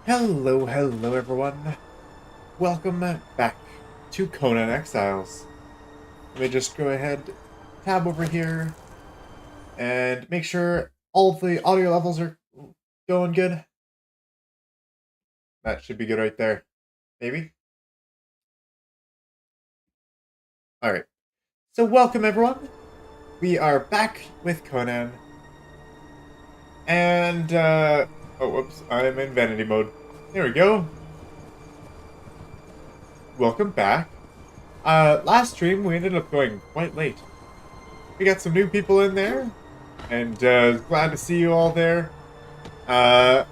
Hello everyone. Welcome back to Conan Exiles. Let me just go ahead, tab over here, and make sure all the audio levels are going good. That should be good right there. Maybe? Alright. So welcome everyone. We are back with Conan. And, oh, whoops, I'm in vanity mode. There we go. Welcome back. Last stream we ended up going quite late. We got some new people in there, and glad to see you all there. Hey,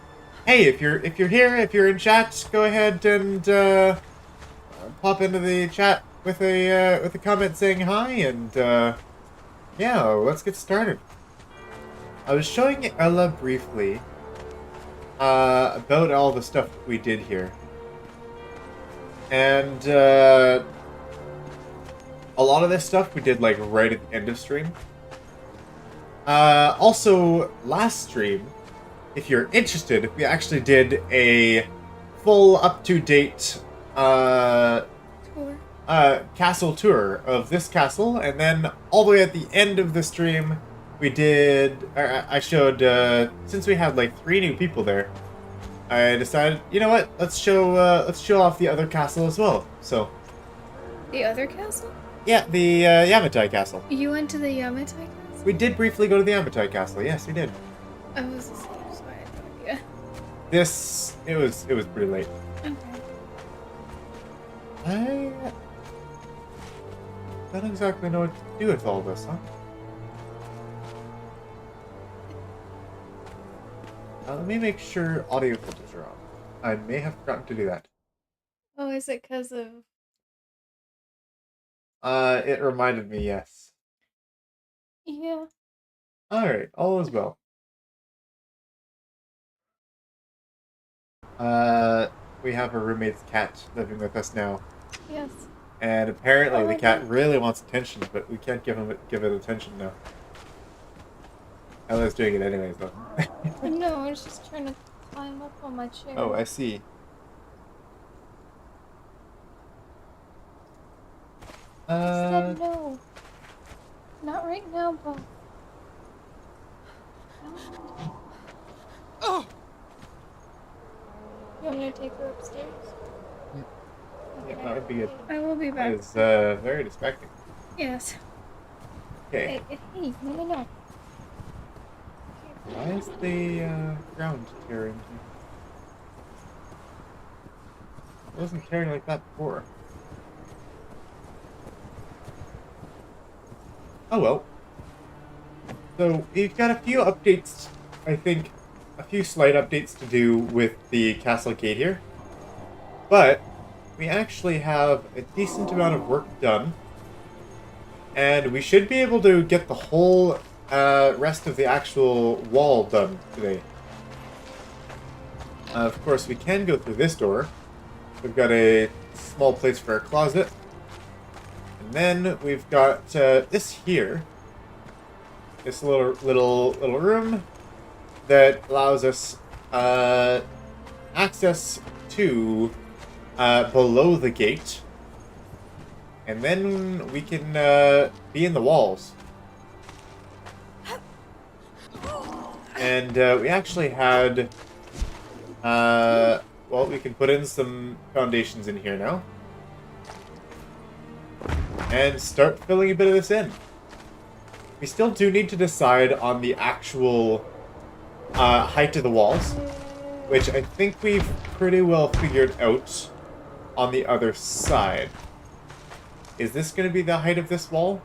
if you're here, if you're in chat, go ahead and pop into the chat with a comment saying hi, and yeah, let's get started. I was showing Ella briefly about all the stuff we did here, and a lot of this stuff we did like right at the end of stream. Also, last stream, if you're interested, we actually did a full up-to-date castle tour of this castle, and then all the way at the end of the stream, we did. I showed since we had like 3 new people there, I decided, you know what? Let's show off the other castle as well. So. The other castle? Yeah, the Yamatai castle. You went to the Yamatai castle? We did briefly go to the Yamatai castle. Yes, we did. I was asleep, so I had no idea. It was pretty late. Okay. I don't exactly know what to do with all this, huh? Let me make sure audio filters are on. I may have forgotten to do that. Oh, is it because of... It reminded me, yes. Yeah. Alright, all is well. We have our roommate's cat living with us now. Yes. And apparently the cat really wants attention, but we can't give it attention now. Ella's doing it anyways, though. No, I was just trying to climb up on my chair. Oh, I see. I said no. Not right now, Bo. Oh! You want me to take her upstairs? Yeah, that would be good. I will be back. That is very distracting. Yes. Okay. Hey, no. Why is the ground tearing? It wasn't tearing like that before. Oh well. So we've got a few updates, I think, a few slight updates to do with the castle gate here. But we actually have a decent amount of work done. And we should be able to get the whole rest of the actual wall done today. Of course, we can go through this door. We've got a small place for a closet. And then we've got this here. This little room that allows us access to below the gate. And then we can be in the walls. And we actually had... well, we can put in some foundations in here now. And start filling a bit of this in. We still do need to decide on the actual height of the walls, which I think we've pretty well figured out on the other side. Is this going to be the height of this wall?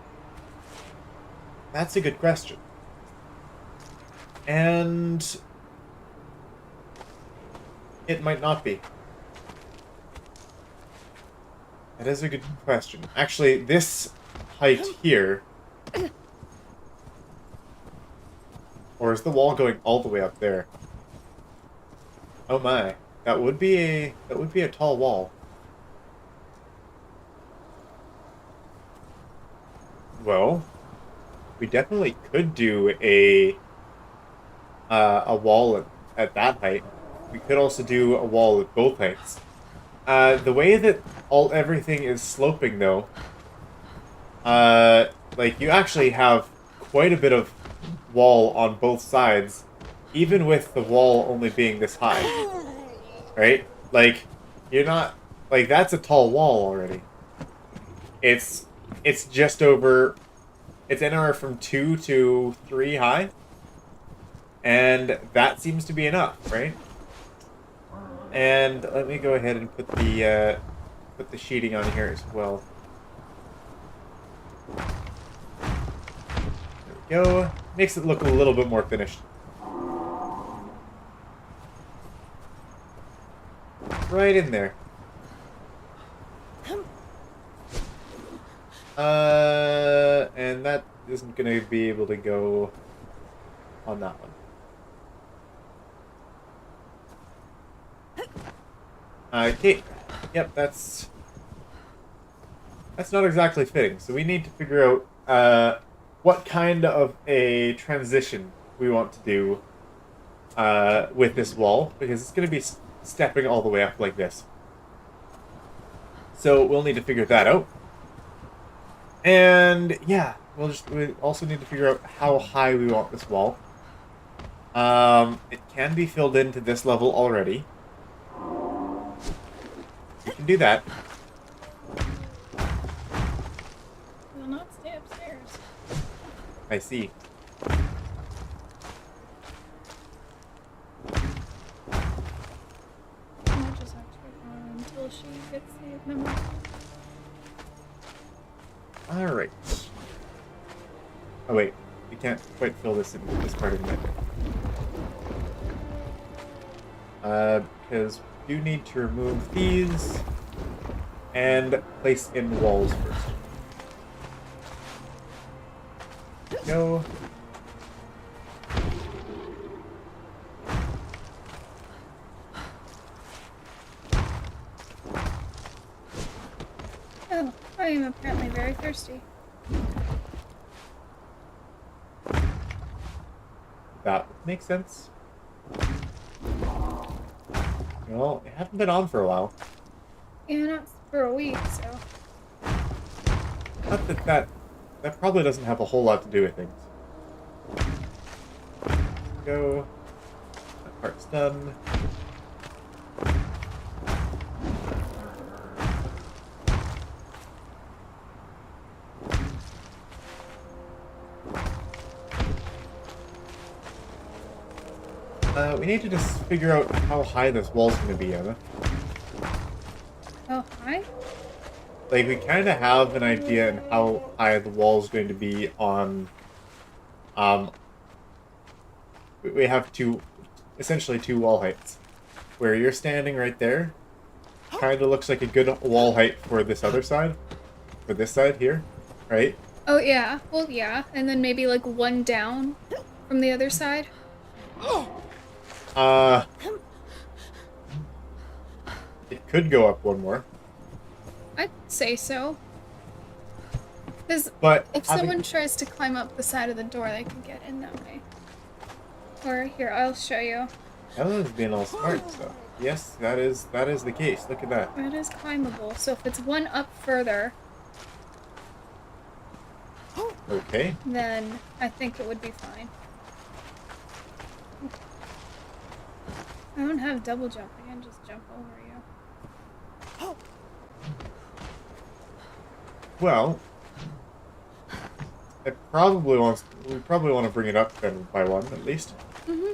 That's a good question. And it might not be. That is a good question. Actually, this height here... Or is the wall going all the way up there? Oh my. That would be a tall wall. Well, we definitely could do a wall at that height. we could also do a wall at both heights. The way that everything is sloping, though, like, you actually have quite a bit of wall on both sides, even with the wall only being this high, right? Like, you're not, like, that's a tall wall already. It's just over, it's anywhere from 2 to 3 high, and that seems to be enough, right? And let me go ahead and put the sheeting on here as well. There we go. Makes it look a little bit more finished. Right in there. And that isn't going to be able to go on that one. Okay. Yep, that's not exactly fitting. So we need to figure out what kind of a transition we want to do with this wall, because it's going to be stepping all the way up like this. So we'll need to figure that out. And yeah, we also need to figure out how high we want this wall. It can be filled into this level already. We can do that. Will not stay upstairs. I see. I'll just have to wait on until she gets the memo. Alright. Oh wait, we can't quite fill this in this part of it. Because we do need to remove these and place in walls first. There we go. Oh, I am apparently very thirsty. That makes sense. Well, it hasn't been on for a while. Yeah, not for a week, so. Not that probably doesn't have a whole lot to do with things. Go. That part's done. We need to just figure out how high this wall's going to be, Emma. How high? Like, we kind of have an idea on how high the wall's going to be on... We have essentially two wall heights. Where you're standing right there, kind of looks like a good wall height for this other side. For this side here, right? Oh, yeah. Well, yeah. And then maybe, like, one down from the other side. It could go up one more. I'd say so. Because But if someone tries to climb up the side of the door, they can get in that way. Or here, I'll show you. Ella's being all smart, so yes, that is the case. Look at that. It is climbable, so if it's one up further, Okay. then I think it would be fine. I don't have double jump. I can just jump over you. Well, we probably want to bring it up then by one at least. Mm-hmm.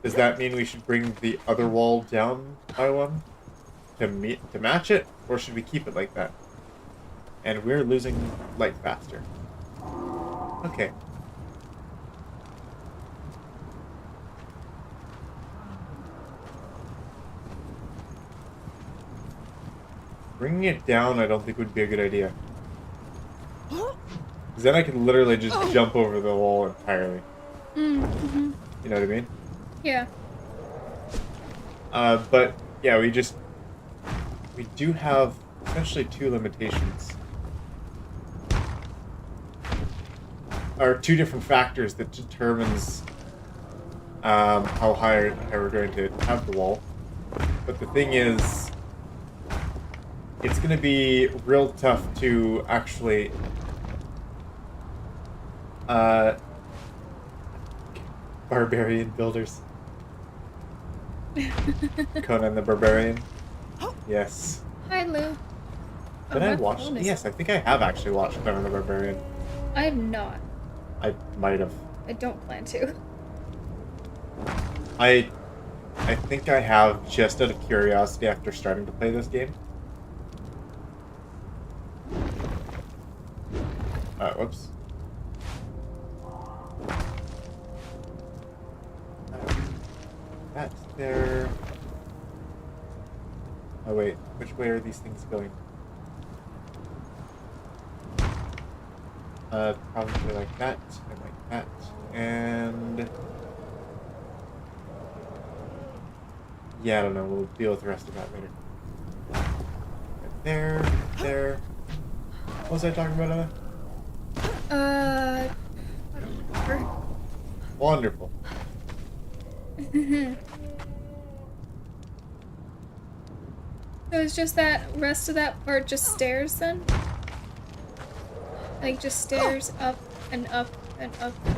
Does that mean we should bring the other wall down by one to match it, or should we keep it like that? And we're losing light faster. Okay. Bringing it down, I don't think would be a good idea. Because then I can literally just jump over the wall entirely. Mm-hmm. You know what I mean? Yeah. But yeah, we do have essentially two limitations. Or two different factors that determines how high we're going to have the wall. But the thing is, it's going to be real tough to actually barbarian builders. Conan the Barbarian. Yes. Hi, Lou. Did I watch? Yes, I think I have actually watched Conan the Barbarian. I have not. I might have. I don't plan to. I think I have, just out of curiosity after starting to play this game. Whoops. That's there. Oh wait, which way are these things going? Probably like that, and like that, and... Yeah, I don't know, we'll deal with the rest of that later. Right there, there. What was I talking about, Emma? I don't remember. Wonderful. So it's just that rest of that part just stairs then? Like just stairs up and up and up and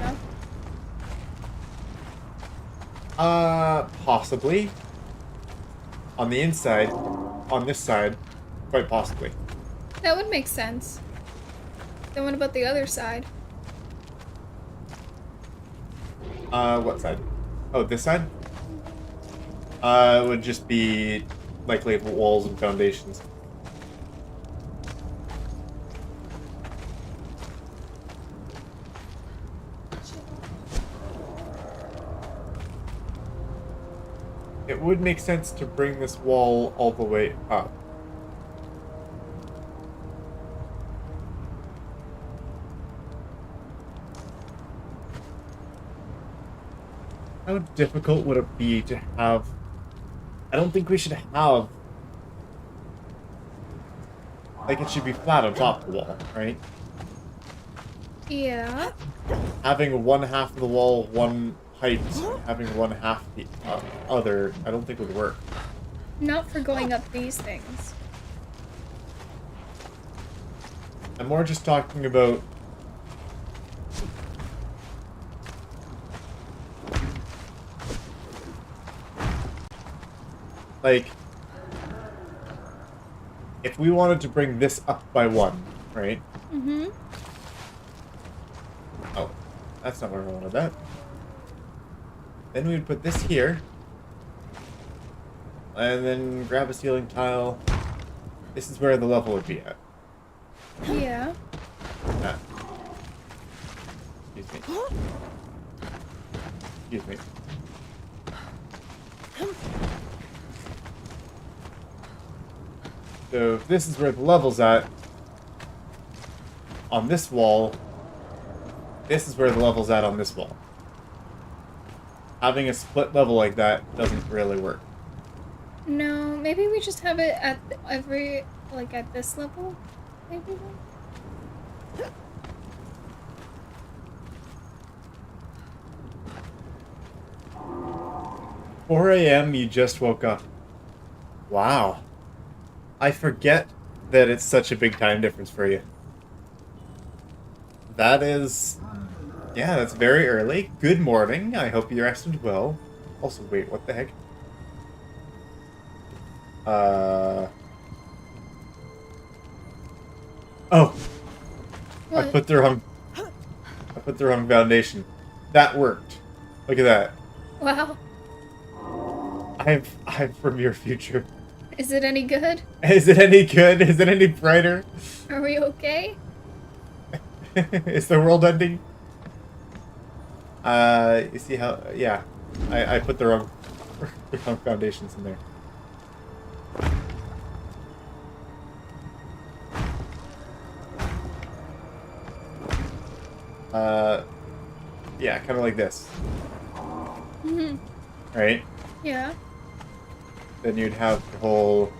up? Possibly. On the inside, on this side, quite possibly. That would make sense. Then what about the other side? What side? Oh, this side? It would just be likely walls and foundations. It would make sense to bring this wall all the way up. How difficult would it be to have... I don't think we should have... Like, it should be flat on top of the wall, right? Yeah. Having one half of the wall one height, and having one half the other, I don't think would work. Not for going up these things. I'm more just talking about... Like, if we wanted to bring this up by one, right? Mm-hmm. Oh, that's not where I wanted that. Then we would put this here. And then grab a ceiling tile. This is where the level would be at. Yeah. Ah. Excuse me. Excuse me. So if this is where the level's at, on this wall, this is where the level's at on this wall. Having a split level like that doesn't really work. No, maybe we just have it at every, like at this level? Maybe? 4 a.m. you just woke up. Wow. I forget that it's such a big time difference for you. That is... Yeah, that's very early. Good morning. I hope you rested well. Also, wait, what the heck? Oh. What? I put the wrong foundation. That worked. Look at that. Wow. I'm from your future. Is it any good? Is it any good? Is it any brighter? Are we okay? Is the world ending? You see how... Yeah. I put the wrong foundations in there. Yeah, kind of like this. Mm-hmm. Right? Yeah. Then you'd have the whole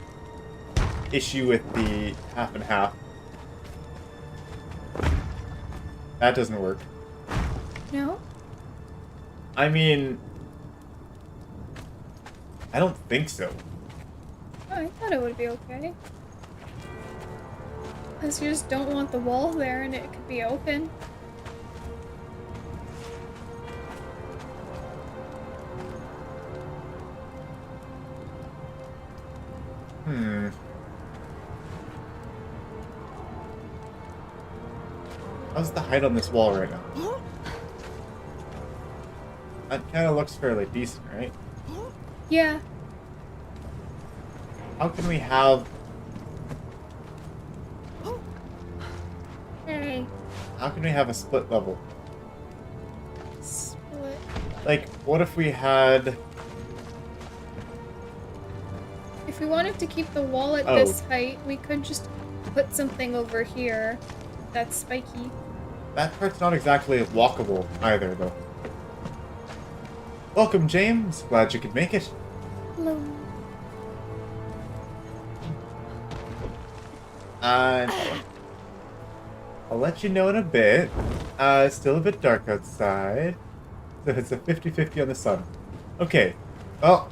issue with the half and half. That doesn't work. No? I mean, I don't think so. Oh, I thought it would be okay. Unless you just don't want the wall there and it could be open. Hmm. How's the height on this wall right now? That kind of looks fairly decent, right? Yeah. How can we have... Hey. How can we have a split level? Split. Like, what if we had... If we wanted to keep the wall at Oh. this height, we could just put something over here that's spiky. That part's not exactly walkable either, though. Welcome, James. Glad you could make it. Hello. I'll let you know in a bit. It's still a bit dark outside. So it's a 50-50 on the sun. Okay. Well,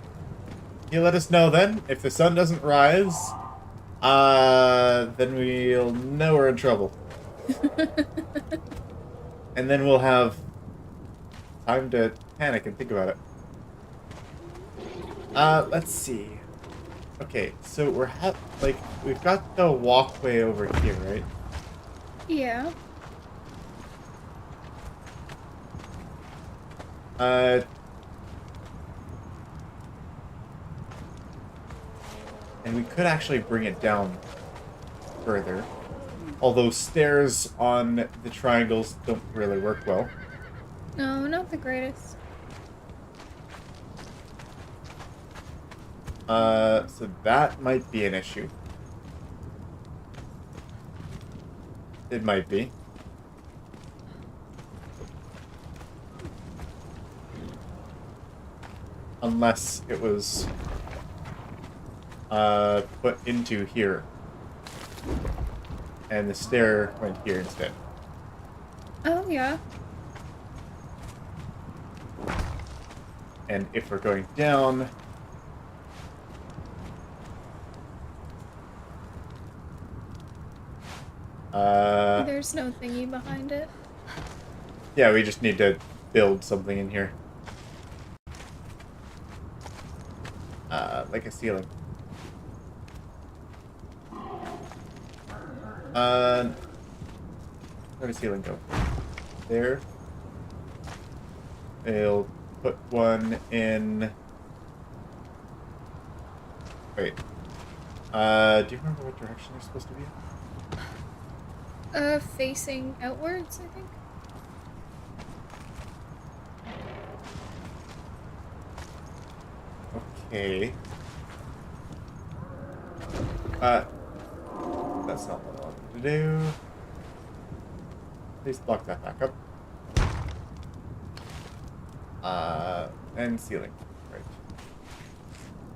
you let us know then. If the sun doesn't rise, then we'll know we're in trouble. And then we'll have time to panic and think about it. Let's see. Okay, so we've got the walkway over here, right? Yeah. And we could actually bring it down further. Although stairs on the triangles don't really work well. No, not the greatest. So that might be an issue. It might be. Unless it was put into here. And the stair went here instead. Oh, yeah. And if we're going down... There's no thingy behind it. Yeah, we just need to build something in here. Like a ceiling. Where'd the ceiling go? There. They'll put one in... Wait. Do you remember what direction they're supposed to be? Facing outwards, I think. Okay. That's not what I wanted to do. Please block that back up. And ceiling. Right.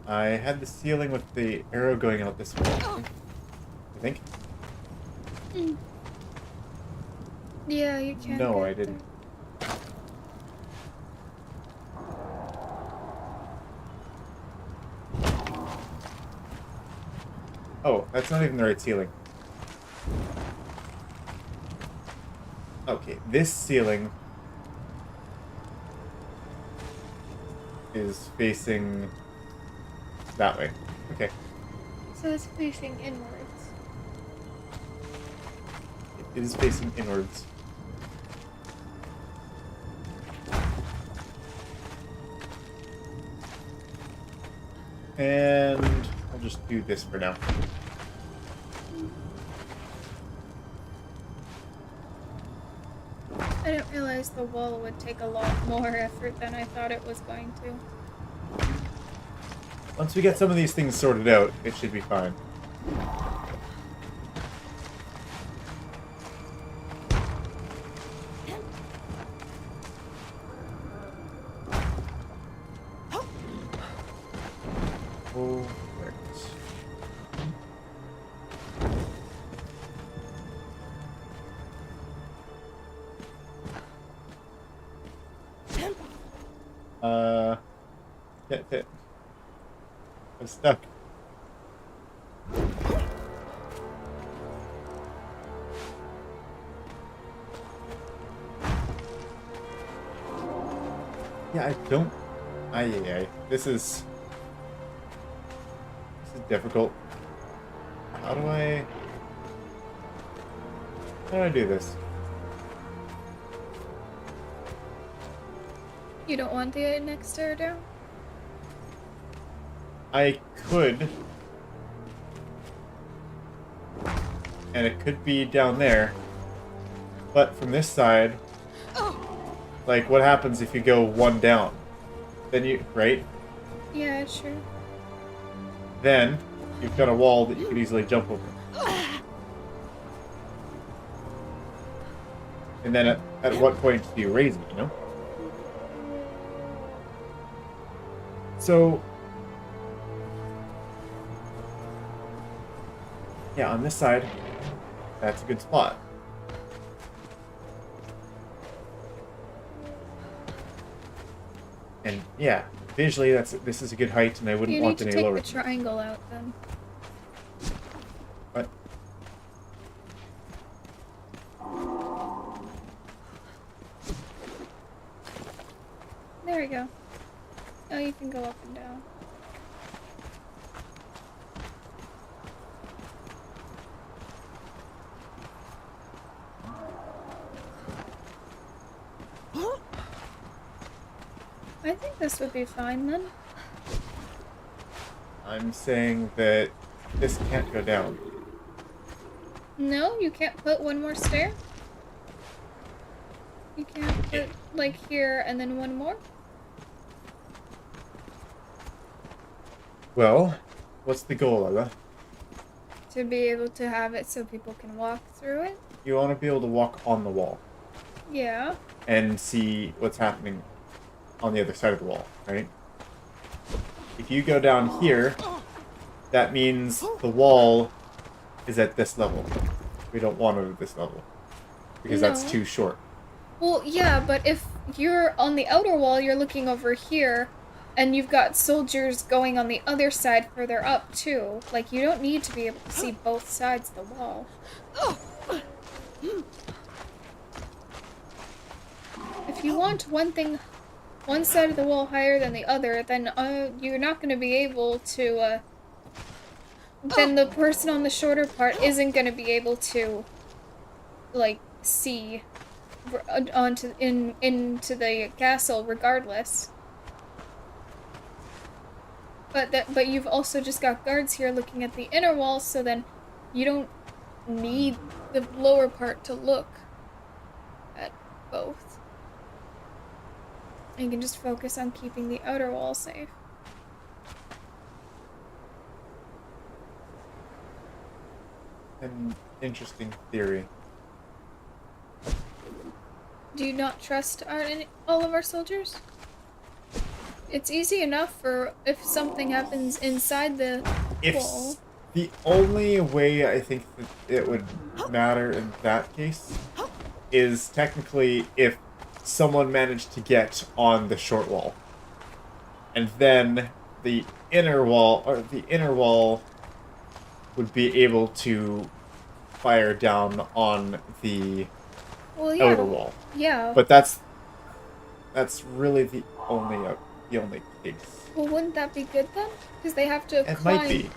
I had the ceiling with the arrow going out this way. I think? Mm. Yeah, you can. No, I didn't. Oh, that's not even the right ceiling. Okay, this ceiling is facing that way. Okay. So it's facing inwards. It is facing inwards. And I'll just do this for now. I didn't realize the wall would take a lot more effort than I thought it was going to. Once we get some of these things sorted out, it should be fine. Oh, there it is. Yeah, I'm stuck. Yeah, I don't. Aye. This is difficult. How do I do this? You don't want the next stair down? I could. And it could be down there. But from this side, like, what happens if you go one down? Then you, right? Yeah, sure. Then, you've got a wall that you could easily jump over. And then at what point do you raise it, you know? So... yeah, on this side, that's a good spot. And yeah, visually this is a good height, and I wouldn't want any lower. You need to take the triangle out then. What? There we go. Now you can go up and down. I think this would be fine then. I'm saying that this can't go down. No, you can't put one more stair? You can't put, like, here and then one more? Well, what's the goal, Ella? To be able to have it so people can walk through it? You want to be able to walk on the wall. Yeah. And see what's happening on the other side of the wall, right? If you go down here, that means the wall is at this level. We don't want it at this level. Because that's No. too short. Well, yeah, but if you're on the outer wall, you're looking over here, and you've got soldiers going on the other side further up, too. Like, you don't need to be able to see both sides of the wall. If you want one side of the wall higher than the other, then you're not going to be able to, then the person on the shorter part isn't going to be able to, like, see into the castle regardless. But you've also just got guards here looking at the inner wall, so then you don't need the lower part to look at both. You can just focus on keeping the outer wall safe. An interesting theory. Do you not trust all of our soldiers? It's easy enough for if something happens inside the wall. The only way I think that it would matter in that case is technically if someone managed to get on the short wall. And then the inner wall would be able to fire down on the outer wall. Yeah. But that's really the only case. Well, wouldn't that be good then? Because they have to It climb. might be.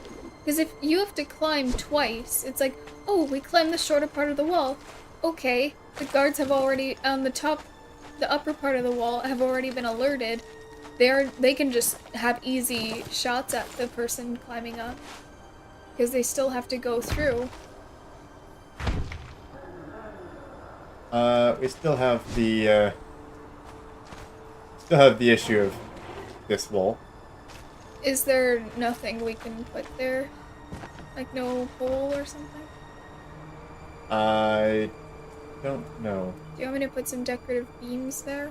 Because if you have to climb twice, it's like, oh, we climbed the shorter part of the wall. Okay, the guards have already on the upper part of the wall have already been alerted. They can just have easy shots at the person climbing up. Because they still have to go through. We still have the issue of this wall. Is there nothing we can put there? Like no hole or something? I don't know. Do you want me to put some decorative beams there?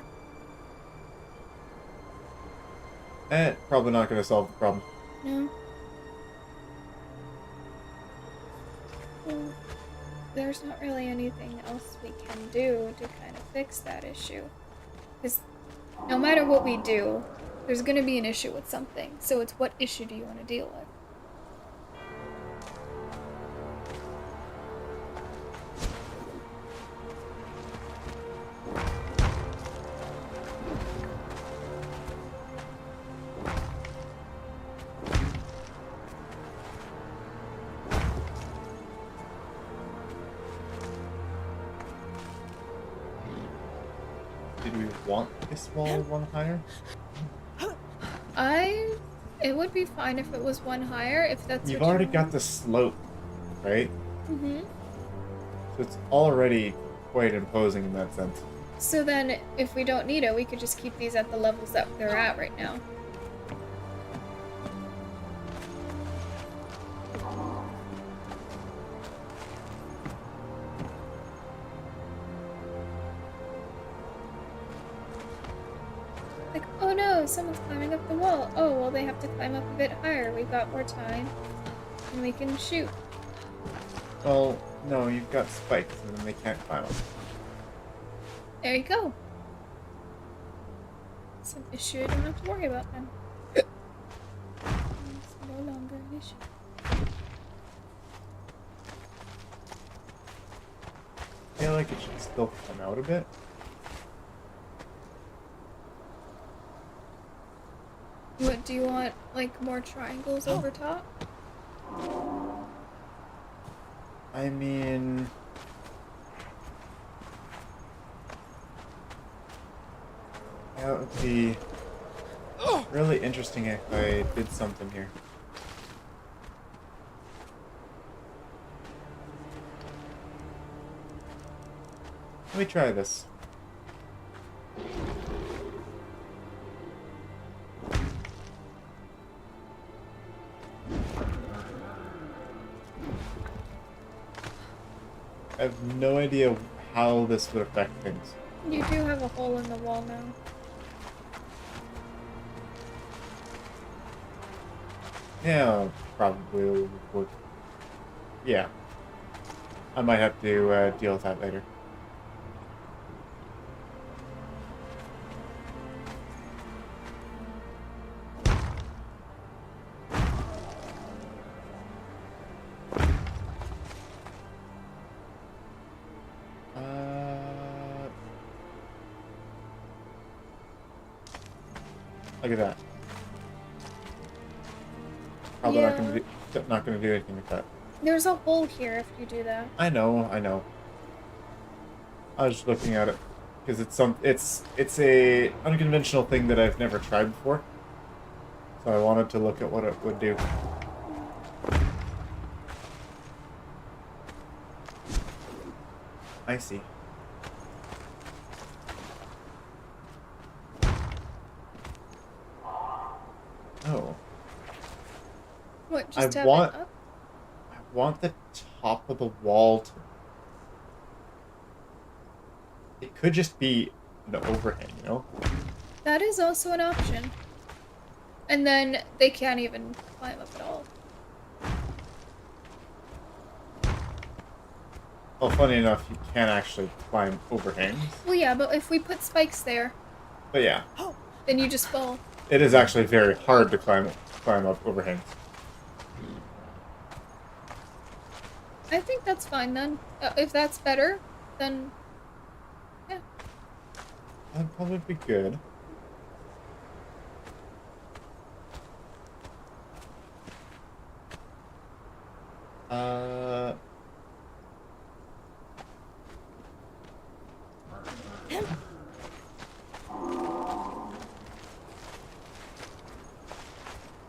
Probably not going to solve the problem. No? Well, there's not really anything else we can do to kind of fix that issue. Because no matter what we do, There's gonna be an issue with something, so it's what issue do you want to deal with? Did we want this wall one higher? It would be fine if it was one higher, if that's You've what already you got want. the slope, right? Mm-hmm. So it's already quite imposing in that sense. So then, if we don't need it, we could just keep these at the levels that they're at right now. Like, oh no, someone's climbing up the wall. Oh, well, they have to climb up a bit higher. We've got more time. And we can shoot. Well, no, you've got spikes, and then they can't climb up. There you go. It's an issue I don't have to worry about then. It's no longer an issue. I feel like it should still come out a bit. What, do you want, like, more triangles over top? I mean... That would be really interesting if I did something here. Let me try this. I have no idea how this would affect things. You do have a hole in the wall now. Yeah, probably would. Yeah. I might have to deal with that later. Look at that. Probably not gonna do anything with that. There's a hole here if you do that. I know. I was just looking at it because it's a unconventional thing that I've never tried before. So I wanted to look at what it would do. I see. Oh. What, I just have want- it up? I want the top of the wall to... It could just be an overhang, you know? That is also an option. And then they can't even climb up at all. Well, funny enough, you can actually climb overhangs. Well, yeah, but if we put spikes there, But yeah, then you just fall. it is actually very hard to climb up overhangs. I think that's fine then. If that's better, then yeah. That'd probably be good. I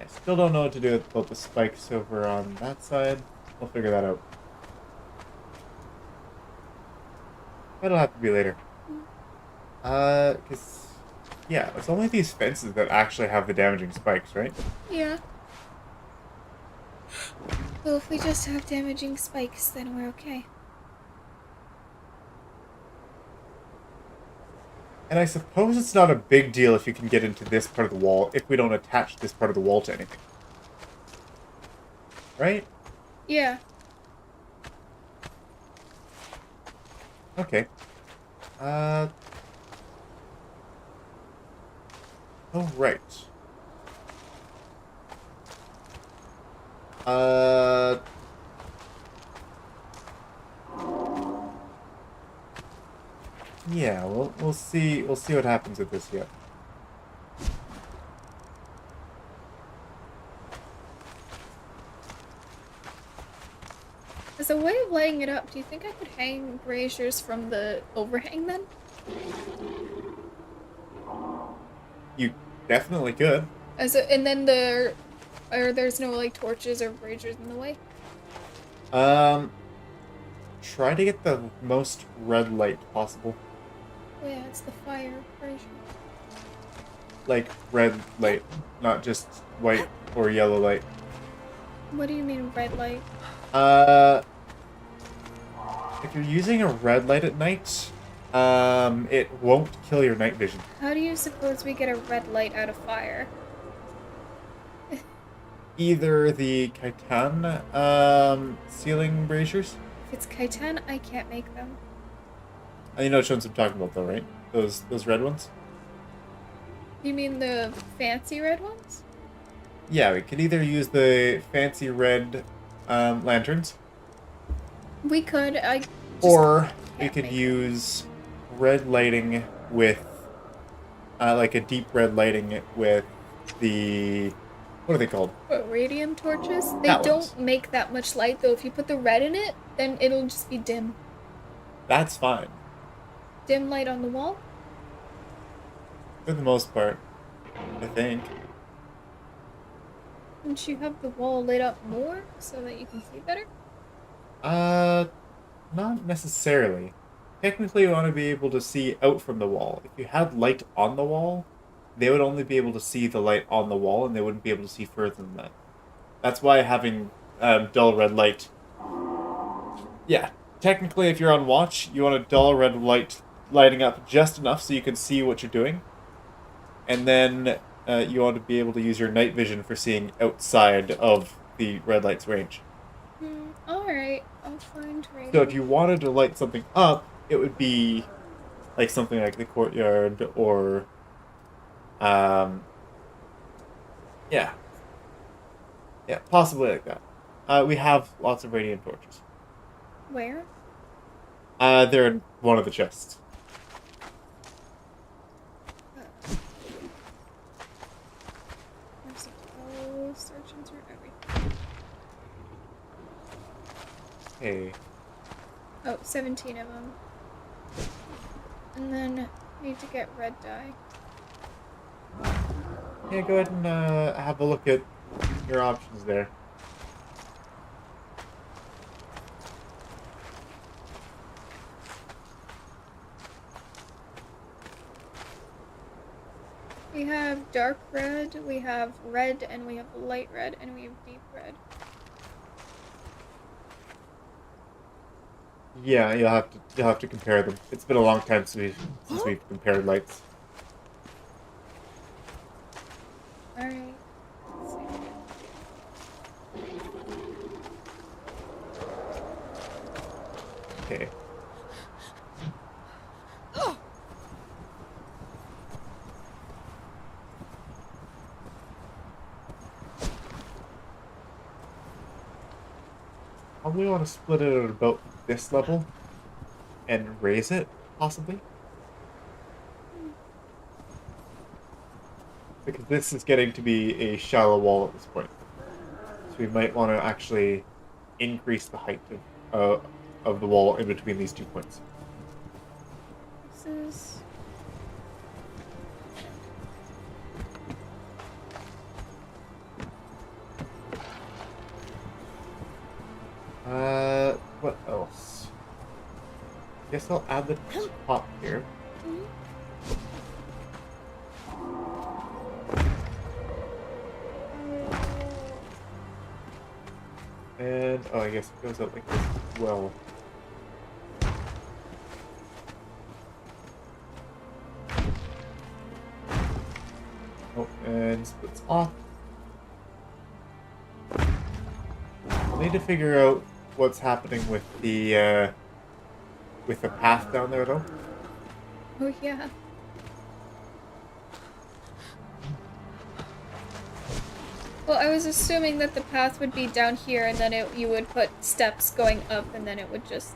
still don't know what to do about the spikes over on that side. We'll figure that out. That'll have to be later. Cause, yeah, it's only these fences that actually have the damaging spikes, right? Yeah. Well, if we just have damaging spikes, then we're okay. And I suppose it's not a big deal if you can get into this part of the wall if we don't attach this part of the wall to anything. Right? Yeah. Okay. Oh, right. Uh, yeah, we'll see what happens with this yet. As a way of laying it up, do you think I could hang braziers from the overhang then? You definitely could. And then there's no like torches or braziers in the way? Um, try to get the most red light possible. Oh yeah, it's the fire brazier. Like red light, not just white or yellow light. What do you mean red light? Uh, if you're using a red light at night, it won't kill your night vision. How do you suppose we get a red light out of fire? Either the Khitan, ceiling braziers. If it's chitin, I can't make them. You know which ones I'm talking about, though, right? Those red ones. You mean the fancy red ones? Yeah, we could either use the fancy red lanterns, We could. or we can't could make use red lighting with, like a deep red lighting with the, what are they called? What, radium torches? They That don't ones. make that much light though. If you put the red in it, then it'll just be dim. That's fine, Dim light on the wall? for the most part, I think. Don't you have the wall lit up more so that you can see better? Not necessarily. Technically, you want to be able to see out from the wall. If you had light on the wall, they would only be able to see the light on the wall, and they wouldn't be able to see further than that. That's why having dull red light. Yeah, technically, if you're on watch, you want a dull red light lighting up just enough so you can see what you're doing, and then you want to be able to use your night vision for seeing outside of the red light's range. Alright. I'll find radium. So if you wanted to light something up, it would be like something like the courtyard or, yeah, possibly like that. We have lots of radiant torches. Where? They're in one of the chests. I'll searching through everything. Hey, Oh, 17 of them. And then need to get red dye. yeah, go ahead and have a look at your options there. We have dark red, we have red, and we have light red, and we have deep red. Yeah, you'll have to compare them. It's been a long time since we've compared lights. Alright. Let's see. Okay. Probably want to split it at about this level and raise it, possibly. Because this is getting to be a shallow wall at this point. So we might want to actually increase the height of the wall in between these 2 points. This is... What else? Guess I'll add the top here. And, oh, I guess it goes up like this as well. Oh, and splits off. Need to figure out what's happening with the path down there, though. Oh yeah. Well, I was assuming that the path would be down here, and then you would put steps going up, and then it would just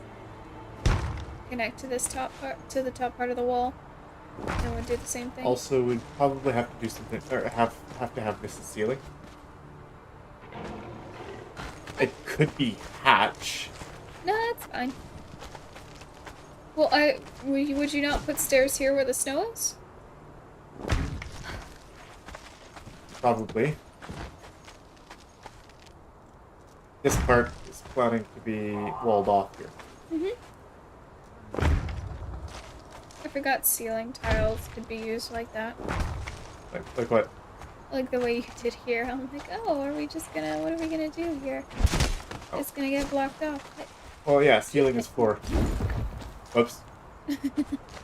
connect to this top part, to the top part of the wall, and it would do the same thing. Also, we'd probably have to do something, or have to have this ceiling. It could be hatch. No, that's fine. Well, would you not put stairs here where the snow is? Probably. This part is planning to be walled off here. I forgot ceiling tiles could be used like that. Like what? Like the way you did here. I'm like, oh, what are we gonna do here? Oh. It's gonna get blocked off. Well, yeah, ceiling is floor. Whoops.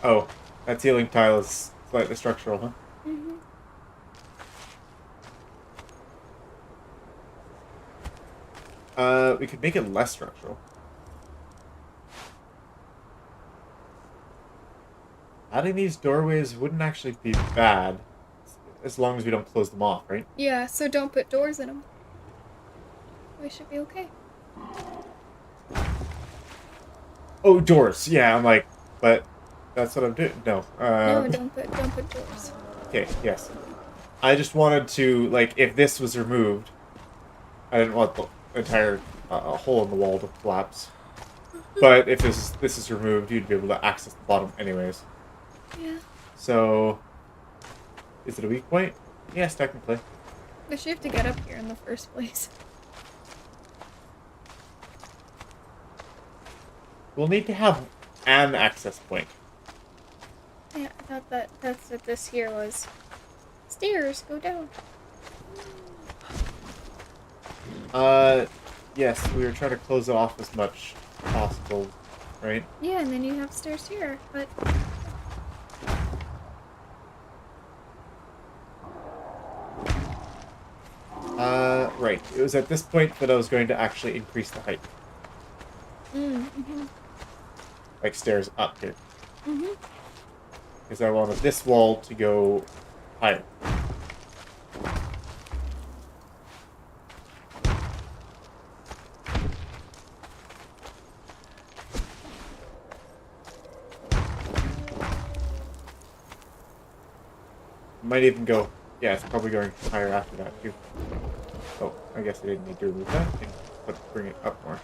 Oh, that ceiling tile is slightly structural, huh? We could make it less structural. Adding these doorways wouldn't actually be bad, as long as we don't close them off, right? Yeah, so don't put doors in them. We should be okay. Oh, doors. Yeah, I'm like, but that's what I'm doing. No. No, don't put doors. Okay, yes. I just wanted to, like, if this was removed, I didn't want the entire hole in the wall to collapse. But if this is removed, you'd be able to access the bottom anyways. Yeah. So, is it a weak point? Yes, technically. But you have to get up here in the first place. We'll need to have an access point. Yeah, I thought that's what this here was. Stairs, go down. Yes, we were trying to close it off as much as possible, right? Yeah, and then you have stairs here, but... Right. It was at this point that I was going to actually increase the height. Like stairs up here. Because I wanted this wall to go higher. Might even go... Yeah, it's probably going higher after that, too. Oh, I guess I didn't need to remove that. But bring it up more.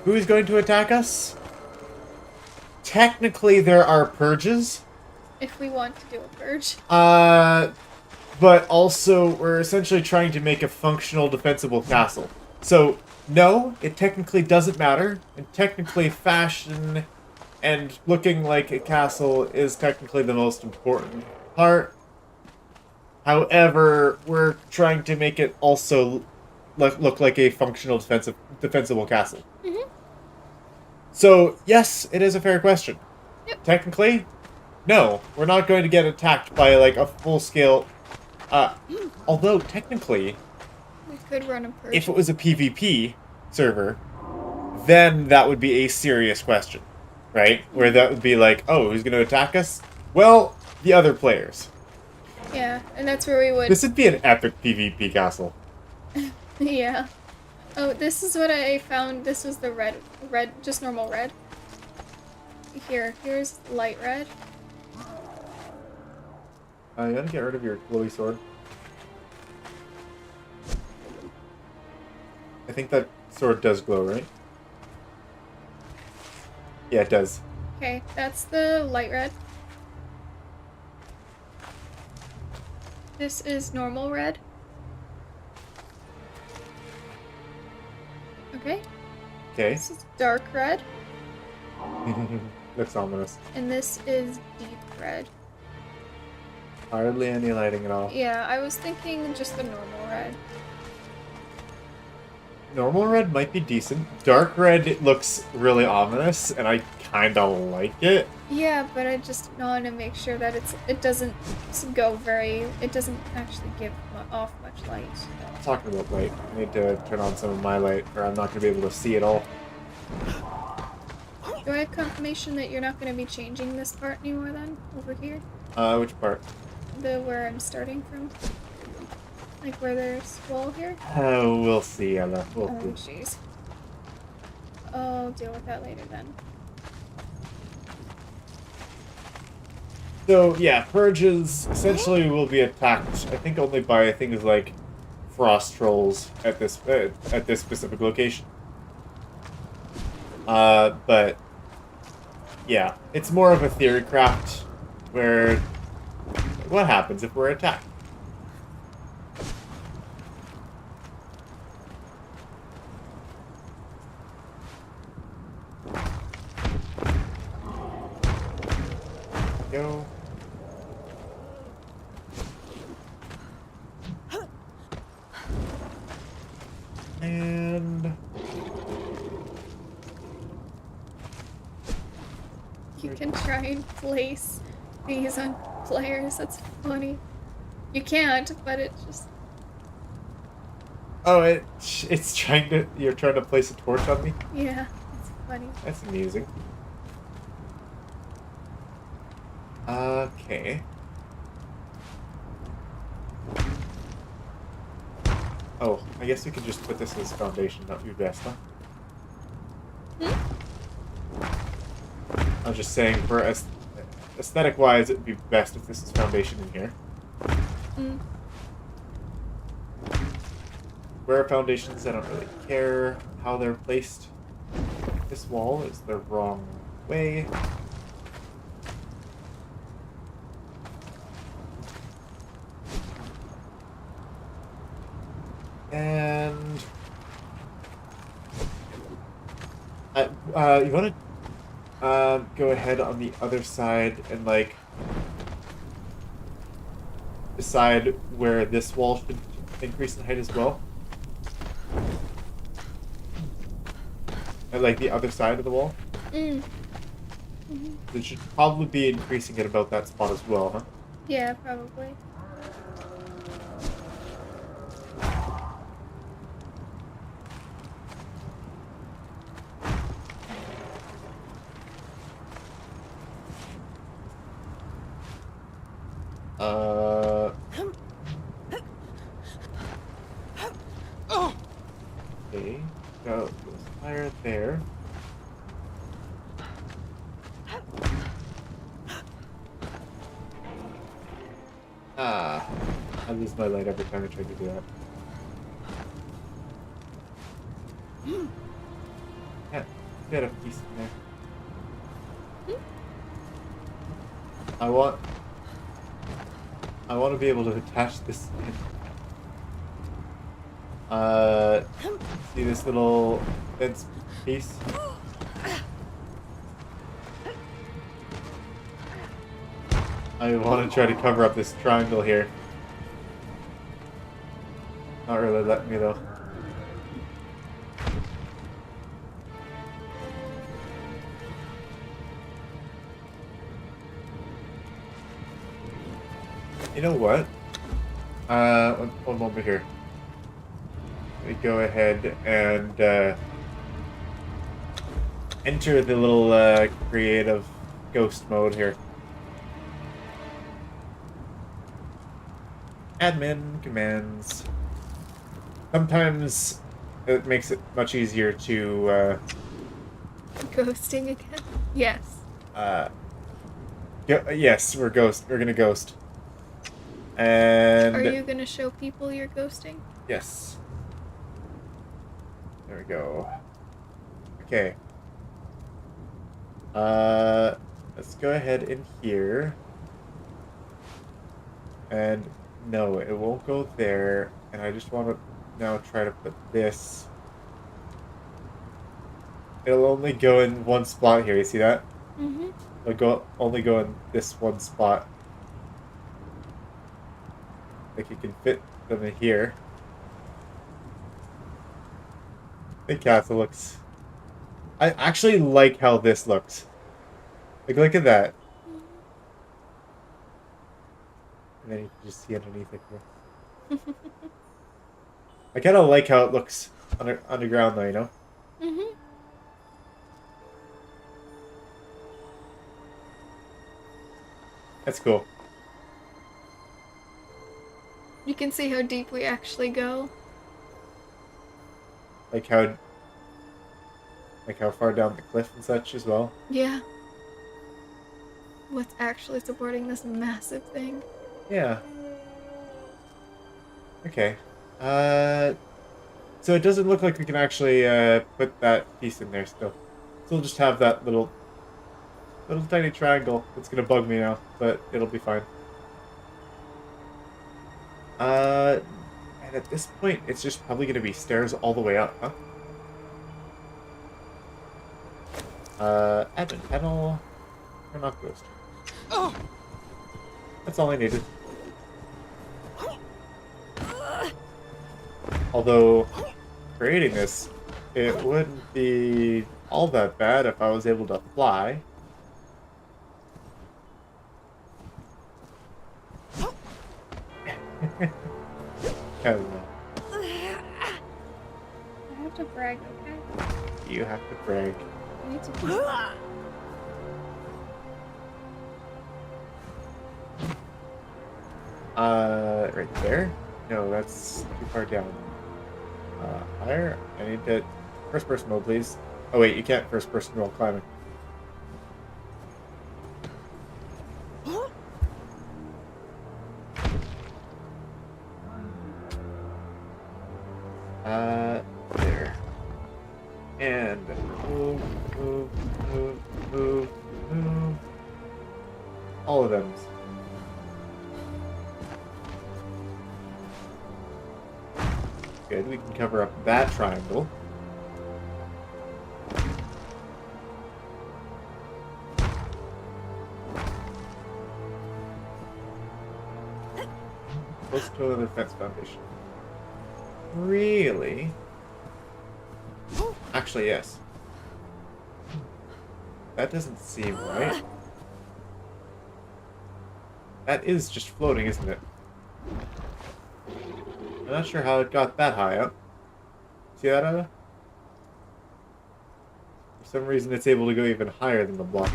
Who is going to attack us? Technically, there are purges. If we want to do a purge. But also, we're essentially trying to make a functional, defensible castle. So, no, it technically doesn't matter. And technically, fashion and looking like a castle is technically the most important part. However, we're trying to make it also look like a functional, defensible castle. So, yes, it is a fair question. Yep. Technically, no, we're not going to get attacked by, like, a full-scale... although, technically... We could run a purge. If it was a PvP server, then that would be a serious question, right? Where that would be like, oh, who's going to attack us? Well, the other players. Yeah, and that's where we would... This would be an epic PvP castle. Yeah. Oh, this is what I found. This was the red, just normal red. Here's light red. You gotta get rid of your glowy sword. I think that sword does glow, right? Yeah, it does. Okay, that's the light red. This is normal red. Okay. Okay. This is dark red. Looks ominous. And this is deep red. Hardly any lighting at all. Yeah, I was thinking just the normal red. Normal red might be decent. Dark red it looks really ominous, and I kinda like it. Yeah, but I just want to make sure that it doesn't actually give off much light. Talking about light, I need to turn on some of my light, or I'm not gonna be able to see it all. Do I have confirmation that you're not going to be changing this part anymore then? Over here? Which part? Where I'm starting from. Like where there's wall here? Oh, we'll see, Ella. We'll Oh, see. jeez. I'll deal with that later then. So, yeah, purges essentially will be attacked, I think, only by things like frost trolls at this specific location. But yeah, it's more of a theory craft where what happens if we're attacked? Go. And You can try and place these on players. That's funny. You can't, but it just... oh, it's trying to. You're trying to place a torch on me. Yeah, it's funny. That's amusing. Okay. Oh, I guess we can just put this as foundation. That would be best, huh? I was just saying, for aesthetic-wise, it would be best if this is foundation in here. Where are foundations? I don't really care how they're placed. This wall is the wrong way. And you want to go ahead on the other side and like decide where this wall should increase in height as well. And, like the other side of the wall. It should probably be increasing at about that spot as well, huh? Yeah, probably. Okay, go fire there. Ah, I lose my light every time I try to do that. Yeah, get a piece in there. I want to be able to attach this in. See this little fence piece? I want to try to cover up this triangle here. Not really letting me though. You know what? One moment here. Let me go ahead and enter the little creative ghost mode here. Admin commands. Sometimes it makes it much easier to Ghosting again? Yes. yes, we're gonna ghost. And Are you gonna show people you're ghosting? yes. There we go. Okay. Let's go ahead in here. And no, it won't go there. And I just want to now try to put this. It'll only go in one spot here. You see that? Mm-hmm. It'll only go in this one spot. Like you can fit them in here. The castle looks... I actually like how this looks. Like, look at that. And then you can just see underneath it here. I kind of like how it looks underground, though, you know? Mm-hmm. That's cool. You can see how deep we actually go. Like how far down the cliff and such as well. Yeah. What's actually supporting this massive thing? Yeah. Okay. So it doesn't look like we can actually put that piece in there still. So we'll just have that little tiny triangle. It's gonna bug me now, but it'll be fine. And at this point, it's just probably gonna be stairs all the way up, huh? Admin panel. Or not ghost. That's all I needed. Although, creating this, it wouldn't be all that bad if I was able to fly. Hell no. I have to brag, okay? You have to brag. I need to. Right there? No, that's too far down. Higher? I need to... First person mode, please. Oh wait, you can't first person while climbing. There. And move, move, move, move, move. All of them. Good, we can cover up that triangle. Close to another fence foundation. Really? Actually, yes. That doesn't seem right. That is just floating, isn't it? I'm not sure how it got that high up. See that, Anna? For some reason, it's able to go even higher than the block.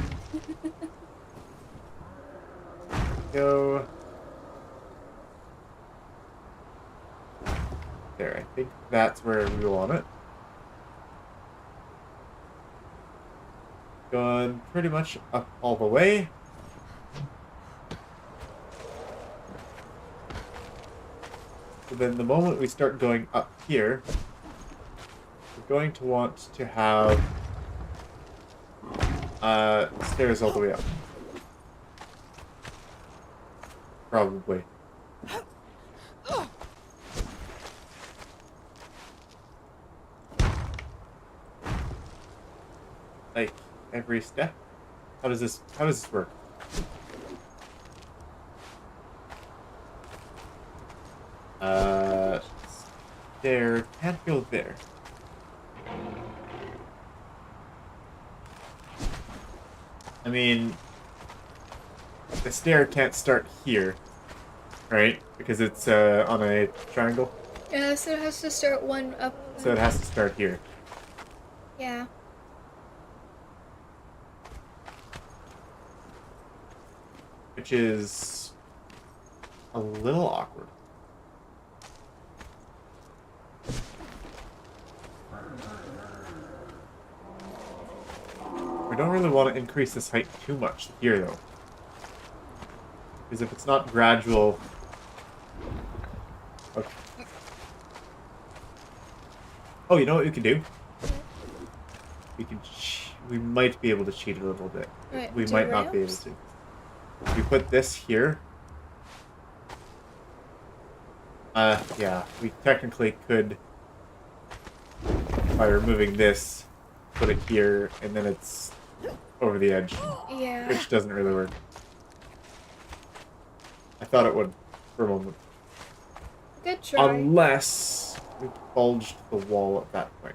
Go. There, I think that's where we want it. Going pretty much up all the way. So then the moment we start going up here, we're going to want to have stairs all the way up. Probably. Like every step? How does this work? There can't go there. I mean, the stair can't start here, right? Because it's on a triangle. Yeah, so it has to start one up. So it has to start here. Yeah. Which is a little awkward. We don't really want to increase this height too much here, though. Because if it's not gradual... Okay. Oh, you know what we can do? We might be able to cheat a little bit. Right, We might not be able to. If we put this here... yeah, we technically could, by removing this, put it here, and then it's over the edge. Yeah. Which doesn't really work. I thought it would for a moment. Good try. Unless we bulged the wall at that point.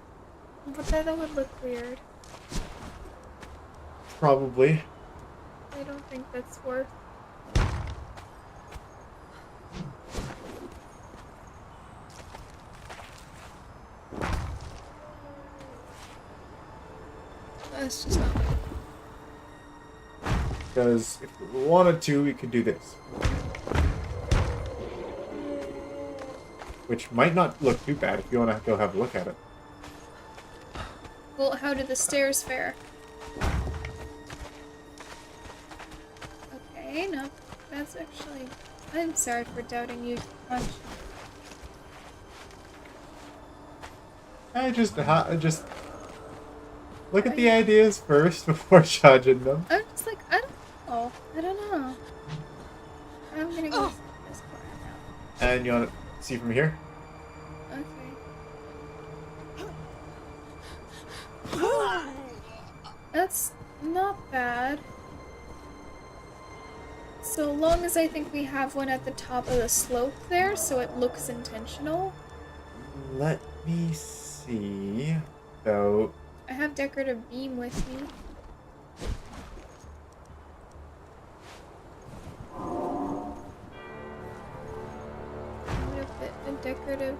But that would look weird. Probably. I don't think that's worth. That's just not. Because if we wanted to, we could do this. Which might not look too bad if you want to go have a look at it. Well, how did the stairs fare? Okay, no, that's actually... I'm sorry for doubting you too much. I just look at the ideas first before judging them. I'm just like, I don't know. I'm gonna go this corner now. And you want to see from here? Okay. That's not bad. So long as I think we have one at the top of the slope there, so it looks intentional. Let me see. So I have decorative beam with me. I'm gonna fit a decorative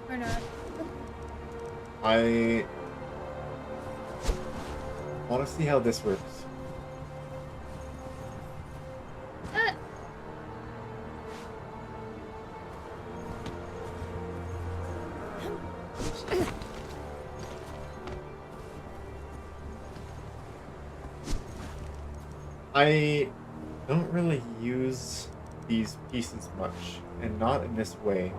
or not. I want to see how this works. I don't really use these pieces much, and not in this way.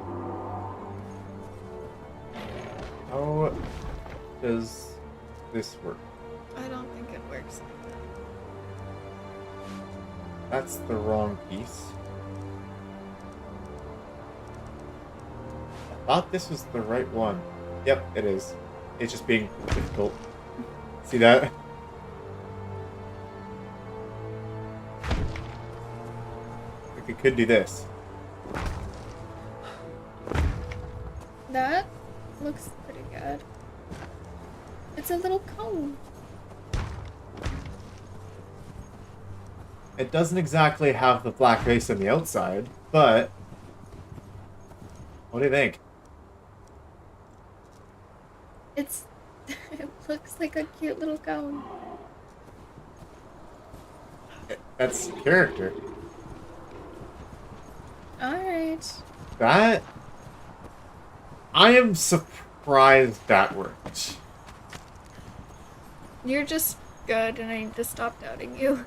How does this work? I don't think it works like that. That's the wrong piece. I thought this was the right one. Yep, it is. It's just being difficult. See that? We could do this. That looks pretty good. It's a little cone. It doesn't exactly have the black base on the outside, but what do you think? It's it looks like a cute little cone. That's character. Alright. That... I am surprised that worked. You're just good and I need to stop doubting you.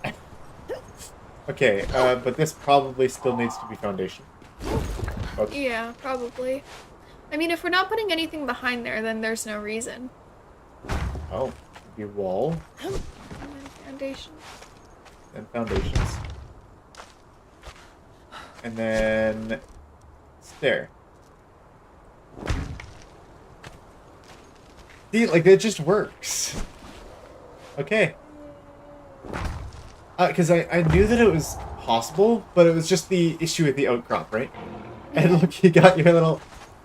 Okay, but this probably still needs to be foundation. Okay. Yeah, probably. I mean, if we're not putting anything behind there, then there's no reason. Oh, your wall. And then foundation. And foundations. And then stair. See, like, it just works. Okay. Because I knew that it was possible, but it was just the issue with the outcrop, right? And look, you got your little...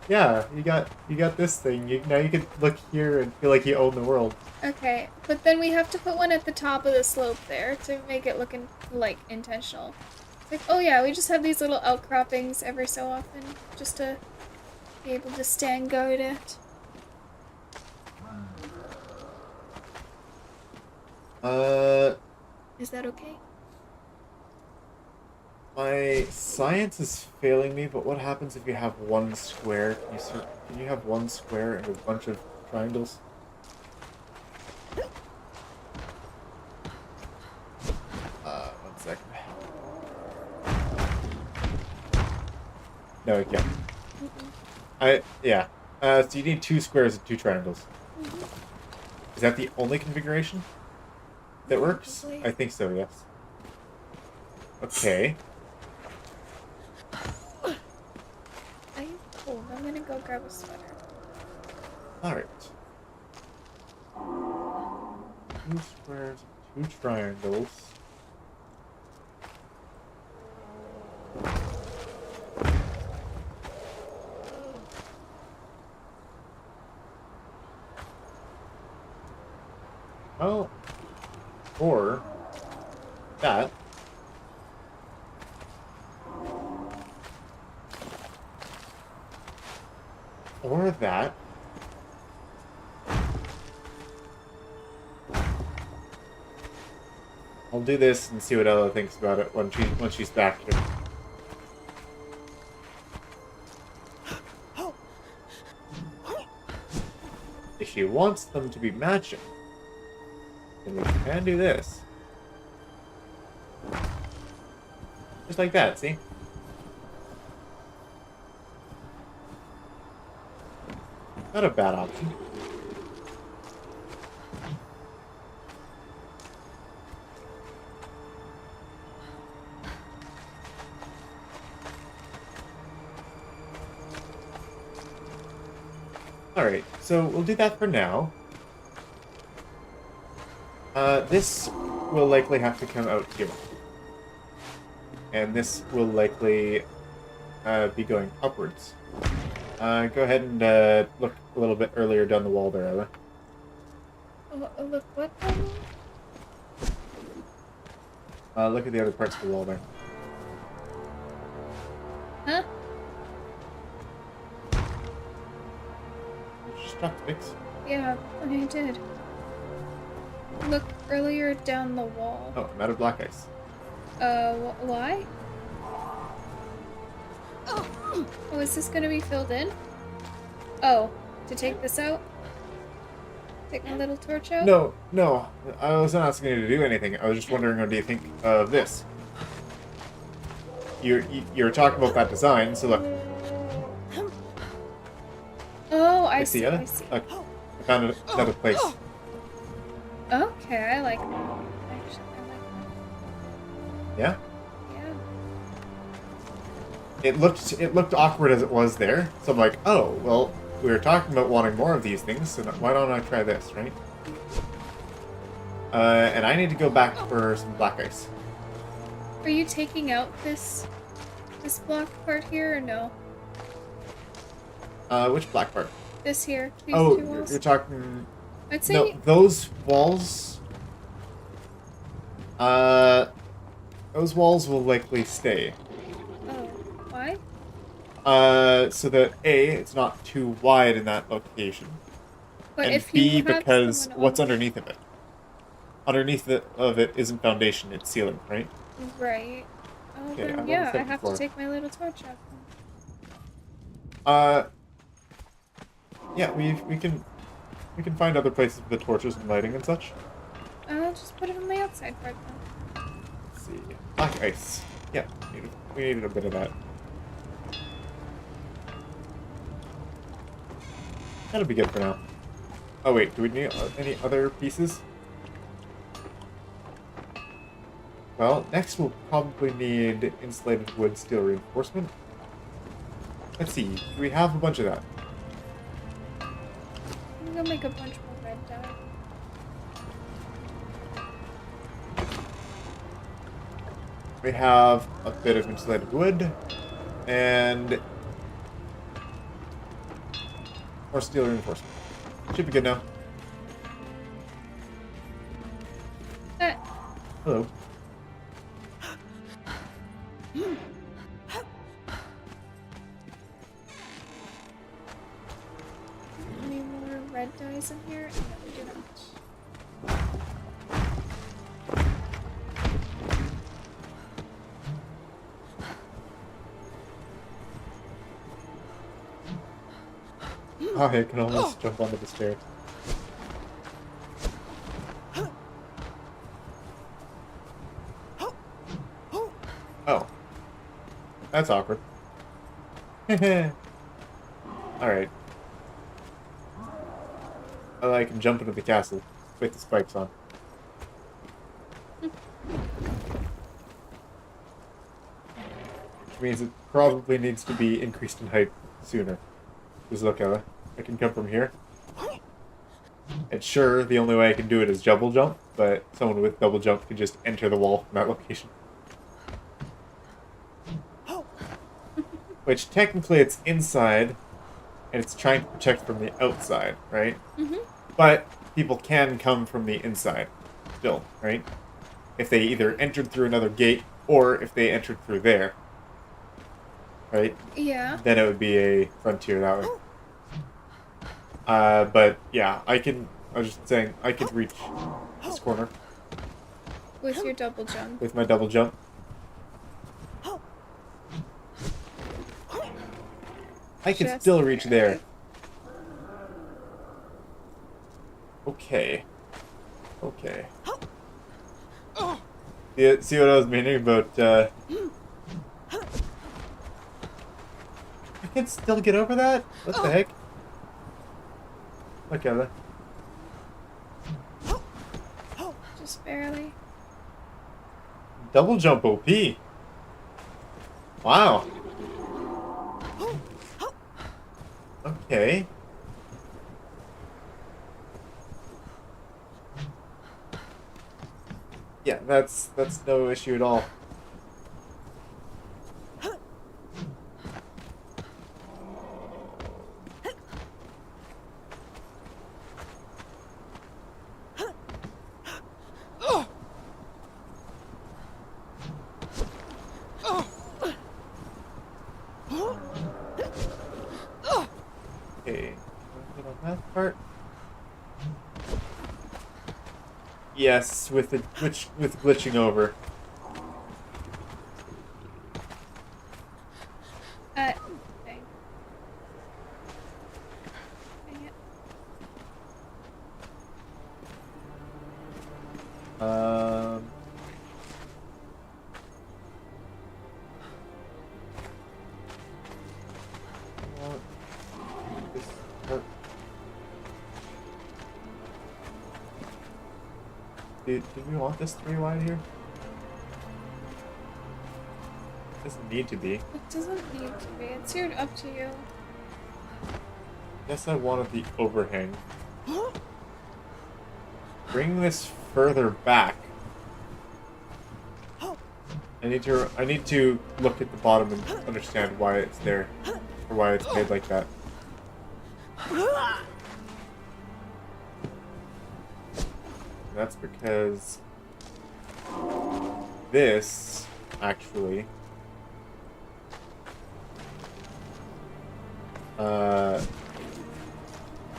Yeah, you got this thing. Now you can look here and feel like you own the world. Okay, but then we have to put one at the top of the slope there to make it look like intentional. It's like, oh yeah, we just have these little outcroppings every so often just to be able to stand guard at. Is that okay? My science is failing me, but what happens if you have one square? Can you have one square and a bunch of triangles? One second. No, you can't. Yeah. So you need 2 squares and 2 triangles. Is that the only configuration that works? Probably. I think so, yes. Okay. I'm cold. I'm gonna go grab a sweater. Alright. 2 squares, 2 triangles. Oh. Or that. Or that. I'll do this and see what Ella thinks about it when she's back here. If she wants them to be matching, then we can do this. Just like that, see? Not a bad option. Alright, so we'll do that for now. This will likely have to come out here. And this will likely be going upwards. Go ahead and look a little bit earlier down the wall there, Ella. Look what? Look at the other parts of the wall there. Huh? Just drop the fix. Yeah, I did. Look earlier down the wall. Oh, I'm out of black ice. Why? Oh, is this gonna be filled in? Oh, to take this out? Take my little torch out? No, I wasn't asking you to do anything. I was just wondering, what do you think of this? You're talking about that design, so look. Oh, I see see. it? I see. Look, I found another place. Okay, I like that. Actually, I like Yeah? that. It looked awkward as it was there, so I'm like, oh, well, we were talking about wanting more of these things, so why don't I try this, right? And I need to go back for some black ice. Are you taking out this block part here or no? Which black part? This here. These Oh, two walls. you're talking... I'd say. No, those walls... those walls will likely stay. Oh, why? So that A, it's not too wide in that location. But And if B, you have because someone what's on- underneath of it? Underneath of it isn't foundation, it's ceiling, right? Right. Oh, Okay, then I've yeah, almost I said have before. to take my little torch out. Yeah, we can find other places with the torches and lighting and such. I'll just put it on my outside part then. Let's see. Black ice. Yeah, we needed a bit of that. That'll be good for now. Oh wait, do we need any other pieces? Well, next we'll probably need insulated wood steel reinforcement. Let's see, do we have a bunch of that? I'm gonna make a bunch more red dye. We have a bit of insulated wood, and more steel reinforcement. Should be good now. Hello. Any more red dyes in here? No, we do not. Oh, I can almost jump onto the stairs. Oh. That's awkward. Alright. Oh, I can jump into the castle with the spikes on. Which means it probably needs to be increased in height sooner. Just look at it. I can come from here. And sure, the only way I can do it is double jump, but someone with double jump can just enter the wall from that location. Which technically it's inside, and it's trying to protect from the outside, right? Mm-hmm. But people can come from the inside still, right? If they either entered through another gate, or if they entered through there. Right? Yeah. Then it would be a frontier that way. But yeah, I was just saying, I could reach this corner. With your double jump. With my double jump. I can Just still reach there. barely. Okay. Okay. Yeah, see what I was meaning about, I can still get over that? What the heck? Look at that. Just barely. Double jump OP. Wow. Okay. Yeah, that's no issue at all. Okay, get on that part. Yes, with glitching over. Dang. Dang it. This part. Did we want this 3 wide here? Doesn't need to be. It doesn't need to be. It's up to you. Guess I wanted the overhang. Bring this further back. I need to look at the bottom and understand why it's there, or why it's made like that. That's because this actually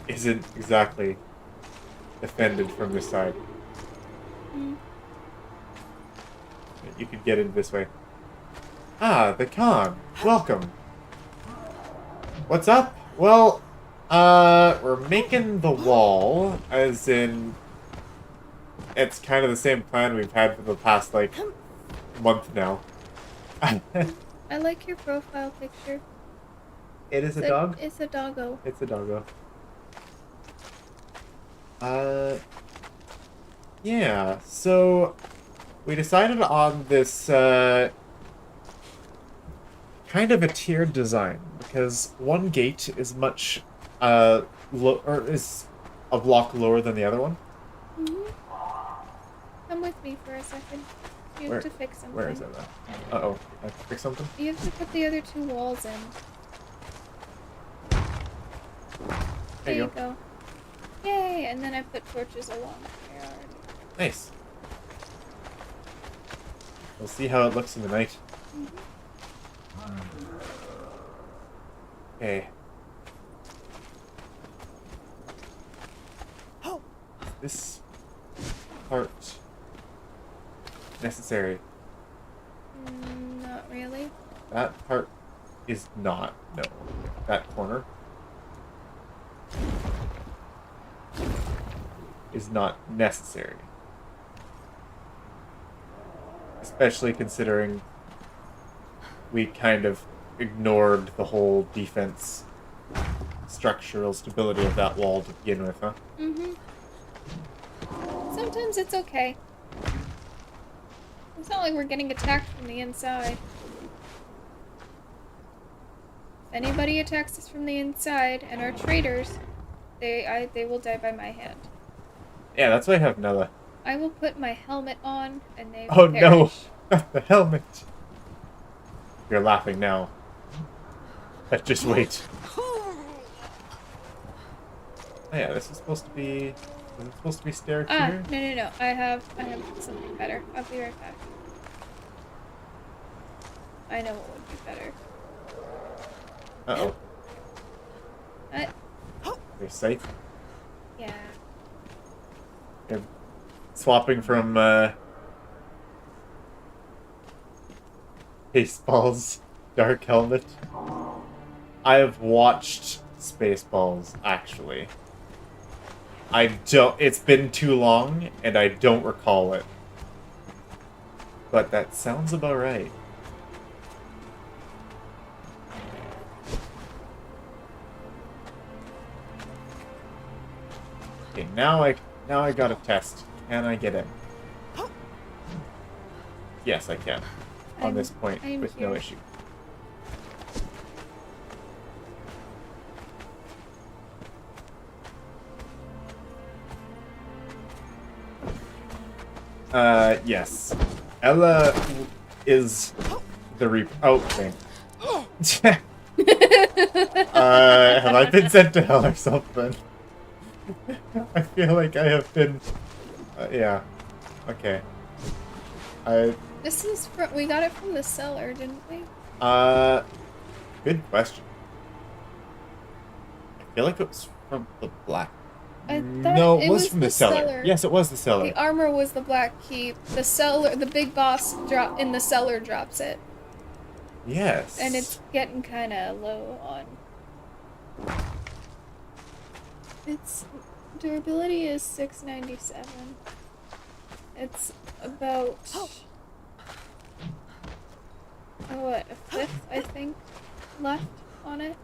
isn't exactly defended from this side. Mm. You could get in this way. Ah, the Khan. Welcome. What's up? Well, we're making the wall, as in, it's kind of the same plan we've had for the past, like, month now. I like your profile picture. It is a dog? It's a doggo. It's a doggo. Yeah, so we decided on this, kind of a tiered design, because one gate is much, is a block lower than the other one. Mm-hmm. Come with me for a second. You have to fix something. Where is it at? Uh-oh. I have to fix something? You have to put the other 2 walls in. There you go. Yay! And then I put torches along there already. Nice. We'll see how it looks in the night. Mm-hmm. Okay. This part necessary? Not really. That part is not. No. That corner is not necessary. Especially considering we kind of ignored the whole defense structural stability of that wall to begin with, huh? Mm-hmm. Sometimes it's okay. It's not like we're getting attacked from the inside. If anybody attacks us from the inside and are traitors, they will die by my hand. Yeah, that's why I have Nella. I will put my helmet on and they Oh will perish. no! Not the helmet! You're laughing now. But just wait. Oh yeah, this is supposed to be... Is it supposed to be stair here? No. I have something better. I'll be right back. I know what would be better. Uh-oh. What? Your scythe? Yeah. You're swapping from, Spaceballs Dark Helmet. I have watched Spaceballs, actually. I don't... It's been too long, and I don't recall it. But that sounds about right. Okay, now I got a test. Can I get in? Yes, I can. On this point, with no issue. Yes. Ella is the Reaper. Oh, dang. Have I been sent to hell or something? I feel like I have been... yeah. Okay. This is from... We got it from the cellar, didn't we? Good question. I feel like it was from the black... No, it was from the cellar. Yes, it was the cellar. The armor was the black keep. The cellar, the big boss in the cellar drops it. Yes. And it's getting kind of low on... Its durability is 697. It's about... what, a fifth, I think, left on it.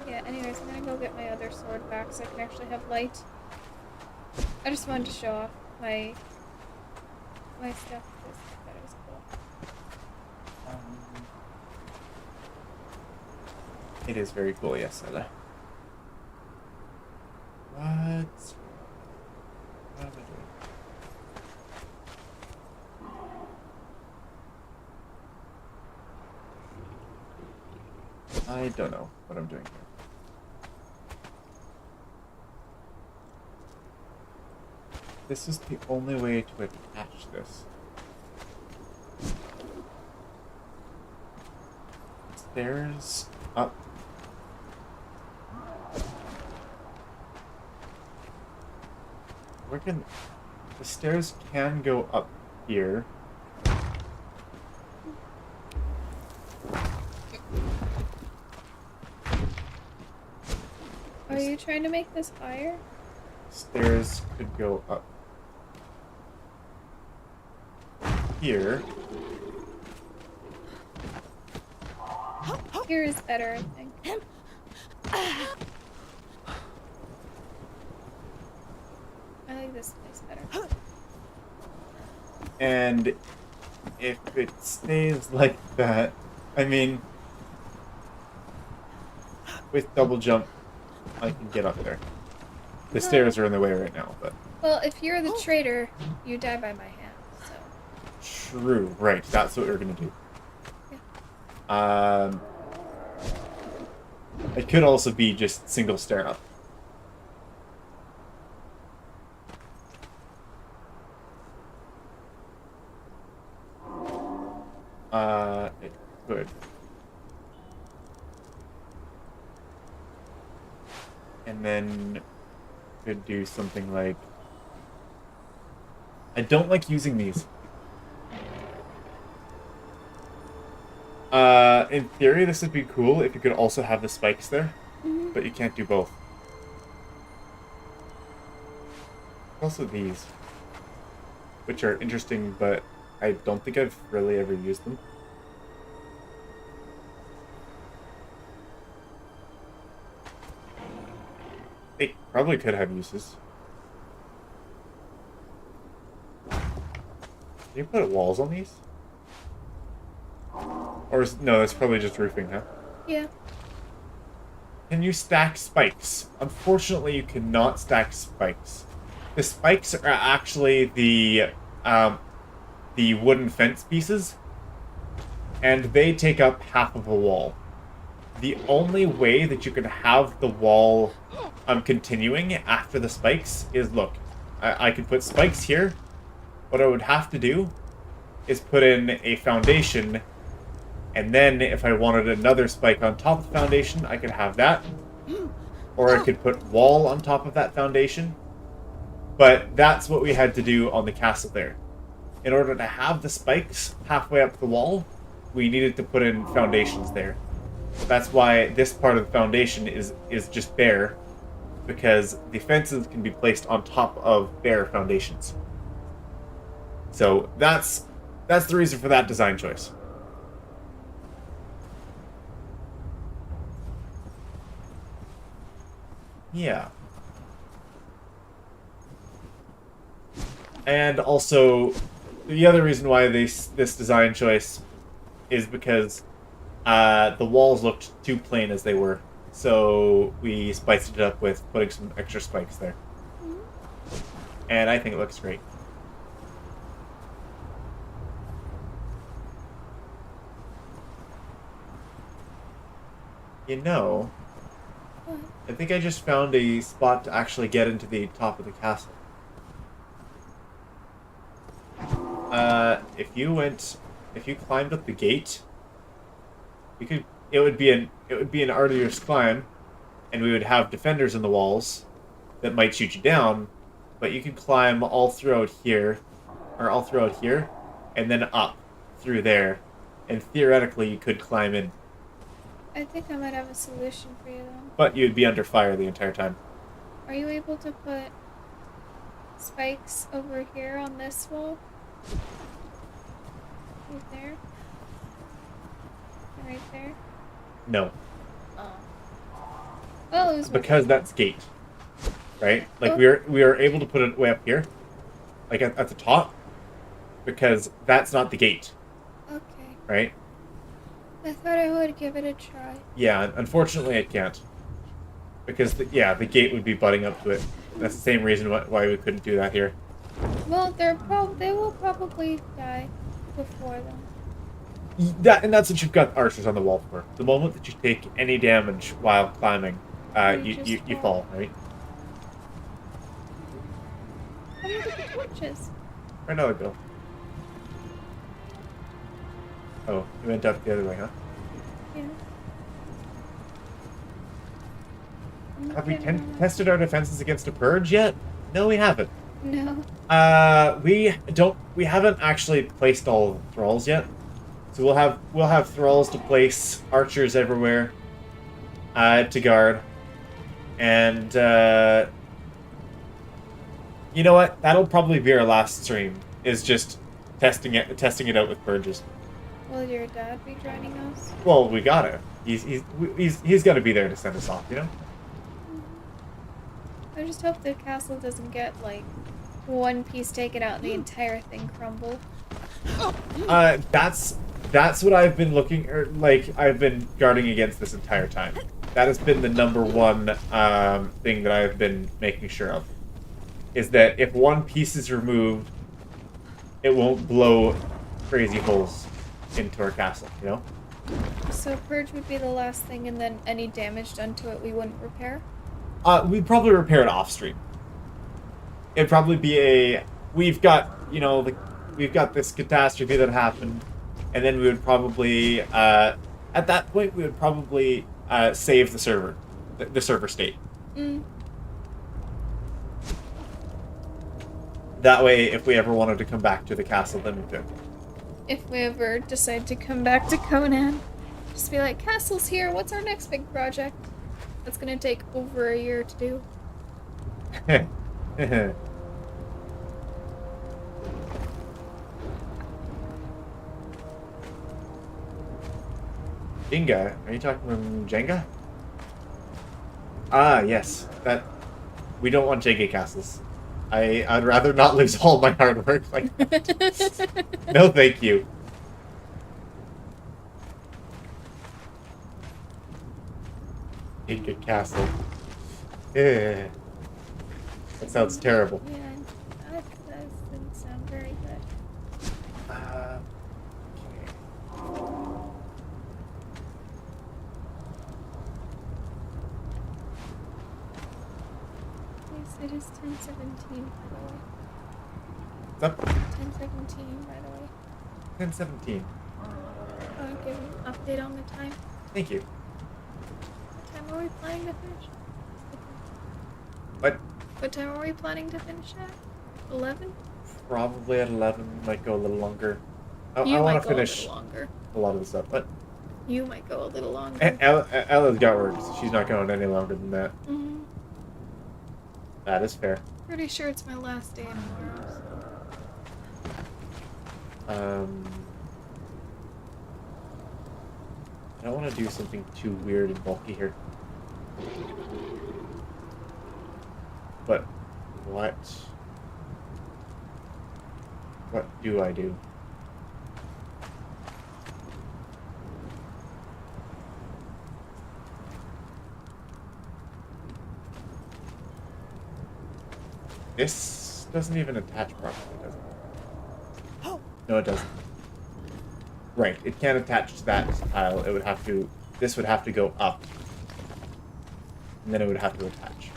Yeah, anyways, I'm gonna go get my other sword back so I can actually have light. I just wanted to show off my stuff because I thought it was cool. It is very cool, yes, Ella. What am I doing? I don't know what I'm doing here. This is the only way to attach this. Stairs up. The stairs can go up here. Are you trying to make this higher? Stairs could go up here. Here is better, I think. I like this place better. And if it stays like that, I mean, with double jump, I can get up there. The stairs are in the way right now, but... Well, if you're the traitor, you die by my hand, so... True, right, that's what we're gonna do. Yeah. It could also be just single stair up. It could. And then could do something like... I don't like using these. In theory, this would be cool if you could also have the spikes there, but you can't do both. Also these, which are interesting, but I don't think I've really ever used them. They probably could have uses. Can you put walls on these? Or no, that's probably just roofing, huh? Yeah. Can you stack spikes? Unfortunately, you cannot stack spikes. The spikes are actually the wooden fence pieces, and they take up half of a wall. The only way that you can have the wall continuing after the spikes is, look, I can put spikes here. What I would have to do is put in a foundation, and then if I wanted another spike on top of the foundation, I could have that. Or I could put wall on top of that foundation. But that's what we had to do on the castle there. in order to have the spikes halfway up the wall, we needed to put in foundations there. That's why this part of the foundation is just bare, because the fences can be placed on top of bare foundations. So that's the reason for that design choice. Yeah. And also, the other reason why this design choice is because the walls looked too plain as they were. So we spiced it up with putting some extra spikes there. And I think it looks great. You know, I think I just found a spot to actually get into the top of the castle. If you climbed up the gate, it would be an arduous climb, and we would have defenders in the walls that might shoot you down, but you could climb all throughout here, and then up through there, and theoretically you could climb in. I think I might have a solution for you then. But you'd be under fire the entire time. Are you able to put spikes over here on this wall? Right there? And right there? No. Oh. Well, it was because that's gate, right? Like Oh. we are able to put it way up here, like at the top, because that's not the gate, Okay. right? I thought I would give it a try. Yeah, unfortunately it can't, because the gate would be butting up to it. That's the same reason why we couldn't do that here. Well, they will probably die before them. That's what you've got archers on the wall for. The moment that you take any damage while climbing, you fall, right? How many different torches? Right now, go. Oh, you went up the other way, huh? Yeah. Have we tested our defenses against a purge yet? No, we haven't. No. We haven't actually placed all of the thralls yet. So we'll have thralls to place, archers everywhere, to guard. And you know what? That'll probably be our last stream, is just testing it out with purges. Will your dad be joining us? Well, we gotta. He's gonna be there to send us off, you know? I just hope the castle doesn't get, like, one piece taken out and the entire thing crumble. That's what I've been I've been guarding against this entire time. That has been the number one thing that I've been making sure of. Is that if one piece is removed, it won't blow crazy holes into our castle, you know? So purge would be the last thing, and then any damage done to it we wouldn't repair? We'd probably repair it off stream. It'd probably be we've got this catastrophe that happened, and then we would probably at that point we would probably save the server state. That way, if we ever wanted to come back to the castle, then we could. If we ever decide to come back to Conan, just be like, castle's here, what's our next big project? That's gonna take over a year to do. Jenga? Are you talking from Jenga? Ah, yes. That we don't want Jenga castles. I'd rather not lose all my hard work like that. No, thank you. Jenga castle. Yeah. That sounds terrible. Yeah, that doesn't sound very good. Okay. Yes, it is 10:17, by the way. What's up? 10:17, by the way. 10:17. I'll give you an update on the time. Thank you. What time are we planning to finish? What? What time are we planning to finish at? 11? probably at 11. Might go a little longer. You I want might to go a finish little longer. a lot of the stuff, but You might go a little longer. Ella's got work, so she's not going any longer than that. Mm-hmm. That is fair. Pretty sure it's my last day tomorrow. I don't want to do something too weird and bulky here. But what do I do? This doesn't even attach properly, does it? No, it doesn't. Right, it can't attach to that tile. It would have to. This would have to go up, and then it would have to attach.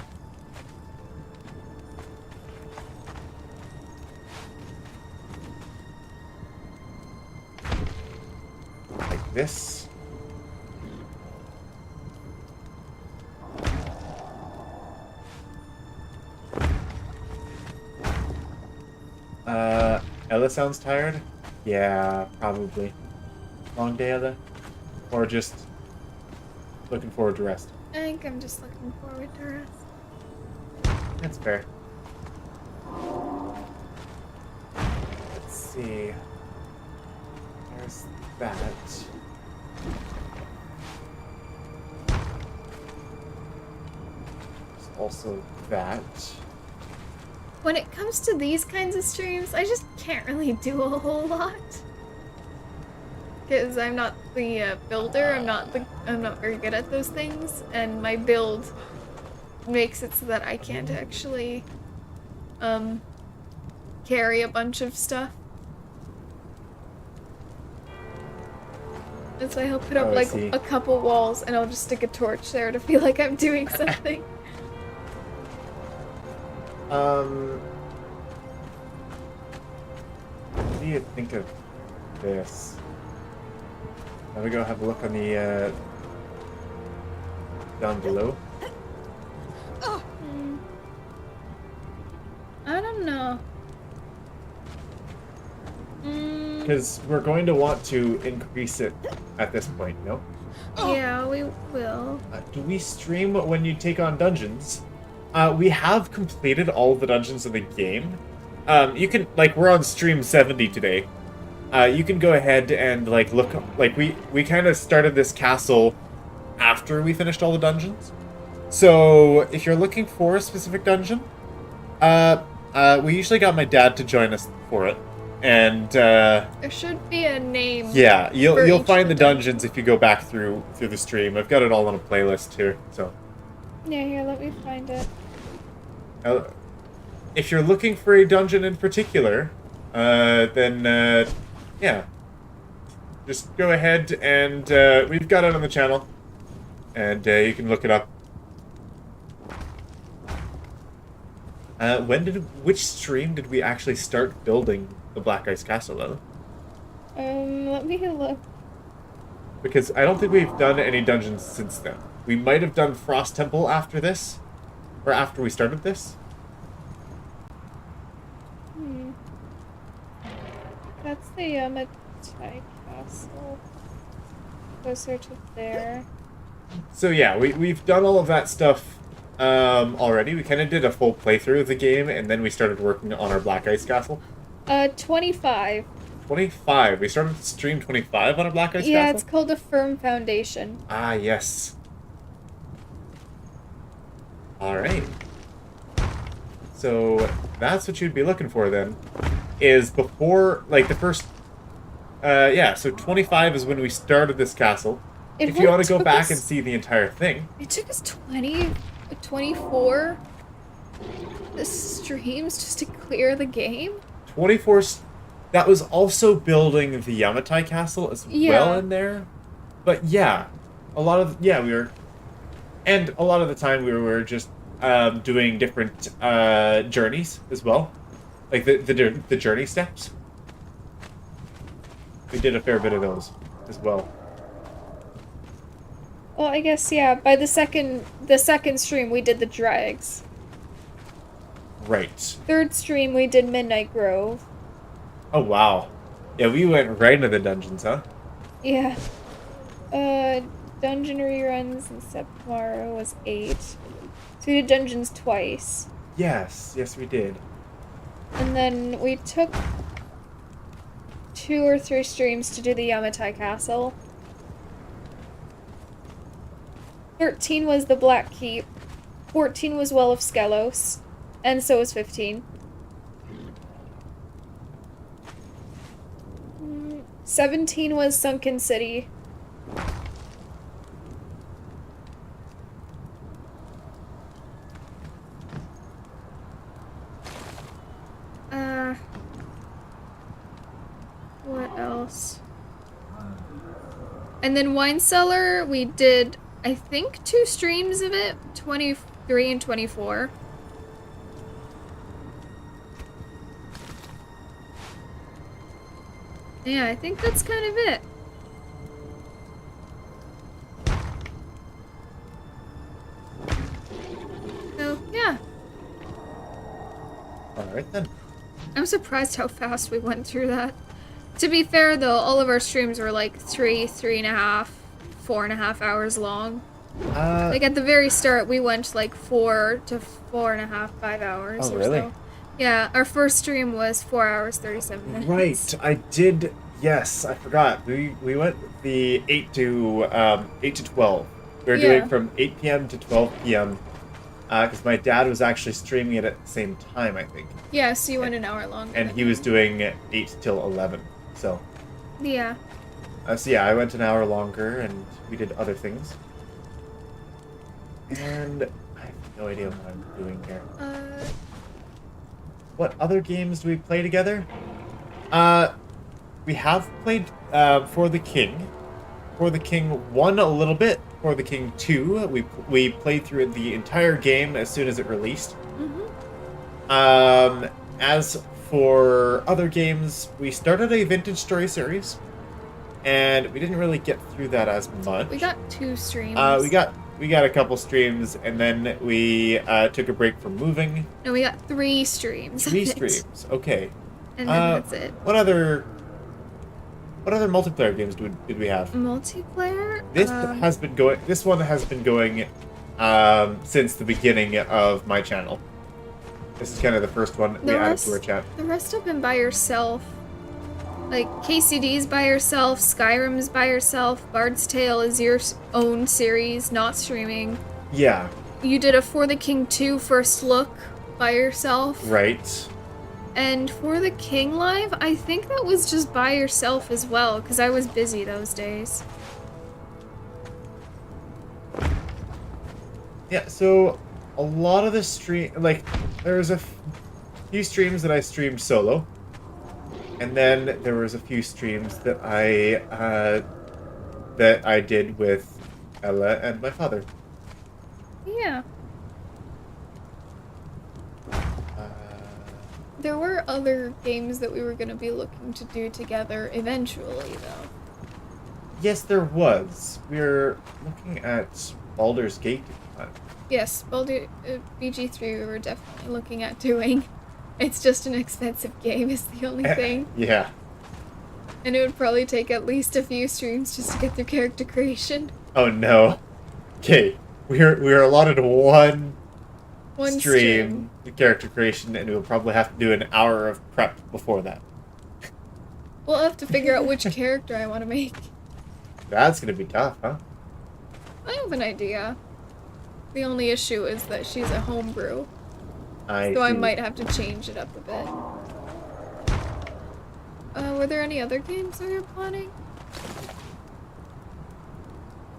Like this. Ella sounds tired? Yeah, probably. Long day, Ella? Or just looking forward to rest? I think I'm just looking forward to rest. That's fair. Let's see. There's that. There's also that. When it comes to these kinds of streams, I just can't really do a whole lot. Because I'm not the builder, I'm not very good at those things, and my build makes it so that I can't actually carry a bunch of stuff. And so I'll put up like a couple walls and I'll just stick a torch there to feel like I'm doing something. What do you think of this? Let me go have a look on the down below. I don't know. Because we're going to want to increase it at this point, no? Yeah, we will. Do we stream when you take on dungeons? We have completed all of the dungeons of the game. You can, like, we're on stream 70 today. You can go ahead and, like, look, like, we kind of started this castle after we finished all the dungeons. So, if you're looking for a specific dungeon, we usually got my dad to join us for it. And, there should be a name. Yeah, you'll find the dungeons if you go back through the stream. I've got it all on a playlist here, so. Yeah, here, let me find it. If you're looking for a dungeon in particular, then, yeah. Just go ahead and, we've got it on the channel. And, you can look it up. Which stream did we actually start building the Black Ice Castle, Ella? Let me look. Because I don't think we've done any dungeons since then. We might have done Frost Temple after this. Or after we started this. That's the Yamatai Castle. Go search it there. So yeah, we've done all of that stuff already. We kind of did a full playthrough of the game, and then we started working on our Black Ice Castle. 25. 25. We started stream 25 on a Black Ice Castle? Yeah, it's called a Firm Foundation. Ah, yes. Alright. So, that's what you'd be looking for then. Is before, like, the first... yeah, so 25 is when we started this castle. If you want to go back and see the entire thing. It took us 24 streams just to clear the game? 24... That was also building the Yamatai Castle as well in there. But yeah, a lot of... Yeah, we were... And a lot of the time we were just doing different journeys as well. Like the journey steps. We did a fair bit of those as well. Well, I guess, yeah, by the second stream we did the drags. Right. Third stream, we did Midnight Grove. Oh, wow. Yeah, we went right into the dungeons, huh? Yeah. Dungeon reruns except tomorrow was 8. So we did dungeons twice. Yes, yes, we did. And then we took 2 or 3 streams to do the Yamatai Castle. 13 was the Black Keep. 14 was Well of Skelos. And so was 15. 17 was Sunken City. What else? And then Wine Cellar, we did, I think, 2 streams of it, 23 and 24. Yeah, I think that's kind of it. So, yeah. Alright then. I'm surprised how fast we went through that. To be fair, though, all of our streams were like 3.5, 4.5 hours long. Like at the very start, we went like 4 to 4.5, 5 hours. Oh, or really? So. Yeah, our first stream was 4 hours 37 minutes. Right, I did. Yes, I forgot. We went the 8 to 12. We were doing from 8 p.m. to 12 p.m. Because my dad was actually streaming it at the same time, I think. Yeah, so you went an hour longer. And he was doing 8 till 11. So. Yeah. So yeah, I went an hour longer, and we did other things. And I have no idea what I'm doing here. What other games do we play together? We have played For the King. For the King 1 a little bit. For the King 2, we played through the entire game as soon as it released. Mm-hmm. As for other games, we started a Vintage Story series, and we didn't really get through that as much. We got 2 streams. We got a couple streams, and then we took a break from moving. No, we got 3 streams. 3 streams, okay. And then that's it. What other multiplayer games did we have? Multiplayer? This has been going. This one has been going since the beginning of my channel. This is kind of the first one we added to our chat. The rest have been by yourself. Like, KCD's by yourself, Skyrim's by yourself, Bard's Tale is your own series, not streaming. Yeah. You did a For the King 2 first look by yourself. Right. And For the King Live, I think that was just by yourself as well, because I was busy those days. Yeah, so a lot of the stream, like, there was a few streams that I streamed solo, and then there was a few streams that I did with Ella and my father. Yeah. There were other games that we were going to be looking to do together eventually, though. Yes, there was. We were looking at Baldur's Gate. Yes, BG3 we were definitely looking at doing. It's just an expensive game is the only thing. Yeah. And it would probably take at least a few streams just to get through character creation. Oh no. Okay, we are allotted one stream character creation, and we'll probably have to do an hour of prep before that. We'll have to figure out which character I want to make. That's gonna be tough, huh? I have an idea. The only issue is that she's a homebrew. So I might have to change it up a bit. Were there any other games that we were planning?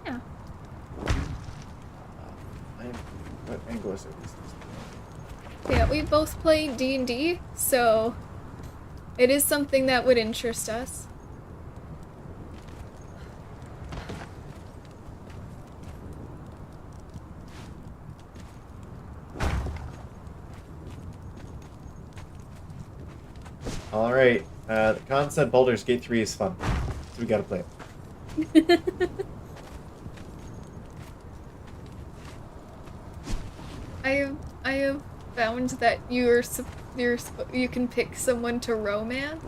Yeah. What angle is it? Yeah, we both play D&D, so it is something that would interest us. Alright, the concept Baldur's Gate 3 is fun, so we gotta play it. I have found that you can pick someone to romance.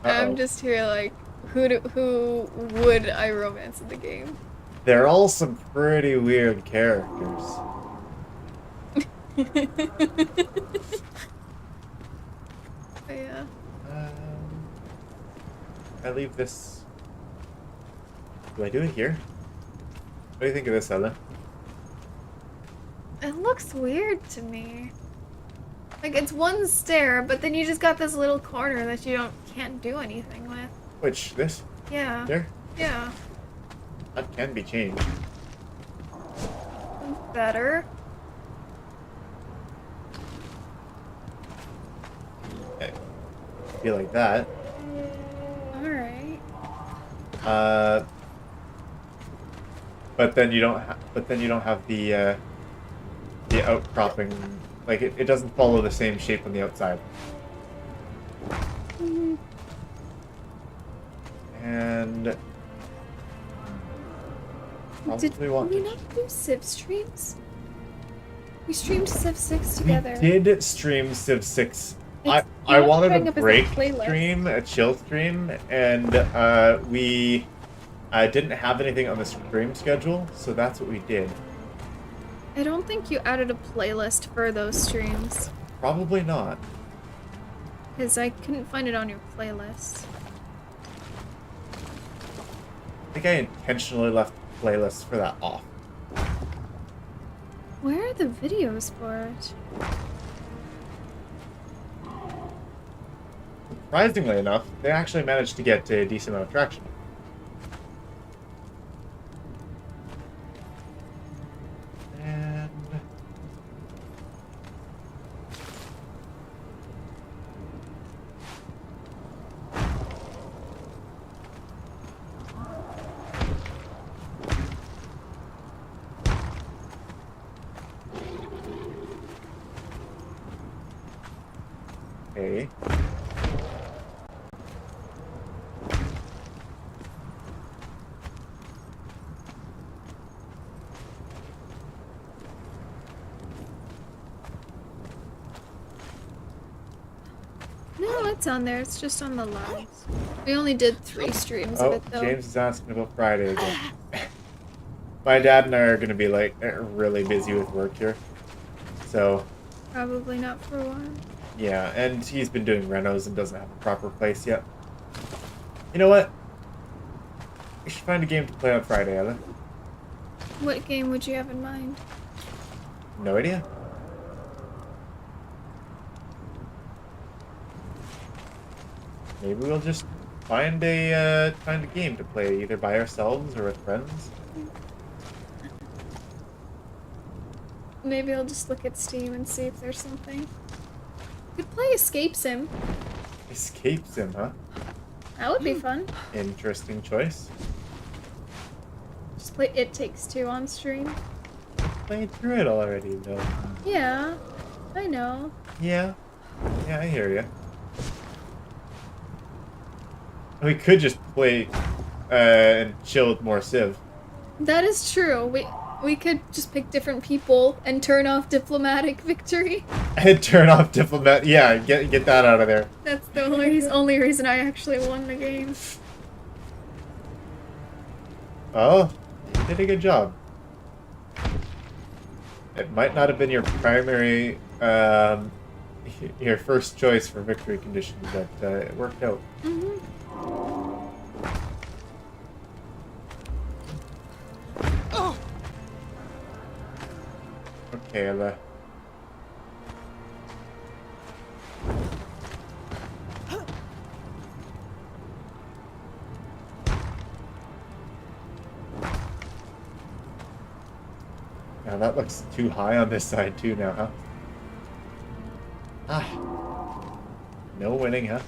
I'm just here like, who would I romance in the game? They're all some pretty weird characters. Yeah. I leave this. Do I do it here? What do you think of this, Ella? It looks weird to me. Like, it's one stair, but then you just got this little corner that you can't do anything with. Which, this? Yeah. There? Yeah. That can be changed. Better. Okay. Be like that. Alright. But then you don't have the outcropping. Like it doesn't follow the same shape on the outside. And Did we want not do Civ streams? We streamed Civ 6 together. We did stream Civ 6. I not wanted showing a up as a break playlist. stream, a chill stream, and we didn't have anything on the stream schedule, so that's what we did. I don't think you added a playlist for those streams. Probably not. Because I couldn't find it on your playlist. I think I intentionally left playlists for that off. Where are the videos for it? Surprisingly enough, they actually managed to get a decent amount of traction. And okay. No, it's on there. It's just on the lives. We only did 3 streams of Oh, it, though. James is asking about Friday again. My dad and I are going to be like really busy with work here. So, Probably not for a while. yeah, and he's been doing renos and doesn't have a proper place yet. You know what? We should find a game to play on Friday, Ella. What game would you have in mind? No idea. Maybe we'll just find a game to play either by ourselves or with friends. Maybe I'll just look at Steam and see if there's something. Could play Escape Sim. Escape Sim, huh? That would be fun. Interesting choice. Just play It Takes Two on stream. Played through it already, though. Yeah, I know. Yeah. Yeah, I hear you. We could just play and chill with more Civ. That is true. We could just pick different people and turn off Diplomatic Victory. And turn off Diplomat. Yeah, get that out of there. That's the only reason I actually won the game. Oh, you did a good job. It might not have been your primary, your first choice for victory condition, but it worked out. Mm-hmm. Okay, Ella. Now that looks too high on this side too now, huh? Ah. No winning, huh?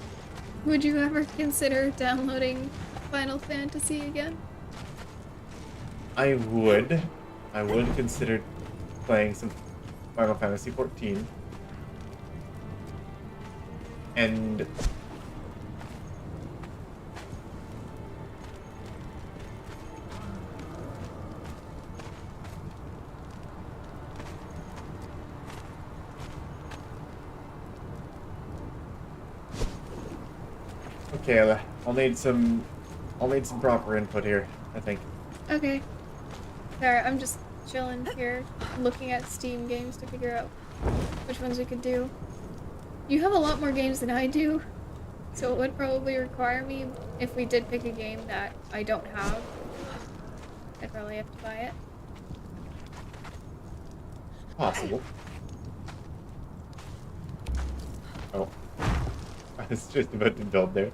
Would you ever consider downloading Final Fantasy again? I would consider playing some Final Fantasy 14. And Okay, I'll need some proper input here, I think. Okay. Sorry, I'm just chilling here, looking at Steam games to figure out which ones we could do. You have a lot more games than I do, so it would probably require me, if we did pick a game that I don't have, I'd probably have to buy it. Possible. Oh. I was just about to build there.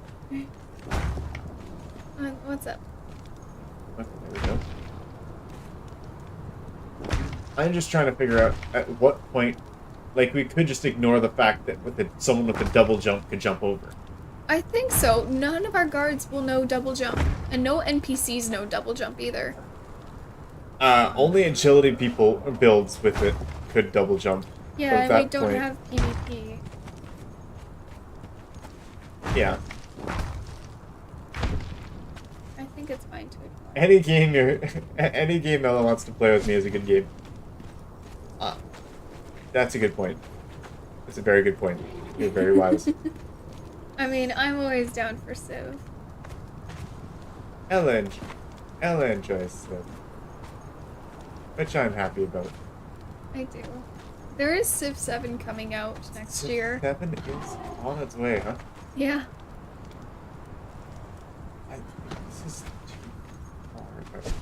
What's up? There we go. I'm just trying to figure out at what point, like, we could just ignore the fact that someone with a double jump could jump over. I think so. None of our guards will know double jump, and no NPCs know double jump either. Only agility people builds with it could double jump. Yeah, and we don't have PvP. Yeah. I think it's fine to ignore. Any game that wants to play with me is a good game. That's a good point. That's a very good point. You're very wise. I mean, I'm always down for Civ. Ella enjoys Civ. Which I'm happy about. I do. There is Civ 7 coming out next year. 7 is on its way, huh? Yeah. I think this is too far. But...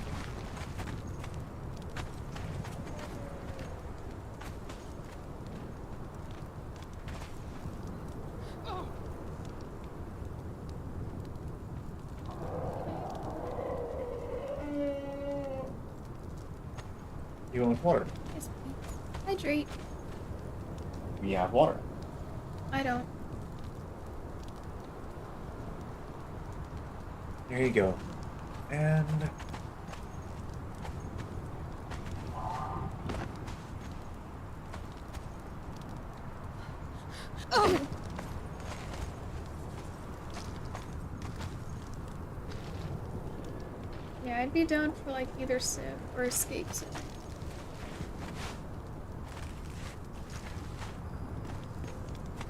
You want water? Yes, please. Hydrate. We have water. I don't. There you go. And... Oh! Yeah, I'd be down for like either Civ or Escape Civ.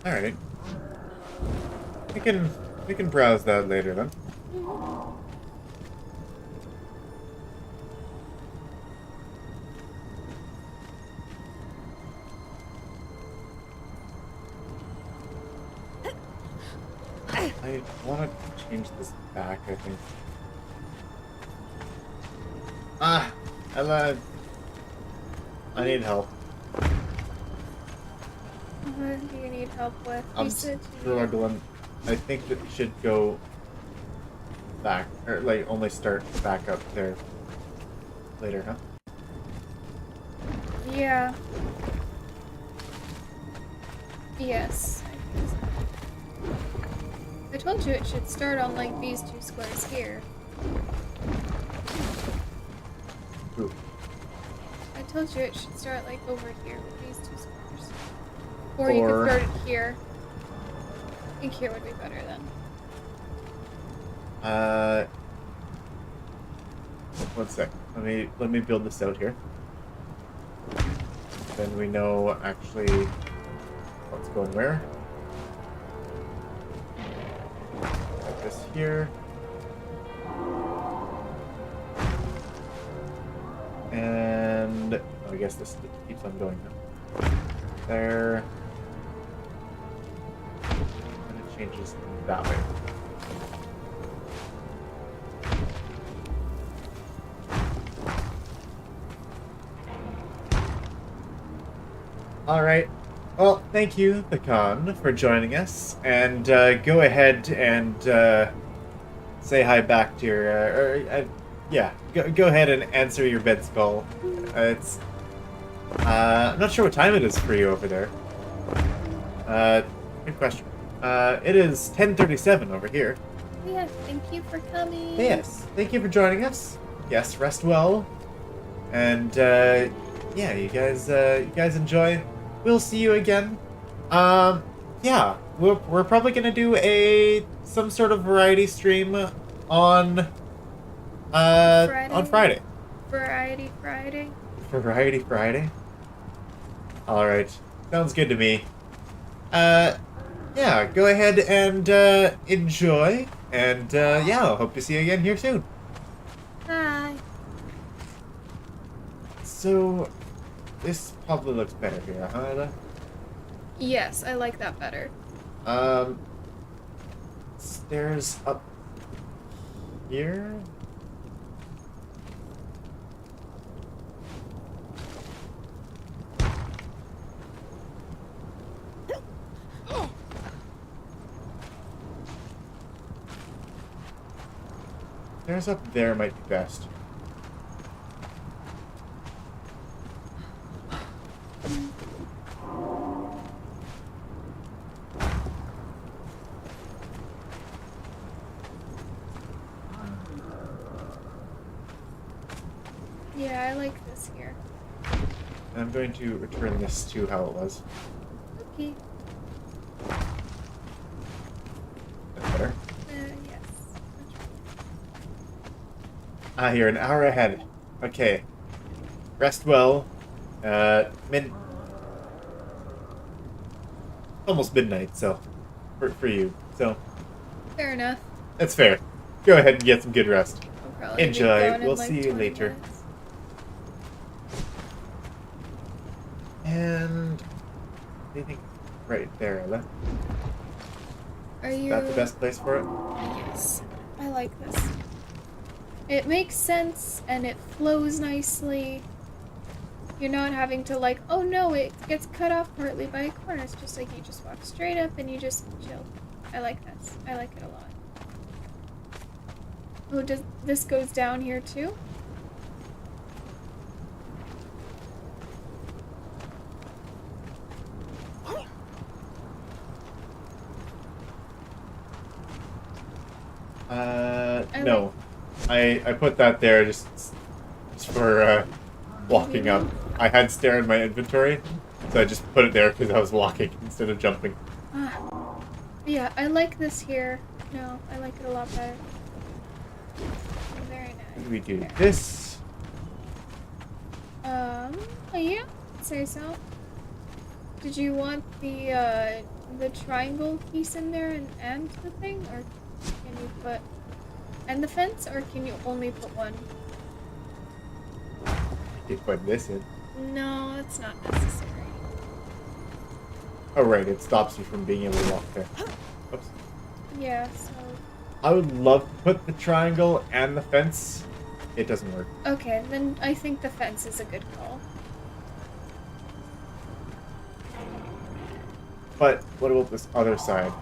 Alright. We can browse that later then. I want to change this back, I think. I need help. What do you need help with? I'm You said struggling. I think that it should go back, or like only start back up there later, huh? Yeah. Yes. I think so. I told you it should start on like these two squares here. Ooh. I told you it should start like over here with these two squares. Or you could start it here. I think here would be better then. One sec. Let me build this out here. Then we know actually what's going where. Like this here. And oh, I guess this keeps on going now. There. And it changes that way. Alright. Well, thank you, the Khan, for joining us. And go ahead and say hi back to your... yeah, go ahead and answer your bed's call. It's... I'm not sure what time it is for you over there. Good question. It is 10:37 over here. Yeah, thank you for coming. Yes, thank you for joining us. Yes, rest well. And, yeah, you guys enjoy. We'll see you again. Yeah, we're probably gonna do some sort of variety stream on Friday. Variety Friday. Variety Friday. All right, sounds good to me. Yeah, go ahead and enjoy. And yeah, I'll hope to see you again here soon. Hi. So, this probably looks better here, huh, Ella? Yes, I like that better. Stairs up here? Stairs up there might be best. Yeah, I like this here. And I'm going to return this to how it was. Okay. That's better. Yes. Ah, you're an hour ahead. Okay. Rest well. Almost midnight, so for you. So Fair enough. that's fair. Go ahead and get some good rest. I'll probably be Enjoy. gone in We'll like see you 20 later. minutes. And I think right there, Ella. Are Is you? that the best place for it? Yes. I like this. It makes sense and it flows nicely. You're not having to like, oh no, it gets cut off partly by a corner. It's just like you just walk straight up and you just chill. I like this. I like it a lot. Oh, does this goes down here too? No. I put that there just for walking up. I had stair in my inventory, so I just put it there because I was walking instead of jumping. Yeah, I like this here. No, I like it a lot better. Very nice. We do There. this. Yeah, say so. Did you want the triangle piece in there and the thing, or can you put and the fence, or can you only put one? I could put this in. No, it's not necessary. Oh right, it stops you from being able to walk there. Oops. Yeah, so I would love to put the triangle and the fence. It doesn't work. okay, then I think the fence is a good call. But what about this other side?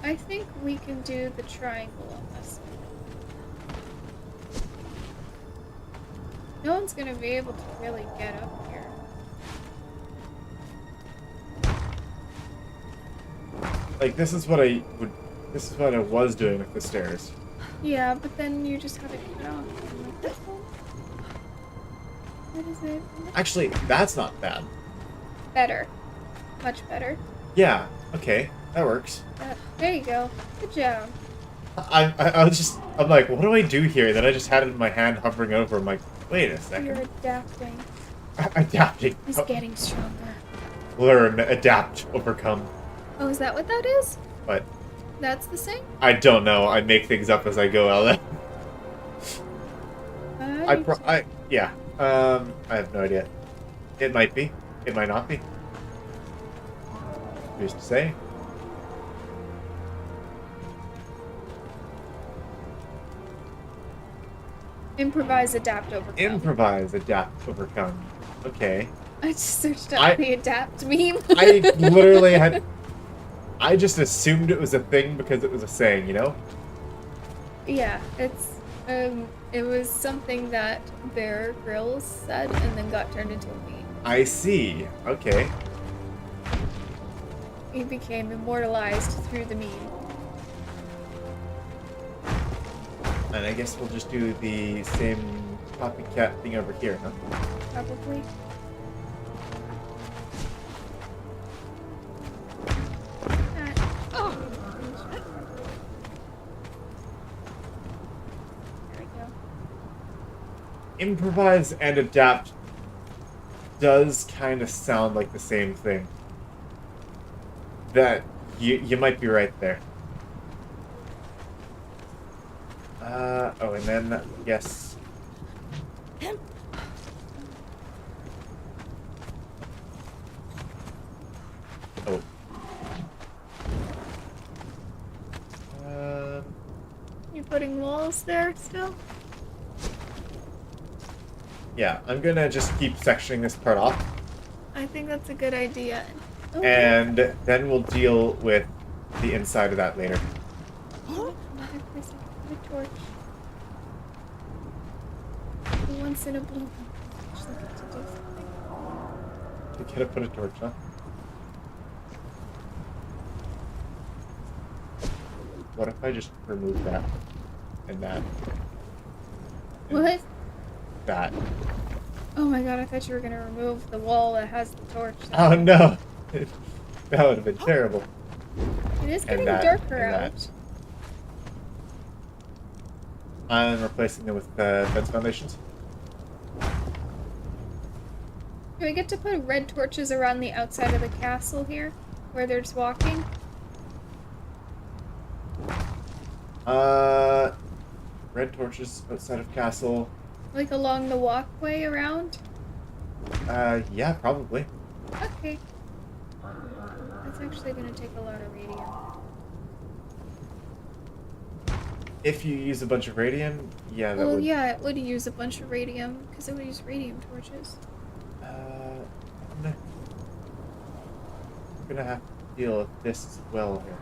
I think we can do the triangle on this side. No one's gonna be able to really get up here. Like this is what I would. This is what I was doing with the stairs. Yeah, but then you just have it cut off. Like this one? What is it? Actually, that's not bad. Better. Much better. Yeah. Okay, that works. There you go. Good job. I was just. I'm like, what do I do here? Then I just had it in my hand, hovering over. I'm like, wait a second. You're adapting. Adapting. He's getting stronger. Learn, adapt, overcome. Oh, is that what that is? But That's the same? I don't know. I make things up as I go, Ella. Yeah. I have no idea. It might be. It might not be. Who's to say? Improvise, adapt, overcome. Improvise, adapt, overcome. Okay. I just searched up the adapt meme. I literally had. I just assumed it was a thing because it was a saying, you know? Yeah, it was something that Bear Grylls said and then got turned into a meme. I see. Okay. He became immortalized through the meme. And I guess we'll just do the same copycat thing over here, huh? Probably. There we go. Improvise and adapt does kind of sound like the same thing. That You might be right there. Oh, and then, yes. Oh. You putting walls there still? Yeah, I'm gonna just keep sectioning this part off. I think that's a good idea. Oh, And then we'll deal with the inside of that later. another place I can put a torch. The once in a blue moon. Just looking to do something. You gotta put a torch, huh? What if I just remove that? And that? And What? that. Oh my god, I thought you were gonna remove the wall that has the torch. Oh no! That would have been terrible. It is And getting that, darker and out. that. I'm replacing them with fence foundations. Do we get to put red torches around the outside of the castle here? Where they're just walking? Red torches outside of castle. Like along the walkway around? Yeah, probably. Okay. That's actually gonna take a lot of radium. If you use a bunch of radium, yeah, that Well, would. yeah, it would use a bunch of radium, because it would use radium torches. I'm gonna have to deal with this as well here.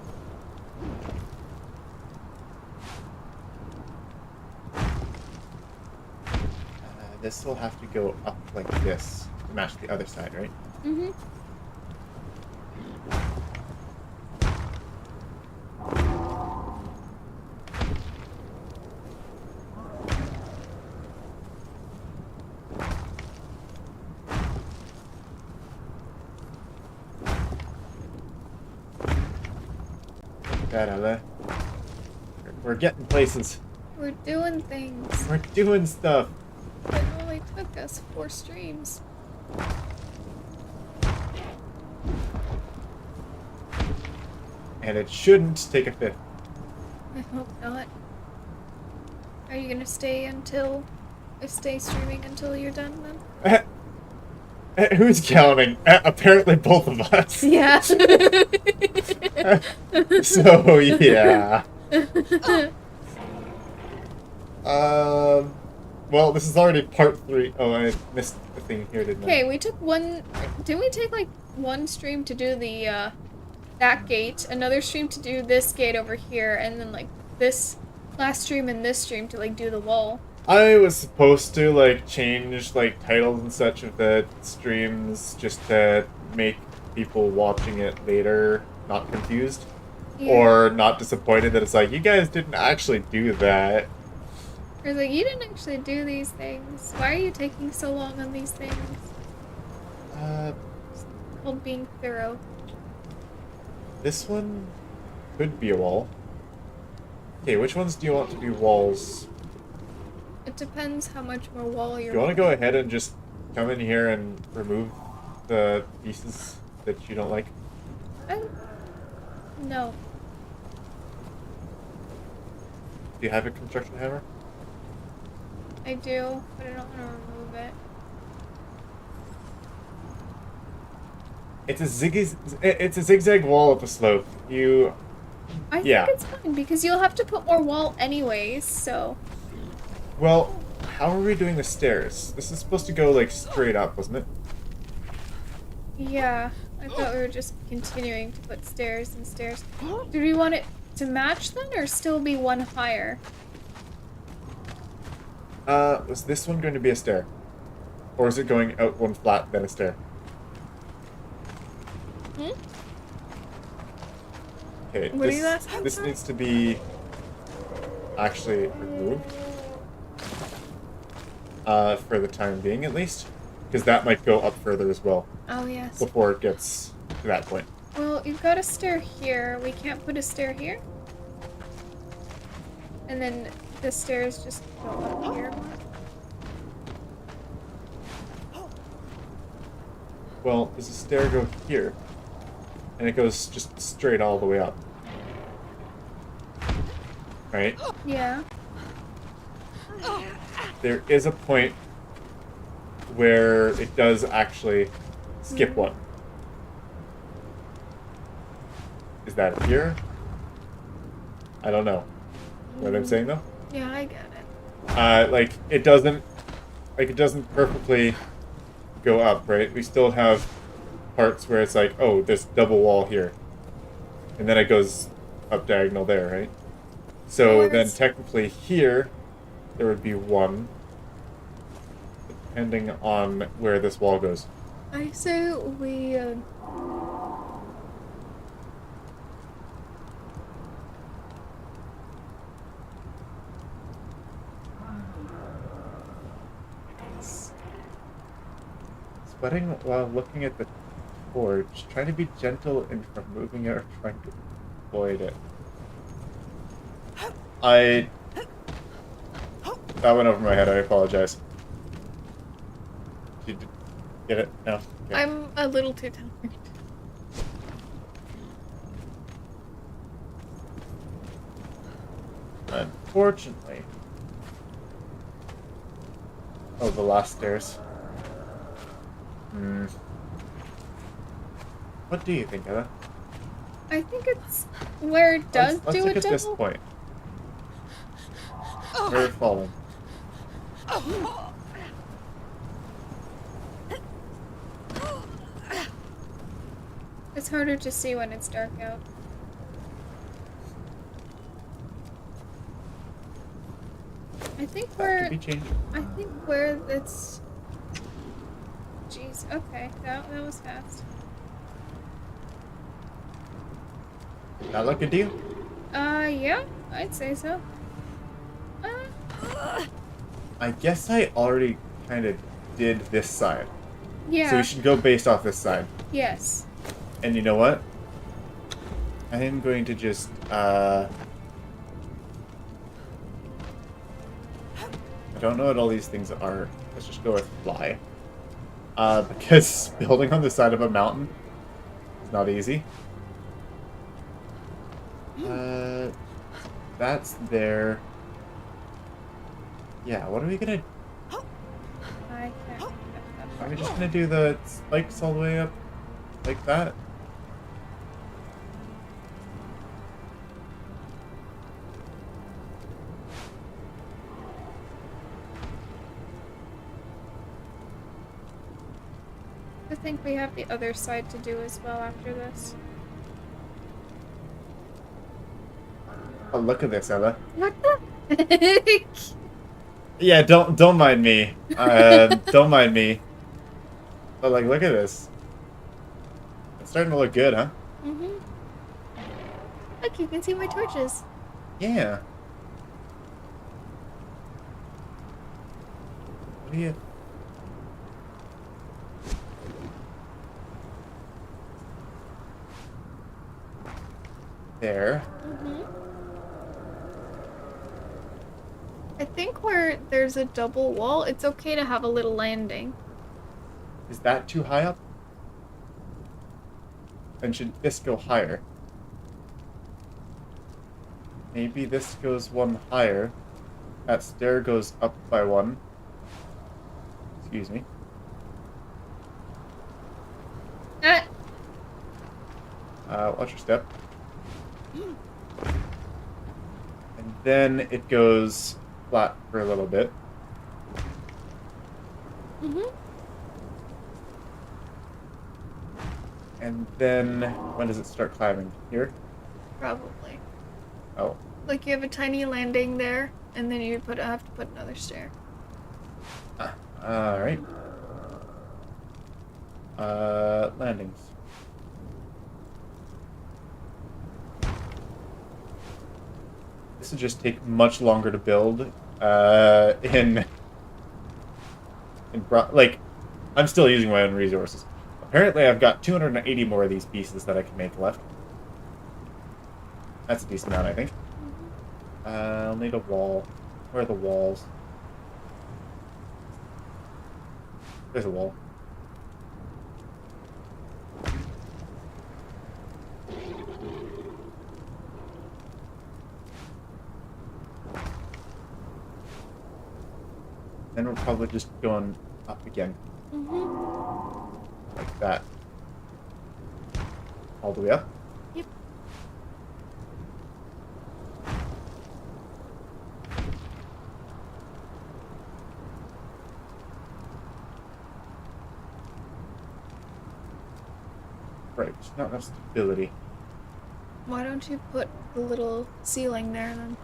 This will have to go up like this to match the other side, right? Mm-hmm. That out there. We're getting places. We're doing things. We're doing stuff. It only took us 4 streams. And it shouldn't take a 5th. I hope not. Are you gonna stay streaming until you're done then? Who's counting? Apparently both of us. Yeah. So, yeah. Well, this is already part 3. Oh, I missed the thing here, didn't I? Okay, we took didn't we take like one stream to do the, that gate, another stream to do this gate over here, and then like this last stream and this stream to like do the wall? I was supposed to, like, change, like, titles and such of the streams just to make people watching it later not confused. Yeah. Or not disappointed that it's like, you guys didn't actually do that. Or like, you didn't actually do these things. Why are you taking so long on these things? It's called being thorough. This one could be a wall. Okay, which ones do you want to be walls? It depends how much more wall you're. Do you want to go ahead and just come in here and remove the pieces that you don't like? No. Do you have a construction hammer? I do, but I don't want to remove it. It's a zigzag wall up a slope. I Yeah. think it's fine because you'll have to put more wall anyways, so. Well, how are we doing the stairs? This is supposed to go like straight up, wasn't it? Yeah, I thought we were just continuing to put stairs and stairs. Do we want it to match then or still be one higher? Was this one going to be a stair? Or is it going out one flat, then a stair? Hmm? Okay, What are you asking, this sorry? needs to be actually removed. For the time being, at least. Because that might go up further as well, Oh, yes. before it gets to that point. Well, you've got a stair here. We can't put a stair here? And then the stairs just go up here. Well, does the stair go here? and it goes just straight all the way up. Right? Yeah. There is a point where it does actually skip one. Is that here? I don't know. What I'm saying though? Yeah, I get it. Like it doesn't perfectly go up, right? We still have parts where it's like, oh, there's double wall here, and then it goes up diagonal there, right? So then technically here there would be one, depending on where this wall goes. I say we. Sweating while looking at the torch, trying to be gentle in removing it or trying to avoid it. That went over my head, I apologize. Did you get it? No? Okay. I'm a little too tired. Unfortunately. Oh, the last stairs. What do you think, Ella? I think it's where it does Let's do look a at this double. point. Where it's falling. It's harder to see when it's dark out. I think That could be changed. I think where it's. Jeez. Okay, that was fast. That look good to you? Yeah, I'd say so. I guess I already kind of did this side. Yeah. So we should go based off this side. Yes. And you know what? I am going to just, I don't know what all these things are. Let's just go with fly. Because building on the side of a mountain is not easy. That's there. Yeah, what are we gonna... I can't. Are we just gonna do the spikes all the way up like that? I think we have the other side to do as well after this. Oh, look at this, Ella. What the? Yeah, don't mind me. Don't mind me. But like, look at this. It's starting to look good, huh? Mhm. Look, you can see my torches. Yeah. What do you... There. I think where there's a double wall, it's okay to have a little landing. Is that too high up? Then should this go higher? Maybe this goes one higher. That stair goes up by one. Excuse me. Watch your step. And then it goes flat for a little bit. And then, when does it start climbing? Here? Probably. Oh. Like you have a tiny landing there, and then you have to put another stair. Alright. Landings. This would just take much longer to build. Like, I'm still using my own resources. Apparently, I've got 280 more of these pieces that I can make left. That's a decent amount, I think. I'll need a wall. Where are the walls? There's a wall. Then we're probably just going up again. Like that. All the way up? Yep. Right, not enough stability. Why don't you put the little ceiling there then?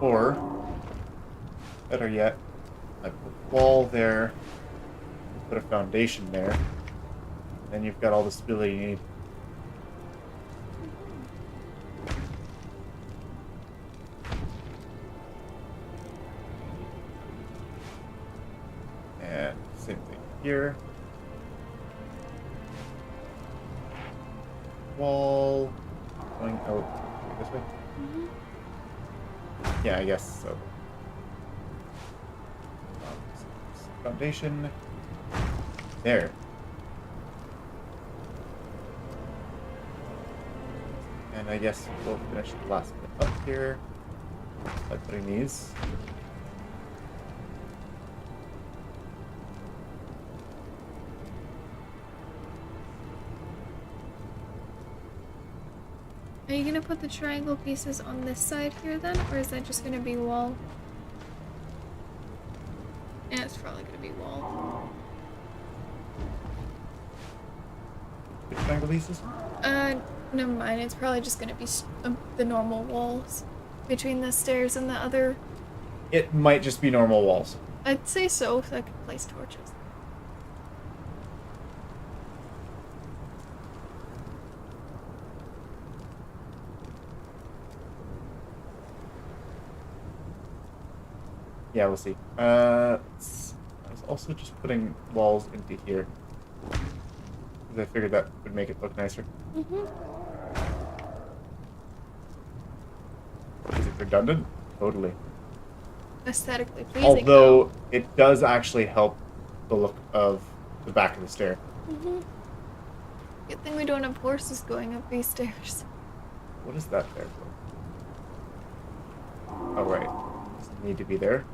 Or, better yet, I put a wall there, put a foundation there, then you've got all the stability you need. And same thing here. Wall going out this way. Yeah, I guess so. Foundation. There. And I guess we'll finish the last bit up here by putting these. Are you gonna put the triangle pieces on this side here then, or is that just gonna be wall? Yeah, it's probably gonna be wall. Which triangle pieces? Never mind. It's probably just gonna be the normal walls between the stairs and the other. It might just be normal walls. I'd say so, so I could place torches. Yeah, we'll see. I was also just putting walls into here. Because I figured that would make it look nicer. Is it redundant? Totally. Aesthetically pleasing. Although, it does actually help the look of the back of the stair. Good thing we don't have horses going up these stairs. What is that there for? Oh, right. Doesn't need to be there.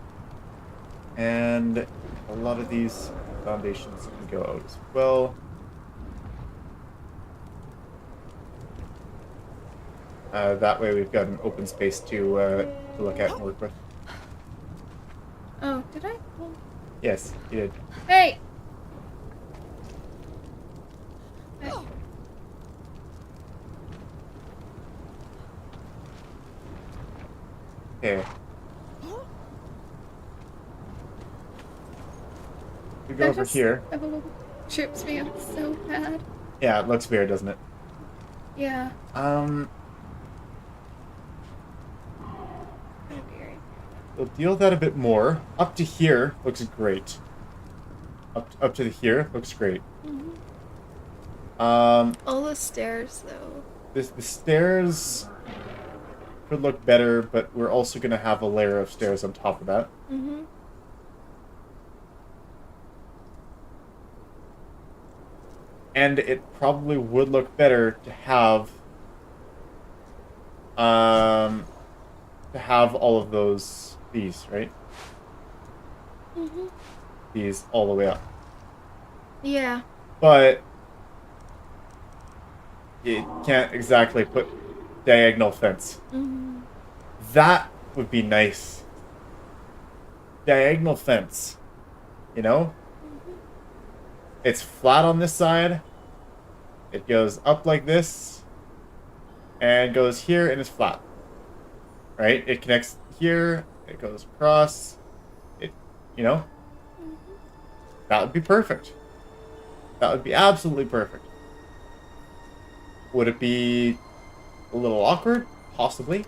And a lot of these foundations can go out as well. That way we've got an open space to look at and work with. Oh, did I? Yes, you did. Hey! Okay. We go over here. Trips me up so bad. Yeah, it looks weird, doesn't it? Yeah. We'll deal with that a bit more. Up to here looks great. Up to here looks great. All the stairs, though. The stairs could look better, but we're also going to have a layer of stairs on top of that. And it probably would look better to have all of these, right? These all the way up. Yeah. But you can't exactly put diagonal fence. That would be nice. Diagonal fence, you know? It's flat on this side. It goes up like this. And goes here and it's flat. Right? It connects here. It goes across. You know? That would be perfect. That would be absolutely perfect. Would it be a little awkward? Possibly.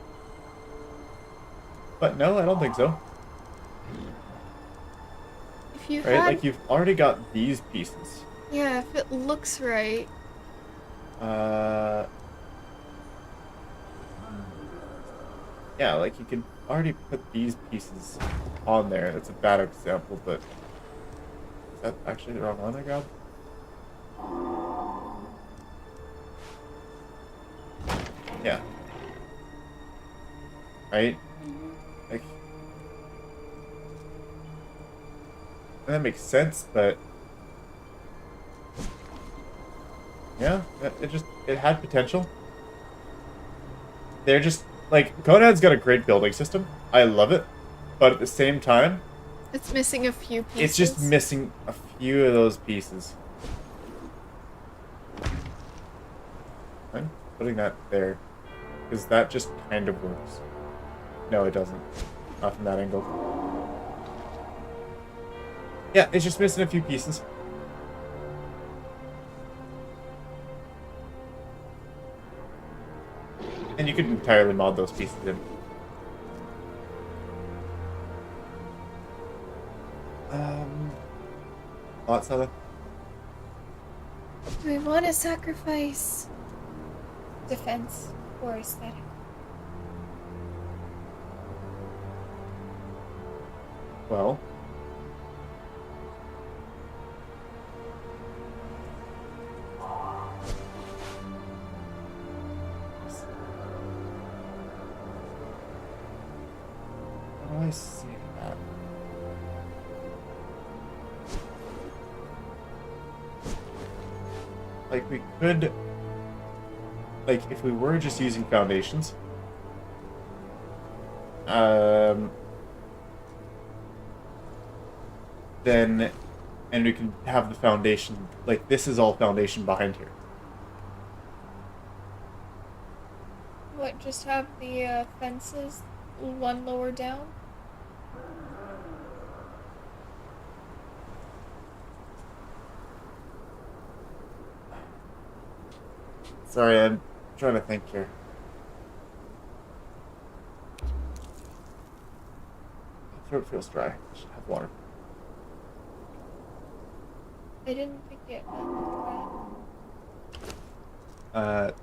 But no, I don't think so. If you Right? had... Like, you've already got these pieces. Yeah, if it looks right. Yeah, like, you could already put these pieces on there. That's a bad example, but... Is that actually the wrong one I grabbed? Yeah. Right? Like, And that makes sense, but yeah, it had potential. They're just like Conan's got a great building system. I love it, but at the same time, It's missing a few pieces. it's just missing a few of those pieces. I'm putting that there because that just kind of works. No, it doesn't. Not from that angle. Yeah, it's just missing a few pieces. And you could entirely mod those pieces in. Thoughts, Heather? Do we want to sacrifice defense or aesthetic? Well, how do I see that? Like, we could... Like, if we were just using foundations... Then... And we can have the foundation... Like, this is all foundation behind here. What, just have the fences one lower down? Sorry, I'm trying to think here. My throat feels dry. I should have water. I didn't think it. I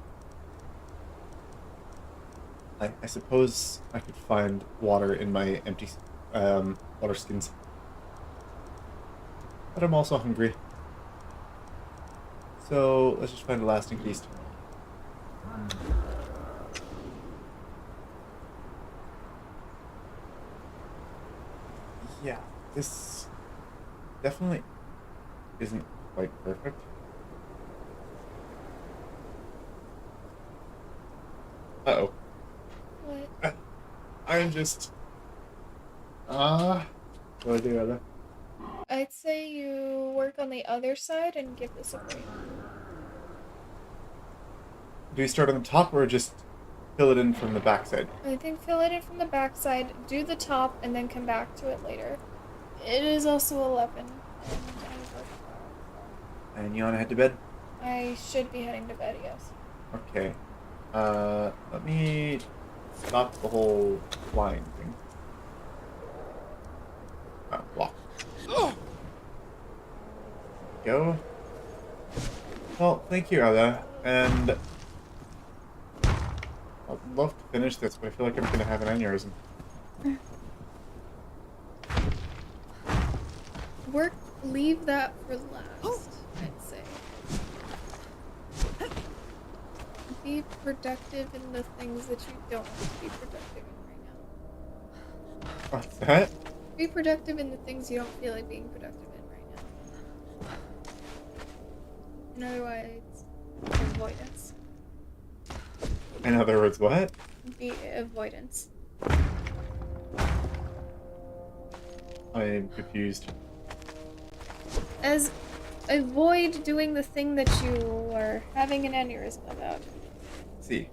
suppose I could find water in my empty water skins. But I'm also hungry. So let's just find a lasting feast. Yeah, this definitely isn't quite perfect. Uh-oh. What? I'm just... what do I do, Ella? I'd say you work on the other side and give this a break. Do we start on the top or just fill it in from the backside? I think fill it in from the backside, do the top, and then come back to it later. It is also 11. And you want to head to bed? I should be heading to bed, yes. Okay. Let me stop the whole flying thing. Block. Go. Well, thank you, Ella. And I'd love to finish this, but I feel like I'm gonna have an aneurysm. Leave that for last, I'd say. Be productive in the things that you don't want to be productive in right now. What's that? Be productive in the things you don't feel like being productive in right now. In other words, avoidance. In other words, what? Be avoidance. I am confused. As avoid doing the thing that you are having an aneurysm about. See.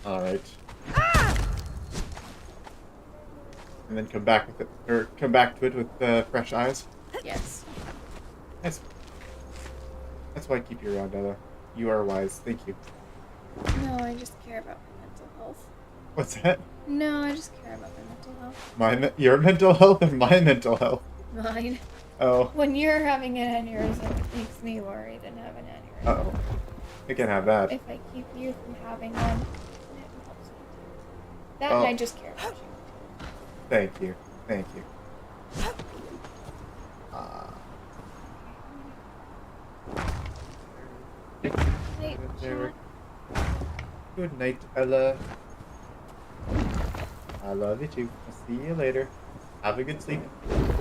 Alright. And then come back with it, or come back to it with fresh eyes. Yes. That's why I keep you around, Ella. You are wise. Thank you. No, I just care about my mental health. What's that? No, I just care about my mental health. Your mental health or my mental health? Mine. Oh. When you're having an aneurysm, it makes me worried and have an aneurysm. Uh-oh. I can't have that. If I keep you from having one, it helps me too. That and I just care about you. Thank you. Thank you. Night, Good night, Ella. I love you too. I'll see you later. Have a good sleep. Me too.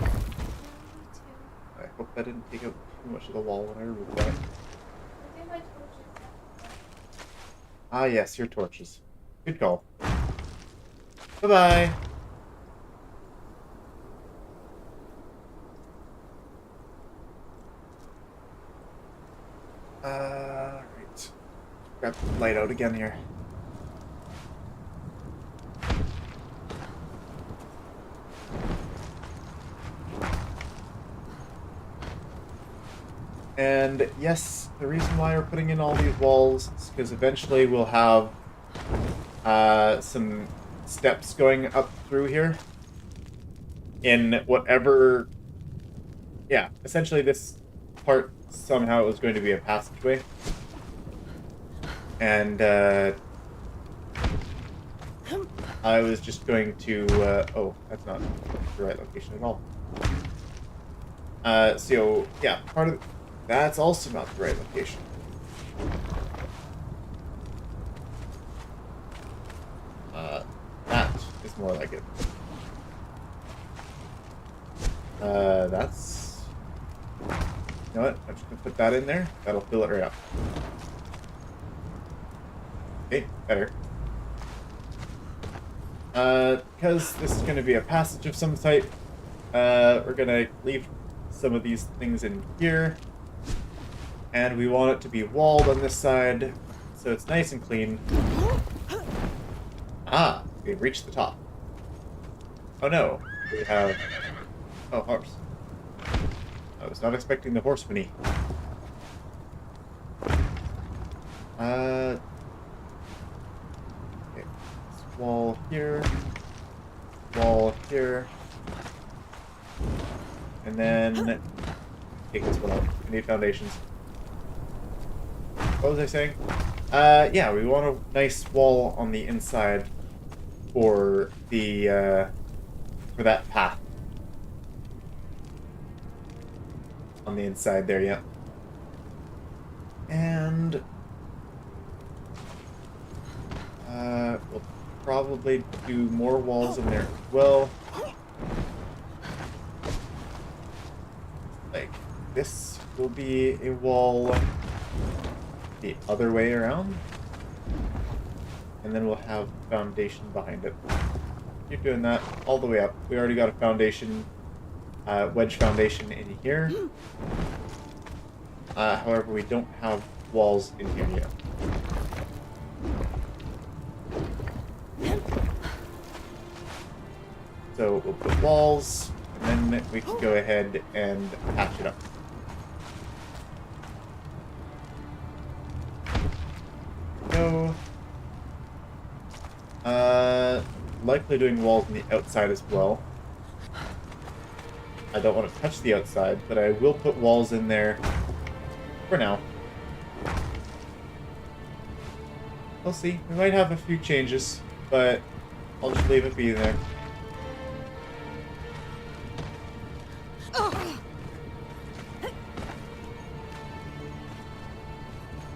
I hope that didn't take out too much of the wall when I removed that. I think my torches. Ah, yes, your torches. Good call. Bye-bye. Right. Grab the light out again here. And yes, the reason why we're putting in all these walls is because eventually we'll have some steps going up through here. In whatever... Yeah, essentially this part somehow is going to be a passageway. And I was just going to... oh, that's not the right location at all. So, yeah, part of... That's also not the right location. That is more like it. That's... You know what? I'm just gonna put that in there. That'll fill it right up. Okay, better. Because this is gonna be a passage of some type, we're gonna leave some of these things in here. And we want it to be walled on this side, so it's nice and clean. Ah, we've reached the top. Oh no, we have... Oh, horse. I was not expecting the horse whinny. Okay. This wall here. Wall here. And then... Take this one out. I need foundations. What was I saying? Yeah, we want a nice wall on the inside for the, for that path. On the inside there, yeah. And, we'll probably do more walls in there as well. Like, this will be a wall the other way around, and then we'll have foundation behind it. Keep doing that all the way up. We already got a foundation, wedge foundation in here. However, we don't have walls in here yet. So we'll put walls, and then we can go ahead and patch it up. Go. Likely doing walls on the outside as well. I don't want to touch the outside, but I will put walls in there for now. We'll see. We might have a few changes, but I'll just leave it be there.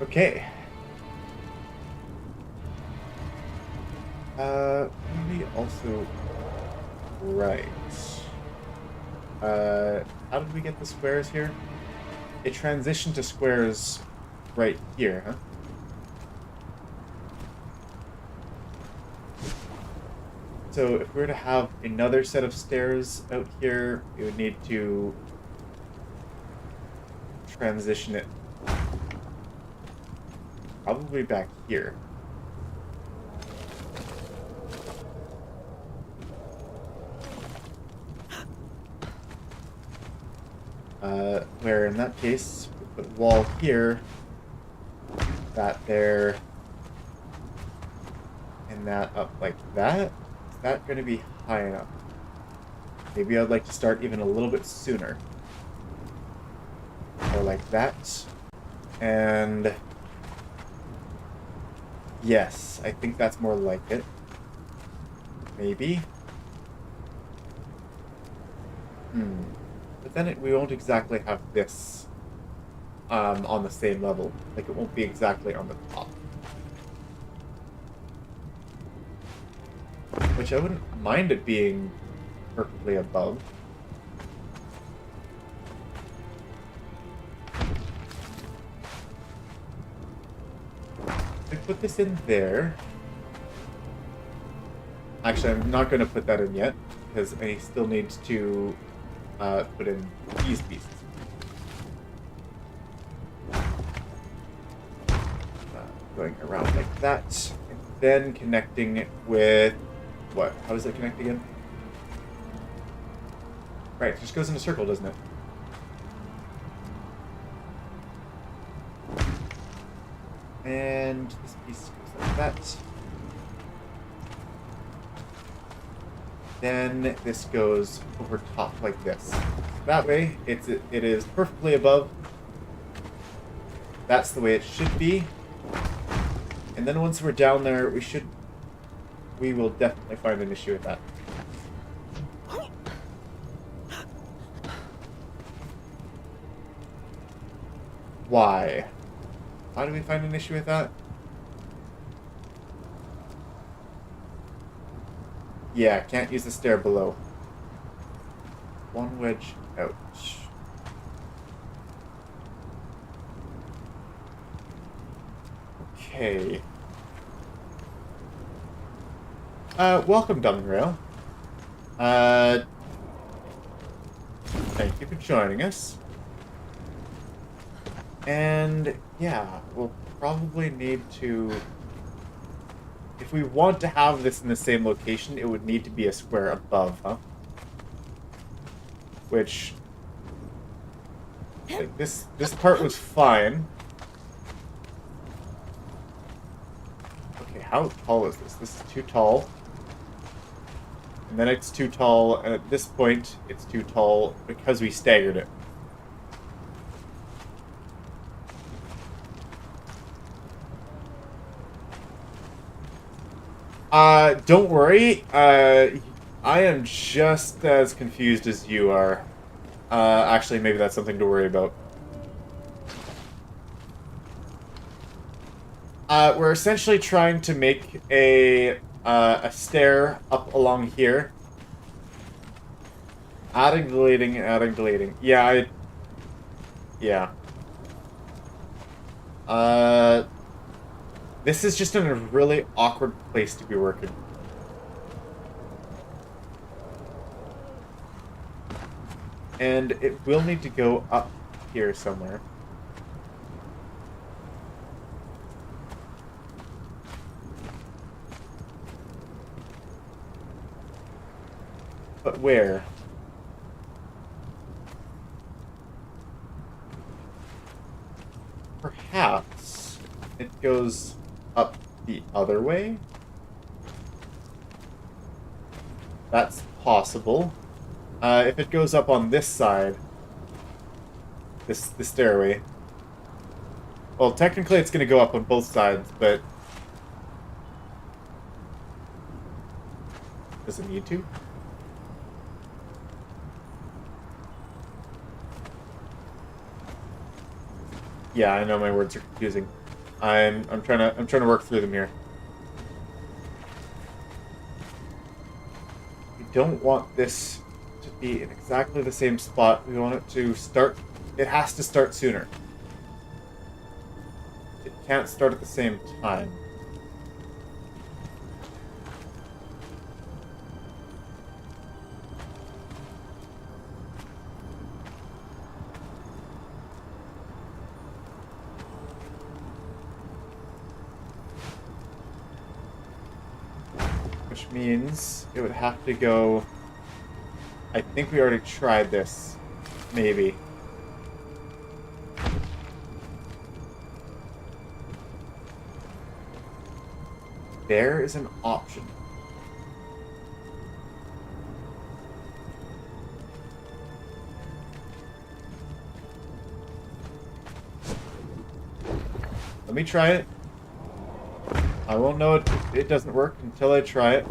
Okay. Maybe also... Right. How did we get the squares here? It transitioned to squares right here, huh? So if we were to have another set of stairs out here, we would need to transition it probably back here. Where in that case, we put wall here, that there, and that up like that. Is that going to be high enough? Maybe I'd like to start even a little bit sooner. Or like that. And yes, I think that's more like it. Maybe. But then we won't exactly have this on the same level. Like, it won't be exactly on the top. which I wouldn't mind it being perfectly above. I put this in there. Actually, I'm not going to put that in yet, because I still need to put in these pieces. Going around like that, and then connecting with what? How does it connect again? Right, it just goes in a circle, doesn't it? And this piece goes like that. Then this goes over top like this. That way, it is perfectly above. That's the way it should be. And then once we're down there, we will definitely find an issue with that. Why? Why do we find an issue with that? Yeah, can't use the stair below. One wedge out. Okay. Welcome, Dumb Rail. Thank you for joining us. And, yeah, we'll probably need to... If we want to have this in the same location, it would need to be a square above, huh? Which... Like, this part was fine. Okay, how tall is this? This is too tall. And then it's too tall, and at this point, it's too tall because we staggered it. Don't worry. I am just as confused as you are. Actually, maybe that's something to worry about. We're essentially trying to make a stair up along here. Adding, deleting, adding, deleting. Yeah, yeah. This is just in a really awkward place to be working. And it will need to go up here somewhere. But where? Perhaps it goes up the other way? That's possible. If it goes up on this side, the stairway. Well, technically it's going to go up on both sides, but... Does it need to? Yeah, I know my words are confusing. I'm trying to work through them here. We don't want this to be in exactly the same spot. We want it to start. It has to start sooner. It can't start at the same time. Which means it would have to go... I think we already tried this. Maybe. There is an option. Let me try it. I won't know it doesn't work until I try it.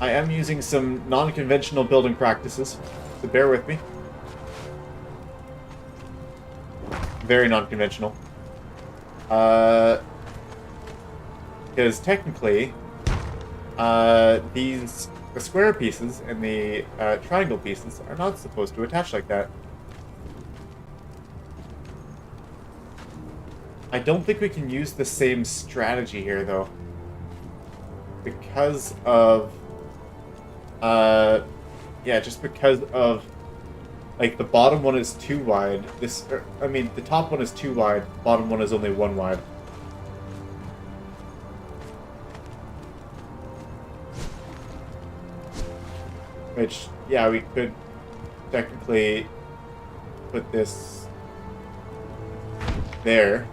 I am using some non-conventional building practices, so bear with me. Very non-conventional. Because technically, the square pieces and the triangle pieces are not supposed to attach like that. I don't think we can use the same strategy here, though. Because of... yeah, just because of... Like, the bottom one is too wide. I mean, the top one is too wide. The bottom one is only 1 wide. Which, yeah, we could technically put this there.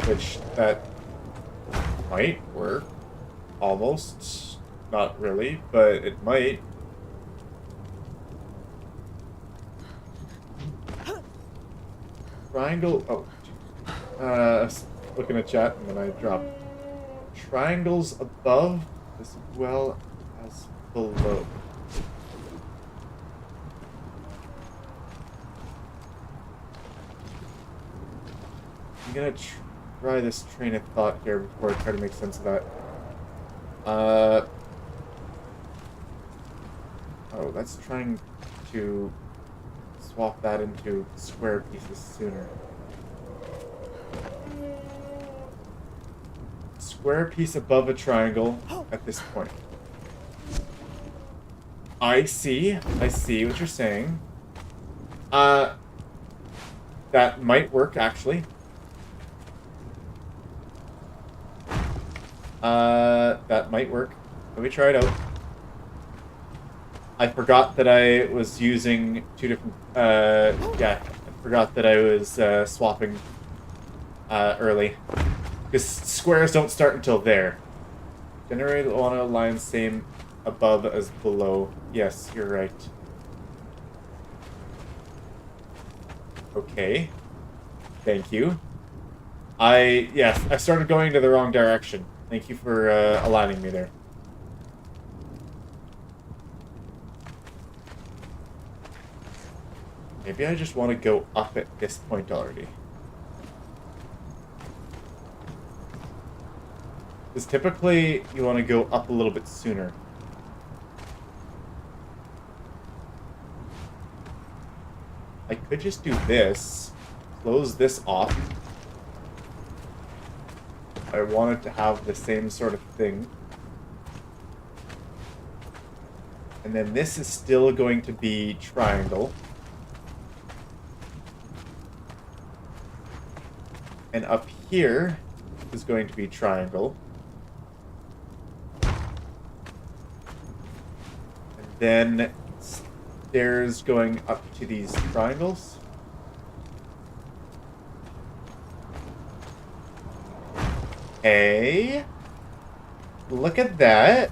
Which, that might work. Almost. Not really, but it might. Triangle. Oh. Looking at chat and then I dropped. Triangles above as well as below. I'm gonna try this train of thought here before I try to make sense of that. Oh, that's trying to swap that into square pieces sooner. Square piece above a triangle at this point. I see what you're saying. That might work, actually. That might work. Let me try it out. I forgot that I was using 2 different, yeah, I forgot that I was, swapping, early. Because squares don't start until there. Generate on a line same above as below. Yes, you're right. Okay. Thank you. Yes, I started going to the wrong direction. Thank you for aligning me there. Maybe I just want to go up at this point already. Because typically, you want to go up a little bit sooner. I could just do this. Close this off. I want it to have the same sort of thing. And then this is still going to be triangle. And up here is going to be triangle. And then stairs going up to these triangles. Hey, look at that.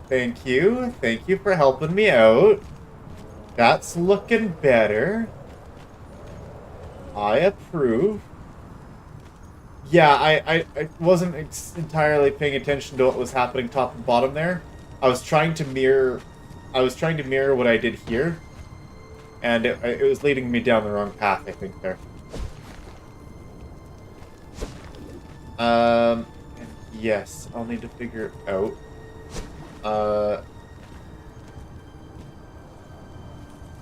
Thank you. Thank you for helping me out. That's looking better. I approve. Yeah, I wasn't entirely paying attention to what was happening top and bottom there. I was trying to mirror what I did here, and it was leading me down the wrong path, I think, there. And yes, I'll need to figure out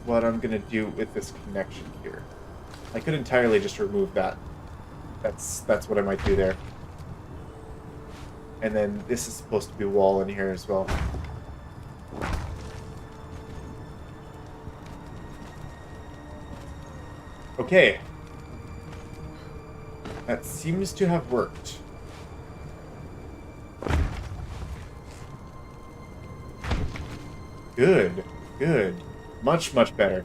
what I'm gonna do with this connection here. I could entirely just remove that. That's what I might do there. And then this is supposed to be a wall in here as well. Okay. That seems to have worked. Good. Good. Much, much better.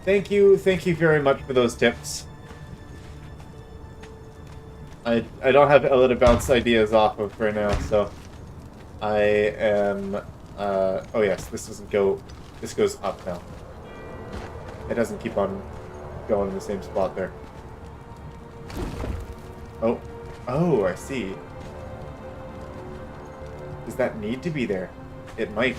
Thank you very much for those tips. I don't have Ella to bounce ideas off of right now, so I am oh yes, this goes up now. It doesn't keep on going in the same spot there. Oh, I see. Does that need to be there? It might.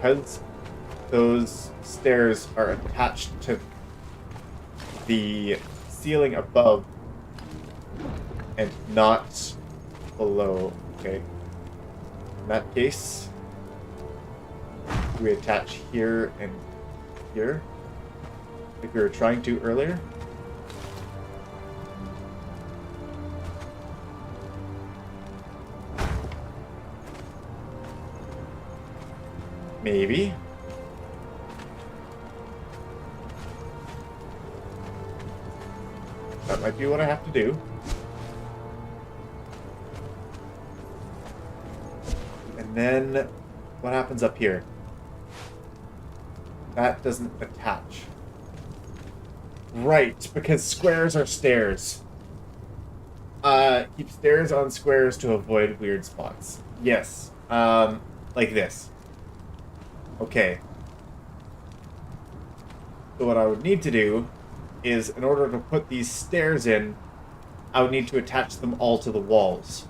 because those stairs are attached to the ceiling above and not below. Okay. In that case, we attach here and here, like we were trying to earlier. Maybe. That might be what I have to do. And then, what happens up here? That doesn't attach. Right, because squares are stairs. Keep stairs on squares to avoid weird spots. Yes. Like this. Okay. So what I would need to do is, in order to put these stairs in, I would need to attach them all to the walls.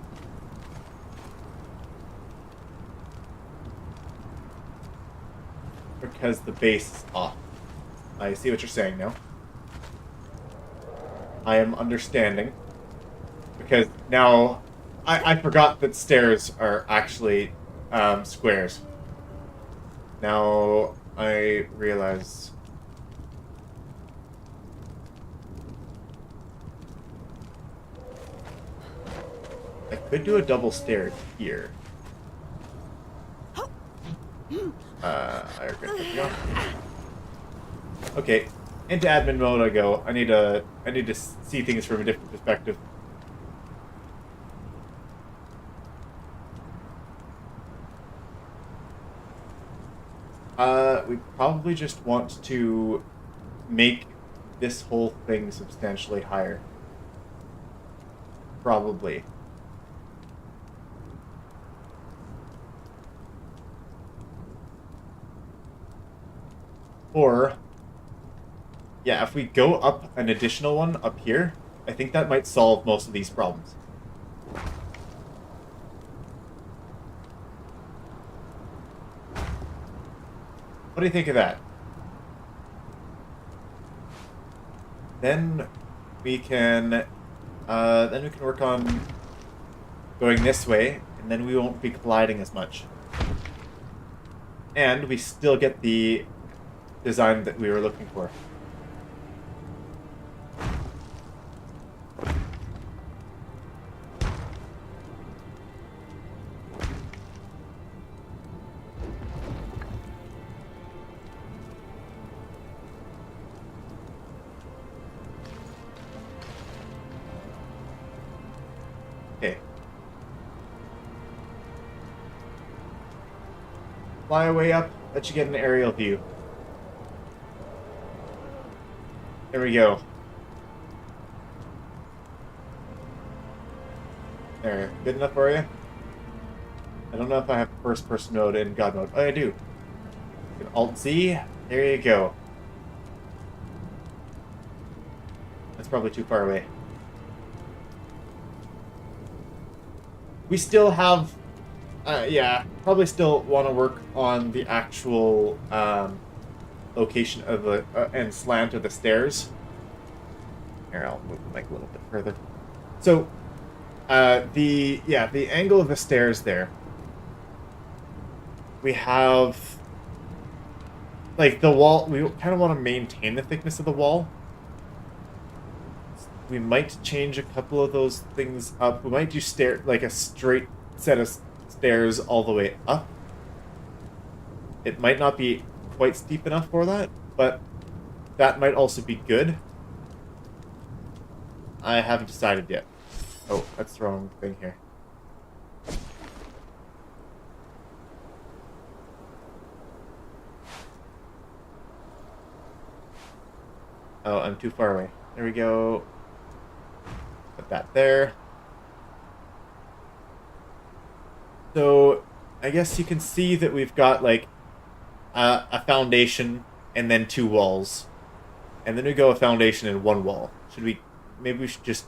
Because the base is off. I see what you're saying now. I am understanding. Because now, I forgot that stairs are actually squares. Now, I realize... I could do a double stair here. I regret that. Go. Okay, into admin mode I go. I need to see things from a different perspective. We probably just want to make this whole thing substantially higher. Probably. Or, yeah, if we go up an additional one up here, I think that might solve most of these problems. What do you think of that? Then we can work on going this way, and then we won't be colliding as much. And we still get the design that we were looking for. Okay. Fly away up, let you get an aerial view. There we go. There, good enough for you? I don't know if I have first person mode in God mode. Oh, I do. Alt-Z, there you go. That's probably too far away. We still have, yeah, probably still want to work on the actual location of the and slant of the stairs. Here, I'll move the mic a little bit further. So, the angle of the stairs there. We have, like, the wall. We kind of want to maintain the thickness of the wall. We might change a couple of those things up. We might do like a straight set of stairs all the way up. It might not be quite steep enough for that, but that might also be good. I haven't decided yet. Oh, that's the wrong thing here. Oh, I'm too far away. There we go. Put that there. So, I guess you can see that we've got, like, a foundation and then two walls. And then we go a foundation and one wall. Maybe we should just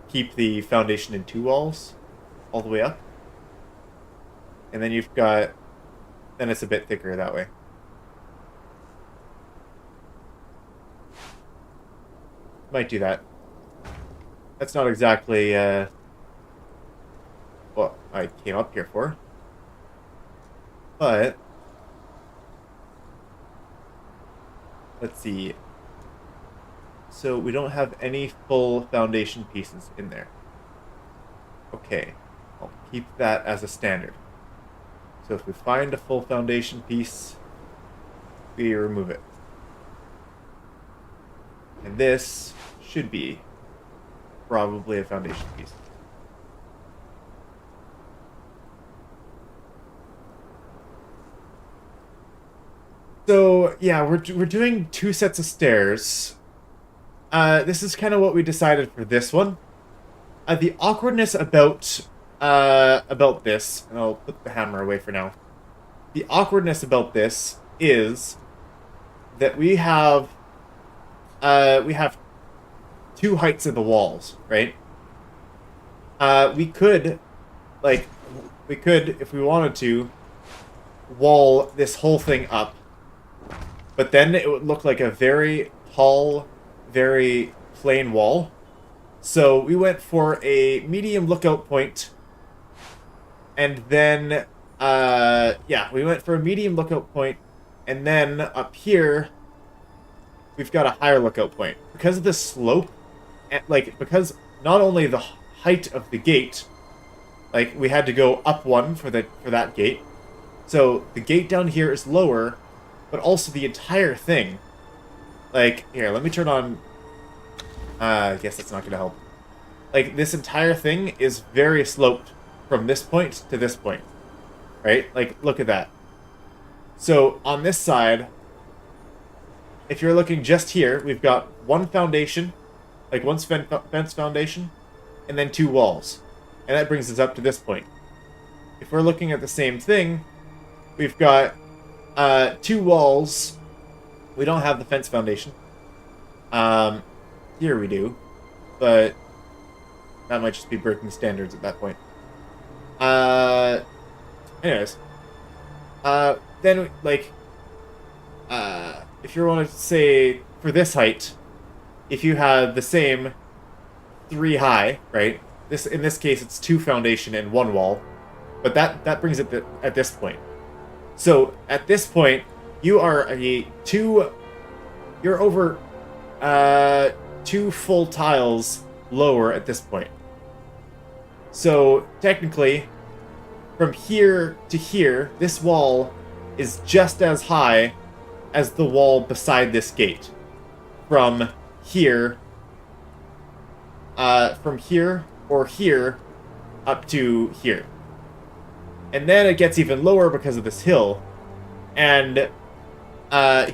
keep the foundation in two walls all the way up. And then you've got then it's a bit thicker that way. Might do that. That's not exactly what I came up here for. But let's see. So we don't have any full foundation pieces in there. Okay, I'll keep that as a standard. So if we find a full foundation piece, we remove it. And this should be probably a foundation piece. So yeah, we're doing 2 sets of stairs. This is kind of what we decided for this one. The awkwardness about this, and I'll put the hammer away for now. The awkwardness about this is that we have 2 heights of the walls, right? We could, if we wanted to, wall this whole thing up, but then it would look like a very tall, very plain wall. So we went for a medium lookout point, and then, we went for a medium lookout point, and then up here, we've got a higher lookout point. Because of the slope, because not only the height of the gate, we had to go up 1 for that gate, so the gate down here is lower, but also the entire thing, here, let me turn on, I guess that's not going to help. This entire thing is very sloped from this point to this point, right? Look at that. So, on this side, if you're looking just here, we've got 1 foundation, one fence foundation, and then 2 walls. And that brings us up to this point. If we're looking at the same thing, we've got 2 walls. We don't have the fence foundation. Here we do. But that might just be breaking standards at that point. Anyways. Then, if you want to say, for this height, if you had the same 3 high, right? In this case, it's 2 foundation and 1 wall. But that brings it at this point. So, at this point, you are you're over 2 full tiles lower at this point. So, technically, from here to here, this wall is just as high as the wall beside this gate. From here or here up to here. And then it gets even lower because of this hill. And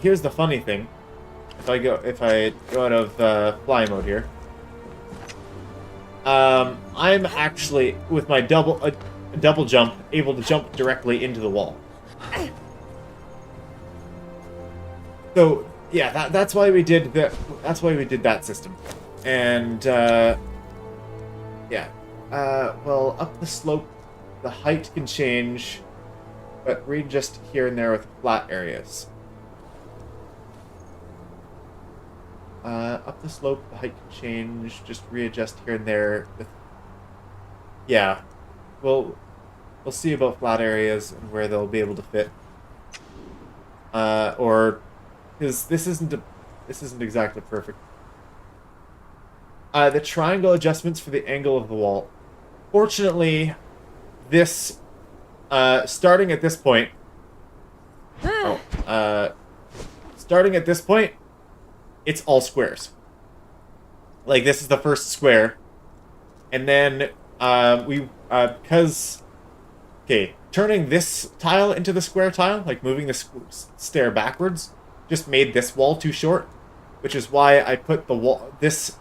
here's the funny thing. If I go out of fly mode here, I'm actually, with my double jump, able to jump directly into the wall. So yeah, that's why we did that. That's why we did that system. And well, up the slope, the height can change, but read just here and there with flat areas. Up the slope, the height can change, just readjust here and there. Yeah, we'll see about flat areas and where they'll be able to fit. Or, because this isn't exactly perfect. The triangle adjustments for the angle of the wall. Fortunately, this, starting at this point, it's all squares. This is the first square. And then, turning this tile into the square tile, moving the stair backwards, just made this wall too short, which is why I put this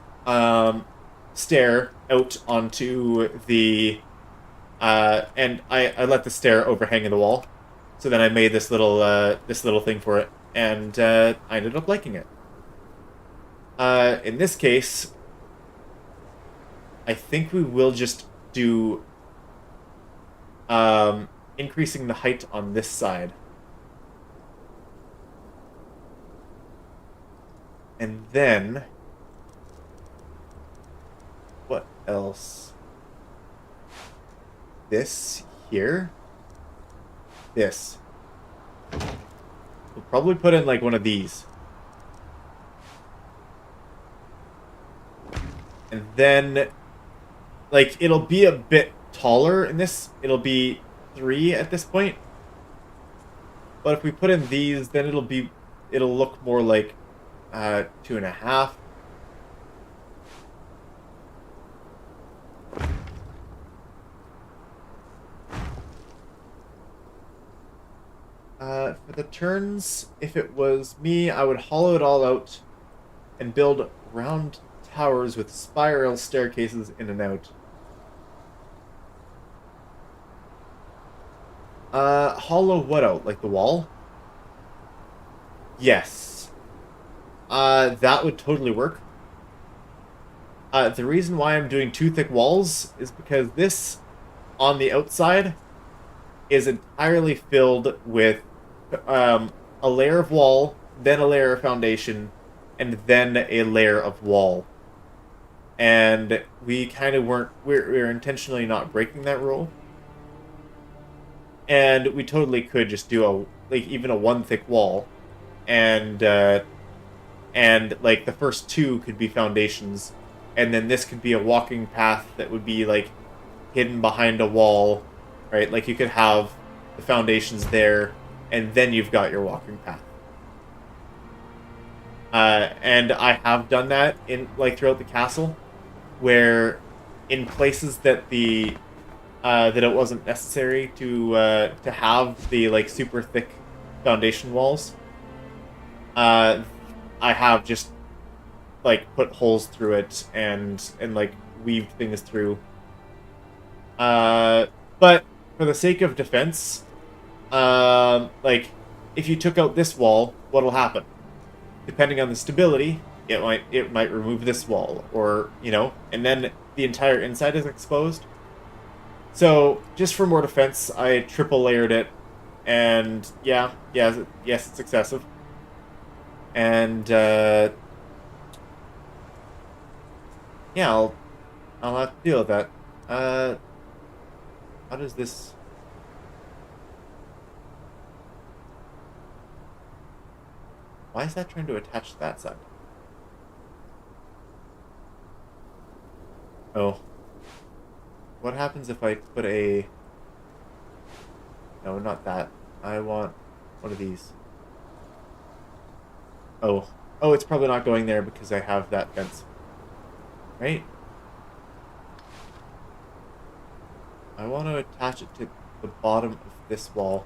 stair out onto the, and I let the stair overhang the wall. So then I made this little thing for it, and I ended up liking it. In this case, I think we will just do increasing the height on this side. And then... what else? This here? This. We'll probably put in, like, one of these. And then, like, it'll be a bit taller in this. It'll be 3 at this point. But if we put in these, then it'll look more like 2.5. For the turns, if it was me, I would hollow it all out and build round towers with spiral staircases in and out. Hollow what out? Like the wall? Yes. That would totally work. The reason why I'm doing 2 thick walls is because this, on the outside, is entirely filled with a layer of wall, then a layer of foundation, and then a layer of wall. And we kind of we're intentionally not breaking that rule. And we totally could just do even a 1 thick wall, and like the first 2 could be foundations, and then this could be a walking path that would be like hidden behind a wall, right? Like you could have the foundations there, and then you've got your walking path. And I have done that in throughout the castle, where in places that that it wasn't necessary to have the like super thick foundation walls. I have just like put holes through it and like weaved things through. But for the sake of defense, like if you took out this wall, what'll happen? Depending on the stability, it might remove this wall, or and then the entire inside is exposed. So just for more defense, I triple layered it, and yes, it's excessive. And yeah, I'll have to deal with that. How does this? Why is that trying to attach to that side? Oh. What happens if I put a... No, not that. I want one of these. Oh. Oh, it's probably not going there because I have that fence. Right? I want to attach it to the bottom of this wall.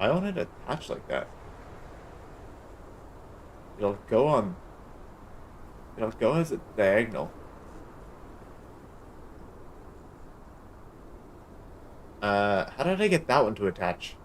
I want it attached like that. It'll go as a diagonal. How did I get that one to attach?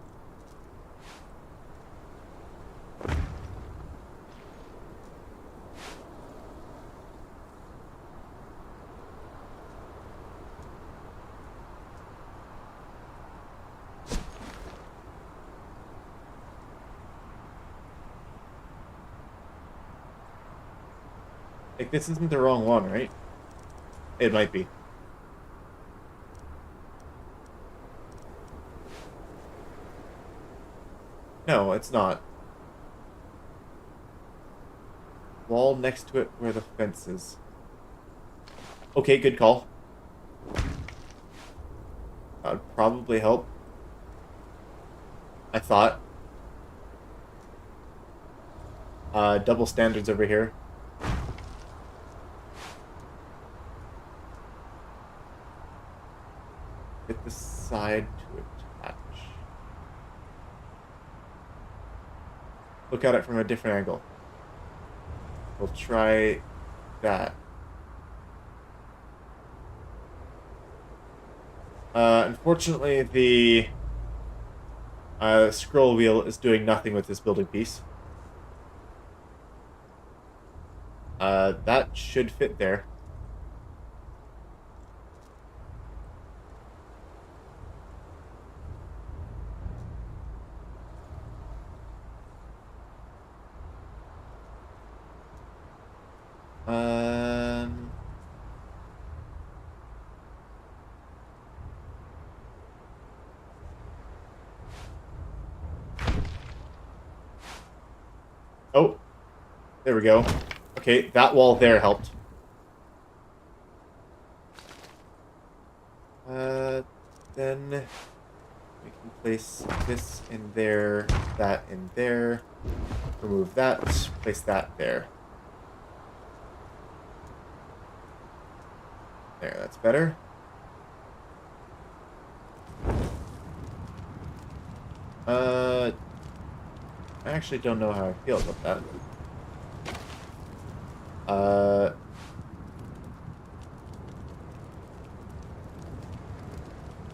Like, this isn't the wrong one, right? It might be. No, it's not. Wall next to it where the fence is. Okay, good call. That would probably help. I thought. Double standards over here. Hit the side to attach. Look at it from a different angle. We'll try that. Unfortunately, the scroll wheel is doing nothing with this building piece. That should fit there. Oh, there we go. Okay, that wall there helped. Then we can place this in there, that in there. Remove that, place that there. There, that's better. I actually don't know how I feel about that.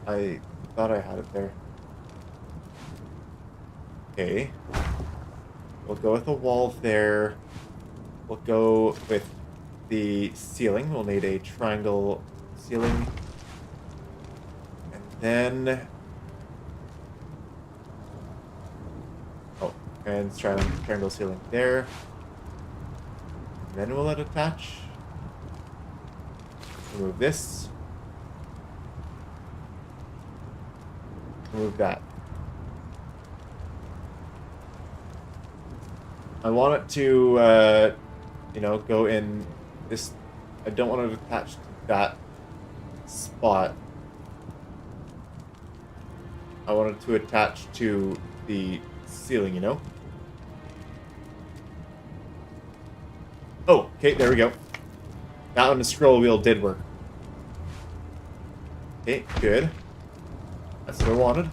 I thought I had it there. Okay. We'll go with a wall there. We'll go with the ceiling. We'll need a triangle ceiling. And then... Oh, and triangle ceiling there. And then will it attach? Remove this. Remove that. I want it to, you know, go in this... I don't want it attached to that spot. I want it to attach to the ceiling, you know? Oh, okay, there we go. That one, the scroll wheel did work. Okay, good. That's what I wanted.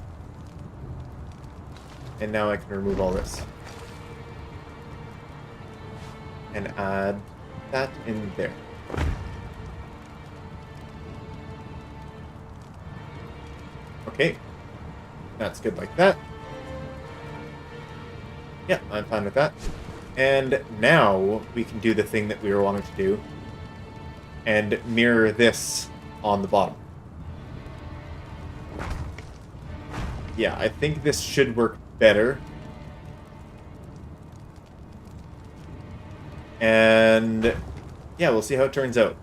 And now I can remove all this. And add that in there. Okay. That's good like that. Yeah, I'm fine with that. And now we can do the thing that we were wanting to do. And mirror this on the bottom. Yeah, I think this should work better. And yeah, we'll see how it turns out.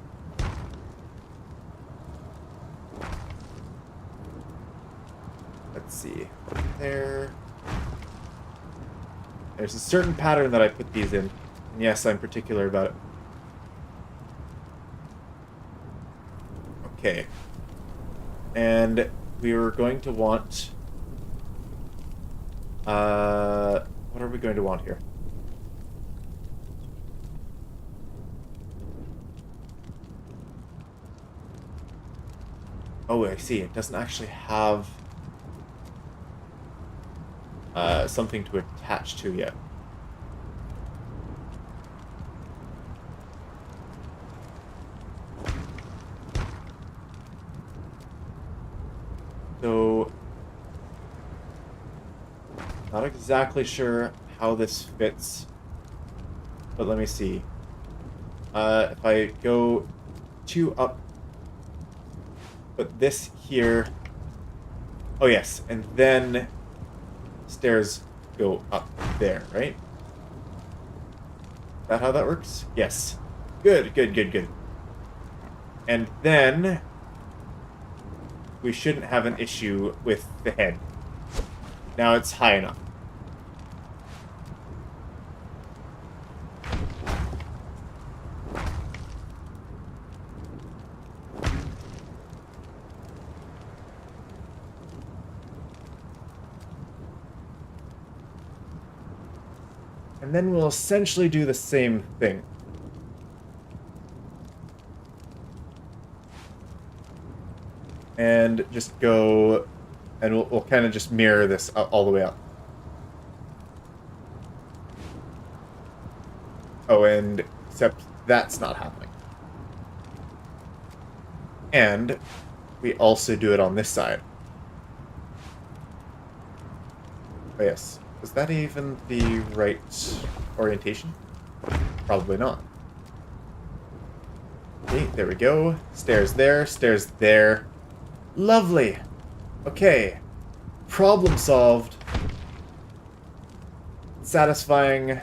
Let's see. There. There's a certain pattern that I put these in. And yes, I'm particular about it. Okay. And we were going to want... what are we going to want here? Oh, I see. It doesn't actually have something to attach to yet. So, not exactly sure how this fits, but let me see. If I go 2 up, put this here. Oh yes, and then stairs go up there, right? Is that how that works? Yes. Good, good, good, good. And then we shouldn't have an issue with the head. Now it's high enough. And then we'll essentially do the same thing. And just go, and we'll kind of just mirror this all the way up. Oh, and except that's not happening. And we also do it on this side. Oh, yes. Is that even the right orientation? Probably not. Okay, there we go. Stairs there, stairs there. Lovely. Okay. Problem solved. Satisfying.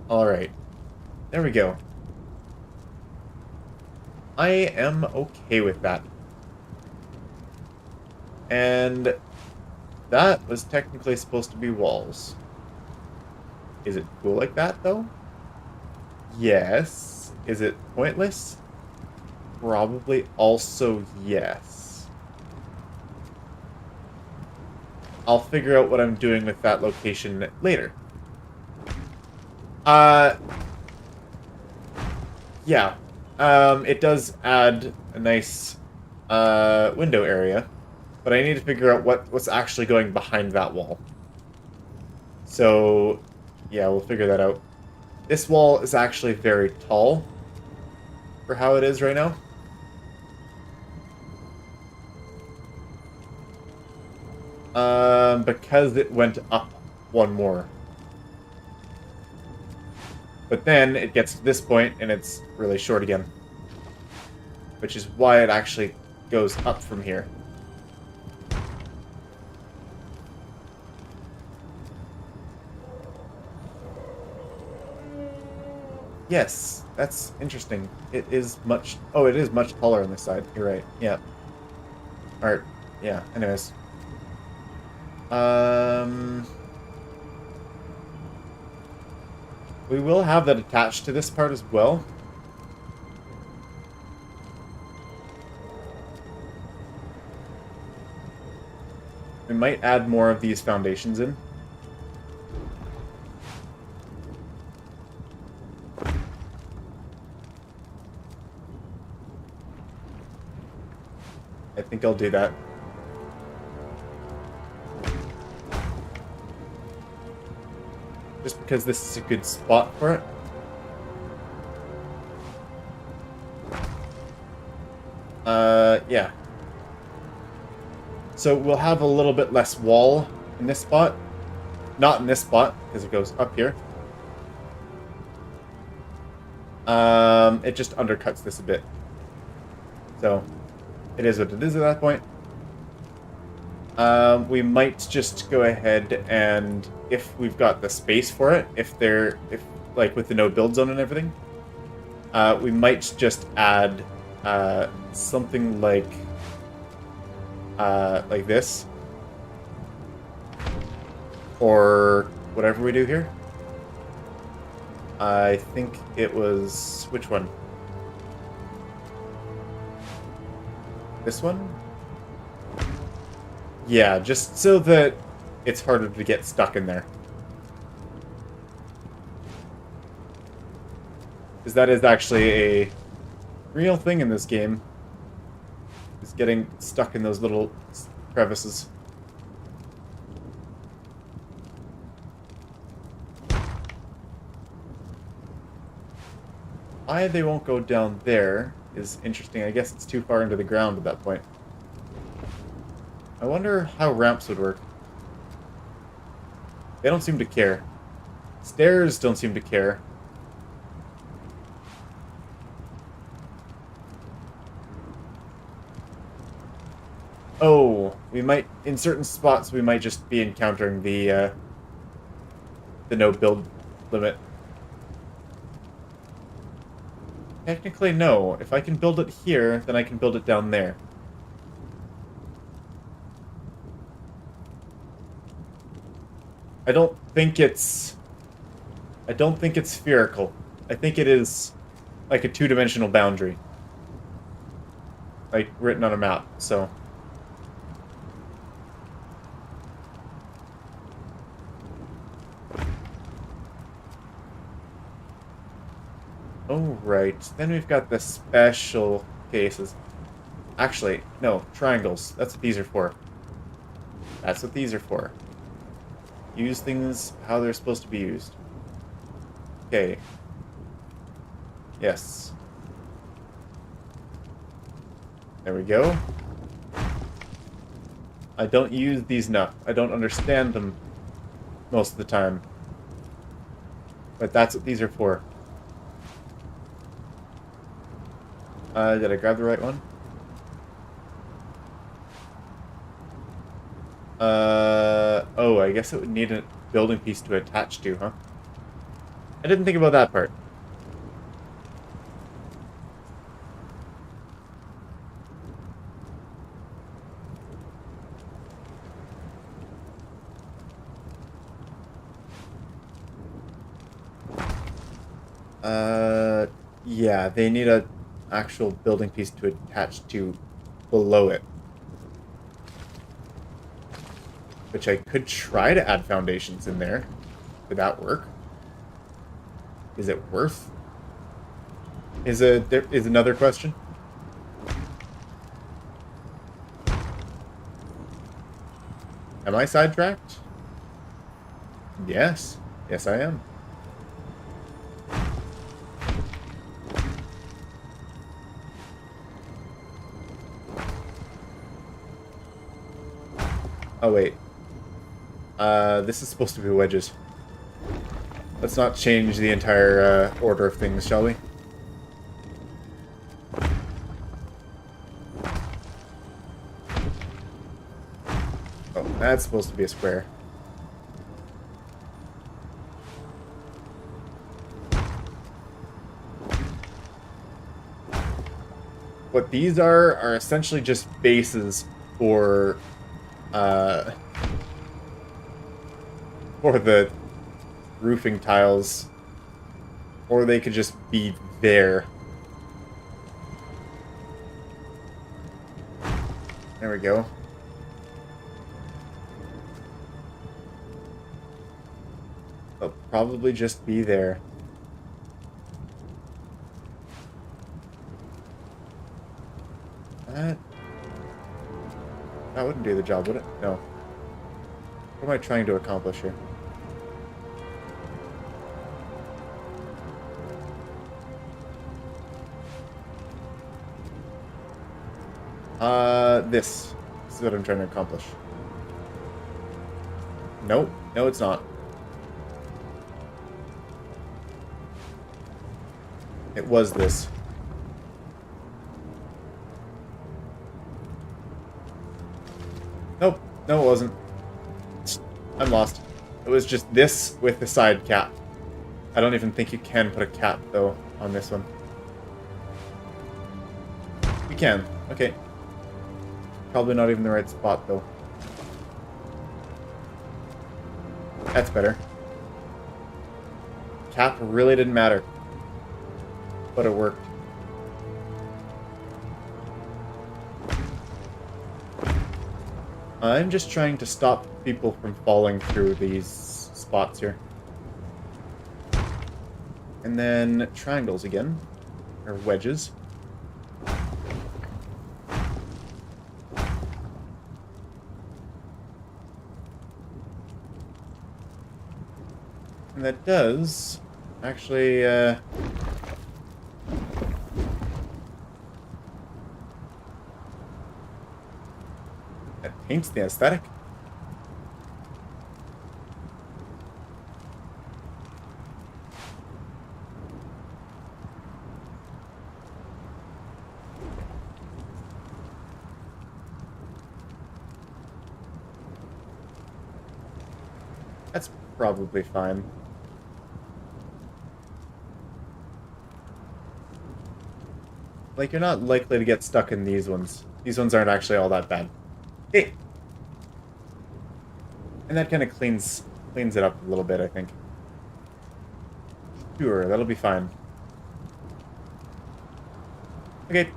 Alright. There we go. I am okay with that. And that was technically supposed to be walls. Is it cool like that, though? Yes. Is it pointless? Probably also yes. I'll figure out what I'm doing with that location later. Yeah. It does add a nice window area, but I need to figure out what's actually going behind that wall. So, yeah, we'll figure that out. This wall is actually very tall for how it is right now. Because it went up one more. But then it gets to this point and it's really short again. Which is why it actually goes up from here. Yes, that's interesting. It is much... Oh, it is much taller on this side. You're right. Yeah. Alright. Yeah, anyways. We will have that attached to this part as well. We might add more of these foundations in. I think I'll do that. Just because this is a good spot for it. Yeah. So we'll have a little bit less wall in this spot. Not in this spot, because it goes up here. It just undercuts this a bit. So, it is what it is at that point. We might just go ahead and, if we've got the space for it, if like with the no build zone and everything, we might just add something like this, or whatever we do here. I think it was, which one? This one? Yeah, just so that it's harder to get stuck in there. Because that is actually a real thing in this game. Is getting stuck in those little crevices. Why they won't go down there is interesting. I guess it's too far into the ground at that point. I wonder how ramps would work. They don't seem to care. Stairs don't seem to care. Oh, we might, in certain spots, we might just be encountering the no build limit. Technically, no. If I can build it here, then I can build it down there. I don't think it's spherical. I think it is like a two-dimensional boundary. Like, written on a map, so... Oh, right. Then we've got the special cases. Actually, no, triangles. That's what these are for. That's what these are for. Use things how they're supposed to be used. Okay. Yes. There we go. I don't use these enough. I don't understand them most of the time. But that's what these are for. Did I grab the right one? Oh, I guess it would need a building piece to attach to, huh? I didn't think about that part. Yeah, they need a actual building piece to attach to below it. Which I could try to add foundations in there. Would that work? Is it worth? There is another question. Am I sidetracked? Yes. Yes, I am. Oh, wait. This is supposed to be wedges. Let's not change the entire order of things, shall we? Oh, that's supposed to be a square. What these are essentially just bases for the roofing tiles, or they could just be there. There we go. They'll probably just be there. That wouldn't do the job, would it? No. What am I trying to accomplish here? This. This is what I'm trying to accomplish. Nope. No, it's not. It was this. Nope. No, it wasn't. I'm lost. It was just this with the side cap. I don't even think you can put a cap, though, on this one. You can. Okay. Probably not even the right spot, though. That's better. Cap really didn't matter. But it worked. I'm just trying to stop people from falling through these spots here. And then triangles again. Or wedges. And that does actually that paints the aesthetic. That's probably fine. Like, you're not likely to get stuck in these ones. These ones aren't actually all that bad. Hey! And that kind of cleans it up a little bit, I think. Sure, that'll be fine. Okay,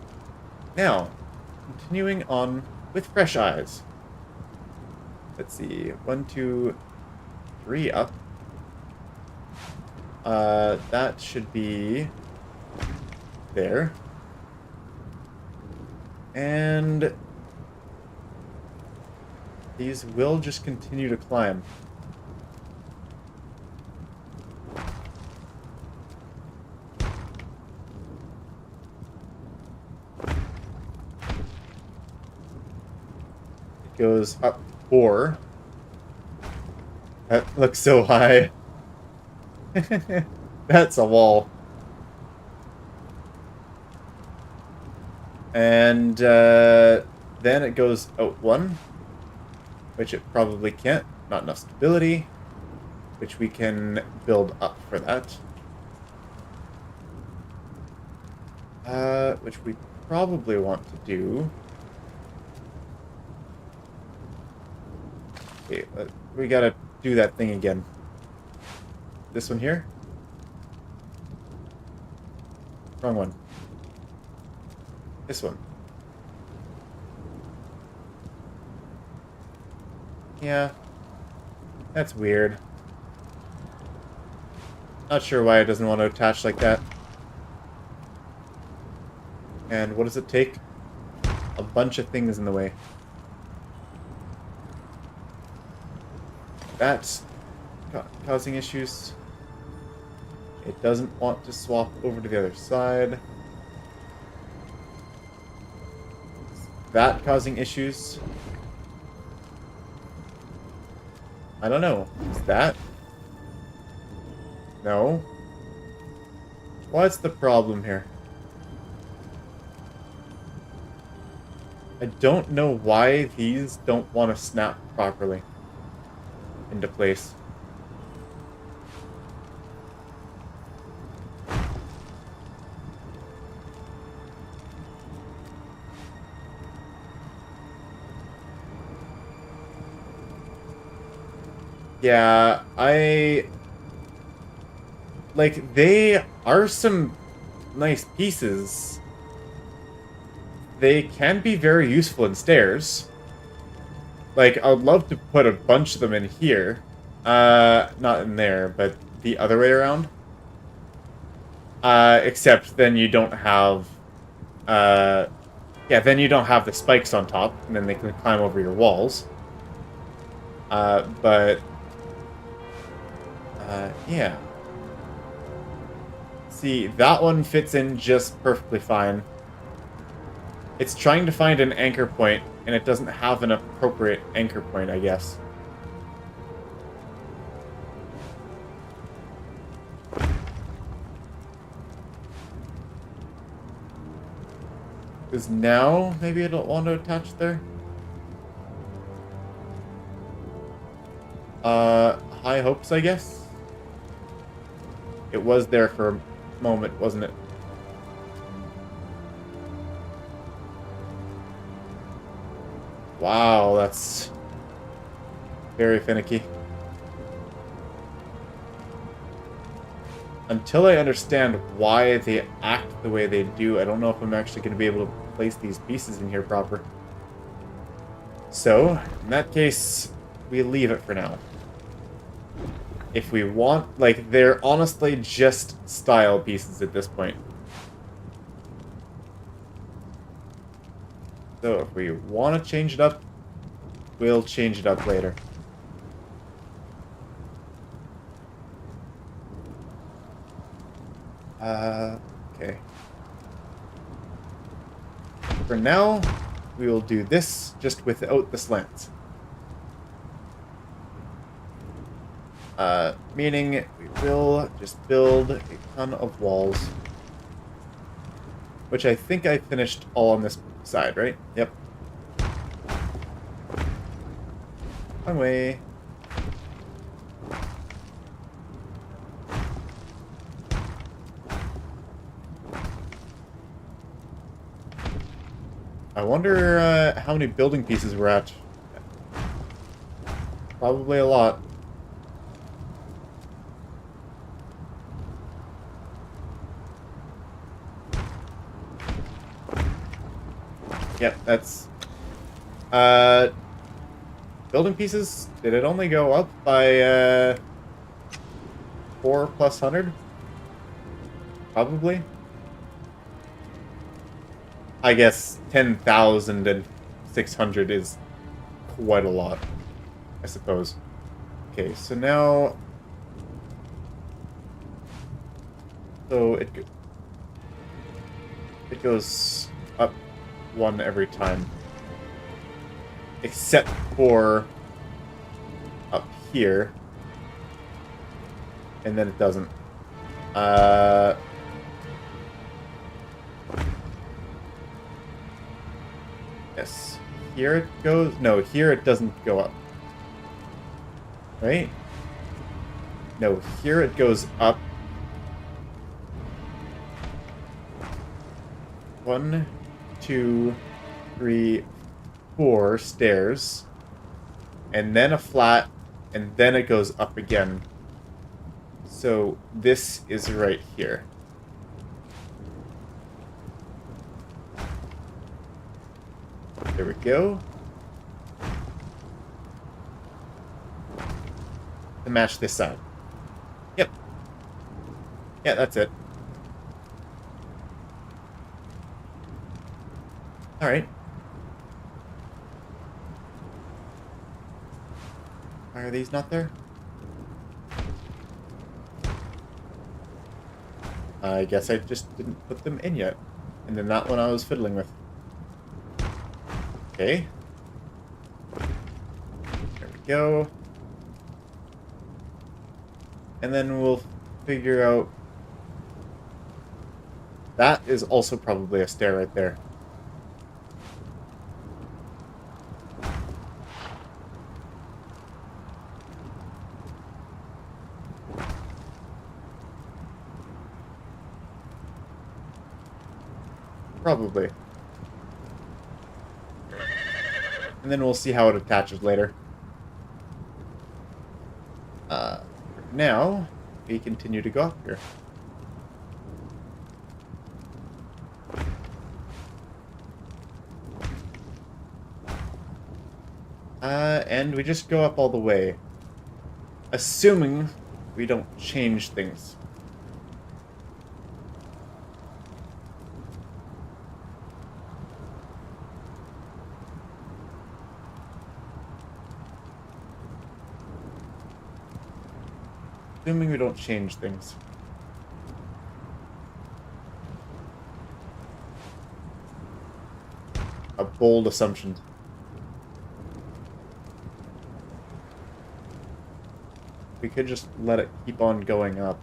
now, continuing on with fresh eyes. Let's see, 1, 2, 3 up. That should be there. And these will just continue to climb. It goes up 4. That looks so high. That's a wall. And then it goes out 1, which it probably can't. Not enough stability, which we can build up for that. Which we probably want to do. Okay, we gotta do that thing again. This one here. Wrong one. This one. Yeah. That's weird. Not sure why it doesn't want to attach like that. And what does it take? A bunch of things in the way. That's causing issues. It doesn't want to swap over to the other side. That causing issues. I don't know. Is that? No. What's the problem here? I don't know why these don't want to snap properly into place. Yeah, like, they are some nice pieces. They can be very useful in stairs. Like, I would love to put a bunch of them in here. Not in there, but the other way around. Except then you don't have... yeah, then you don't have the spikes on top, and then they can climb over your walls. But... yeah. See, that one fits in just perfectly fine. It's trying to find an anchor point, and it doesn't have an appropriate anchor point, I guess. Because now, maybe it'll want to attach there? High hopes, I guess? It was there for a moment, wasn't it? Wow, that's very finicky. Until I understand why they act the way they do, I don't know if I'm actually going to be able to place these pieces in here proper. So, in that case, we leave it for now. If we want, like, they're honestly just style pieces at this point. So if we want to change it up, we'll change it up later. Okay. For now, we will do this just without the slants. Meaning we will just build a ton of walls. Which I think I finished all on this side, right? Yep. One way. I wonder how many building pieces we're at. Probably a lot. Yep, that's... building pieces, did it only go up by 4+100? Probably. I guess 10,600 is quite a lot, I suppose. Okay, so now... So it goes up one every time. Except for up here. And then it doesn't. Yes. Here it goes. No, here it doesn't go up. Right? No, here it goes up. 1, 2, 3, 4 stairs, and then a flat, and then it goes up again. So this is right here. There we go. To match this side. Yep. Yeah, that's it. Alright. Why are these not there? I guess I just didn't put them in yet. And then that one I was fiddling with. Okay. There we go. And then we'll figure out... That is also probably a stair right there. Probably. And then we'll see how it attaches later. Now, we continue to go up here. And we just go up all the way. Assuming we don't change things. Assuming we don't change things. A bold assumption. We could just let it keep on going up.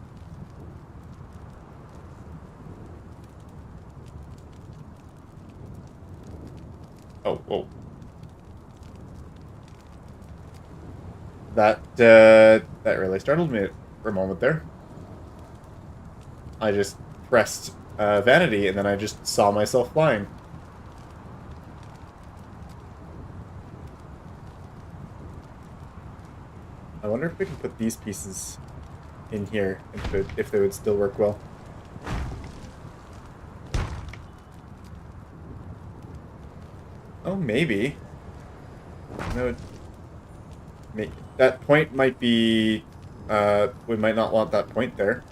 Oh, whoa. That really startled me for a moment there. I just pressed vanity and then I just saw myself flying. I wonder if we can put these pieces in here if they would still work well. Oh, maybe. No, that point might be... we might not want that point there.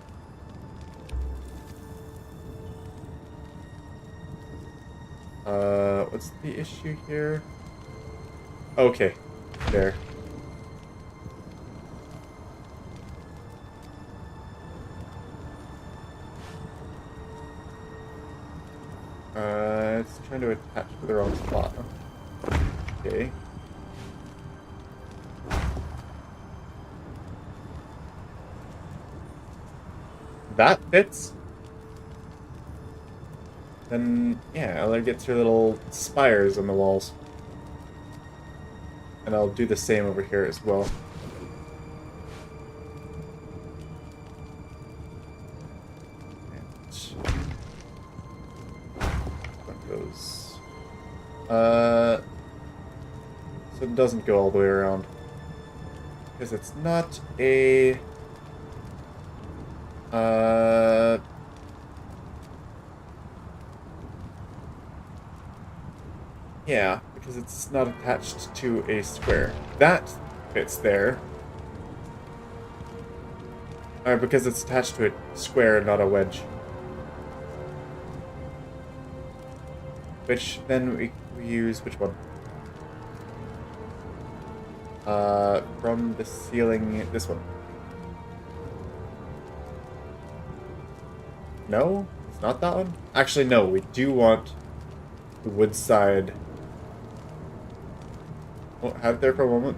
What's the issue here? Okay, there. It's trying to attach to the wrong spot. Okay. That fits. Then, yeah, I'll get your little spires on the walls. And I'll do the same over here as well. So it doesn't go all the way around. Because it's not a... yeah, because it's not attached to a square. That fits there. Because it's attached to a square, not a wedge. Which, then we use, which one? From the ceiling, this one. No? It's not that one? Actually, no, we do want the wood side. Oh, had it there for a moment.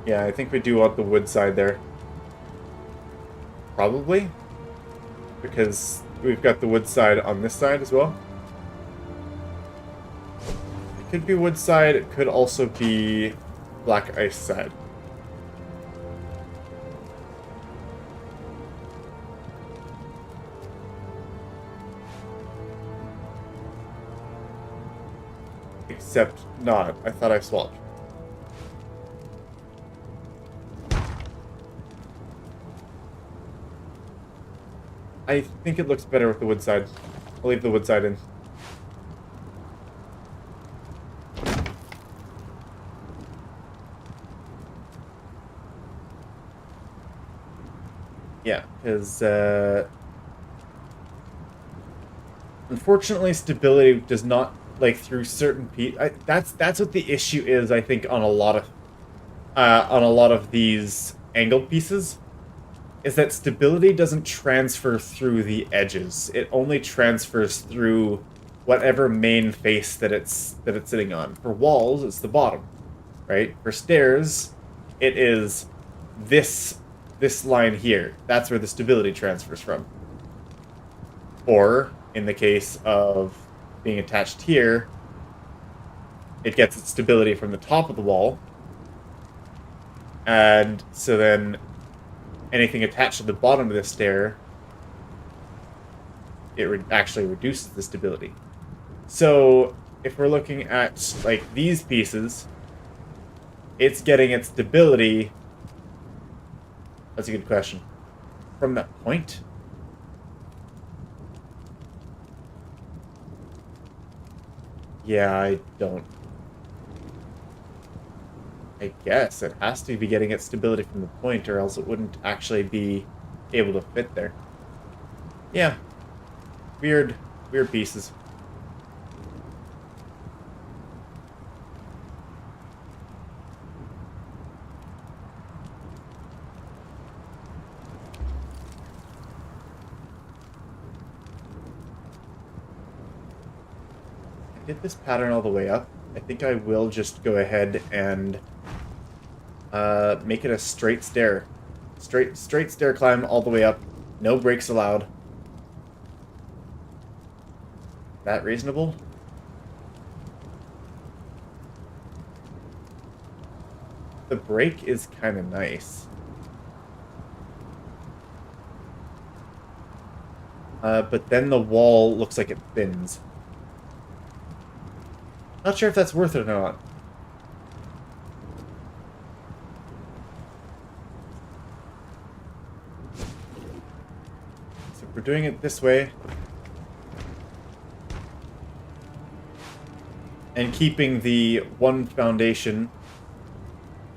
Yeah, I think we do want the wood side there. Probably. Because we've got the wood side on this side as well. It could be wood side, it could also be black ice side. Except not. I thought I swapped. I think it looks better with the wood side. I'll leave the wood side in. Yeah, because unfortunately, stability does not like through certain that's what the issue is. I think on a lot of these angled pieces is that stability doesn't transfer through the edges. It only transfers through whatever main face that it's sitting on. For walls, it's the bottom, right? For stairs, it is this this line here. That's where the stability transfers from. Or in the case of being attached here, it gets its stability from the top of the wall. And so then anything attached to the bottom of the stair, it actually reduces the stability. So if we're looking at like these pieces, it's getting its stability. That's a good question. From that point? Yeah, I don't. I guess it has to be getting its stability from the point, or else it wouldn't actually be able to fit there. Yeah. Weird pieces. I did this pattern all the way up. I think I will just go ahead and make it a straight stair. Straight stair climb all the way up. No breaks allowed. That reasonable? The break is kind of nice. But then the wall looks like it thins. Not sure if that's worth it or not. So if we're doing it this way, and keeping the one foundation,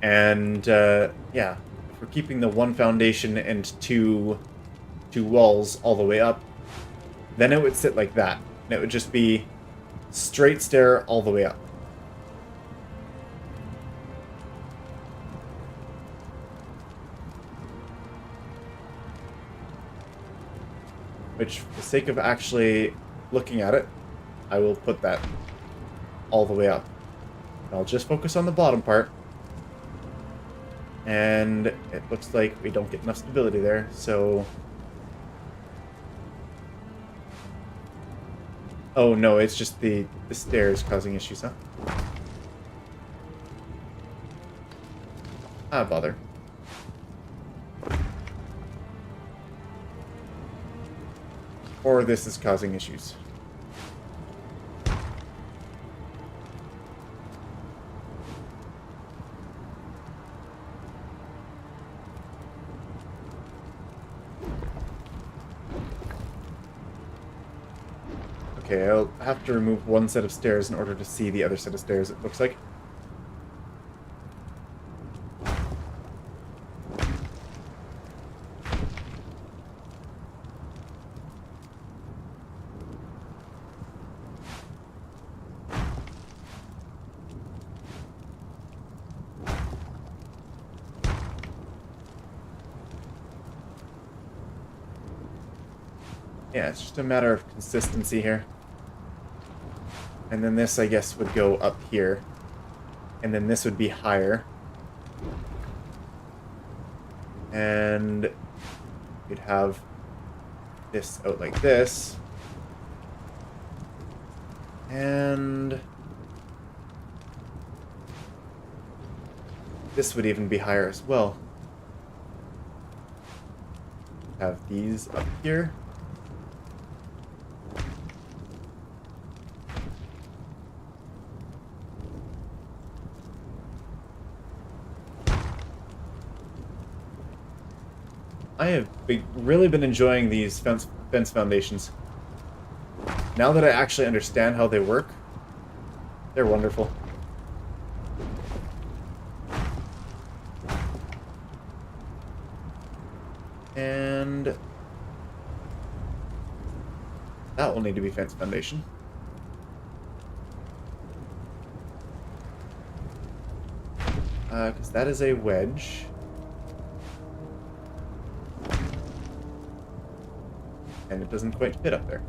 and yeah, if we're keeping the one foundation and two walls all the way up, then it would sit like that. And it would just be straight stair all the way up. Which, for the sake of actually looking at it, I will put that all the way up. I'll just focus on the bottom part. And it looks like we don't get enough stability there, so... Oh no, it's just the stairs causing issues, huh? Ah, bother. Or this is causing issues. Okay, I'll have to remove one set of stairs in order to see the other set of stairs, it looks like. Yeah, it's just a matter of consistency here. And then this, I guess, would go up here. And then this would be higher. And you'd have this out like this. And this would even be higher as well. Have these up here. I have really been enjoying these fence foundations. Now that I actually understand how they work, they're wonderful. And that will need to be fence foundation. Because that is a wedge. And it doesn't quite fit up there.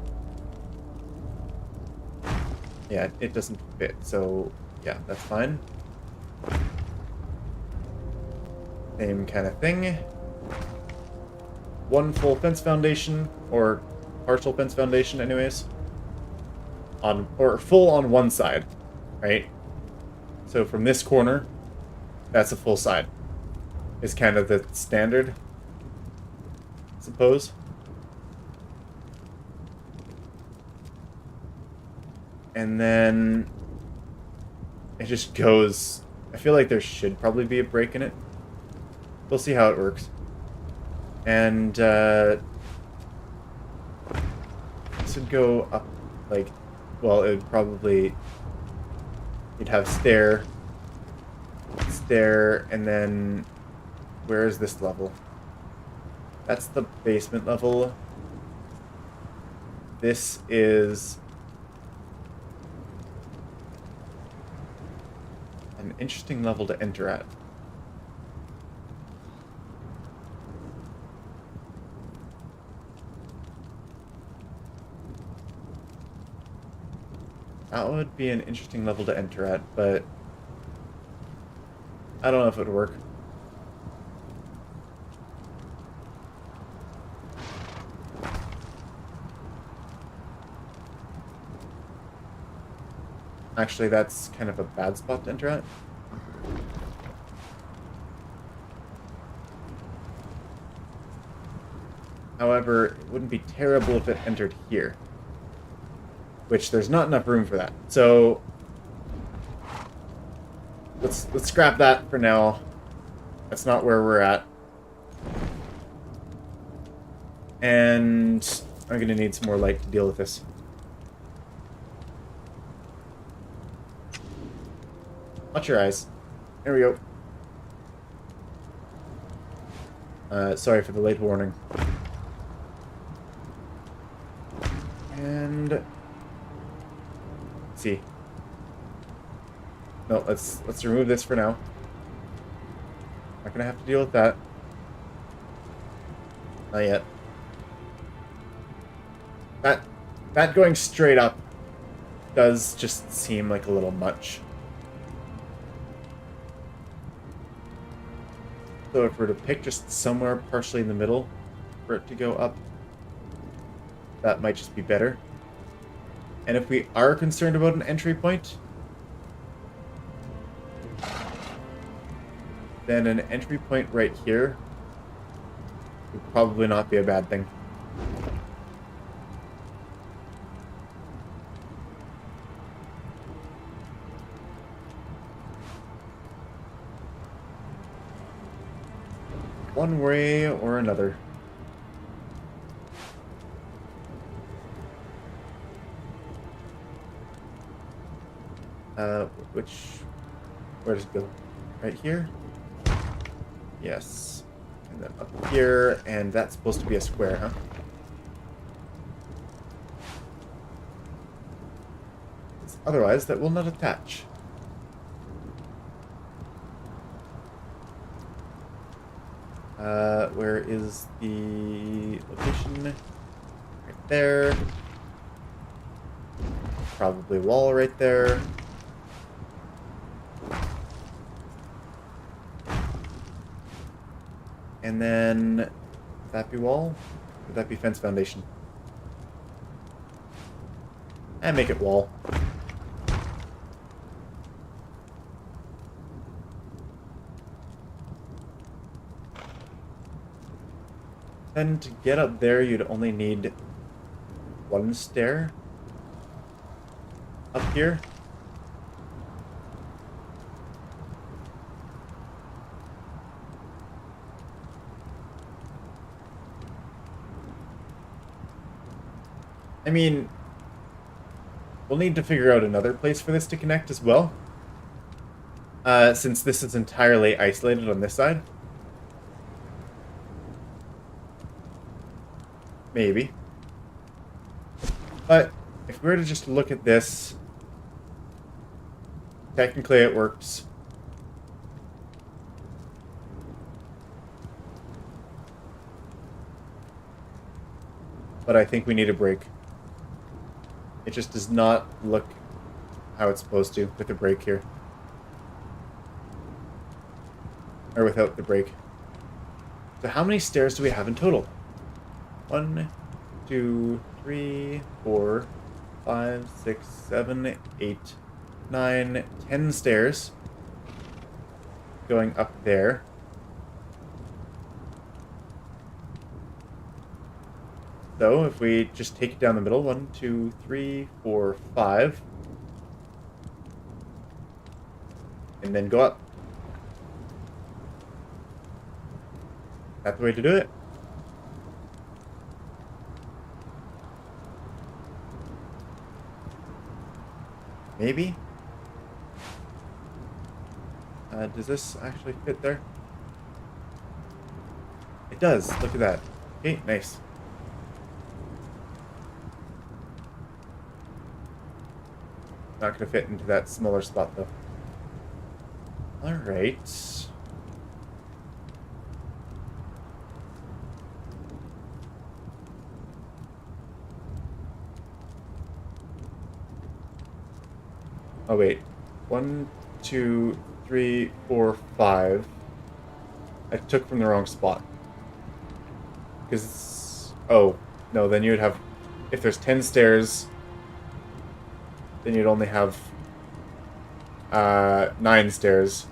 Yeah, it doesn't fit, so yeah, that's fine. Same kind of thing. One full fence foundation, or partial fence foundation anyways. Or full on one side, right? So from this corner, that's a full side. Is kind of the standard, I suppose. And then it just goes... I feel like there should probably be a break in it. We'll see how it works. And this would go up, like... Well, it would probably... You'd have stair, and then... Where is this level? That's the basement level. This is... an interesting level to enter at. That would be an interesting level to enter at, but I don't know if it would work. Actually, that's kind of a bad spot to enter at. However, it wouldn't be terrible if it entered here. Which, there's not enough room for that. So, let's scrap that for now. That's not where we're at. And I'm gonna need some more light to deal with this. Watch your eyes. There we go. Sorry for the late warning. And... let's see. No, let's remove this for now. Not gonna have to deal with that. Not yet. That going straight up does just seem like a little much. So if we're to pick just somewhere partially in the middle for it to go up, that might just be better. And if we are concerned about an entry point, then an entry point right here would probably not be a bad thing. One way or another. Where does it go? Right here? Yes. And then up here, and that's supposed to be a square, huh? Otherwise, that will not attach. Where is the location? Right there. Probably a wall right there. And then, would that be wall? Would that be fence foundation? And make it wall. Then to get up there, you'd only need one stair up here. I mean, we'll need to figure out another place for this to connect as well, since this is entirely isolated on this side. maybe. But if we were to just look at this, technically it works. But I think we need a break. It just does not look how it's supposed to with the break here. Or without the break. So how many stairs do we have in total? 1, 2, 3, 4, 5, 6, 7, 8, 9, 10 stairs going up there. So if we just take it down the middle, 1, 2, 3, 4, 5, and then go up. That's the way to do it. Maybe? Does this actually fit there? It does. Look at that. Okay, nice. Not going to fit into that smaller spot, though. Alright. Oh, wait. 1, 2, 3, 4, 5. I took from the wrong spot. Because... Oh. No, then you would have... If there's 10 stairs... Then you'd only have... 9 stairs.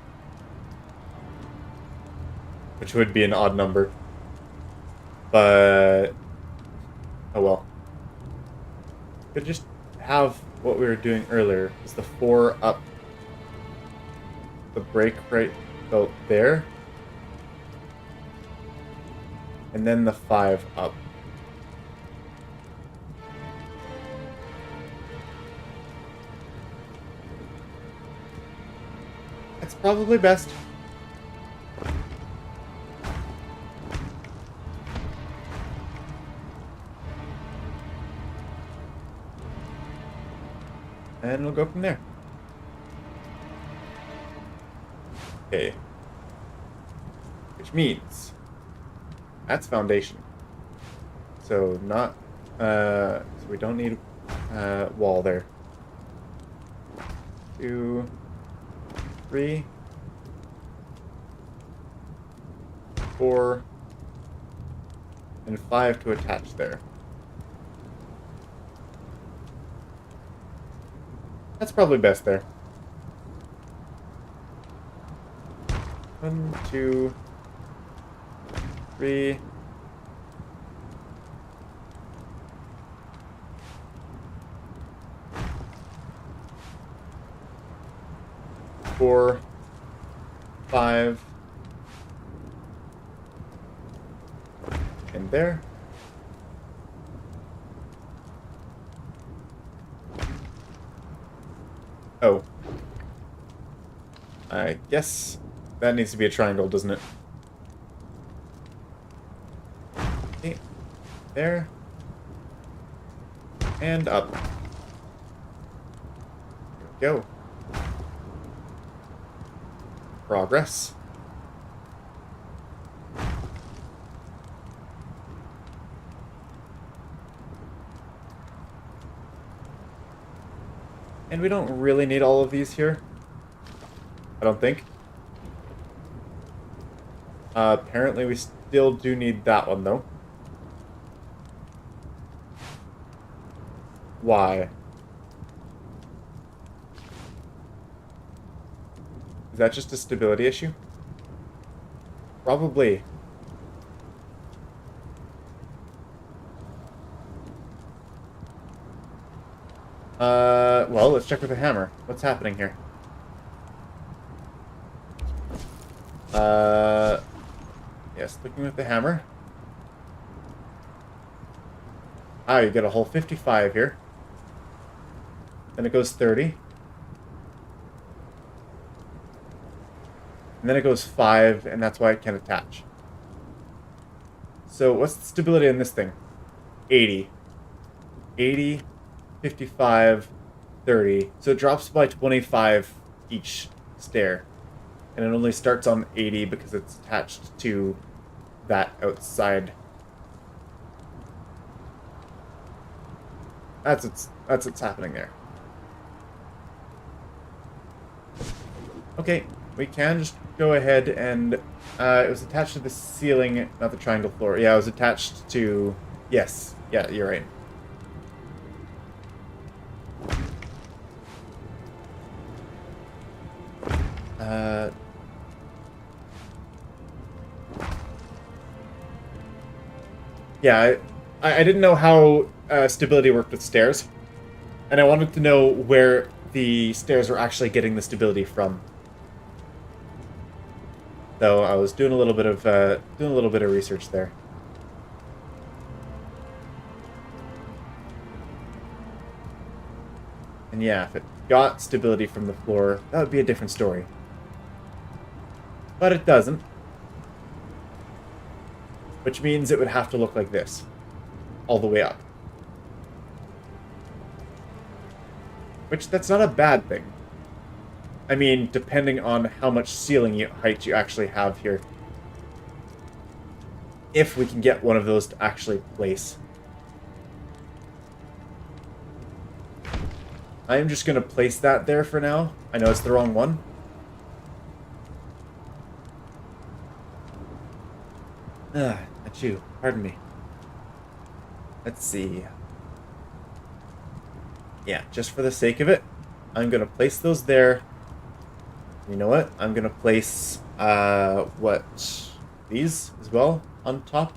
Which would be an odd number. But... Oh well. Could just have... What we were doing earlier is the 4 up the break right about there, and then the 5 up. That's probably best. And we'll go from there. Okay. Which means that's foundation. So not so we don't need wall there. 2, 3, 4, and 5 to attach there. That's probably best there. 1, 2, 3. 4, 5. And there. Oh. I guess that needs to be a triangle, doesn't it? Okay. There. And up. Here we go. Progress. And we don't really need all of these here. I don't think. Apparently we still do need that one, though. Why? Is that just a stability issue? Probably. Well, let's check with the hammer. What's happening here? Yes, looking with the hammer. Ah, you get a whole 55 here. Then it goes 30. And then it goes 5, and that's why it can attach. So, what's the stability on this thing? 80. 80, 55, 30. So it drops by 25 each stair. And it only starts on 80 because it's attached to that outside. That's what's happening there. Okay, we can just go ahead and it was attached to the ceiling, not the triangle floor. Yeah, it was attached to... Yes, yeah, you're right. Yeah, I didn't know how stability worked with stairs, and I wanted to know where the stairs were actually getting the stability from. So I was doing a little bit of research there. And yeah, if it got stability from the floor, that would be a different story. But it doesn't. Which means it would have to look like this. All the way up. Which, that's not a bad thing. I mean, depending on how much ceiling height you actually have here. If we can get one of those to actually place. I am just going to place that there for now. I know it's the wrong one. Achoo. Pardon me. Let's see. Yeah, just for the sake of it, I'm going to place those there. You know what? I'm going to place, these as well on top.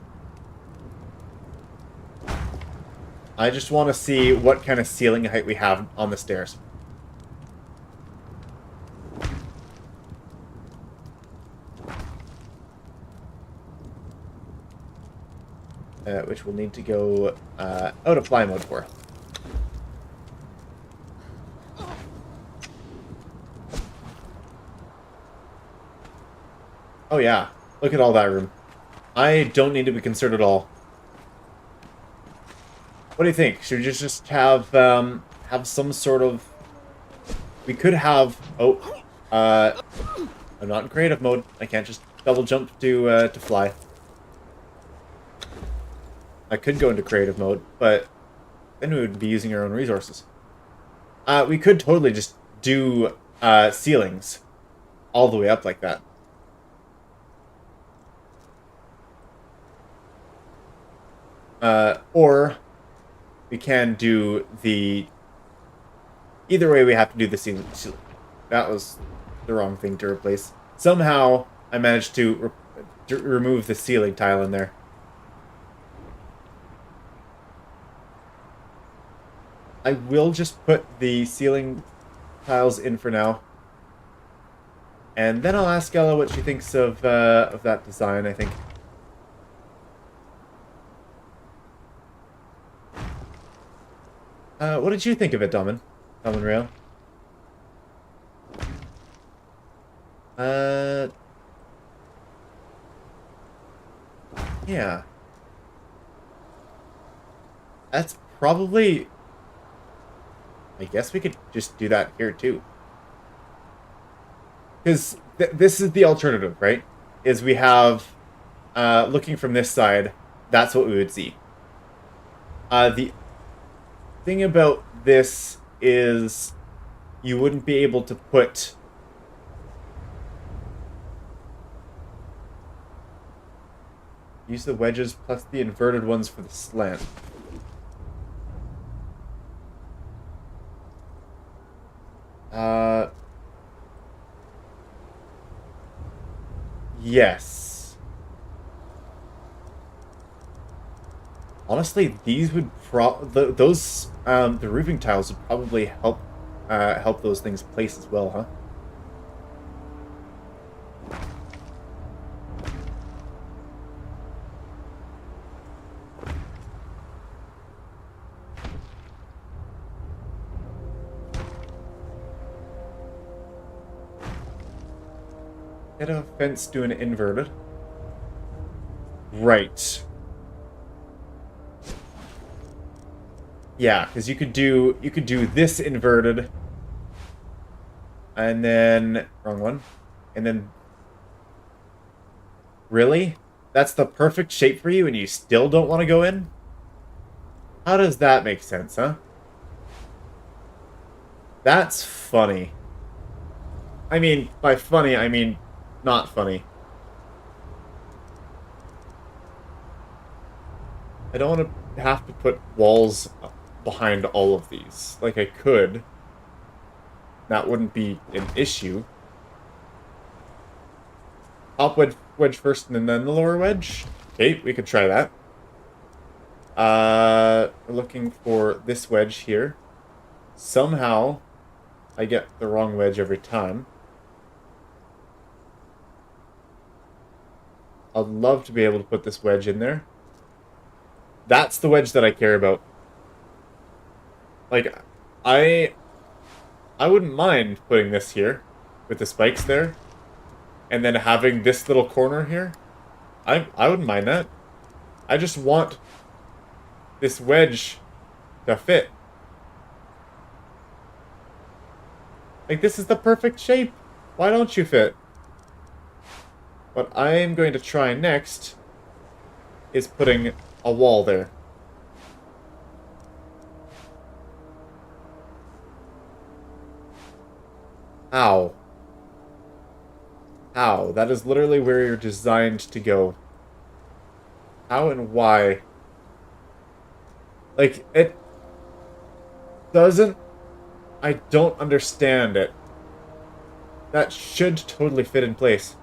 I just want to see what kind of ceiling height we have on the stairs. Which we'll need to go out of fly mode for. Oh yeah, look at all that room. I don't need to be concerned at all. What do you think? Should we just have some sort of... We could have... Oh, I'm not in creative mode. I can't just double jump to fly. I could go into creative mode, but then we would be using our own resources. We could totally just do ceilings all the way up like that. Or we can do the... Either way, we have to do the ceiling. That was the wrong thing to replace. Somehow, I managed to remove the ceiling tile in there. I will just put the ceiling tiles in for now. And then I'll ask Ella what she thinks of that design, I think. What did you think of it, Domin Rail? Yeah. That's probably... I guess we could just do that here, too. Because this is the alternative, right? Is we have, looking from this side, that's what we would see. The thing about this is you wouldn't be able to put... Use the wedges plus the inverted ones for the slant. Yes. Honestly, these would the roofing tiles would probably help help those things place as well, huh? Get a fence to an inverted. Right. Yeah, because you could do this inverted, and then wrong one, and then really, that's the perfect shape for you, and you still don't want to go in. How does that make sense, huh? That's funny. I mean, by funny, I mean not funny. I don't want to have to put walls behind all of these. Like, I could. That wouldn't be an issue. Top wedge first and then the lower wedge? Okay, we could try that. We're looking for this wedge here. Somehow, I get the wrong wedge every time. I'd love to be able to put this wedge in there. That's the wedge that I care about. Like, I wouldn't mind putting this here with the spikes there, and then having this little corner here. I wouldn't mind that. I just want this wedge to fit. Like, this is the perfect shape. Why don't you fit? What I'm going to try next is putting a wall there. How? How? That is literally where you're designed to go. How and why? Like, it doesn't... I don't understand it. That should totally fit in place.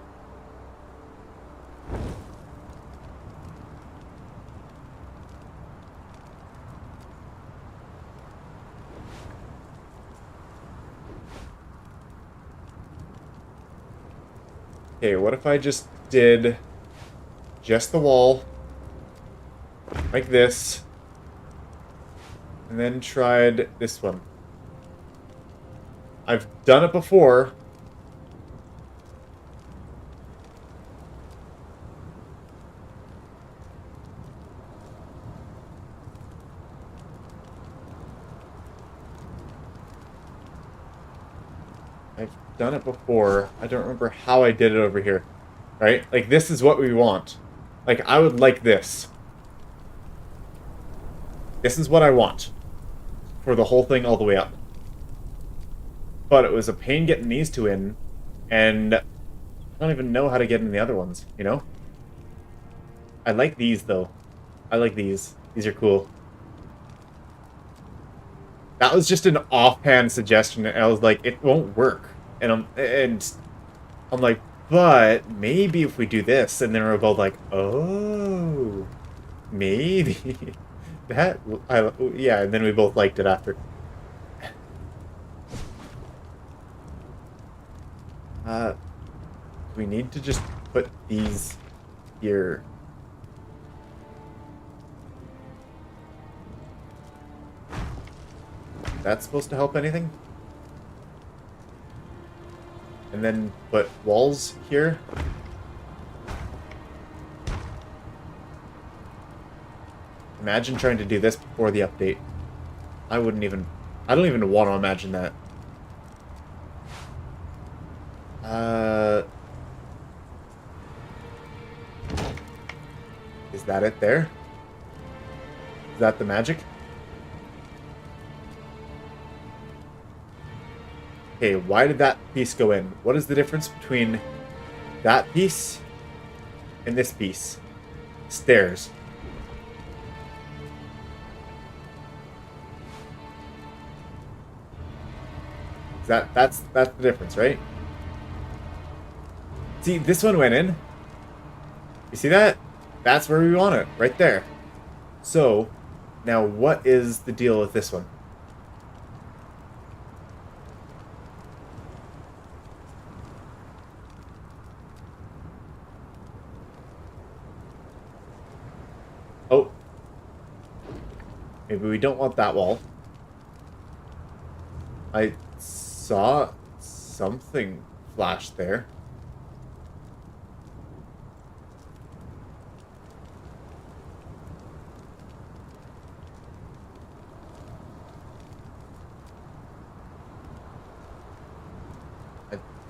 Okay, what if I just did just the wall, like this, and then tried this one? I've done it before. I've done it before. I don't remember how I did it over here. Right? Like, this is what we want. Like, I would like this. This is what I want. For the whole thing all the way up. But it was a pain getting these two in. And I don't even know how to get in the other ones, you know? I like these, though. I like these. These are cool. That was just an offhand suggestion. I was like, it won't work. And I'm like, but maybe if we do this, and then we're both like, oh, maybe that. Yeah, and then we both liked it after. We need to just put these here. That's supposed to help anything? And then put walls here. Imagine trying to do this before the update. I don't even want to imagine that. Is that it there? Is that the magic? Okay, why did that piece go in? What is the difference between that piece and this piece? Stairs. That's the difference, right? See, this one went in. You see that? That's where we want it, right there. So, now what is the deal with this one? Oh. Maybe we don't want that wall. I saw something flash there.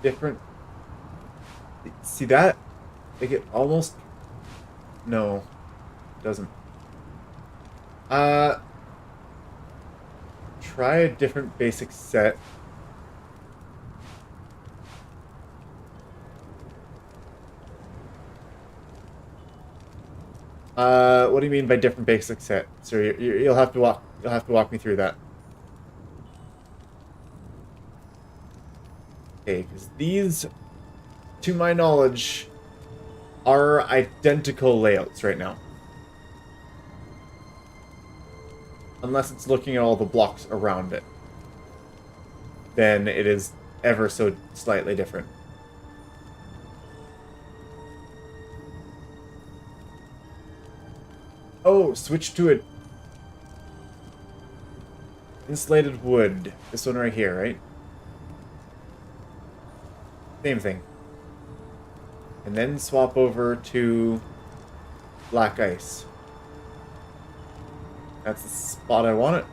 different... See that? Like it almost... No. It doesn't. Try a different basic set. What do you mean by different basic set? So you'll have to walk me through that. Okay, because these, to my knowledge, are identical layouts right now. Unless it's looking at all the blocks around it. Then it is ever so slightly different. Oh, switch to a insulated wood. This one right here, right? Same thing. And then swap over to black ice. That's the spot I want it.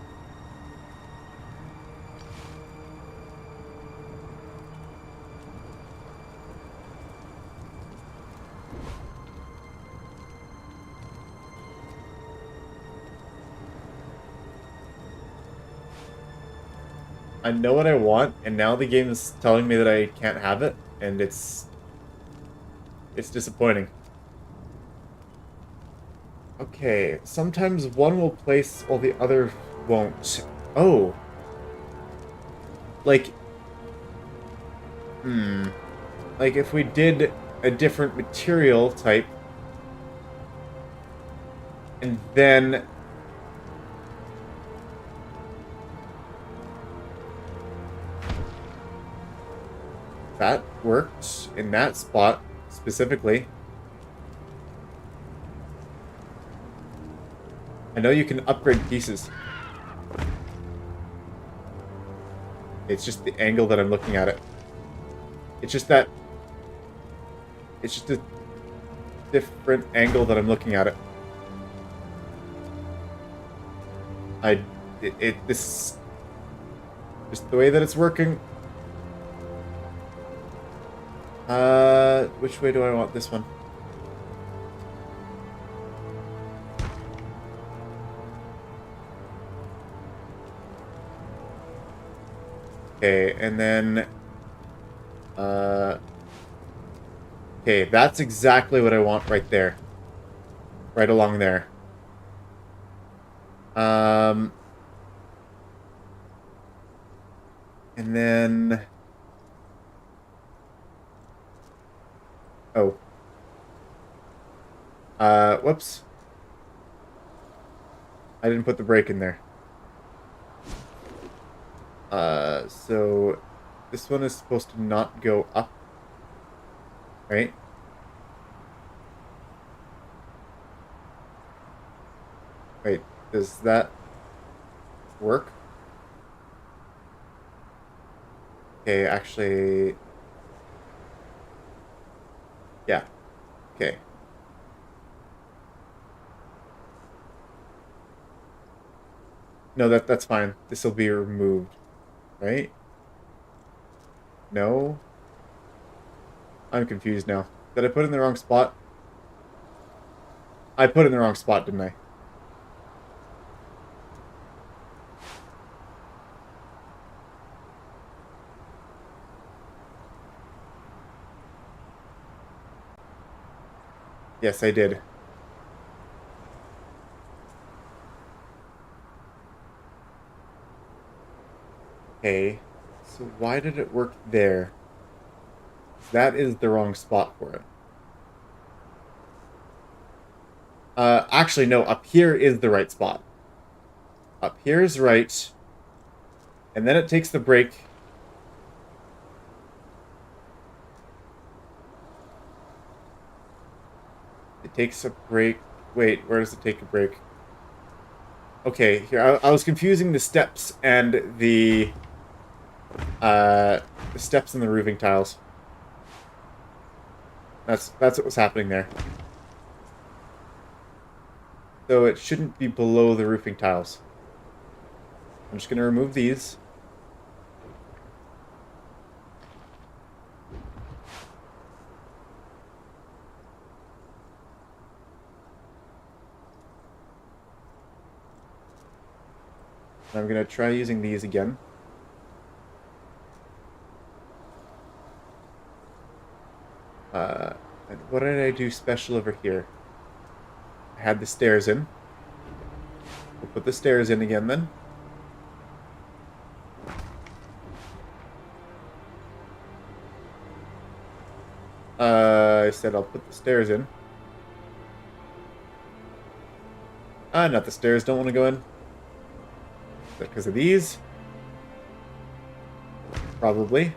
I know what I want, and now the game is telling me that I can't have it, and it's disappointing. Okay, sometimes one will place while the other won't. Oh. Like... Like if we did a different material type, and then... That worked in that spot, specifically. I know you can upgrade pieces. It's just the angle that I'm looking at it. It's just that... It's just a different angle that I'm looking at it. This... Just the way that it's working. Which way do I want this one? Okay, and then... Okay, that's exactly what I want right there. Right along there. And then... Oh. Whoops. I didn't put the break in there. So this one is supposed to not go up, right? Wait, does that work? Okay, actually... Yeah. Okay. No, that's fine. This will be removed, right? No? I'm confused now. Did I put it in the wrong spot? I put it in the wrong spot, didn't I? Yes, I did. Okay, so why did it work there? That is the wrong spot for it. Actually, no, up here is the right spot. Up here is right. And then it takes the break. It takes a break. Wait, where does it take a break? Okay, here, I was confusing the steps and the steps and the roofing tiles. That's what was happening there. So it shouldn't be below the roofing tiles. I'm just going to remove these. I'm gonna try using these again. And what did I do special over here? I had the stairs in. We'll put the stairs in again then. I said I'll put the stairs in. Not the stairs, don't want to go in. Because of these? Probably.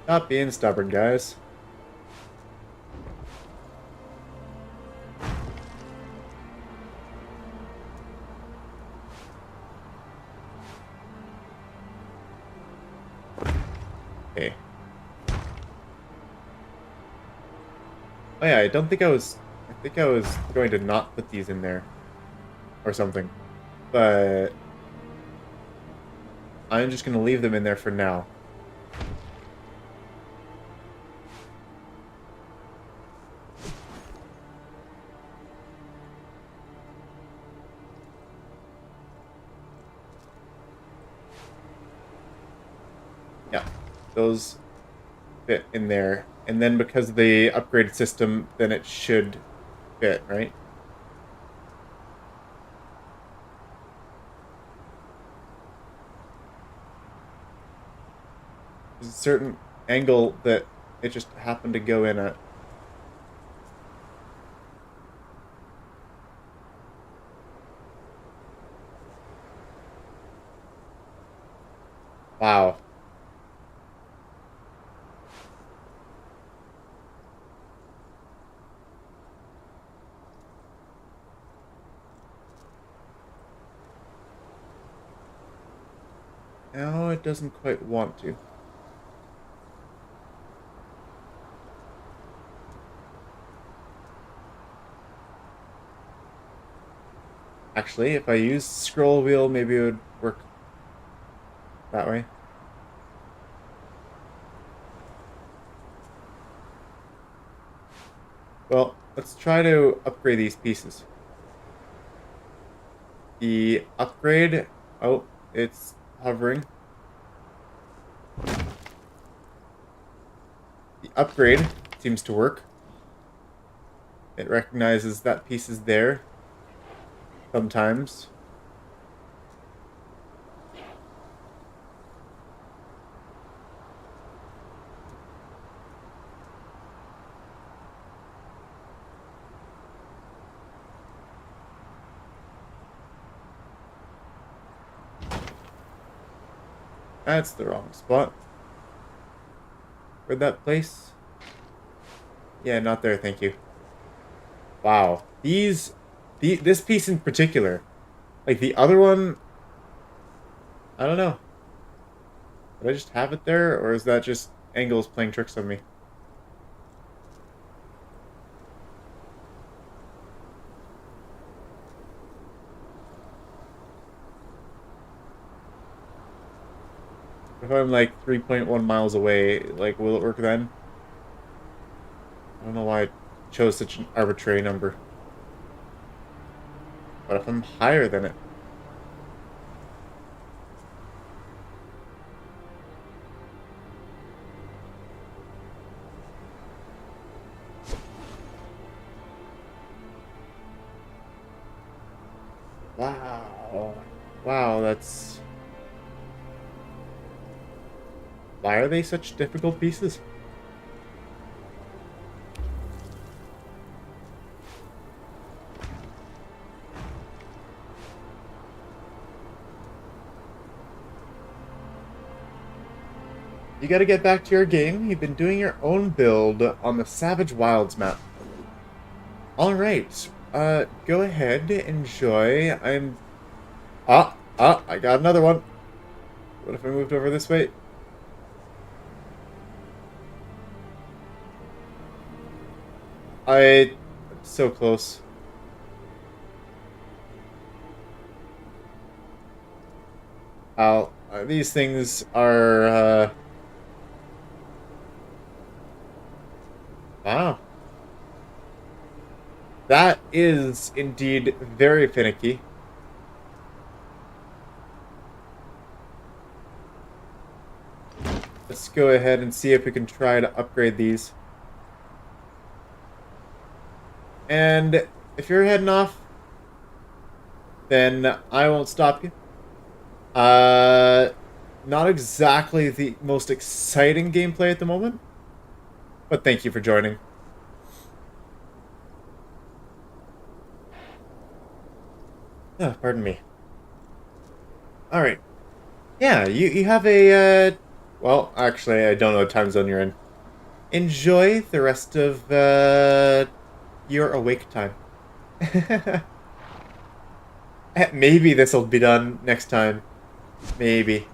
Stop being stubborn, guys. Okay. Oh yeah, I don't think I was... I think I was going to not put these in there. Or something. But... I'm just going to leave them in there for now. Yeah, those fit in there. And then because of the upgraded system, then it should fit, right? There's a certain angle that it just happened to go in at. Wow. No, it doesn't quite want to. Actually, if I use scroll wheel, maybe it would work that way. Well, let's try to upgrade these pieces. The upgrade... Oh, it's hovering. The upgrade seems to work. It recognizes that piece is there. Sometimes. That's the wrong spot. Where'd that place? Yeah, not there, thank you. Wow. This piece in particular. Like the other one, I don't know. Did I just have it there, or is that just angles playing tricks on me? If I'm like 3.1 miles away, like, will it work then? I don't know why I chose such an arbitrary number. But if I'm higher than it... Wow. Wow, that's... Why are they such difficult pieces? You gotta get back to your game. You've been doing your own build on the Savage Wilds map. Alright. Go ahead, enjoy. I got another one. What if I moved over this way? So close. These things are, Wow. That is indeed very finicky. Let's go ahead and see if we can try to upgrade these. And if you're heading off, then I won't stop you. Not exactly the most exciting gameplay at the moment, but thank you for joining. Oh, pardon me. Alright. Yeah, you have a, well, actually, I don't know what time zone you're in. Enjoy the rest of, your awake time. Maybe this will be done next time. Maybe.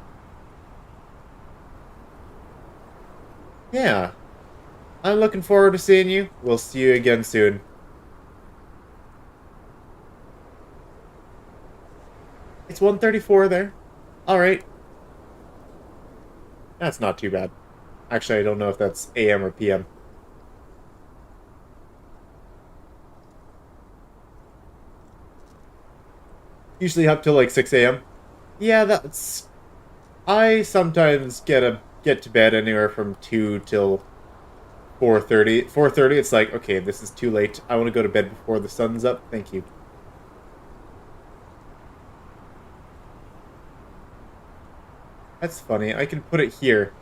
Yeah. I'm looking forward to seeing you. We'll see you again soon. It's 1:34 there. Alright. That's not too bad. Actually, I don't know if that's AM or PM. Usually up till like 6 AM. Yeah, that's... I sometimes get to bed anywhere from 2 till 4:30. 4:30, it's like, okay, this is too late. I want to go to bed before the sun's up. Thank you. That's funny. I can put it here.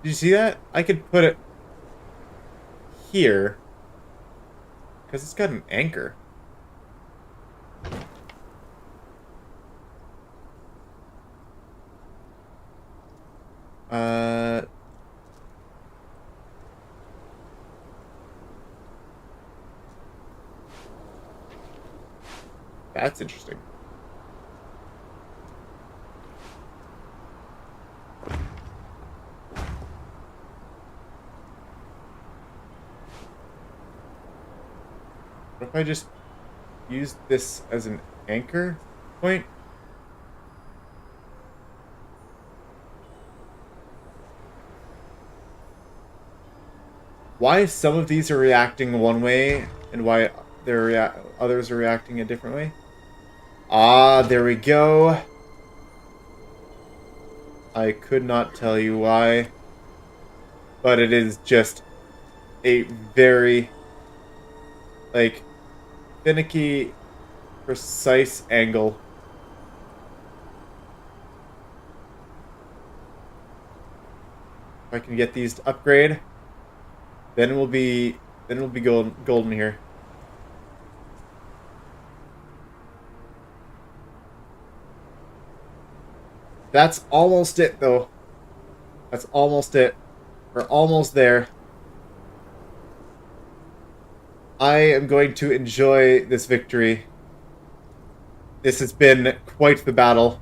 Did you see that? I could put it here. Because it's got an anchor. That's interesting. What if I just use this as an anchor point? Why some of these are reacting one way and why others are reacting a different way? Ah, there we go. I could not tell you why, but it is just a very, like, finicky, precise angle. If I can get these to upgrade, then we'll be golden here. That's almost it, though. That's almost it. We're almost there. I am going to enjoy this victory. This has been quite the battle.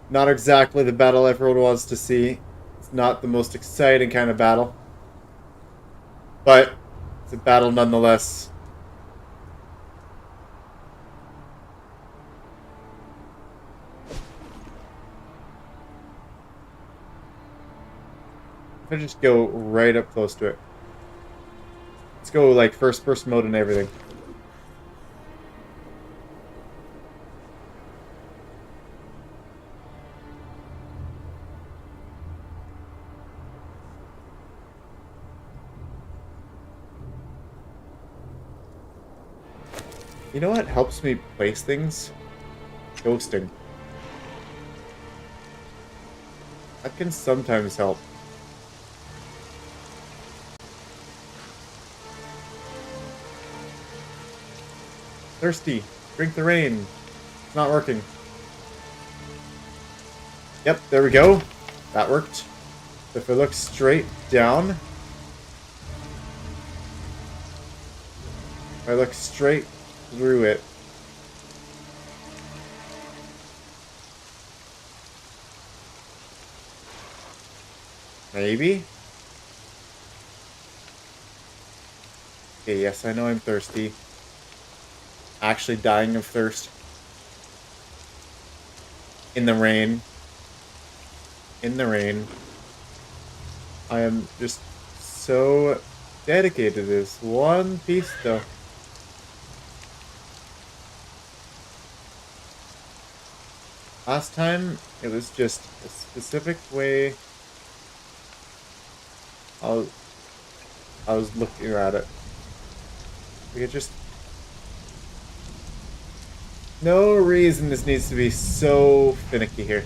Not exactly the battle everyone wants to see. It's not the most exciting kind of battle. But it's a battle nonetheless. If I just go right up close to it. Let's go like first person mode and everything. You know what helps me place things? Ghosting. That can sometimes help. Thirsty. Drink the rain. It's not working. Yep, there we go. That worked. If I look straight down... If I look straight through it... Maybe? Okay, yes, I know I'm thirsty. Actually dying of thirst. In the rain. in the rain. I am just so dedicated to this one piece, though. Last time, it was just a specific way I was looking at it. We could just... No reason this needs to be so finicky here.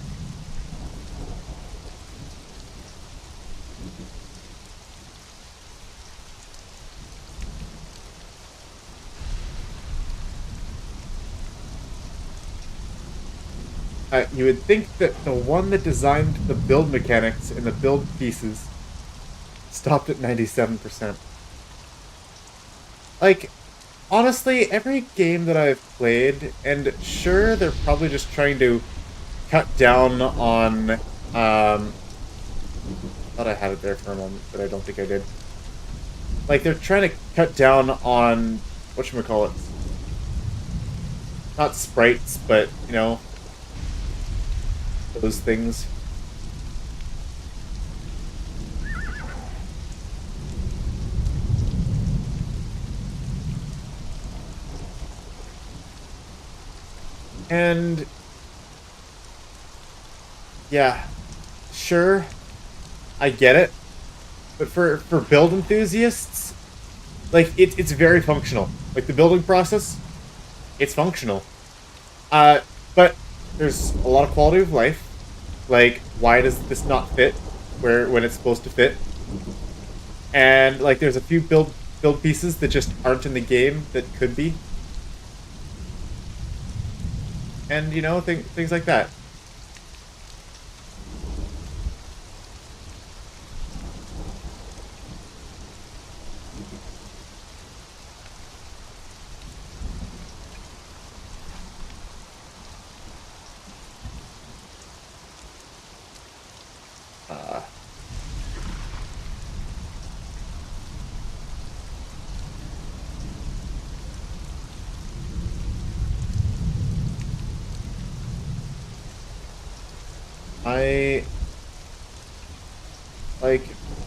You would think that the one that designed the build mechanics and the build pieces stopped at 97%. Like, honestly, every game that I've played, and sure, they're probably just trying to cut down on, thought I had it there for a moment, but I don't think I did. Like, they're trying to cut down on, whatchamacallit, not sprites, but, you know, those things. And yeah, sure, I get it, but for build enthusiasts, like it's very functional. Like the building process, it's functional. But there's a lot of quality of life. Like, why does this not fit when it's supposed to fit? And like, there's a few build pieces that just aren't in the game that could be. And you know, things like that.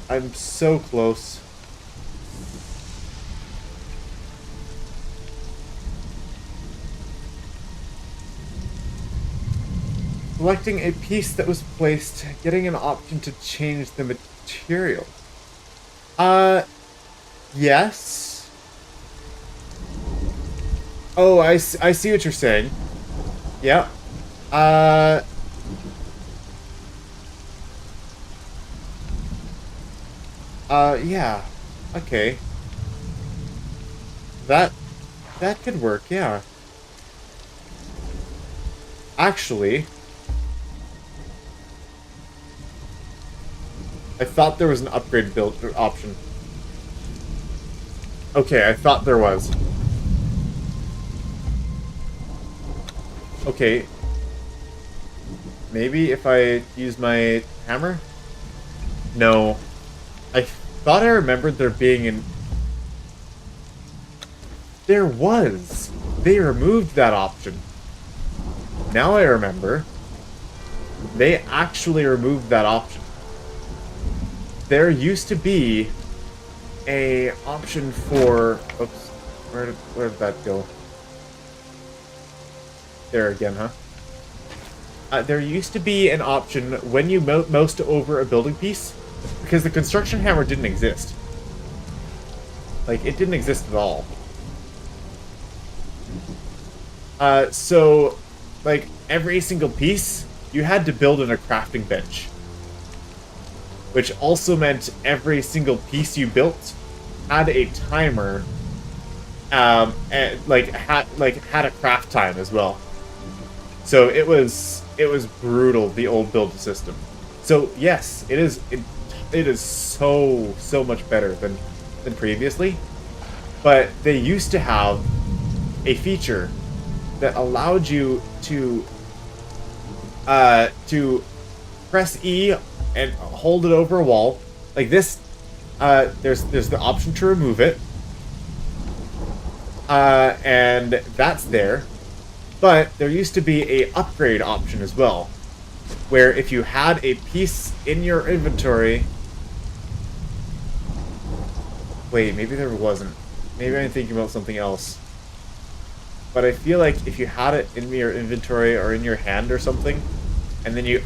I'm so close. Selecting a piece that was placed, getting an option to change the material. Yes. Oh, I see what you're saying. Yeah. Yeah. Okay. That could work, yeah. Actually, I thought there was an upgrade build option. Okay, I thought there was. Okay. Maybe if I use my hammer? No. I thought I remembered there being an... There was! They removed that option. Now I remember. They actually removed that option. There used to be a option for... Oops. Where did that go? There again, huh? There used to be an option when you moused over a building piece, because the construction hammer didn't exist. Like, it didn't exist at all. So, like, every single piece, you had to build in a crafting bench. Which also meant every single piece you built had a timer, and, had a craft time as well. So it was brutal, the old build system. So yes, it is so much better than previously. But they used to have a feature that allowed you to press E and hold it over a wall like this. There's the option to remove it, and that's there. But there used to be a upgrade option as well. where if you had a piece in your inventory... Wait, maybe there wasn't. Maybe I'm thinking about something else. But I feel like if you had it in your inventory or in your hand or something, and then you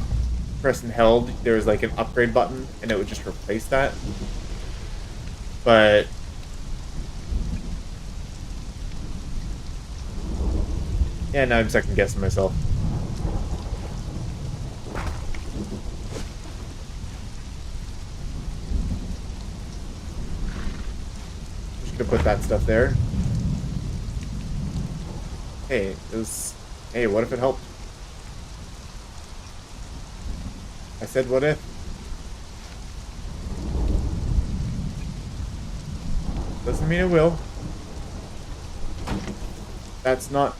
press and held, there was like an upgrade button, and it would just replace that. But... yeah, now I'm second guessing myself. Just gonna put that stuff there. Hey, it was... hey, what if it helped? I said what if? Doesn't mean it will. That's not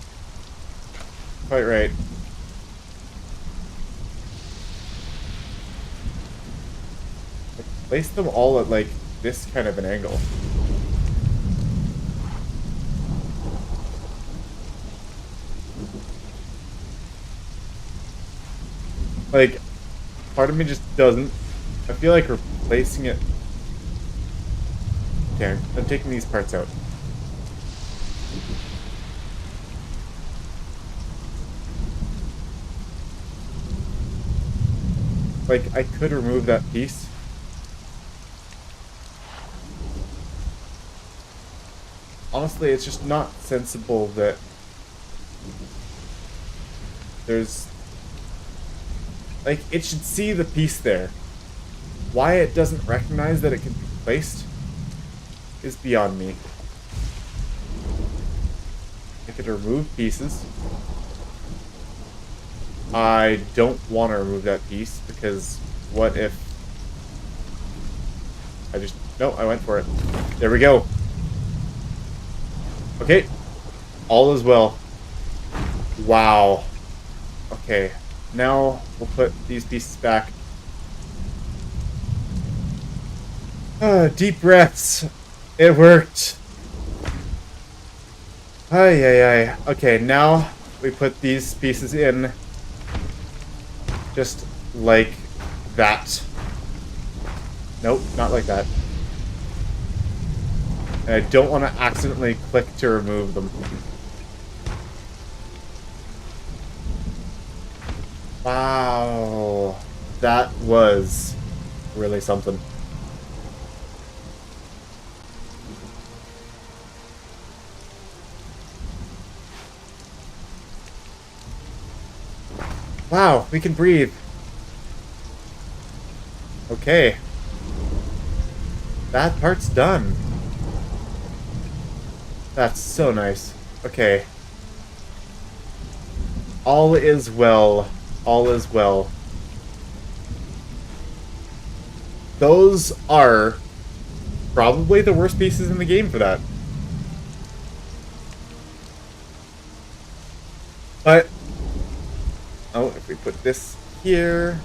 quite right. Place them all at like this kind of an angle. Like, part of me just doesn't. I feel like replacing it... okay, I'm taking these parts out. Like, I could remove that piece. Honestly, it's just not sensible that there's... like, it should see the piece there. Why it doesn't recognize that it can be placed is beyond me. I could remove pieces. I don't want to remove that piece because what if... I just... no, I went for it. There we go. Okay. All is well. Wow. Okay. Now we'll put these pieces back. Deep breaths. It worked. Ay, ay, ay. Okay, now we put these pieces in just like that. Nope, not like that. And I don't want to accidentally click to remove them. Wow. That was really something. Wow, we can breathe. Okay. That part's done. That's so nice. Okay. All is well. All is well. Those are probably the worst pieces in the game for that. But... oh, if we put this here...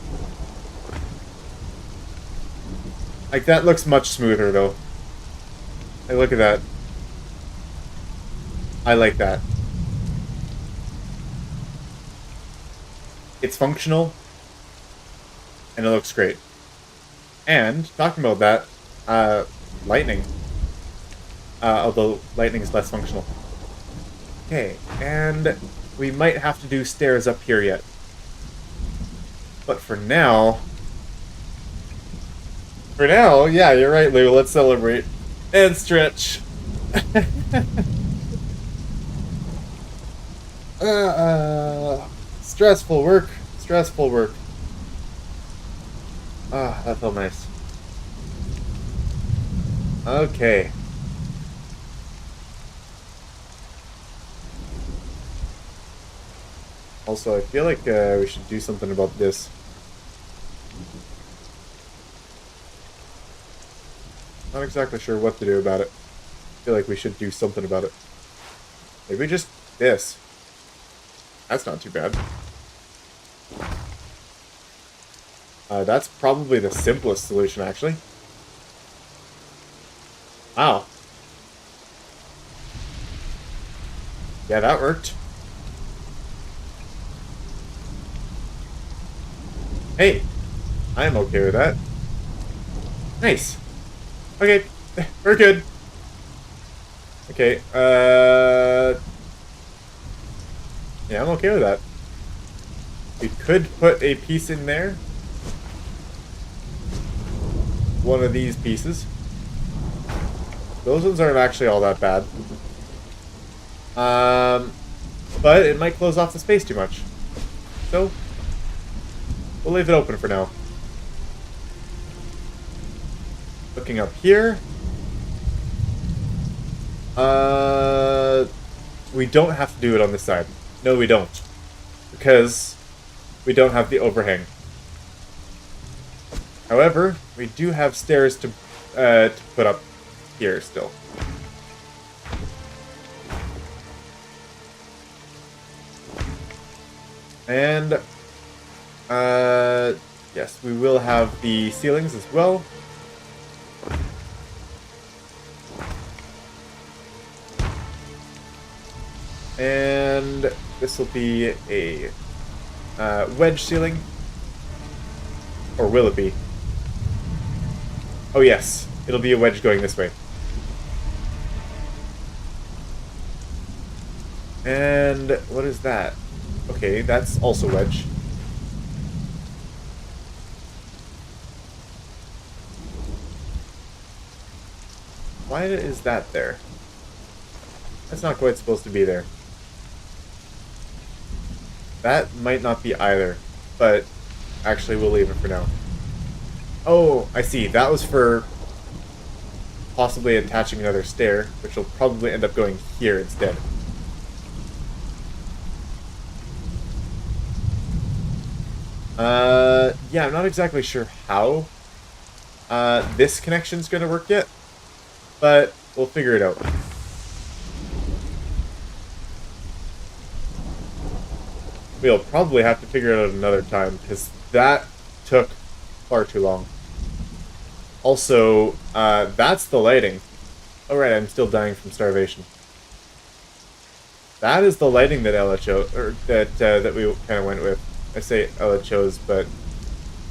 like, that looks much smoother, though. Hey, look at that. I like that. It's functional, and it looks great. And, talking about that, lightning. Although lightning is less functional. Okay, and we might have to do stairs up here yet. But for now... yeah, you're right, Lou. Let's celebrate. And stretch. Stressful work. Stressful work. Ah, that felt nice. Okay. Also, I feel like we should do something about this. Not exactly sure what to do about it. I feel like we should do something about it. Maybe just this. That's not too bad. That's probably the simplest solution, actually. Wow. Yeah, that worked. Hey, I'm okay with that. Nice. Okay, we're good. Okay, yeah, I'm okay with that. We could put a piece in there. One of these pieces. Those ones aren't actually all that bad. But it might close off the space too much. So, we'll leave it open for now. Looking up here. We don't have to do it on this side. No, we don't. Because we don't have the overhang. However, we do have stairs to put up here still. And, yes, we will have the ceilings as well. And this will be a wedge ceiling. Or will it be? Oh yes, it'll be a wedge going this way. And what is that? Okay, that's also wedge. Why is that there? That's not quite supposed to be there. That might not be either, but actually we'll leave it for now. Oh, I see. That was for possibly attaching another stair, which will probably end up going here instead. Yeah, I'm not exactly sure how this connection's gonna work yet, but we'll figure it out. We'll probably have to figure it out another time, because that took far too long. Also, that's the lighting. Oh right, I'm still dying from starvation. That is the lighting that Ella chose, or that we kind of went with. I say Ella chose, but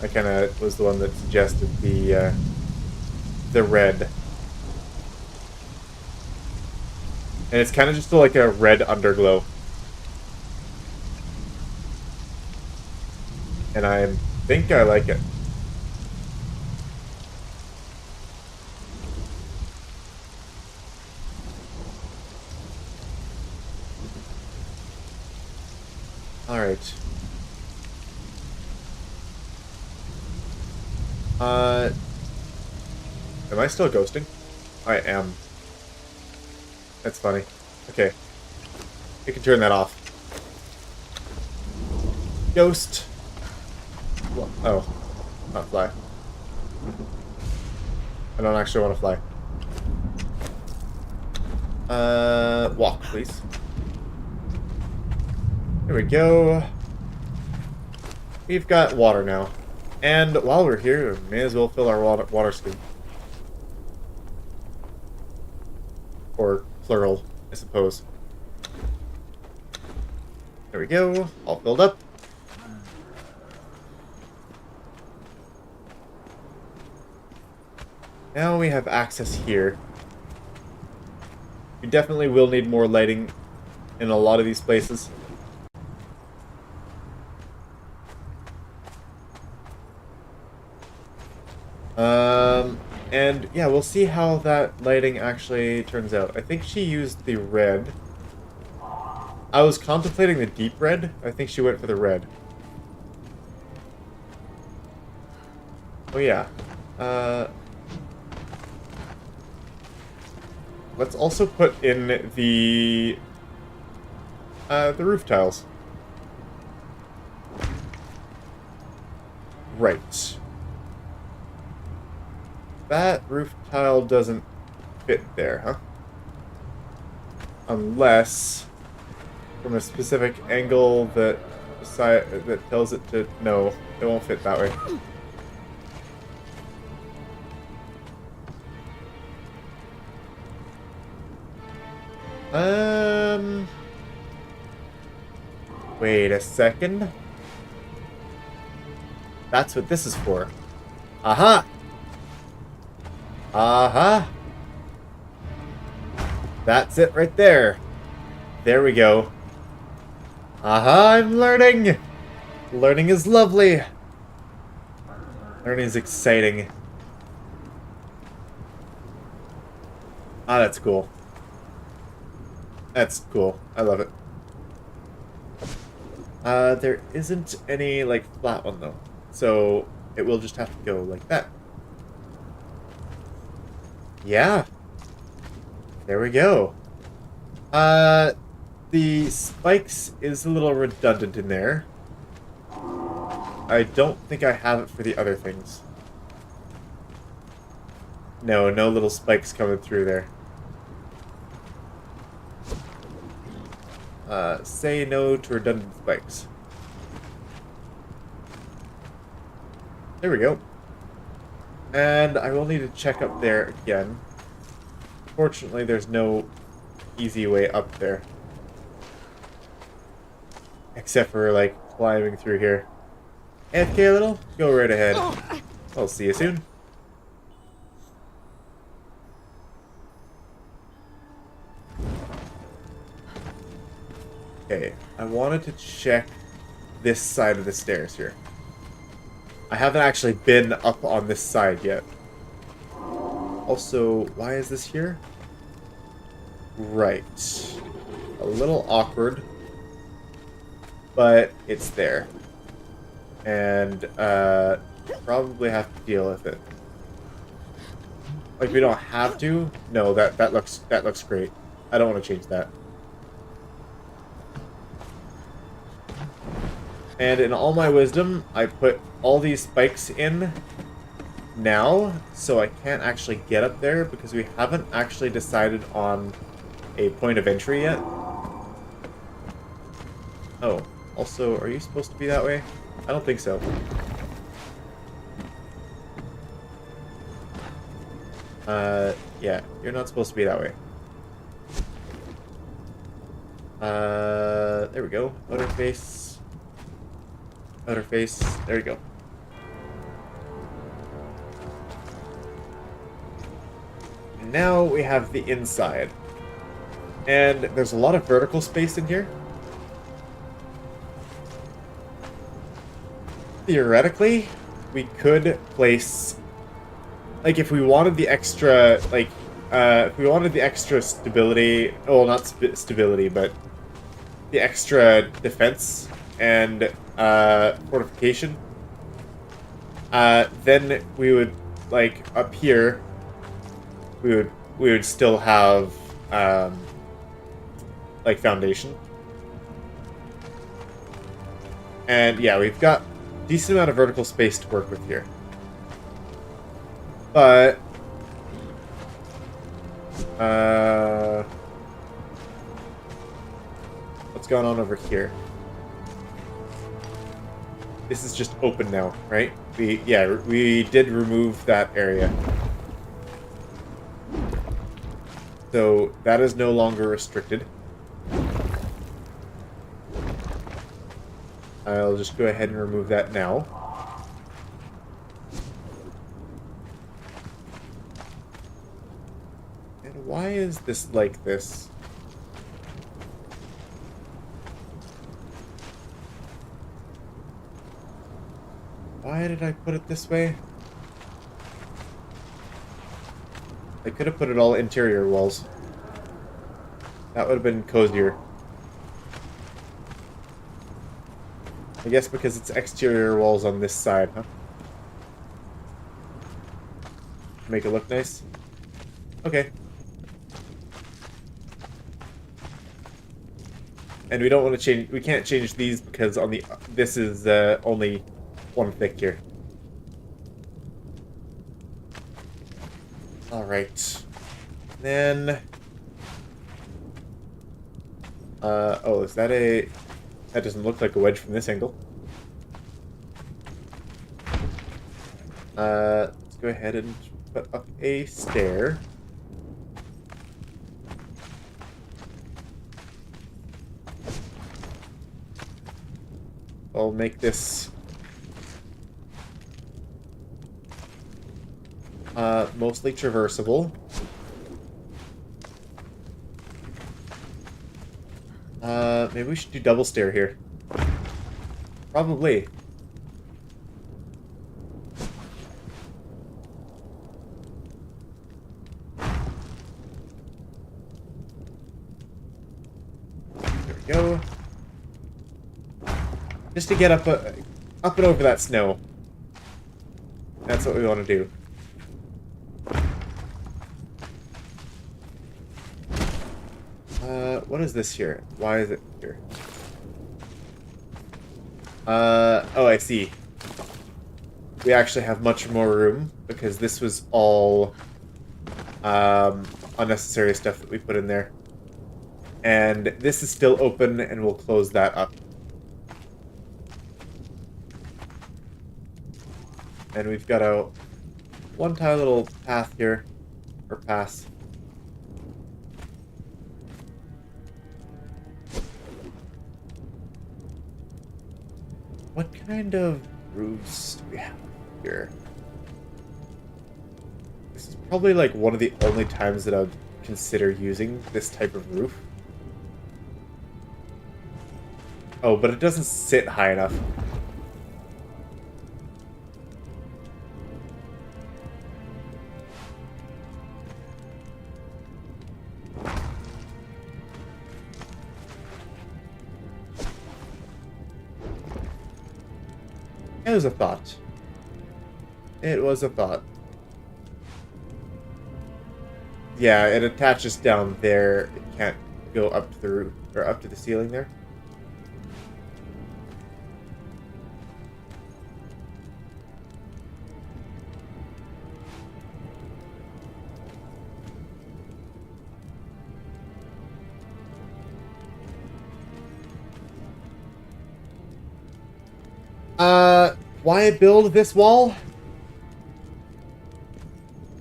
I kind of was the one that suggested the red. And it's kind of just like a red underglow. And I think I like it. Alright. Am I still ghosting? I am. That's funny. Okay. You can turn that off. Ghost. Oh. Not fly. I don't actually want to fly. Walk, please. There we go. We've got water now. And while we're here, we may as well fill our water skin. Or plural, I suppose. There we go. All filled up. Now we have access here. We definitely will need more lighting in a lot of these places. And yeah, we'll see how that lighting actually turns out. I think she used the red. I was contemplating the deep red. I think she went for the red. Oh yeah. Let's also put in the roof tiles. Right. That roof tile doesn't fit there, huh? Unless from a specific angle that tells it to... No, it won't fit that way. Wait a second. That's what this is for. Aha! Aha! That's it right there. There we go. Aha, I'm learning! Learning is lovely. Learning is exciting. Ah, that's cool. That's cool. I love it. There isn't any, like, flat one, though. So, it will just have to go like that. Yeah. There we go. The spikes is a little redundant in there. I don't think I have it for the other things. No, no little spikes coming through there. Say no to redundant spikes. There we go. And I will need to check up there again. Fortunately, there's no easy way up there. Except for, like, climbing through here. AFK a little? Go right ahead. I'll see you soon. Okay, I wanted to check this side of the stairs here. I haven't actually been up on this side yet. Also, why is this here? Right. A little awkward. But it's there. And, probably have to deal with it. Like, we don't have to? No, that looks great. I don't want to change that. And in all my wisdom, I put all these spikes in now, so I can't actually get up there because we haven't actually decided on a point of entry yet. Oh, also, are you supposed to be that way? I don't think so. Yeah, you're not supposed to be that way. There we go. Outer face. Outer face. There we go. And now we have the inside. And there's a lot of vertical space in here. Theoretically, we could place, like, if we wanted the extra, like, if we wanted the extra stability, well, not stability, but the extra defense and fortification, then we would, like, up here, we would still have, like, foundation. And yeah, we've got decent amount of vertical space to work with here. But what's going on over here? This is just open now, right? We did remove that area. So that is no longer restricted. I'll just go ahead and remove that now. And why is this like this? Why did I put it this way? I could have put it all interior walls. That would have been cozier. I guess because it's exterior walls on this side, huh? Make it look nice? Okay. And we don't want to change, we can't change these because on the, this is only one thick here. Alright. Then... oh, is that a... That doesn't look like a wedge from this angle. Let's go ahead and put up a stair. I'll make this Mostly traversable. Maybe we should do double stair here. Probably. There we go. Just to get up and over that snow. That's what we want to do. What is this here? Why is it here? Oh, I see. We actually have much more room because this was all unnecessary stuff that we put in there. And this is still open, and we'll close that up. And we've got a one-tile little path here, or pass. What kind of roofs do we have here? This is probably like one of the only times that I would consider using this type of roof. Oh, but it doesn't sit high enough. It was a thought. It was a thought. Yeah, it attaches down there. It can't go up to the roof or up to the ceiling there. Why build this wall?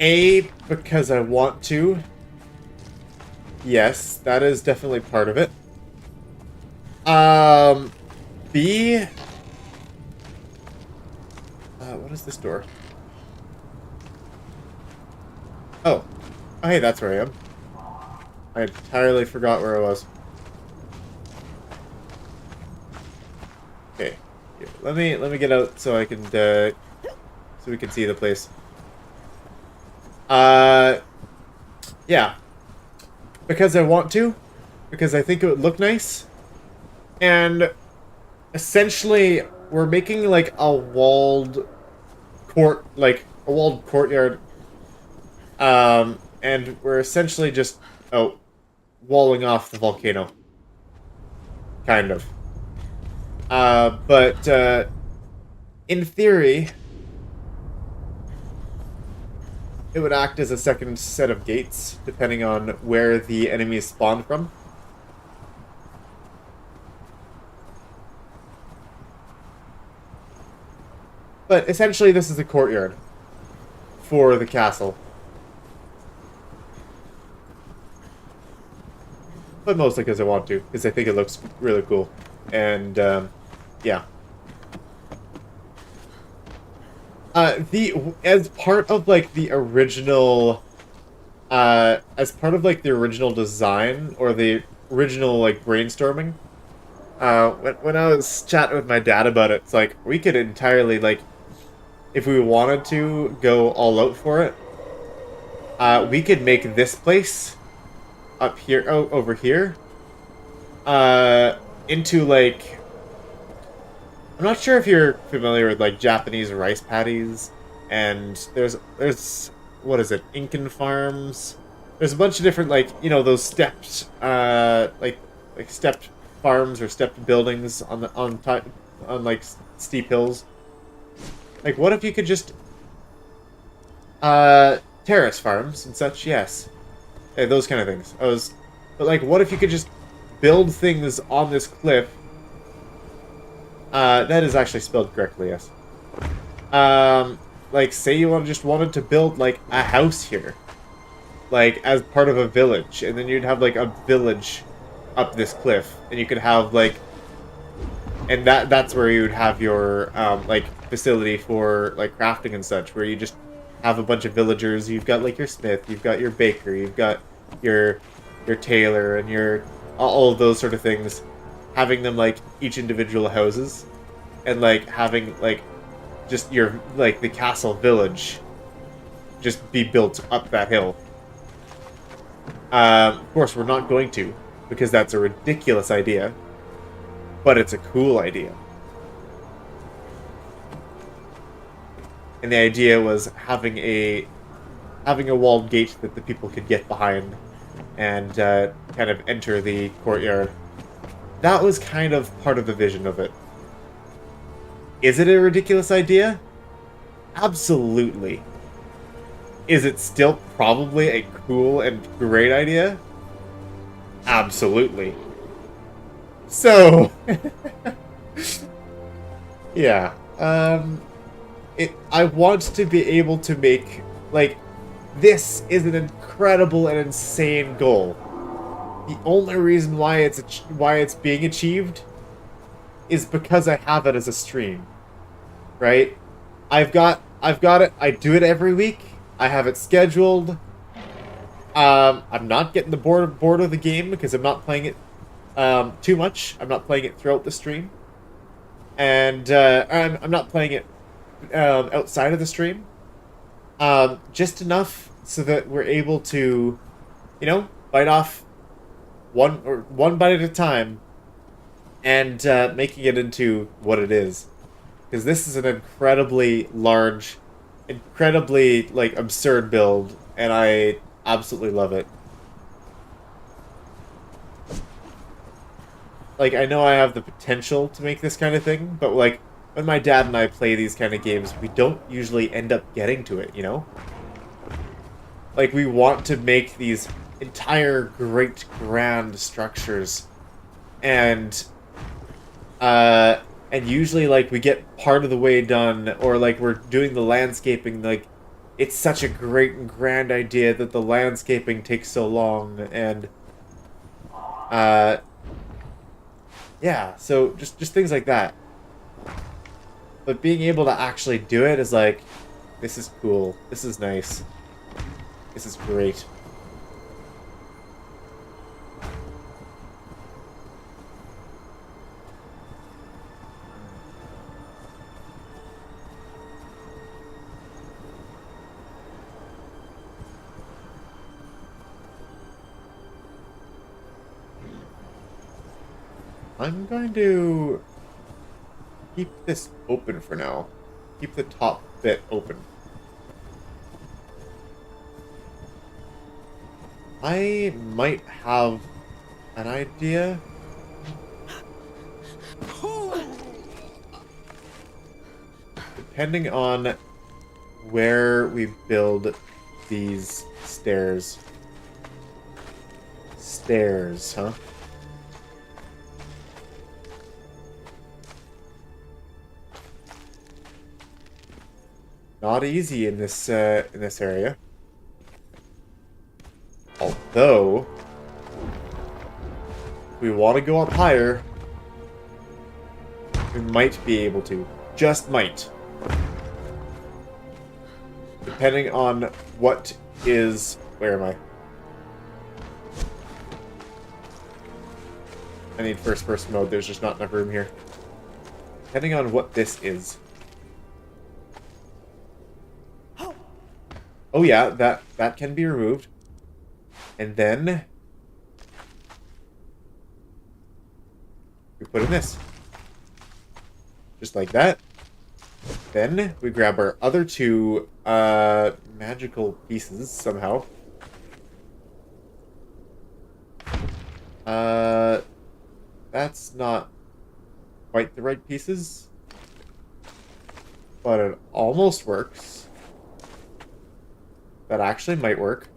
A, because I want to. Yes, that is definitely part of it. B, what is this door? Oh, hey, that's where I am. I entirely forgot where I was. Okay. Let me get out so I can so we can see the place. Yeah. Because I want to. Because I think it would look nice. And essentially we're making like a walled courtyard. And we're essentially just walling off the volcano. Kind of. But in theory, it would act as a second set of gates, depending on where the enemies spawn from. But essentially, this is a courtyard for the castle. But mostly because I want to, because I think it looks really cool. And, yeah. As part of, like, the original, design, or the original, like, brainstorming, when I was chatting with my dad about it, it's like, we could entirely, like, if we wanted to go all out for it, we could make this place up here, over here, into, like, I'm not sure if you're familiar with, like, Japanese rice paddies, and there's what is it, Incan farms? There's a bunch of different, like, you know, those stepped, like stepped farms or stepped buildings on like steep hills. Like, what if you could just terrace farms and such? Yes, yeah, those kind of things. But like, what if you could just build things on this cliff? That is actually spelled correctly, yes. Like, say you wanted to build, like, a house here. Like, as part of a village. And then you'd have, like, a village up this cliff. And you could have, like... And that's where you would have your, like, facility for, like, crafting and such. Where you just have a bunch of villagers. You've got like your smith, you've got your baker, you've got your tailor, and your all of those sort of things. Having them like each individual houses, and like having like just your like the castle village just be built up that hill. Of course, we're not going to, because that's a ridiculous idea, but it's a cool idea. And the idea was having a walled gate that the people could get behind and kind of enter the courtyard. That was kind of part of the vision of it. Is it a ridiculous idea? Absolutely. Is it still probably a cool and great idea? Absolutely. So, yeah. I want to be able to make, like, this is an incredible and insane goal. The only reason why it's being achieved is because I have it as a stream, right? I've got it. I do it every week. I have it scheduled. I'm not getting the bored of the game because I'm not playing it too much. I'm not playing it throughout the stream, and I'm not playing it outside of the stream. Just enough so that we're able to, bite off one bite at a time, and making it into what it is. Because this is an incredibly large, incredibly like absurd build, and I absolutely love it. Like, I know I have the potential to make this kind of thing, but like when my dad and I play these kind of games, we don't usually end up getting to it, Like, we want to make these entire great grand structures, and usually, like, we get part of the way done, or like we're doing the landscaping, like, it's such a great and grand idea that the landscaping takes so long, and yeah, so just things like that. But being able to actually do it is like, this is cool, this is nice, this is great. I'm going to keep this open for now. Keep the top bit open. I might have an idea. Depending on where we build these stairs. Stairs, huh? Not easy in this area. Although, if we want to go up higher, we might be able to. Just might. Depending on what is... Where am I? I need first person mode. There's just not enough room here. Depending on what this is. Oh yeah, that can be removed. And then we put in this. Just like that. Then we grab our other two magical pieces somehow. That's not quite the right pieces, but it almost works. That actually might work.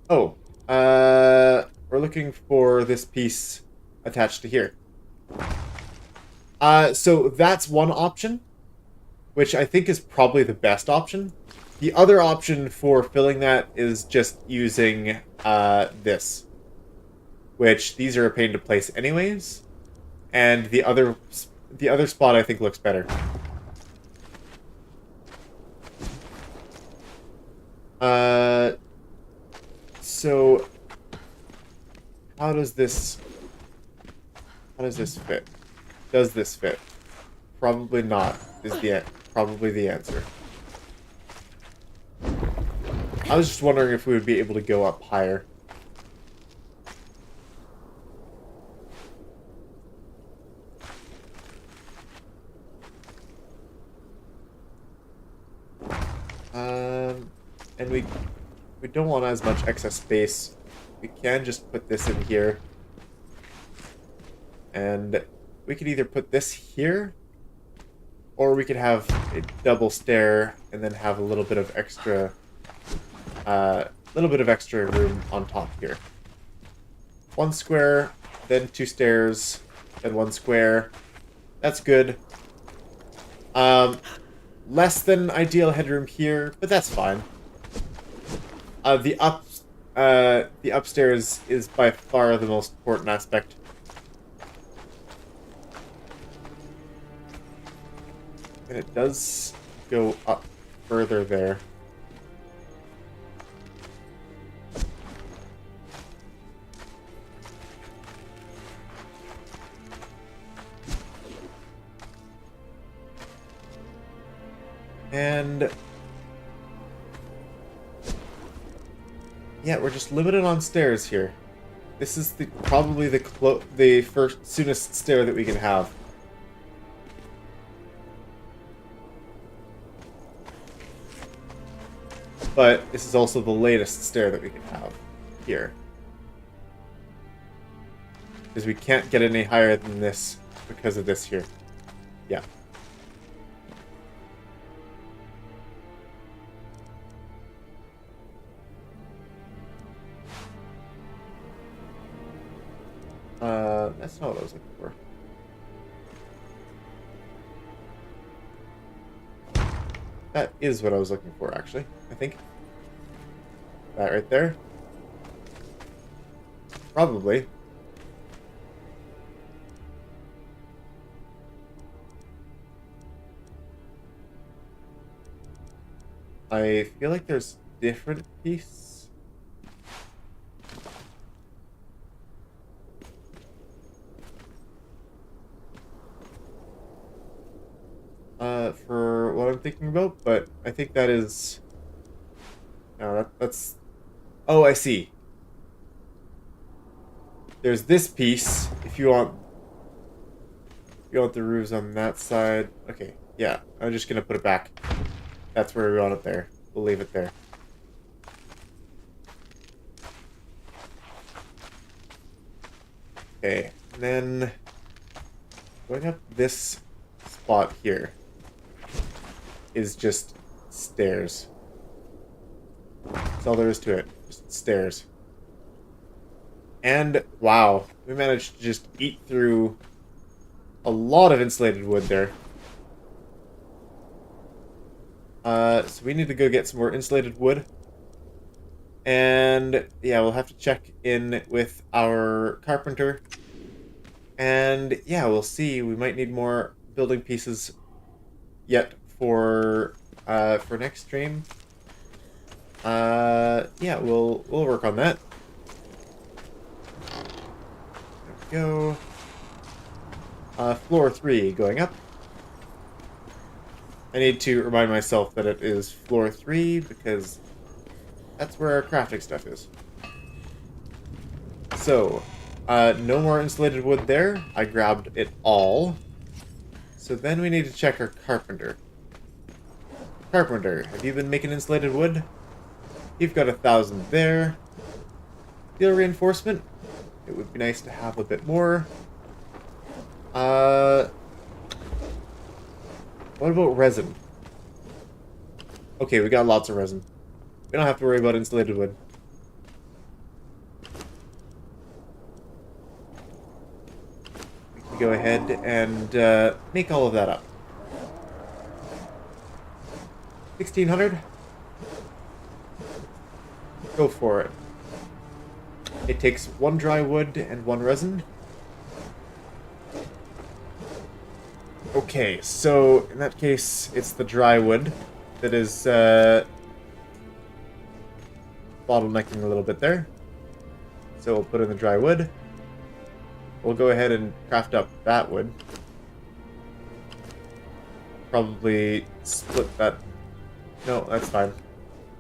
Oh, we're looking for this piece attached to here. So that's one option, which I think is probably the best option. The other option for filling that is just using this, which these are a pain to place anyways, and the other the other spot I think looks better. So how does this fit? Does this fit? Probably not, is probably the answer. I was just wondering if we would be able to go up higher. And we don't want as much excess space. We can just put this in here. And we could either put this here, or we could have a double stair and then have a little bit of extra room on top here. One square, then 2 stairs, then 1 square. That's good. Less than ideal headroom here, but that's fine. The upstairs is by far the most important aspect. And it does go up further there. And yeah, we're just limited on stairs here. This is probably the first soonest stair that we can have. But this is also the latest stair that we can have here. Because we can't get any higher than this because of this here. Yeah. That's not what I was looking for. That is what I was looking for, actually, I think. That right there. Probably. I feel like there's different pieces. For what I'm thinking about, but I think that is... No, that's... Oh, I see. There's this piece, if you want the roofs on that side. Okay, yeah, I'm just gonna put it back. That's where we want it there. We'll leave it there. Okay, and then going up this spot here is just stairs. That's all there is to it. Just stairs. And wow, we managed to just eat through a lot of insulated wood there. So we need to go get some more insulated wood. And yeah, we'll have to check in with our carpenter. And yeah, we'll see. We might need more building pieces yet for next stream. Yeah, we'll work on that. There we go. Floor 3 going up. I need to remind myself that it is floor 3 because that's where our crafting stuff is. So, no more insulated wood there. I grabbed it all. So then we need to check our carpenter. Carpenter, have you been making insulated wood? You've got 1,000 there. Steel reinforcement. It would be nice to have a bit more. What about resin? Okay, we got lots of resin. We don't have to worry about insulated wood. We can go ahead and make all of that up. 1,600? Go for it. It takes 1 dry wood and 1 resin. Okay, so in that case, it's the dry wood that is bottlenecking a little bit there. So we'll put in the dry wood. We'll go ahead and craft up that wood. Probably split that. No, that's fine.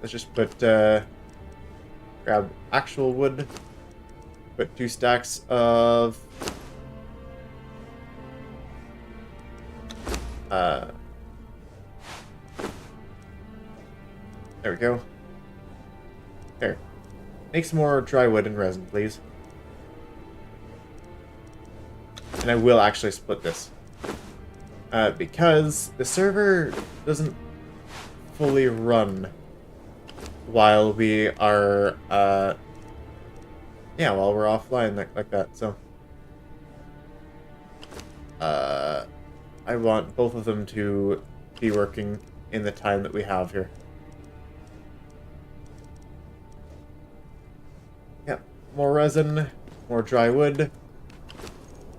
Let's just put, grab actual wood. Put 2 stacks of, there we go. There. Make some more dry wood and resin, please. And I will actually split this. Because the server doesn't fully run while we are, yeah, while we're offline like that, so. I want both of them to be working in the time that we have here. Yep, more resin, more dry wood.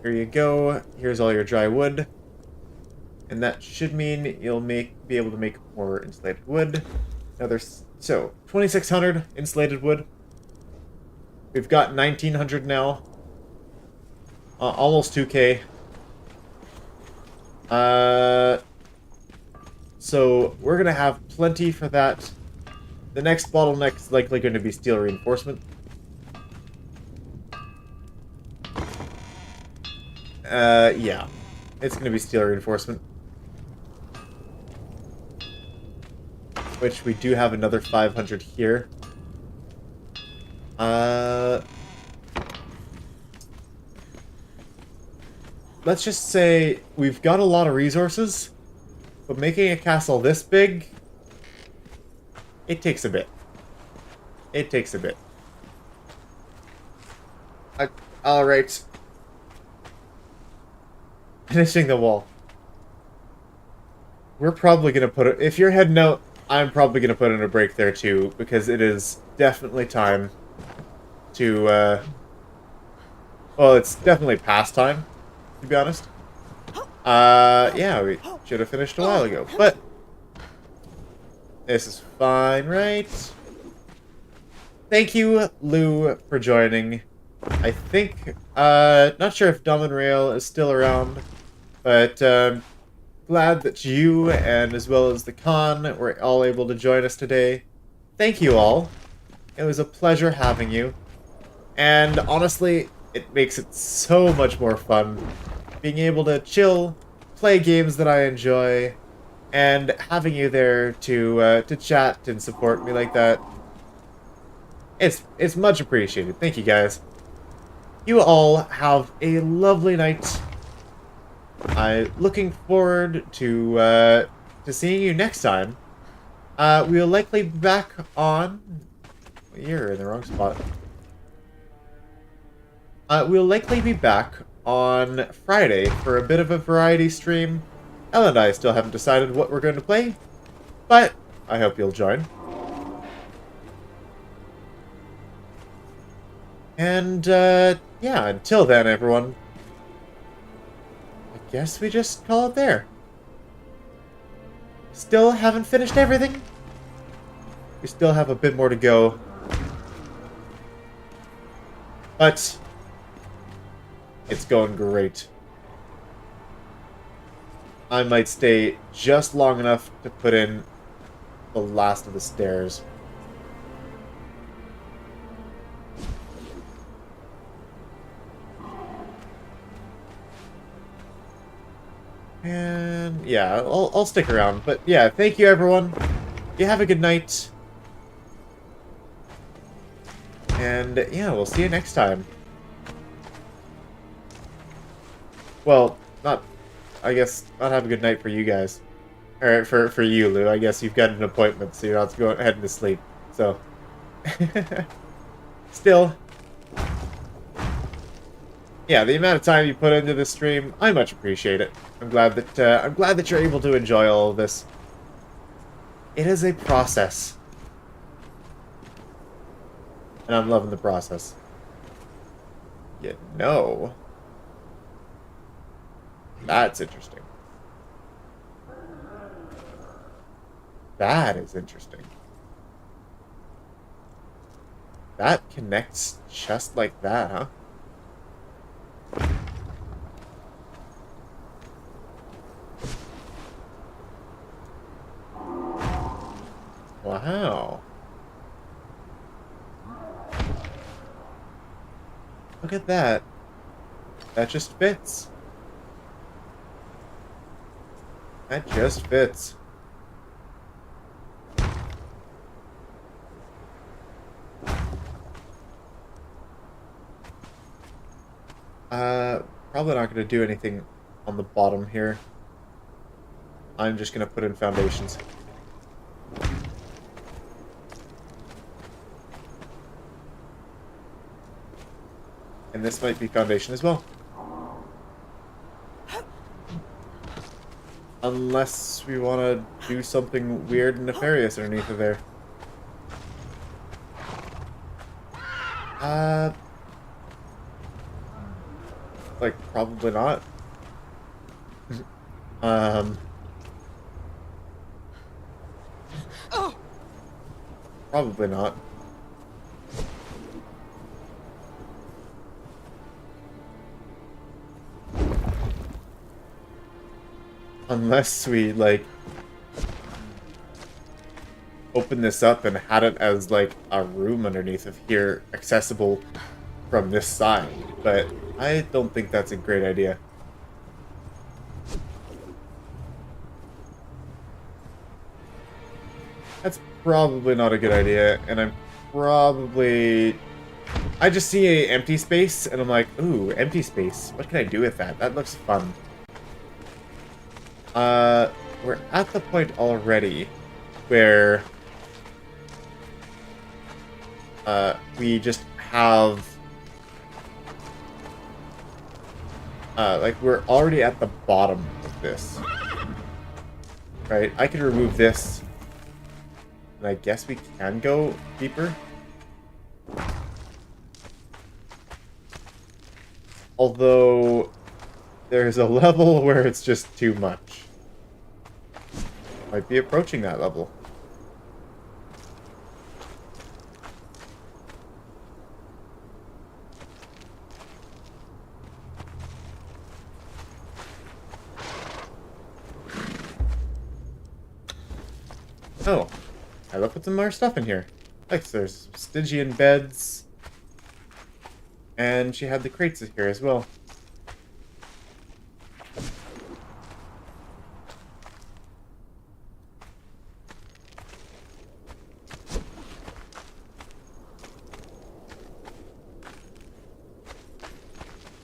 Here you go. Here's all your dry wood. And that should mean you'll be able to make more insulated wood. So 2,600 insulated wood. We've got 1,900 now. Almost 2K. So we're gonna have plenty for that. The next bottleneck is likely going to be steel reinforcement. Yeah. It's gonna be steel reinforcement. Which we do have another 500 here. Let's just say we've got a lot of resources, but making a castle this big, it takes a bit. It takes a bit. Alright. Finishing the wall. We're probably going to put it... If you're heading out, I'm probably going to put in a break there too, because it is definitely time to... well, it's definitely past time, to be honest. Yeah, we should have finished a while ago, but... This is fine, right? Thank you, Lou, for joining. I think... not sure if Dumb and Rail is still around, but... glad that you, and as well as the Con, were all able to join us today. Thank you all. It was a pleasure having you. And honestly, it makes it so much more fun being able to chill, play games that I enjoy, and having you there to chat and support me like that. It's much appreciated. Thank you guys. You all have a lovely night. I'm looking forward to seeing you next time. We'll likely be back on... You're in the wrong spot. We'll likely be back on Friday for a bit of a variety stream. Elle and I still haven't decided what we're going to play, but I hope you'll join. And, yeah, until then, everyone, I guess we just call it there. Still haven't finished everything. We still have a bit more to go. But it's going great. I might stay just long enough to put in the last of the stairs. And yeah, I'll stick around. But yeah, thank you everyone. You have a good night. And yeah, we'll see you next time. Well, I guess not have a good night for you guys. Or for you, Lou. I guess you've got an appointment, so you're not heading to sleep. So still, yeah, the amount of time you put into this stream, I much appreciate it. I'm glad that you're able to enjoy all of this. It is a process. And I'm loving the process. You know. That's interesting. That is interesting. That connects just like that, huh? Wow. Look at that. That just fits. That just fits. Probably not going to do anything on the bottom here. I'm just going to put in foundations. And this might be foundation as well. Unless we want to do something weird and nefarious underneath of there. Like, probably not. Probably not. Unless we, like, open this up and had it as, like, a room underneath of here, accessible from this side. But I don't think that's a great idea. That's probably not a good idea, and I'm probably... I just see a empty space, and I'm like, ooh, empty space. What can I do with that? That looks fun. We're at the point already where we just have like we're already at the bottom of this, right? I could remove this, and I guess we can go deeper. Although there's a level where it's just too much. Might be approaching that level. Oh, I left with some more stuff in here. Like, there's Stygian beds. And she had the crates here as well.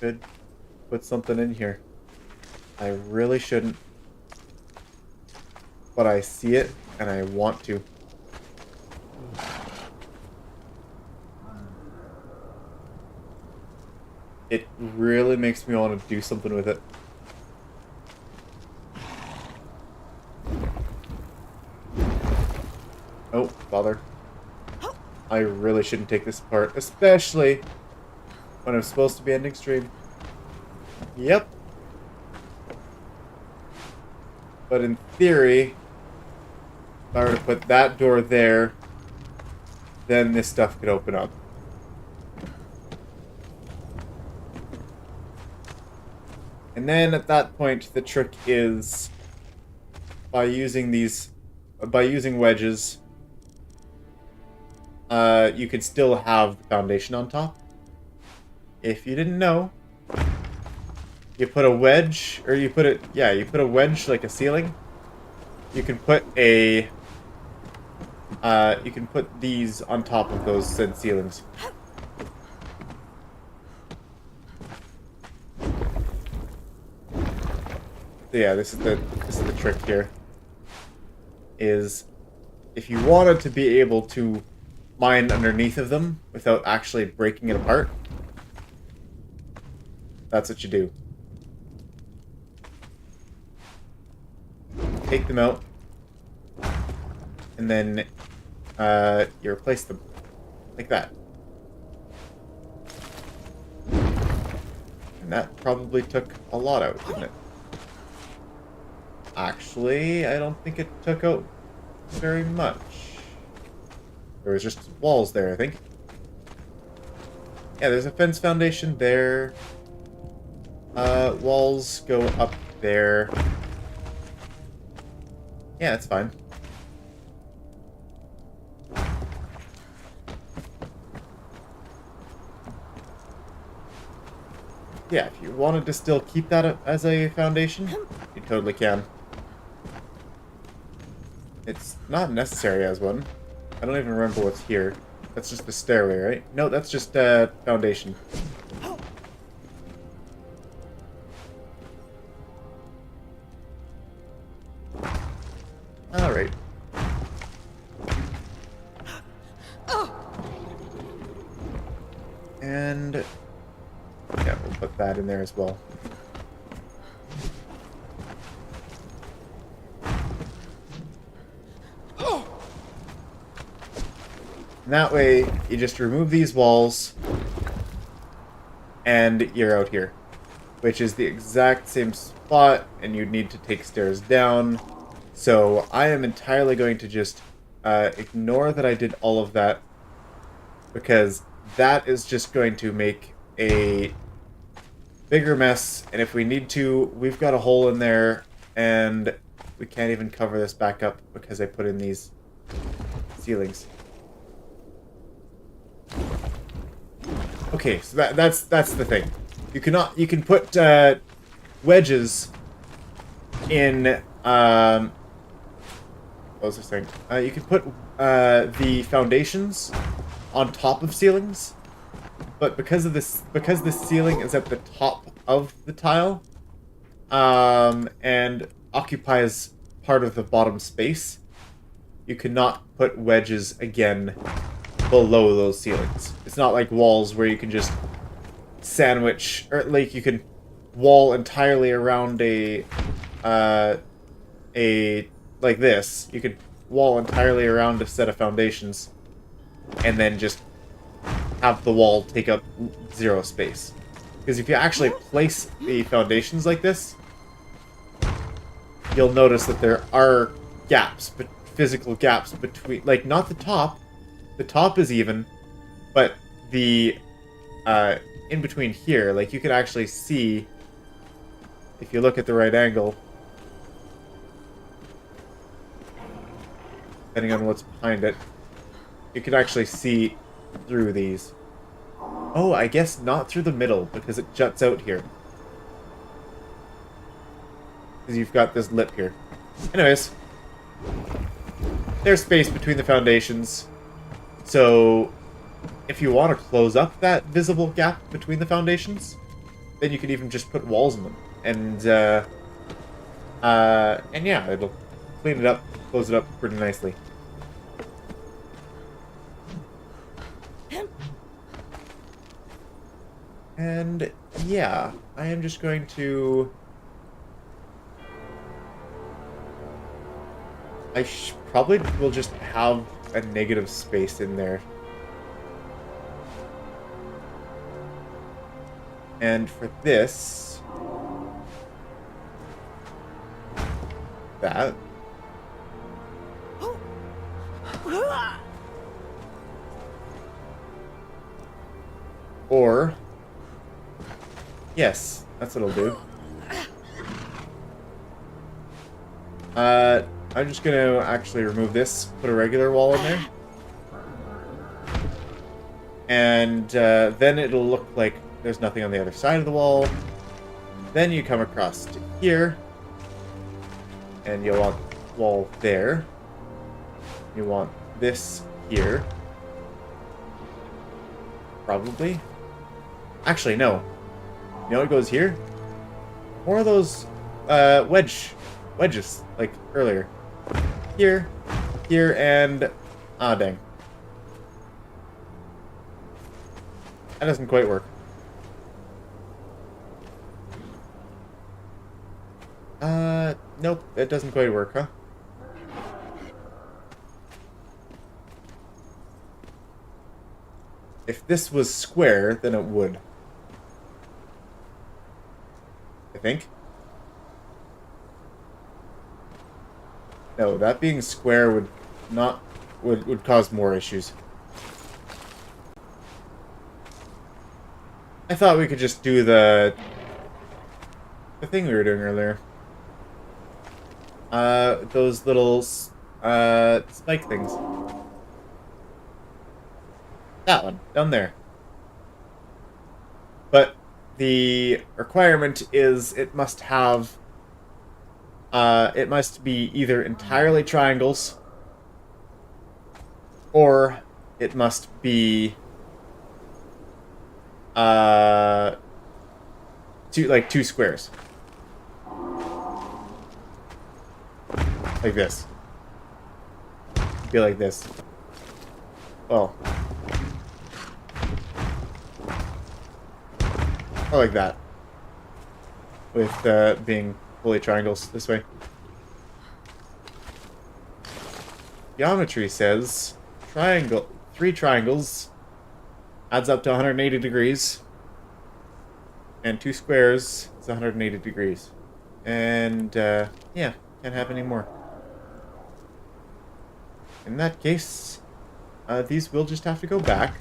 Could put something in here. I really shouldn't. But I see it, and I want to. It really makes me want to do something with it. Oh, bother. I really shouldn't take this apart, especially when I'm supposed to be ending stream. Yep. But in theory, if I were to put that door there, then this stuff could open up. And then at that point, the trick is by using wedges, you could still have the foundation on top. If you didn't know, you put a wedge, or you put a wedge like a ceiling. You can put these on top of those said ceilings. So yeah, this is the trick here. Is if you wanted to be able to mine underneath of them without actually breaking it apart, that's what you do. Take them out, and then you replace them like that. And that probably took a lot out, didn't it? Actually, I don't think it took out very much. There was just walls there, I think. Yeah, there's a fence foundation there. Walls go up there. Yeah, it's fine. Yeah, if you wanted to still keep that as a foundation, you totally can. It's not necessary as one. I don't even remember what's here. That's just the stairway, right? No, that's just foundation. Alright. And yeah, we'll put that in there as well. And that way, you just remove these walls, and you're out here. Which is the exact same spot, and you'd need to take stairs down. So I am entirely going to just ignore that I did all of that, because that is just going to make a bigger mess, and if we need to, we've got a hole in there, and we can't even cover this back up because I put in these ceilings. Okay, so that's the thing. You can put wedges in what was I saying? You can put the foundations on top of ceilings, but because the ceiling is at the top of the tile, and occupies part of the bottom space, you cannot put wedges again below those ceilings. It's not like walls where you can just sandwich, or like you can wall entirely around a like this. You could wall entirely around a set of foundations and then just have the wall take up zero space. Because if you actually place the foundations like this, you'll notice that there are gaps, but physical gaps between, like, not the top. The top is even, but the in between here, like, you can actually see, if you look at the right angle, depending on what's behind it, you can actually see through these. Oh, I guess not through the middle, because it juts out here. Because you've got this lip here. Anyways, there's space between the foundations. So, if you want to close up that visible gap between the foundations, then you can even just put walls in them. And yeah, it'll clean it up, close it up pretty nicely. And yeah, I am just going to... I probably will just have a negative space in there. And for this... that... Or... yes, that's what I'll do. I'm just gonna actually remove this, put a regular wall in there. And then it'll look like there's nothing on the other side of the wall. Then you come across to here. And you'll want wall there. You want this here. Probably. Actually, no. You know what goes here? More of those wedges, like earlier. Here, and... ah, dang. That doesn't quite work. Nope, it doesn't quite work, huh? If this was square, then it would. I think. No, that being square would not would cause more issues. I thought we could just do the thing we were doing earlier. Those little spike things. That one down there. But the requirement is it must have it must be either entirely triangles or it must be two squares. Like this. Be like this. Oh. Or like that. With being fully triangles this way. Geometry says three triangles adds up to 180 degrees. And 2 squares is 180 degrees. And yeah, can't have any more. In that case, these will just have to go back.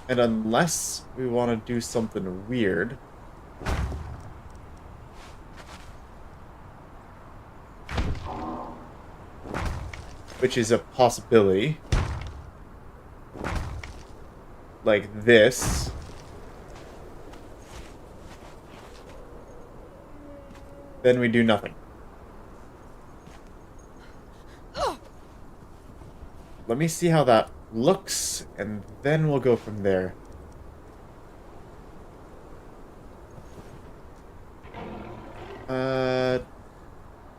And unless we want to do something weird, which is a possibility, like this, then we do nothing. Let me see how that looks, and then we'll go from there.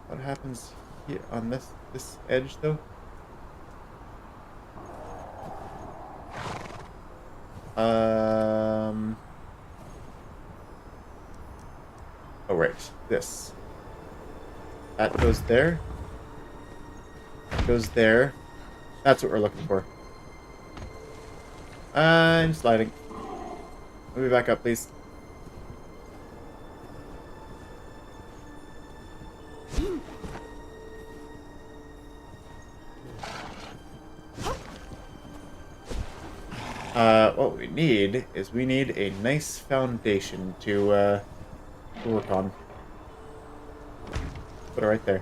What happens here on this edge, though? Oh, right. This. That goes there. That goes there. That's what we're looking for. I'm sliding. Move me back up, please. What we need is we need a nice foundation to work on. Put it right there.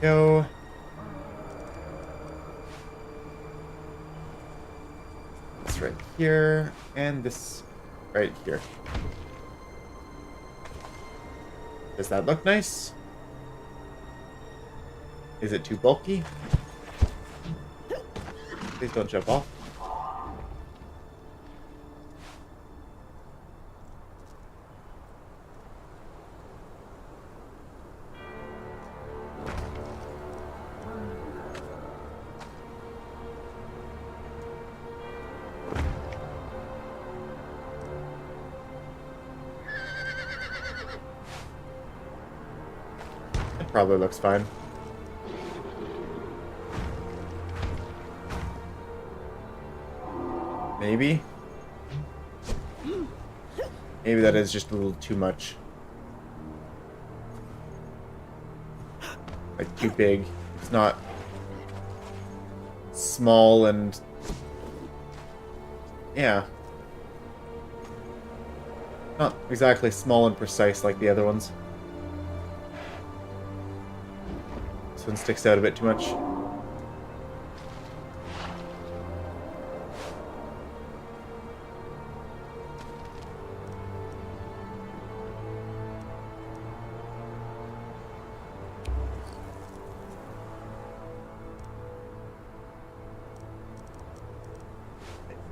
Go. This right here, and this right here. Does that look nice? Is it too bulky? Please don't jump off. It probably looks fine. Maybe? Maybe that is just a little too much. Like, too big. It's not small and... yeah. Not exactly small and precise like the other ones. This one sticks out a bit too much.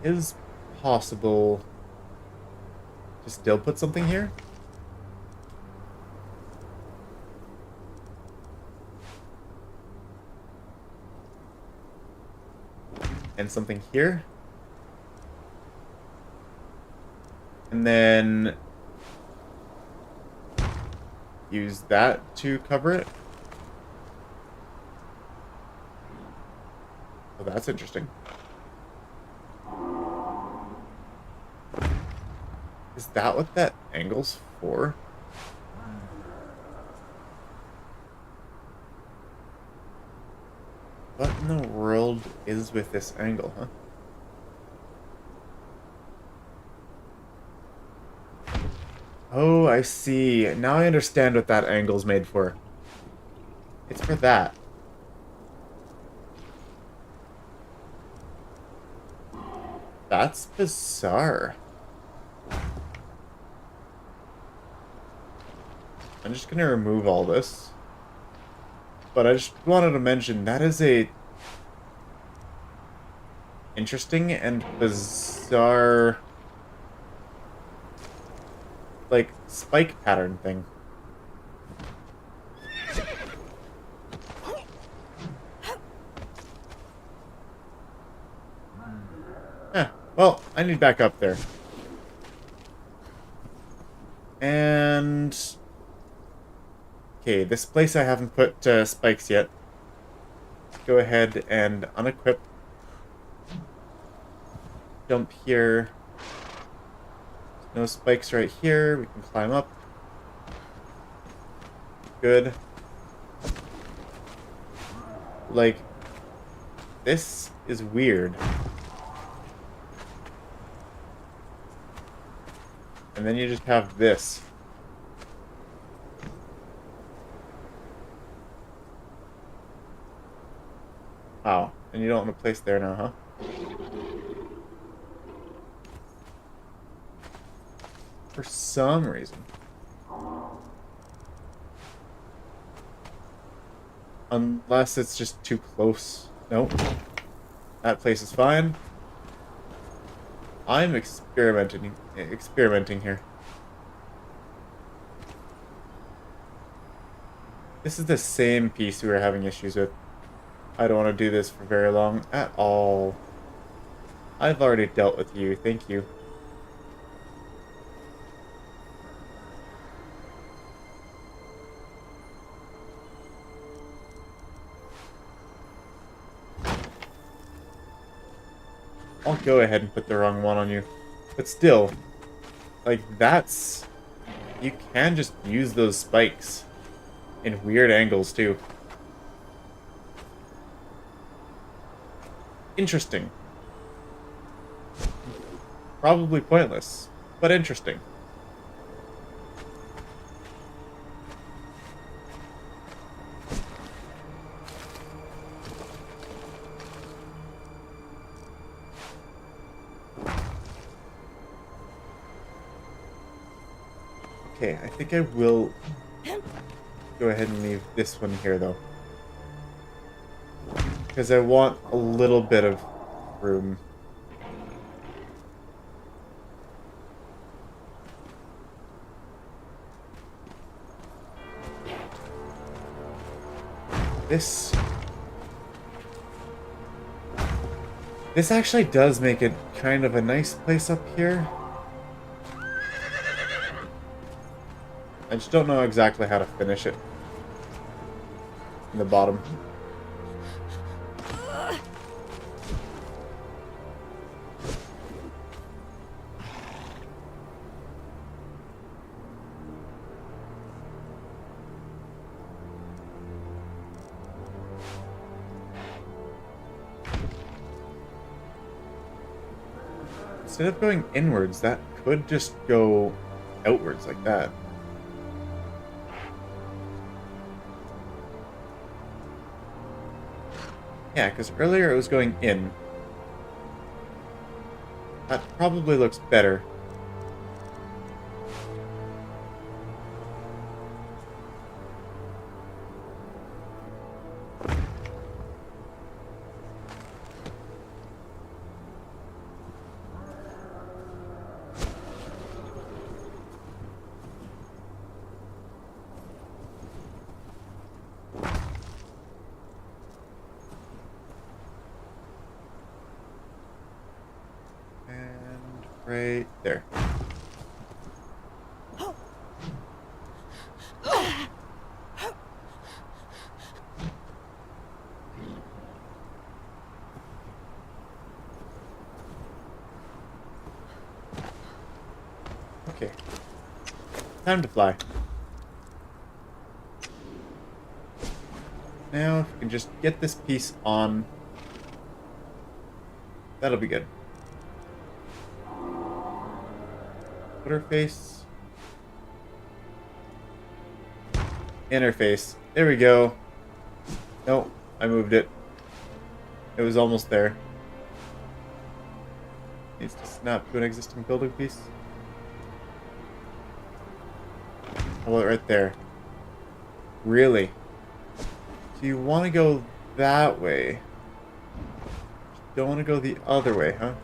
Is possible to still put something here? And something here? And then use that to cover it? Well, that's interesting. Is that what that angle's for? What in the world is with this angle, huh? Oh, I see. Now I understand what that angle's made for. It's for that. That's bizarre. I'm just gonna remove all this. But I just wanted to mention, that is a interesting and bizarre, like, spike pattern thing. Well, I need back up there. And... okay, this place I haven't put spikes yet. Go ahead and unequip. Jump here. No spikes right here. We can climb up. Good. Like, this is weird. And then you just have this. Wow. And you don't want to place there now, huh? For some reason. Unless it's just too close. Nope. That place is fine. I'm experimenting here. This is the same piece we were having issues with. I don't want to do this for very long at all. I've already dealt with you, thank you. I'll go ahead and put the wrong one on you. But still, like, that's... you can just use those spikes in weird angles, too. Interesting. Probably pointless, but interesting. Okay, I think I will go ahead and leave this one here, though. Because I want a little bit of room. This actually does make it kind of a nice place up here. I just don't know exactly how to finish it. In the bottom. Instead of going inwards, that could just go outwards like that. Yeah, because earlier it was going in. That probably looks better. Right there. Okay. Time to fly. Now, if we can just get this piece on, that'll be good. Interface. Interface. There we go. No, I moved it. It was almost there. Needs to snap to an existing building piece. How about right there? Really? So you want to go that way? Don't want to go the other way, huh?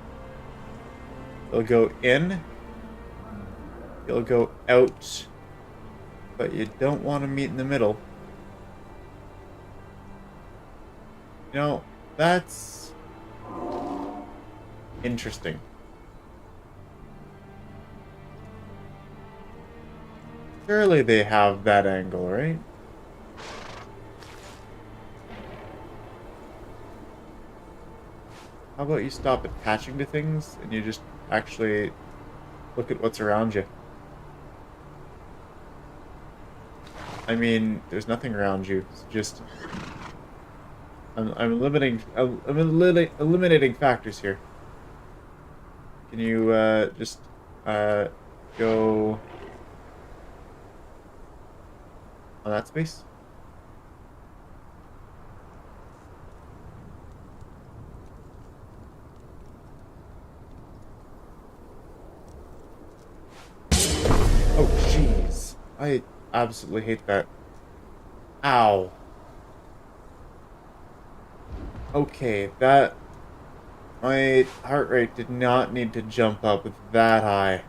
You'll go in. You'll go out. But you don't want to meet in the middle. You know, that's interesting. Surely they have that angle, right? How about you stop attaching to things and you just actually look at what's around you? I mean, there's nothing around you. It's just I'm eliminating factors here. Can you just go on that space? Oh, jeez. I absolutely hate that. Ow. Okay, that... My heart rate did not need to jump up that high.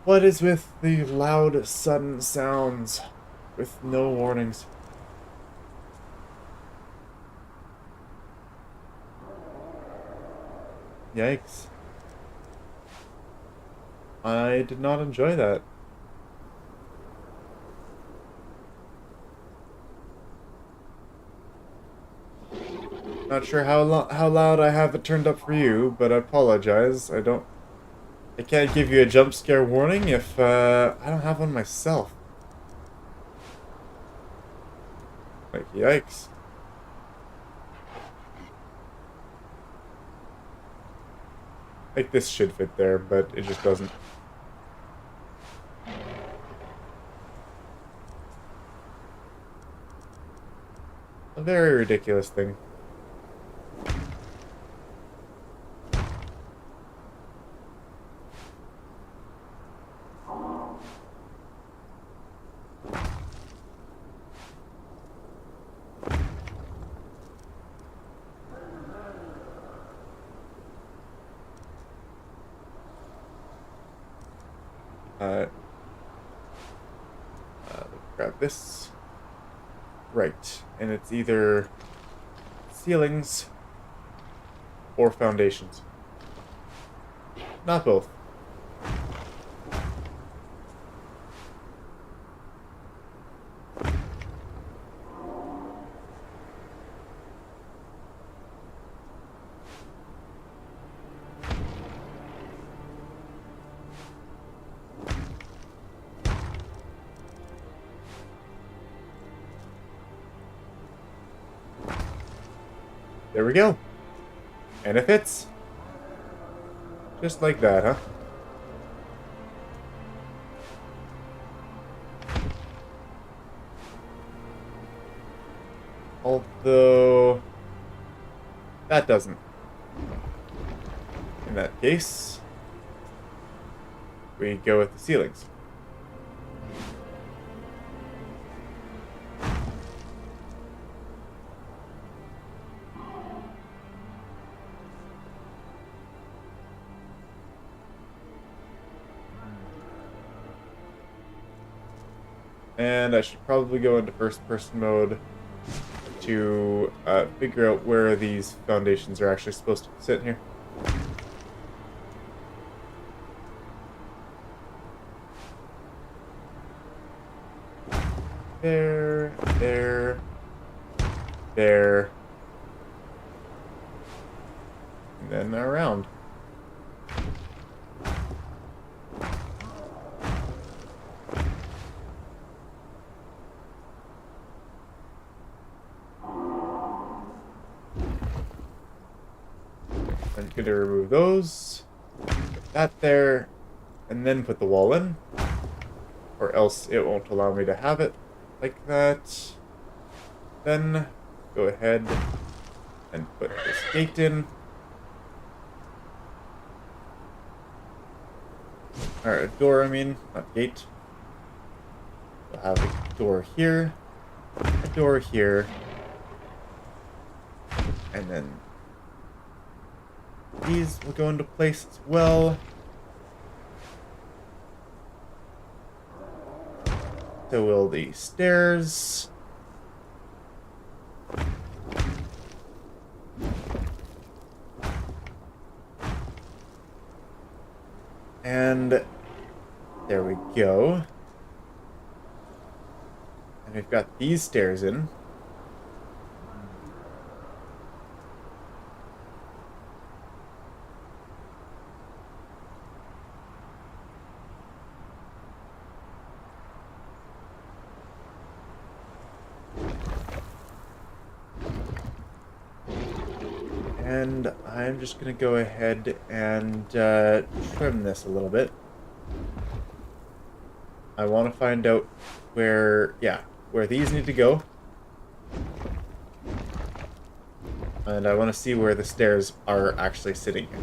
What is with the loud, sudden sounds with no warnings? Yikes. I did not enjoy that. Not sure how loud I have it turned up for you, but I apologize. I can't give you a jump scare warning if I don't have one myself. Like, yikes. Like, this should fit there, but it just doesn't. A very ridiculous thing. Grab this. Right, and it's either ceilings or foundations. Not both. There we go. And it fits. Just like that, huh? Although... that doesn't. In that case... we go with the ceilings. And I should probably go into first-person mode to figure out where these foundations are actually supposed to sit here. There, there, there, and then around. I'm going to remove those. Put that there. And then put the wall in. Or else it won't allow me to have it like that. Then go ahead and put this gate in. Or a door, I mean, not gate. We'll have a door here, a door here, and then these will go into place as well. So will the stairs. And there we go. And we've got these stairs in. And I'm just going to go ahead and trim this a little bit. I want to find out where these need to go. And I want to see where the stairs are actually sitting here.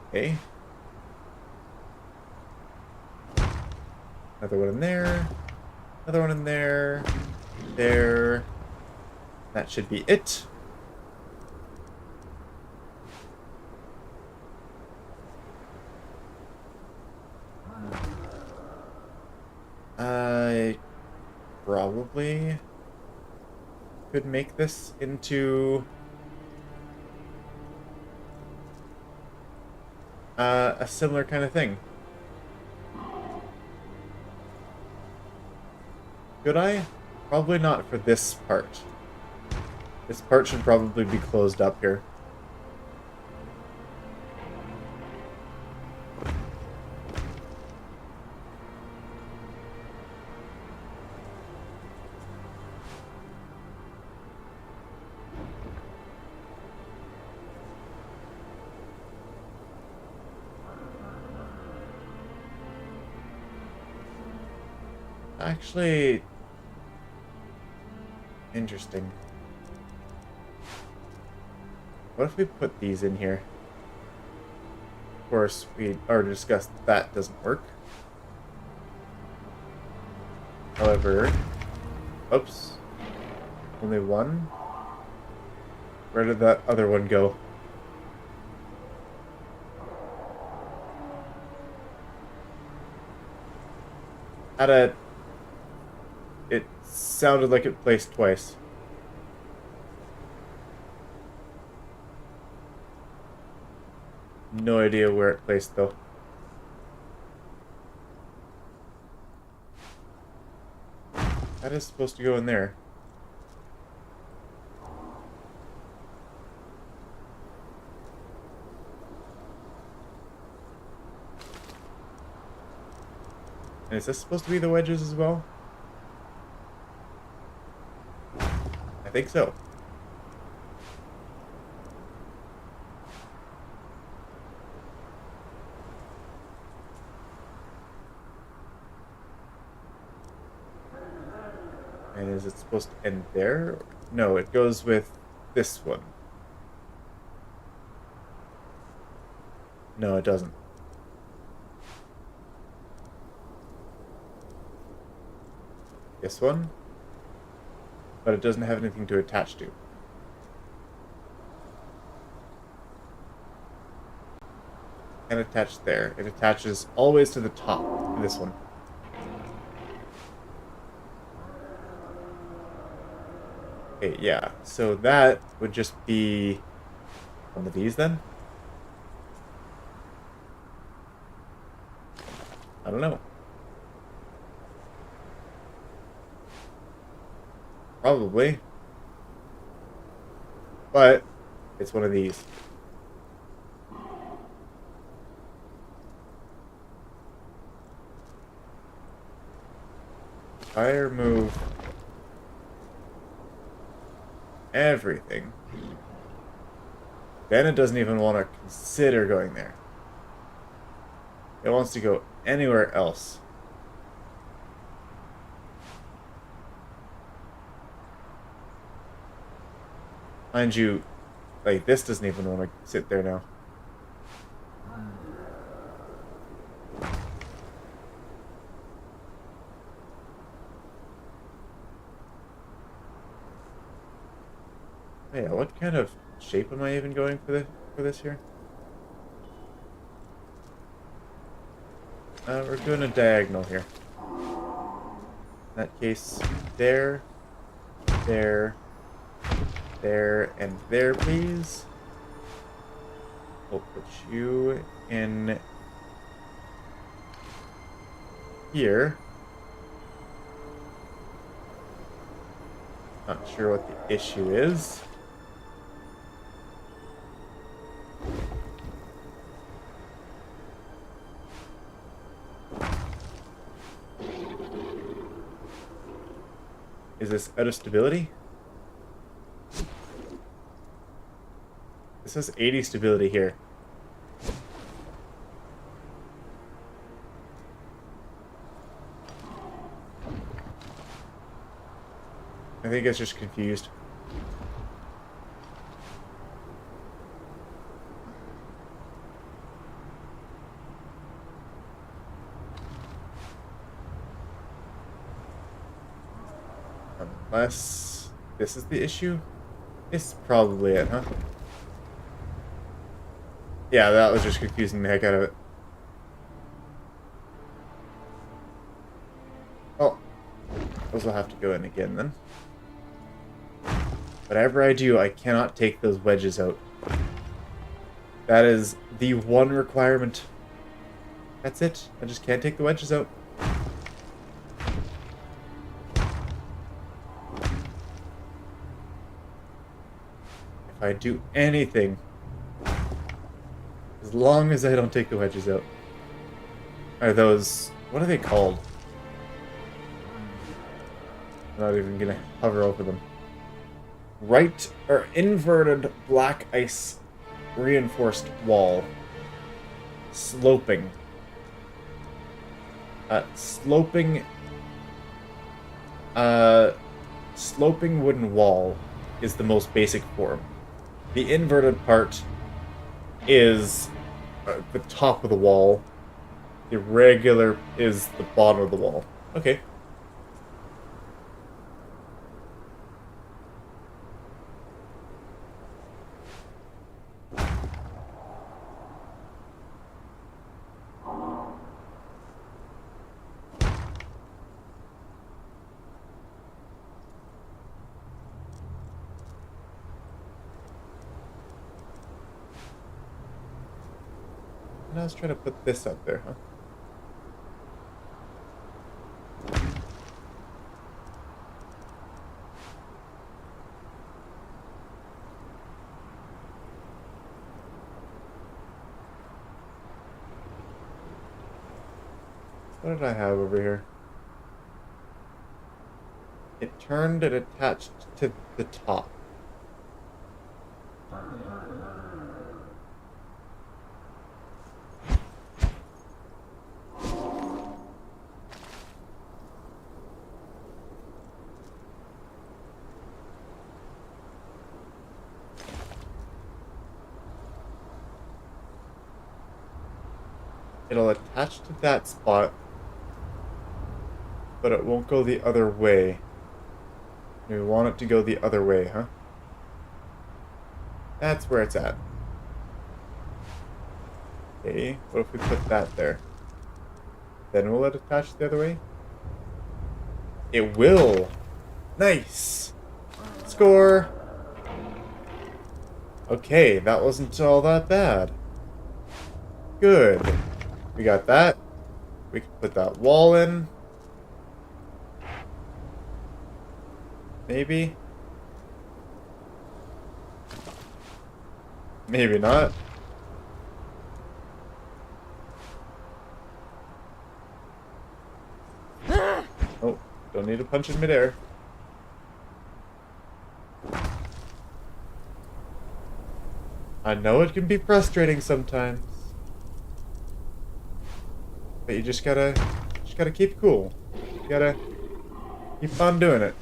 Okay. Another one in there. Another one in there. There. That should be it. I probably could make this into a similar kind of thing. Could I? Probably not for this part. This part should probably be closed up here. Actually, interesting. What if we put these in here? Of course, we already discussed that doesn't work. However, oops, only one. Where did that other one go? It sounded like it placed twice. No idea where it placed though. That is supposed to go in there. And is this supposed to be the wedges as well? I think so. And is it supposed to end there? No, it goes with this one. No, it doesn't. This one? But it doesn't have anything to attach to. And attach there. It attaches always to the top. This one. Okay, yeah. So that would just be one of these then? I don't know. Probably. But it's one of these. If I remove everything, then it doesn't even want to consider going there. It wants to go anywhere else. Mind you, like, this doesn't even want to sit there now. Yeah, what kind of shape am I even going for this here? We're doing a diagonal here. In that case, there, there, there, and there, please. We'll put you in here. Not sure what the issue is. Is this out of stability? This has 80 stability here. I think it's just confused. Unless this is the issue? It's probably it, huh? Yeah, that was just confusing the heck out of it. Oh, those will have to go in again then. Whatever I do, I cannot take those wedges out. That is the one requirement. That's it. I just can't take the wedges out. If I do anything, as long as I don't take the wedges out. Are those... what are they called? I'm not even gonna hover over them. Right, or inverted black ice reinforced wall. Sloping. Sloping wooden wall is the most basic form. The inverted part is the top of the wall. The regular is the bottom of the wall. Okay. Now let's try to put this up there, huh? What did I have over here? It turned and attached to the top. It'll attach to that spot, but it won't go the other way. We want it to go the other way, huh? That's where it's at. Okay, what if we put that there? Then will it attach the other way? It will! Nice! Score! Okay, that wasn't all that bad. Good. We got that. We can put that wall in. Maybe. Maybe not. Oh, Don't need to punch in midair. I know it can be frustrating sometimes. But you just gotta keep cool. You gotta keep on doing it.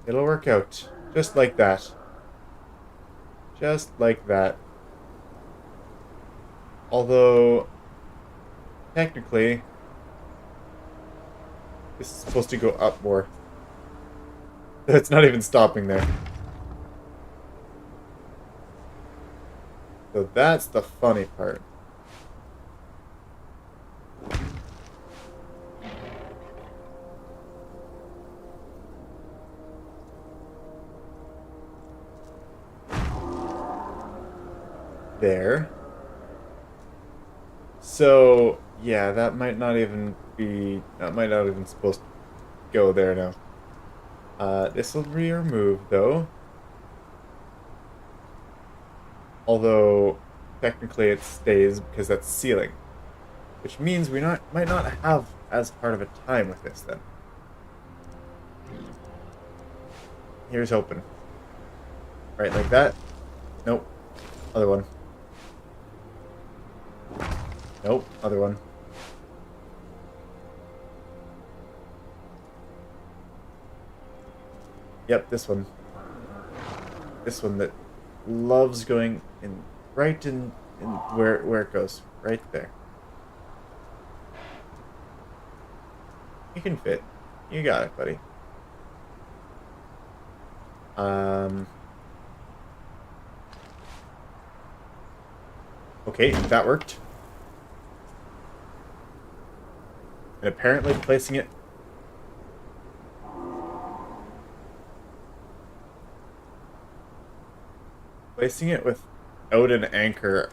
It'll work out. Just like that. Just like that. Although, technically, this is supposed to go up more. It's not even stopping there. So that's the funny part. There. So, yeah, that might not even supposed to go there now. This will be removed, though. Although, technically it stays because that's ceiling. Which means we might not have as hard of a time with this, then. Here's hoping. Right, like that. Nope. Other one. Nope, other one. Yep, this one. This one that loves going in right in where it goes. Right there. You can fit. You got it, buddy. Okay, that worked. And apparently placing it without an anchor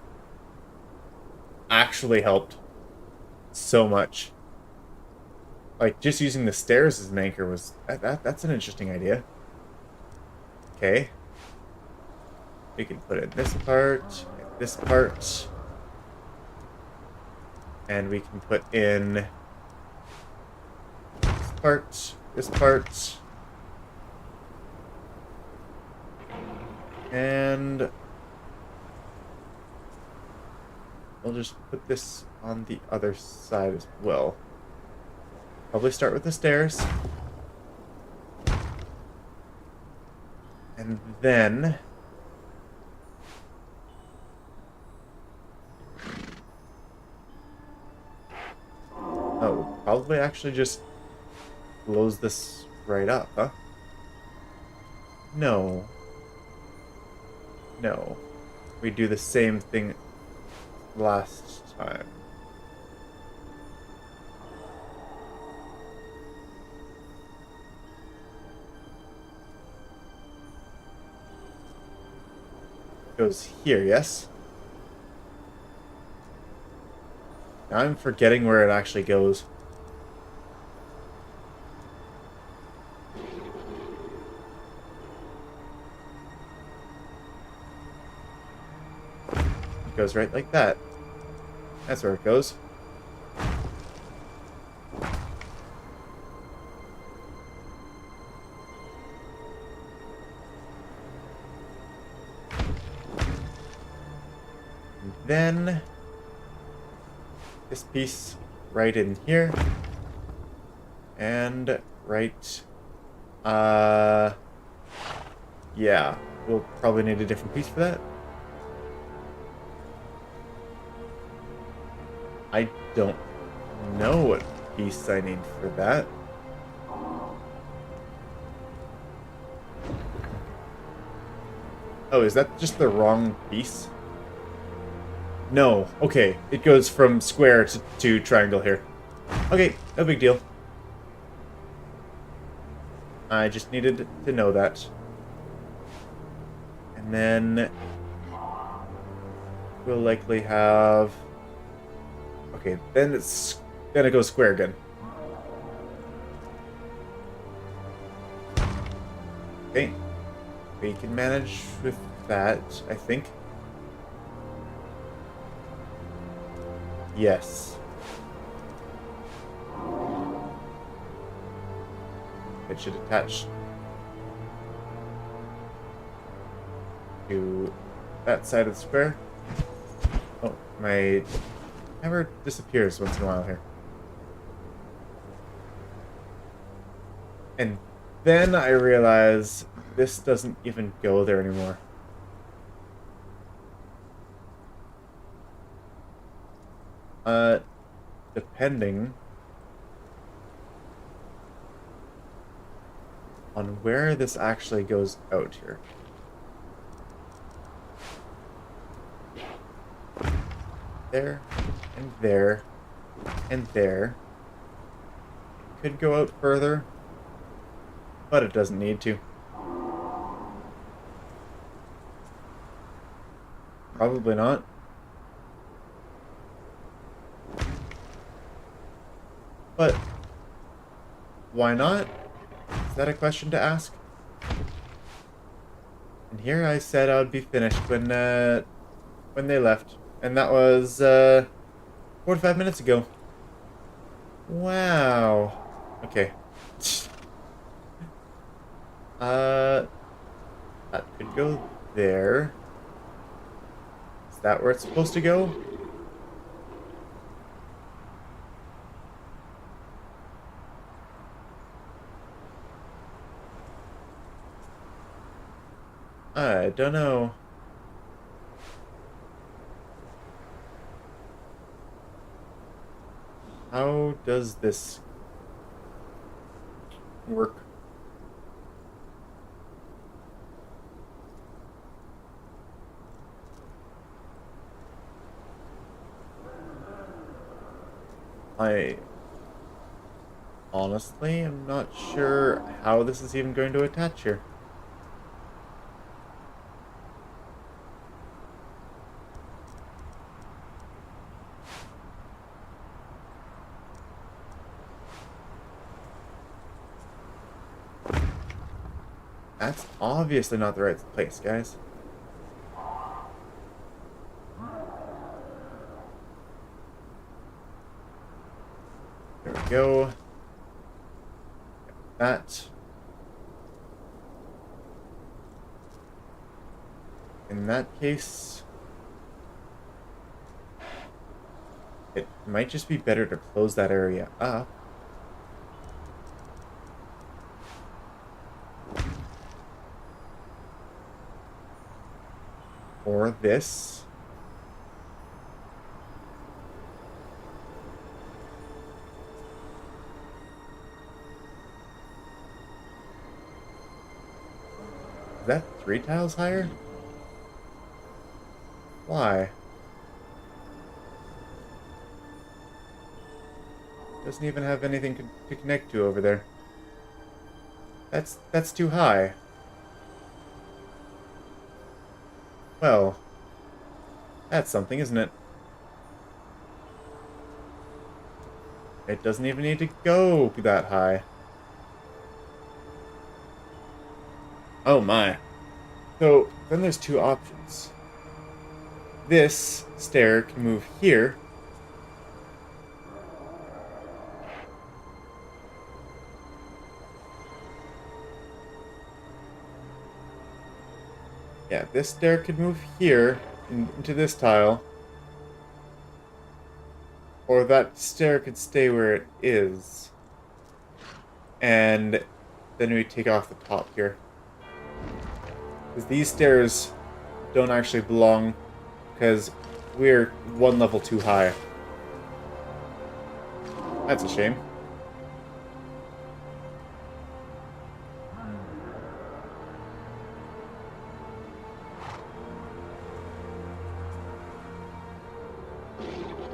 actually helped so much. Like, just using the stairs as an anchor was... That's an interesting idea. Okay. We can put in this part, and we can put in this part, and we'll just put this on the other side as well. Probably start with the stairs. And then... Oh, probably actually just blows this right up, huh? No. No. We do the same thing last time. Goes here, yes? Now I'm forgetting where it actually goes. It goes right like that. That's where it goes. And then this piece right in here. And right... yeah, we'll probably need a different piece for that. I don't know what piece I need for that. Oh, is that just the wrong piece? No. Okay, it goes from square to triangle here. Okay, no big deal. I just needed to know that. And then we'll likely have... Okay, then it's gonna go square again. Okay. We can manage with that, I think. it should attach to that side of the square. Oh, my hammer disappears once in a while here. And then I realize this doesn't even go there anymore. Depending on where this actually goes out here. There, and there, and there. It could go out further, but it doesn't need to. Probably not. But why not? Is that a question to ask? And here I said I would be finished when they left, and that was 45 minutes ago. Wow. Okay. That could go there. Is that where it's supposed to go? I don't know. How does this work? I honestly am not sure how this is even going to attach here. That's obviously not the right place, guys. There we go. That. In that case, it might just be better to close that area up. Or this. Is that 3 tiles higher? Why? Doesn't even have anything to connect to over there. That's too high. Well, that's something, isn't it? It doesn't even need to go that high. Oh my. So, then there's 2 options. This stair can move here. Yeah, this stair could move here into this tile. Or that stair could stay where it is. And then we take off the top here. Because these stairs don't actually belong, because we're 1 level too high. That's a shame.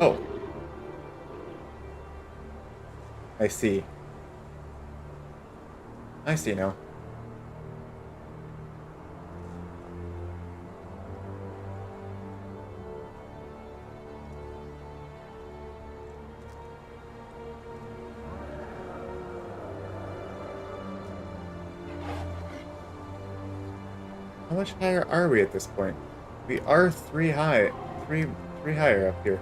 Oh. I see. I see now. How much higher are we at this point? We are 3 high. Three higher up here.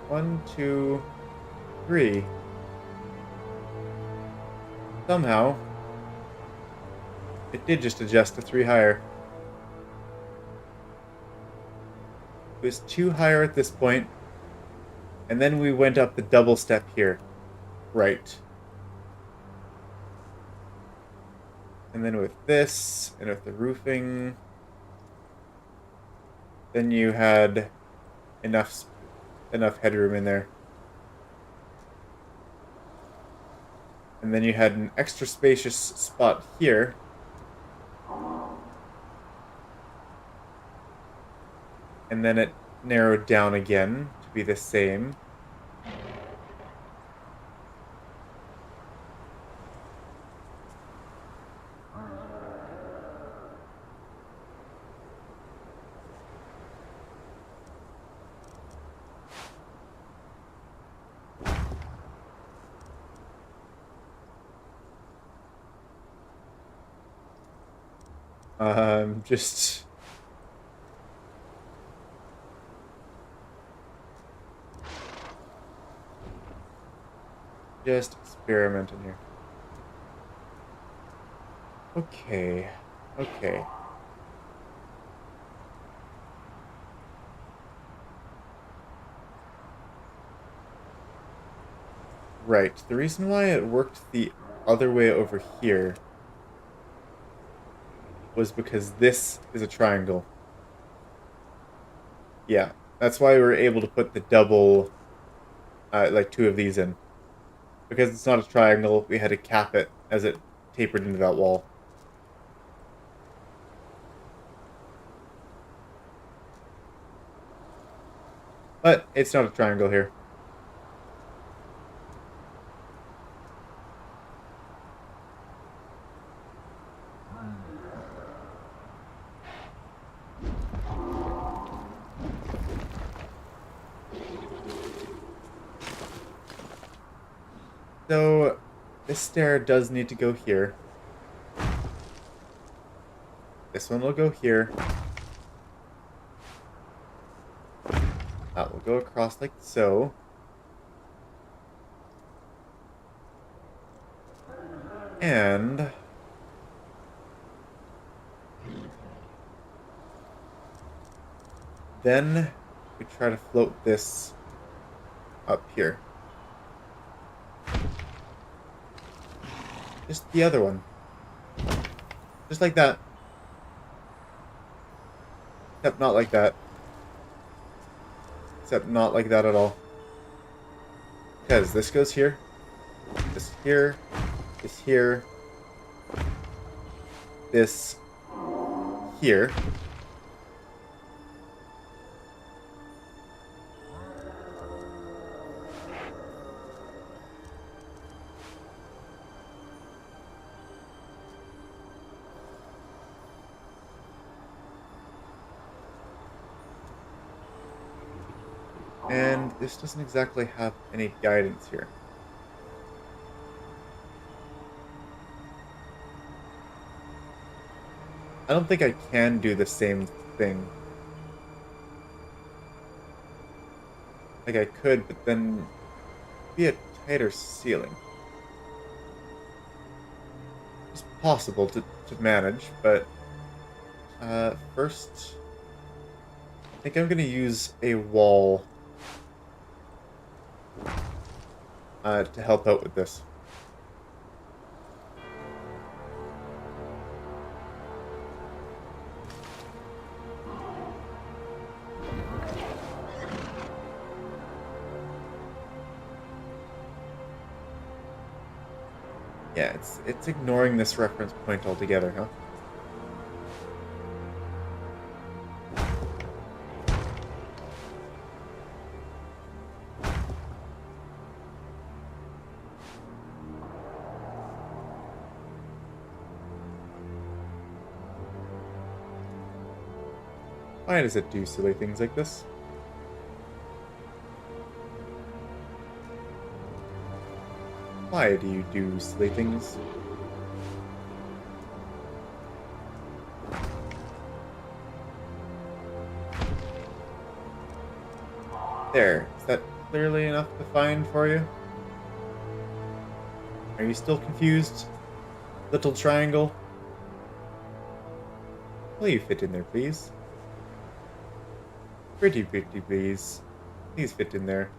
1, 2, 3. somehow, it did just adjust to 3 higher. It was 2 higher at this point, and then we went up the double step here. Right. And then with this, and with the roofing, then you had enough headroom in there. And then you had an extra spacious spot here. And then it narrowed down again to be the same. Just experimenting here. Okay. Okay. Right. The reason why it worked the other way over here was because this is a triangle. Yeah, that's why we were able to put the double, like 2 of these in. Because it's not a triangle, we had to cap it as it tapered into that wall. But it's not a triangle here. So, this stair does need to go here. This one will go here. That will go across like so. And then we try to float this up here. Just the other one. Just like that. Except not like that. Except not like that at all. Because this goes here. This here. This here. This here. And this doesn't exactly have any guidance here. I don't think I can do the same thing. Like I could, but then it'd be a tighter ceiling. It's possible to manage, but first I think I'm gonna use a wall to help out with this. Yeah, it's ignoring this reference point altogether, huh? Why does it do silly things like this? Why do you do silly things? There. Is that clearly enough to find for you? Are you still confused? Little triangle. Will you fit in there, please? Pretty, please. Please fit in there.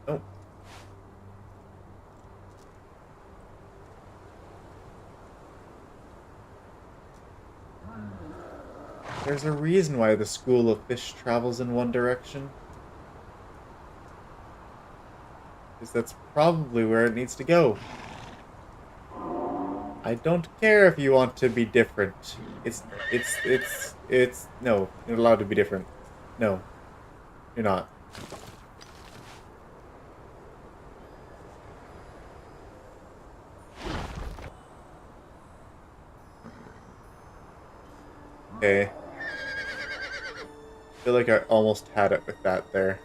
Oh. There's a reason why the school of fish travels in one direction. Because that's probably where it needs to go. I don't care if you want to be different. No, you're allowed to be different. No, you're not. Okay. I feel like I almost had it with that there.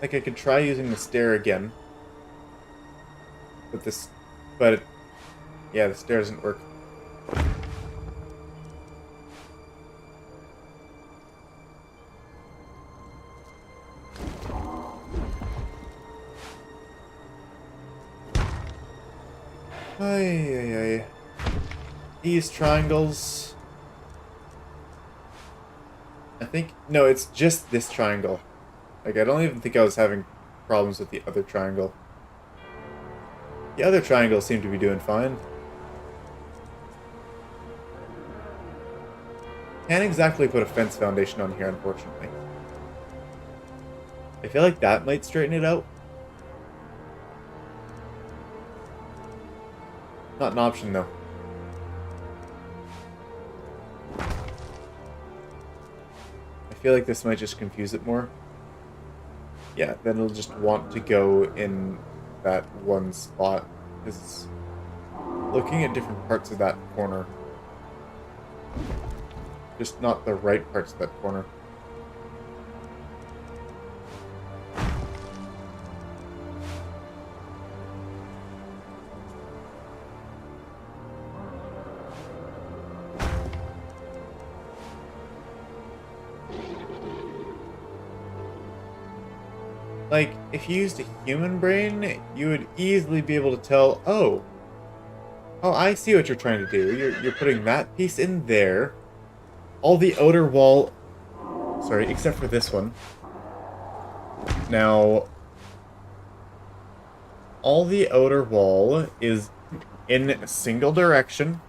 Like, I could try using the stair again. But yeah, the stair doesn't work. Ay. These triangles. I think, no, it's just this triangle. Like, I don't even think I was having problems with the other triangle. The other triangle seemed to be doing fine. Can't exactly put a fence foundation on here, unfortunately. I feel like that might straighten it out. Not an option, though. I feel like this might just confuse it more. Yeah, then it'll just want to go in that one spot. Because it's looking at different parts of that corner. Just not the right parts of that corner. Like, if you used a human brain, you would easily be able to tell, oh, I see what you're trying to do. You're putting that piece in there. All the outer wall, sorry, except for this one. Now, all the outer wall is in a single direction.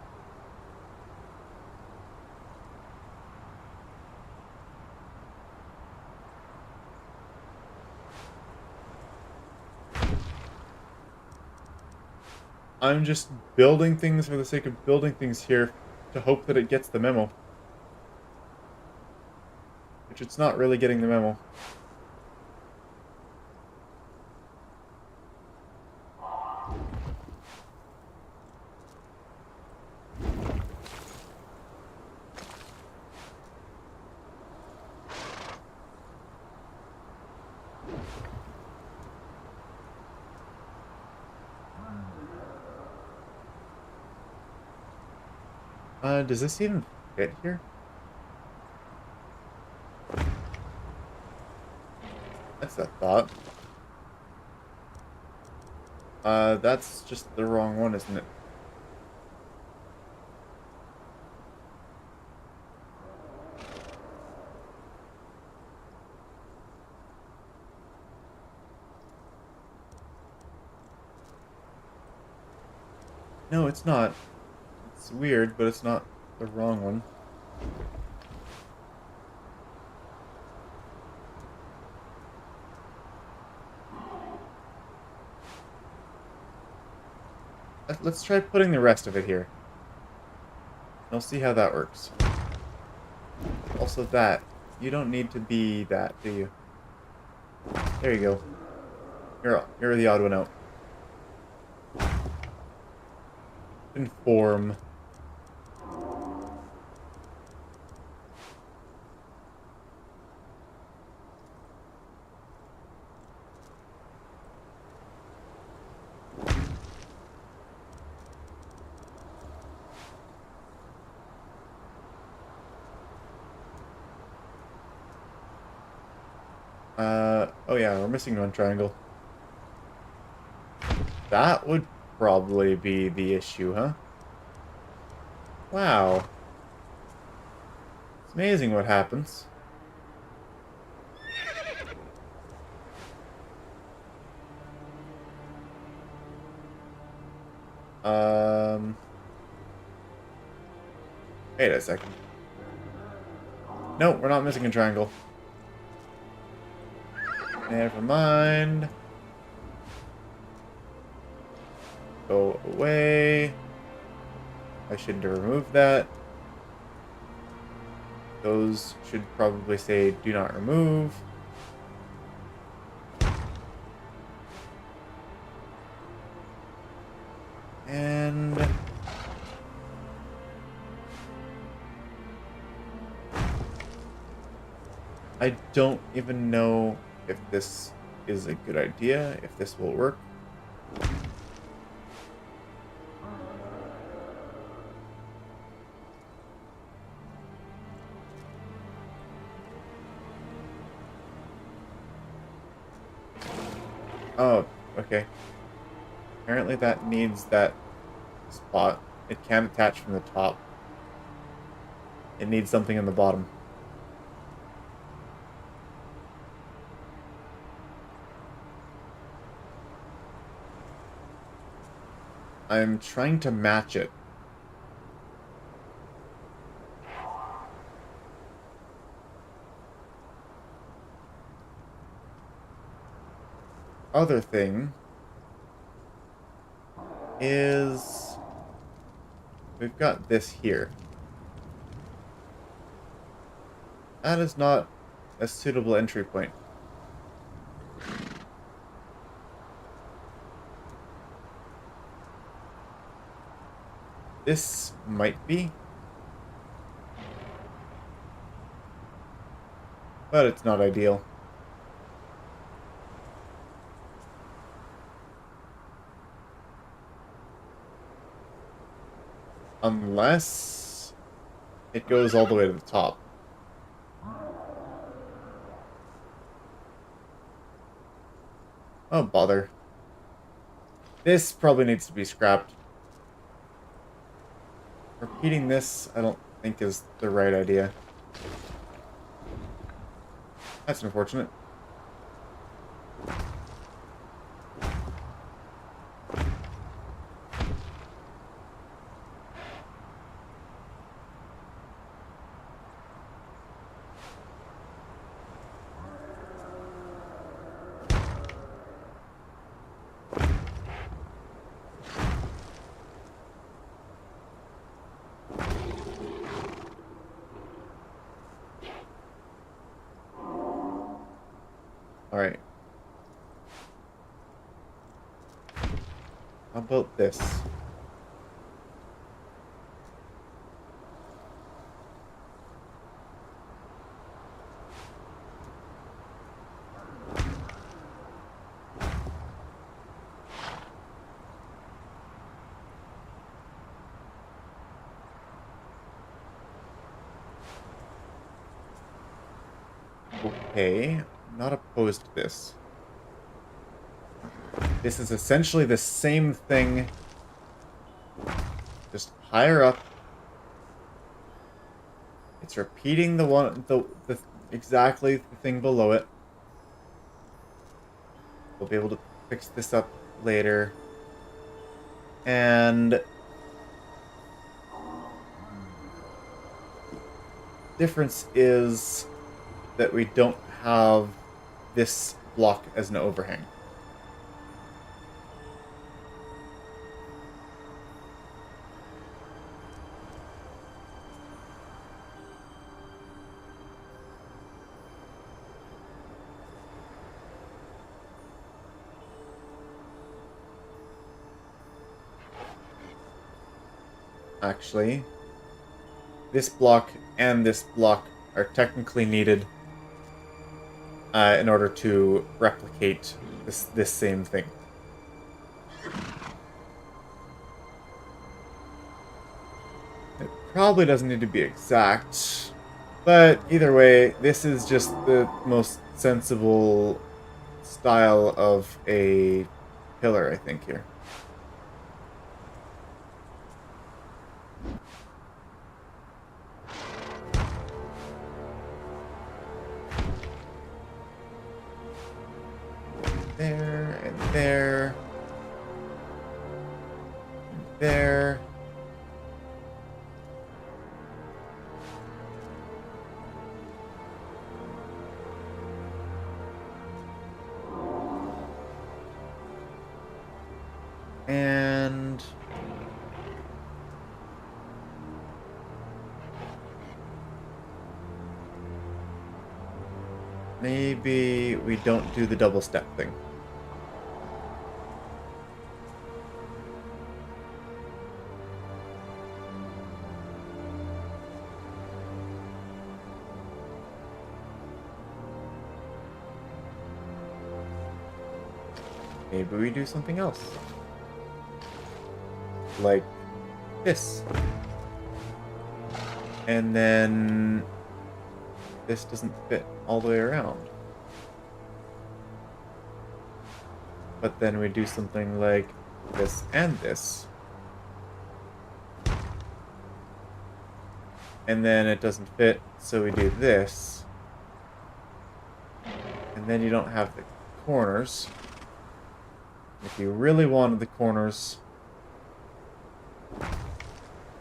I'm just building things for the sake of building things here to hope that it gets the memo. Which it's not really getting the memo. Does this even fit here? That's a thought. That's just the wrong one, isn't it? No, it's not. It's weird, but it's not the wrong one. Let's try putting the rest of it here. We'll see how that works. Also that. You don't need to be that, do you? There you go. You're the odd one out. Inform. Oh yeah, we're missing one triangle. That would probably be the issue, huh? Wow. It's amazing what happens. Um... Wait a second. No, we're not missing a triangle. Never mind. Go away. I shouldn't have removed that. Those should probably say do not remove. And I don't even know if this is a good idea, if this will work. Oh, okay. Apparently that needs that spot. It can't attach from the top. It needs something in the bottom. I'm trying to match it. Other thing is we've got this here. That is not a suitable entry point. This might be. But it's not ideal. Unless it goes all the way to the top. Oh, bother. This probably needs to be scrapped. Repeating this, I don't think is the right idea. That's unfortunate. Alright. How about this? Okay, I'm not opposed to this. This is essentially the same thing, just higher up. It's repeating the exactly the thing below it. We'll be able to fix this up later. And difference is that we don't have this block as an overhang. actually. This block and this block are technically needed in order to replicate this same thing. It probably doesn't need to be exact, but either way, this is just the most sensible style of a pillar, I think, here. There, and there, and there. And maybe we don't do the double step thing. Maybe we do something else. Like this. And then this doesn't fit all the way around. But then we do something like this and this. And then it doesn't fit, so we do this. And then you don't have the corners. If you really wanted the corners,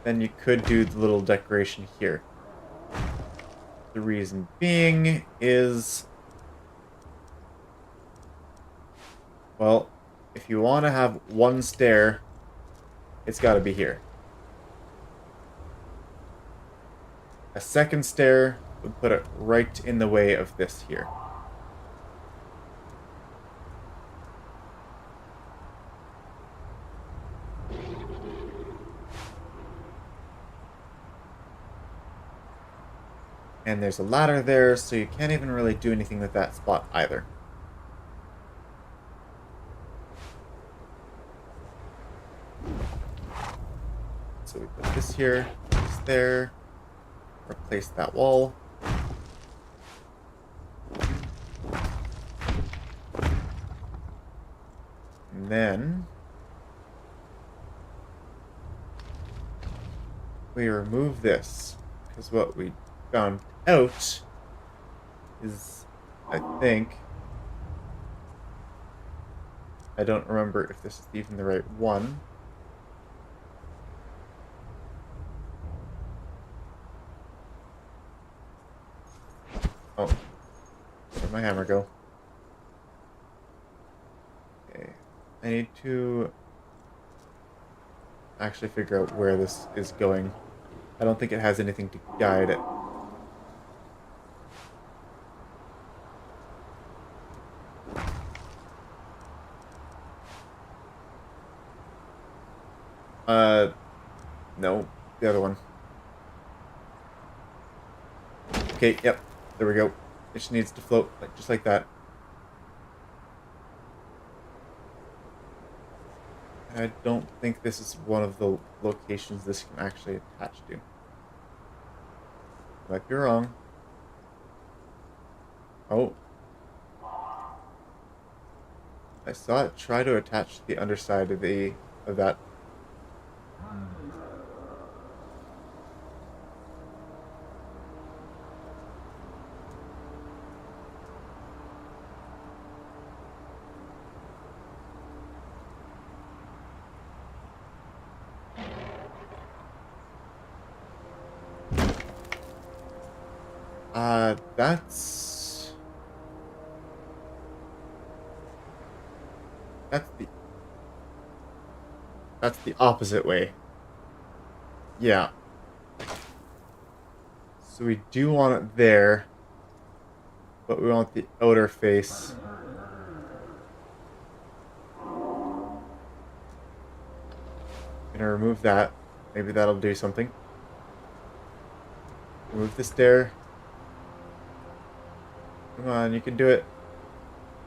then you could do the little decoration here. The reason being is, well, if you want to have one stair, it's got to be here. A second stair would put it right in the way of this here. And there's a ladder there, so you can't even really do anything with that spot either. So we put this here, this there, replace that wall. And then we remove this, because what we found out is, I think, I don't remember if this is even the right one. Oh, where'd my hammer go? Okay, I need to actually figure out where this is going. I don't think it has anything to guide it. No, the other one. Okay, yep, there we go. It just needs to float, like just like that. I don't think this is one of the locations this can actually attach to. Might be wrong. Oh. I saw it try to attach to the underside of that. That's the opposite way. Yeah. So we do want it there, but we want the outer face. Gonna remove that Maybe that'll do something. Remove the stair. Come on, you can do it.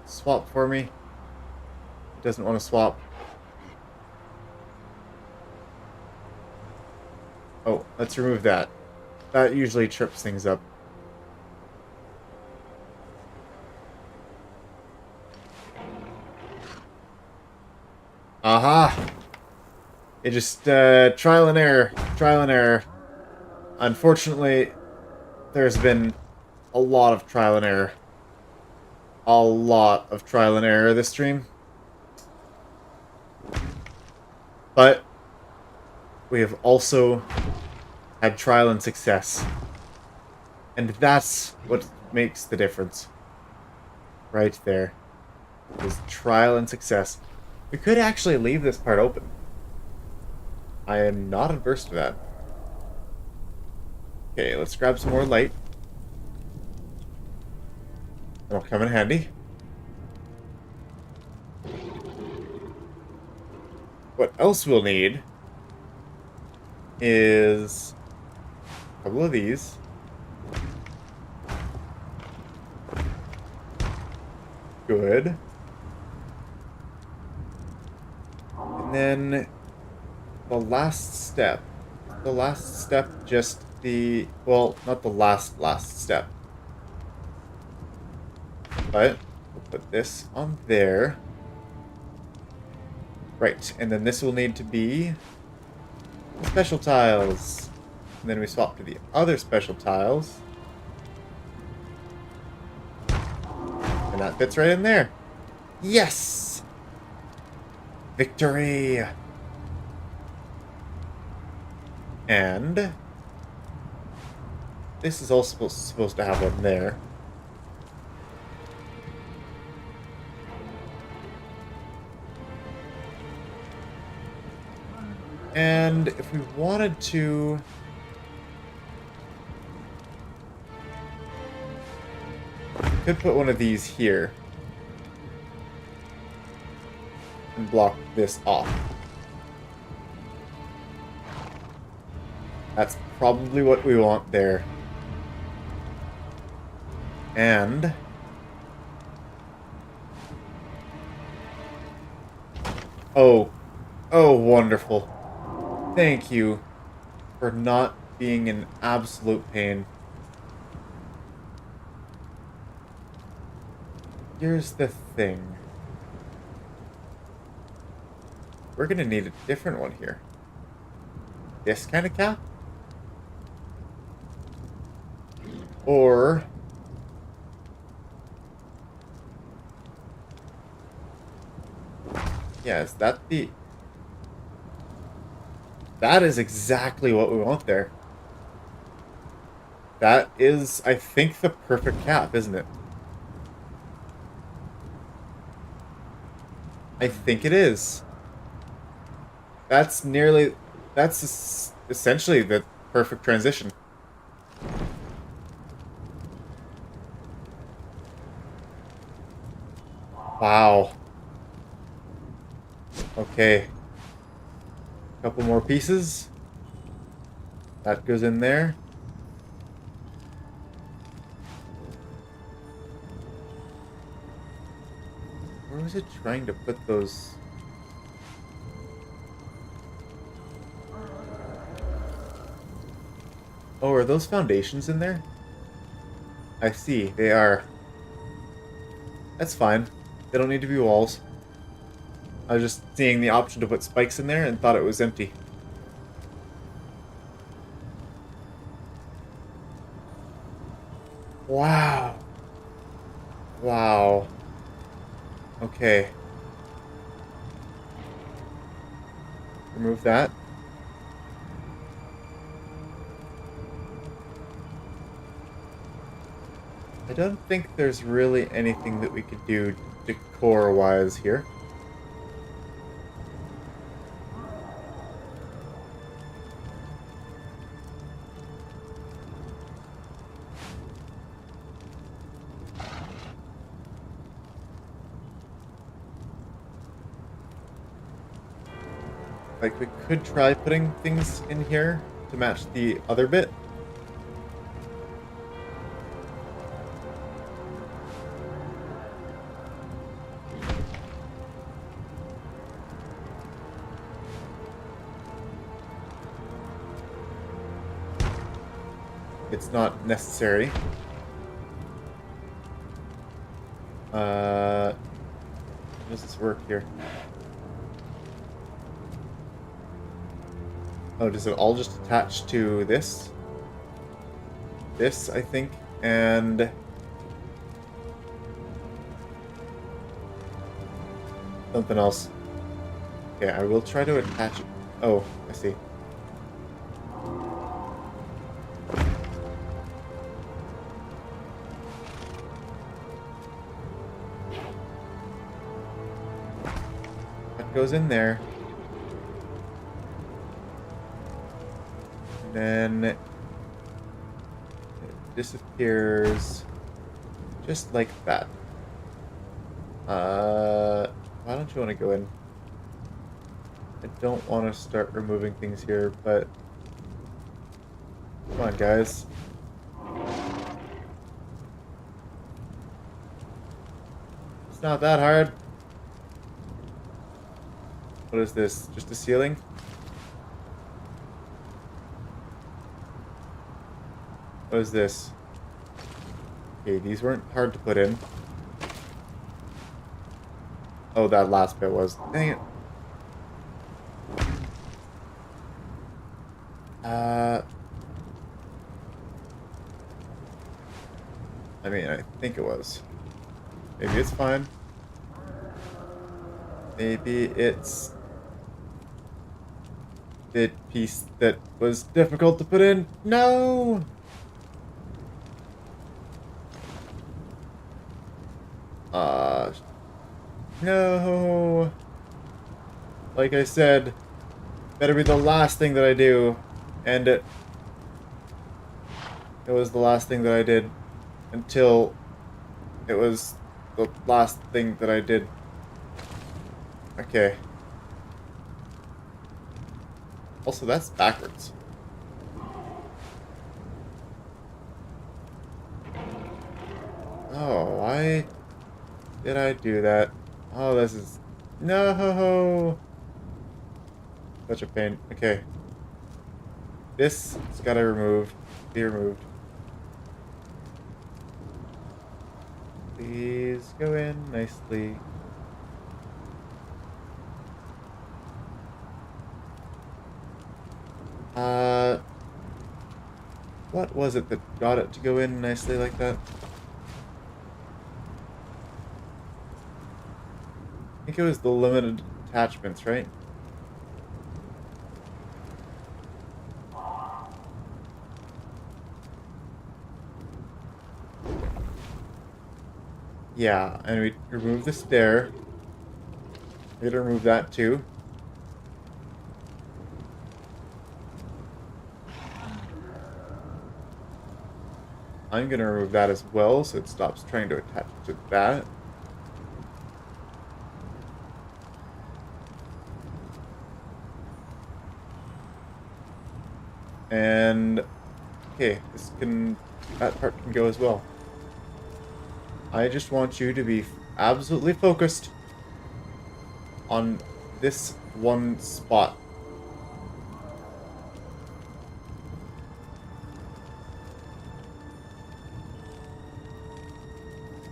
Swap for me. He doesn't want to swap. Oh, let's remove that. That usually trips things up. Aha! It just, trial and error. Trial and error. Unfortunately, there's been a lot of trial and error. A lot of trial and error this stream. But we have also had trial and success. And that's what makes the difference. Right there. Is trial and success. We could actually leave this part open. I am not adverse to that. Okay, let's grab some more light. That'll come in handy. What else we'll need is a couple of these. Good. And then the last step. The last step, just the... Well, not the last step. But we'll put this on there. Right, and then this will need to be the special tiles. And then we swap to the other special tiles. And that fits right in there. Yes! Victory! And this is also supposed to have one there. And if we wanted to... could put one of these here. And block this off. That's probably what we want there. And... oh, wonderful. Thank you for not being an absolute pain. Here's the thing. We're gonna need a different one here. This kind of cap? Or... yeah, is that the... that is exactly what we want there. That is, I think, the perfect cap, isn't it? I think it is. That's nearly... that's essentially the perfect transition. Wow. Okay. Couple more pieces. That goes in there. Where was it trying to put those? Oh, are those foundations in there? I see, they are. That's fine. They don't need to be walls. I was just seeing the option to put spikes in there and thought it was empty. Wow. Wow. Okay. Remove that. I don't think there's really anything that we could do decor-wise here. Like, we could try putting things in here to match the other bit. It's not necessary. How does this work here? Oh, does it all just attach to this? This, I think, and... something else. Okay, I will try to attach it. Oh, I see. That goes in there. And then it disappears just like that. Why don't you want to go in? I don't want to start removing things here, but come on, guys. It's not that hard. What is this? Just a ceiling? What is this? Okay, these weren't hard to put in. Oh, that last bit was. Dang it. I mean, I think it was. Maybe it's fine. Maybe it's the piece that was difficult to put in. No! No. Like I said, better be the last thing that I do. And it was the last thing that I did until it was the last thing that I did. Okay. Also, that's backwards. Oh, why did I do that? Oh, this is... No! Such a pain. Okay. This has got to be removed. Please go in nicely. What was it that got it to go in nicely like that? I think it was the limited attachments, right? Yeah, and we remove the stair. We're gonna remove that too. I'm gonna remove that as well, so it stops trying to attach to that. And okay, that part can go as well. I just want you to be absolutely focused on this one spot.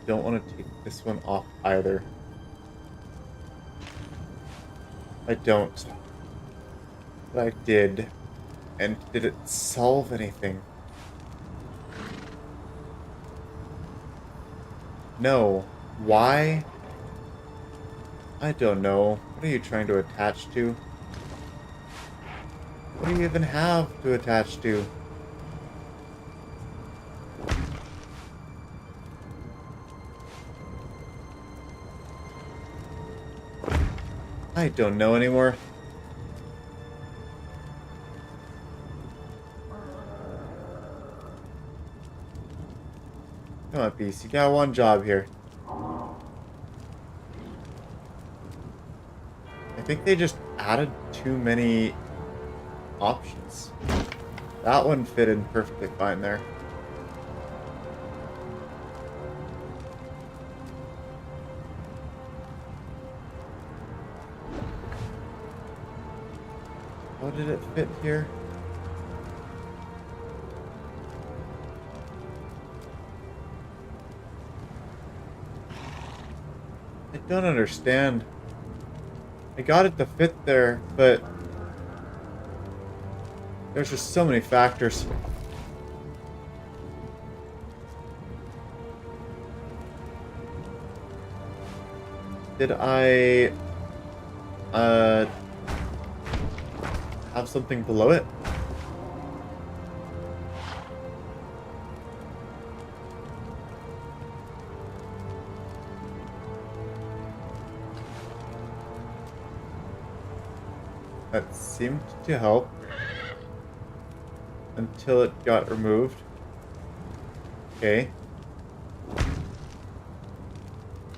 Don't want to take this one off either. I don't. But I did. And did it solve anything? No. Why? I don't know. What are you trying to attach to? What do you even have to attach to? I don't know anymore. Come on, Beast. You got one job here. I think they just added too many options. That one fit in perfectly fine there. How did it fit here? I don't understand. I got it to fit there, but there's just so many factors. Did I have something below it? That seemed to help until it got removed. Okay.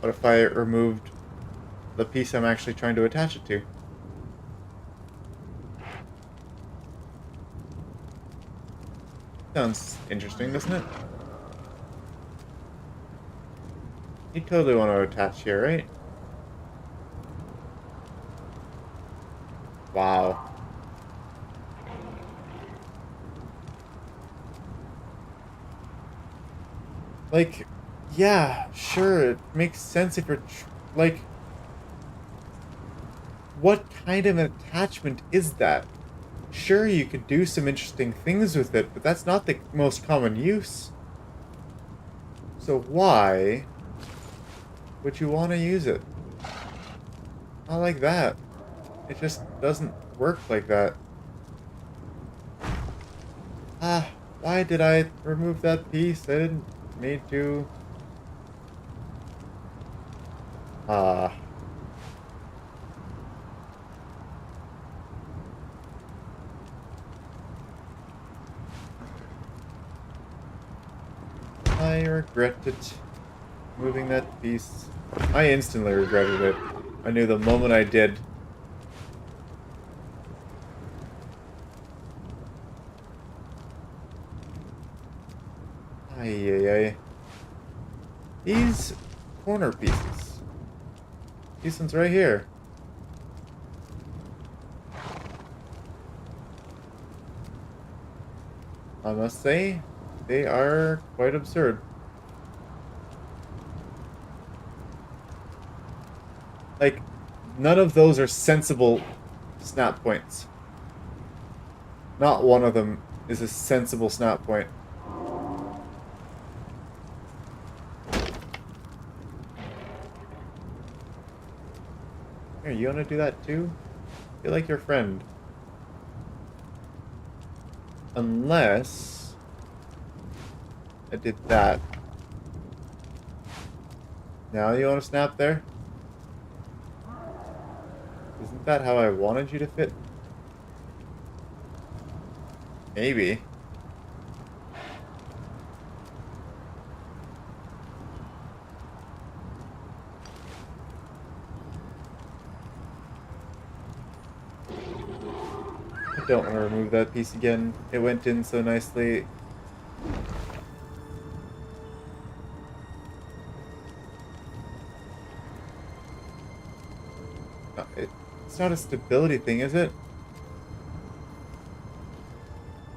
What if I removed the piece I'm actually trying to attach it to? Sounds interesting, doesn't it? You totally want to attach here, right? Wow. Like, yeah, sure, it makes sense if you're, like, what kind of an attachment is that? Sure, you could do some interesting things with it, but that's not the most common use. So why would you want to use it? Not like that. It just doesn't work like that. Ah, why did I remove that piece? I didn't need to. Ah. I regret it. Moving that piece. I instantly regretted it. I knew the moment I did. Ay. These corner pieces. These ones right here. I must say, they are quite absurd. Like, none of those are sensible snap points. Not one of them is a sensible snap point. Here, you want to do that too? Feel like your friend. Unless I did that. Now you want to snap there? Isn't that how I wanted you to fit? Maybe. I don't want to remove that piece again. It went in so nicely. It's not a stability thing, is it?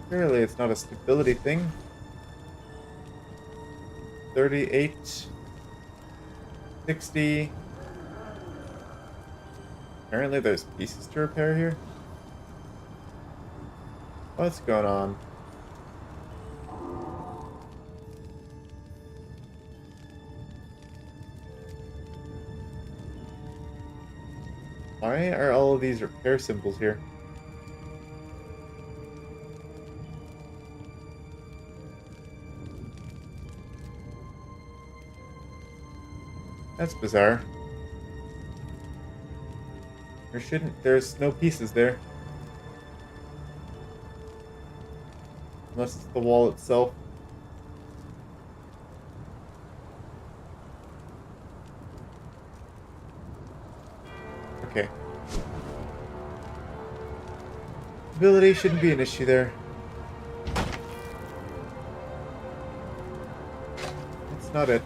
Surely it's not a stability thing. 38. 60. Apparently there's pieces to repair here. What's going on? Why are all of these repair symbols here? That's bizarre. There's no pieces there. Unless it's the wall itself. Okay. Stability shouldn't be an issue there. That's not it.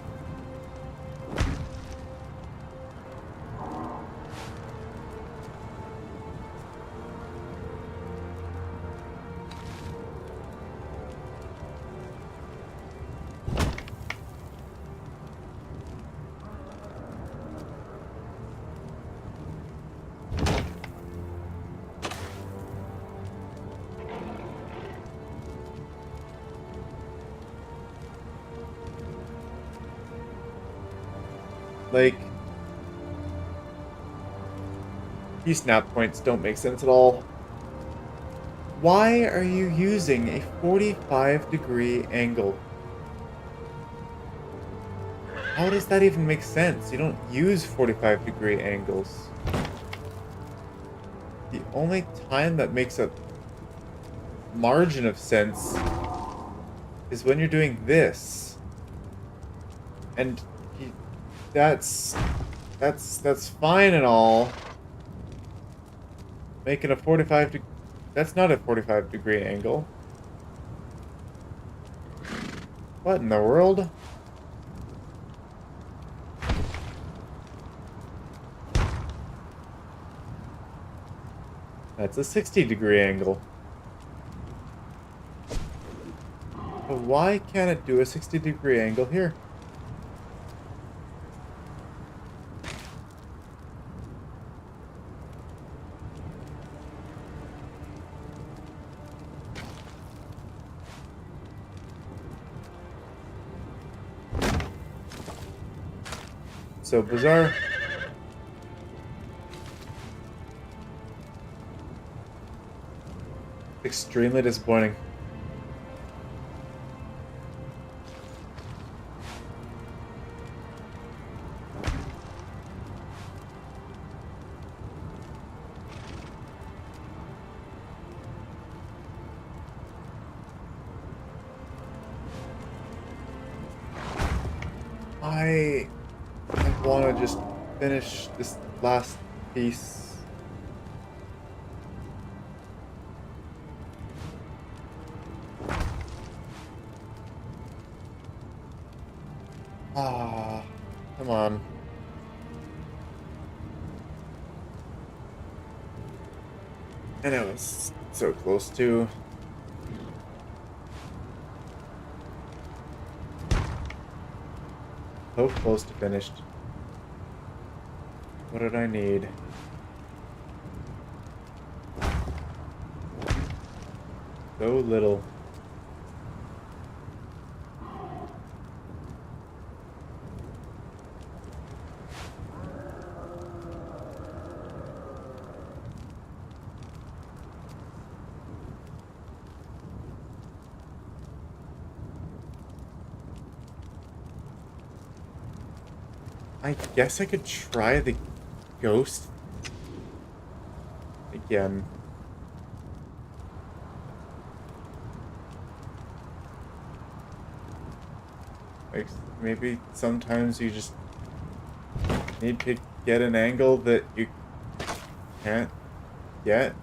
Like, these snap points don't make sense at all. Why are you using a 45-degree angle? How does that even make sense? You don't use 45-degree angles. The only time that makes a margin of sense is when you're doing this. And that's fine and all. Making a 45 that's not a 45-degree angle. What in the world? That's a 60-degree angle. But why can't it do a 60-degree angle here? So bizarre. Extremely disappointing. I want to just finish this last piece. Ah, come on. And it was so close to. So close to finished. What did I need? So little. I guess I could try the ghost again. Like, maybe sometimes you just need to get an angle that you can't get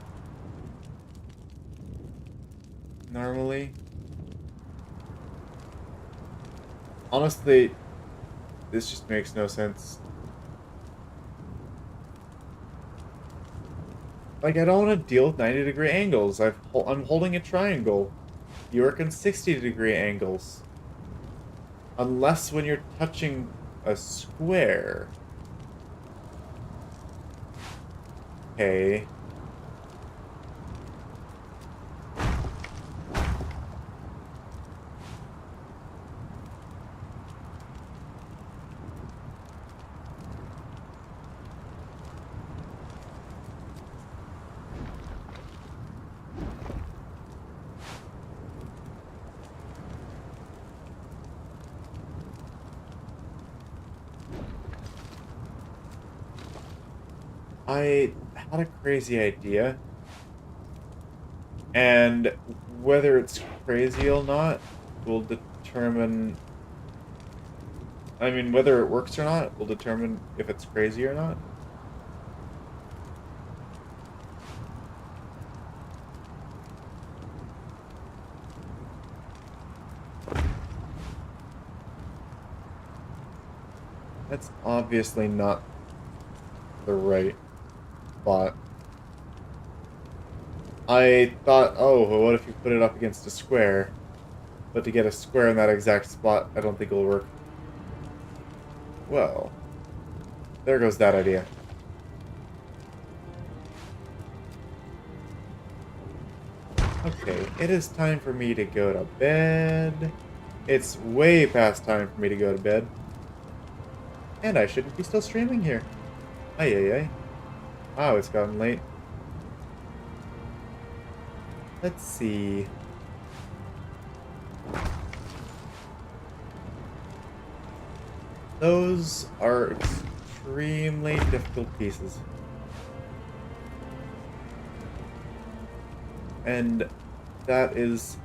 normally. Honestly, this just makes no sense. Like, I don't want to deal with 90-degree angles. I'm holding a triangle. You work in 60-degree angles. Unless when you're touching a square. Okay. I had a crazy idea, and whether it's crazy or not will determine... I mean, whether it works or not will determine if it's crazy or not. That's obviously not the right spot. I thought, oh, well, what if you put it up against a square? But to get a square in that exact spot, I don't think it'll work. Well, there goes that idea. Okay, it is time for me to go to bed. It's way past time for me to go to bed. And I shouldn't be still streaming here. Ay, ay, ay. Wow, it's gotten late. Let's see. Those are extremely difficult pieces. And that is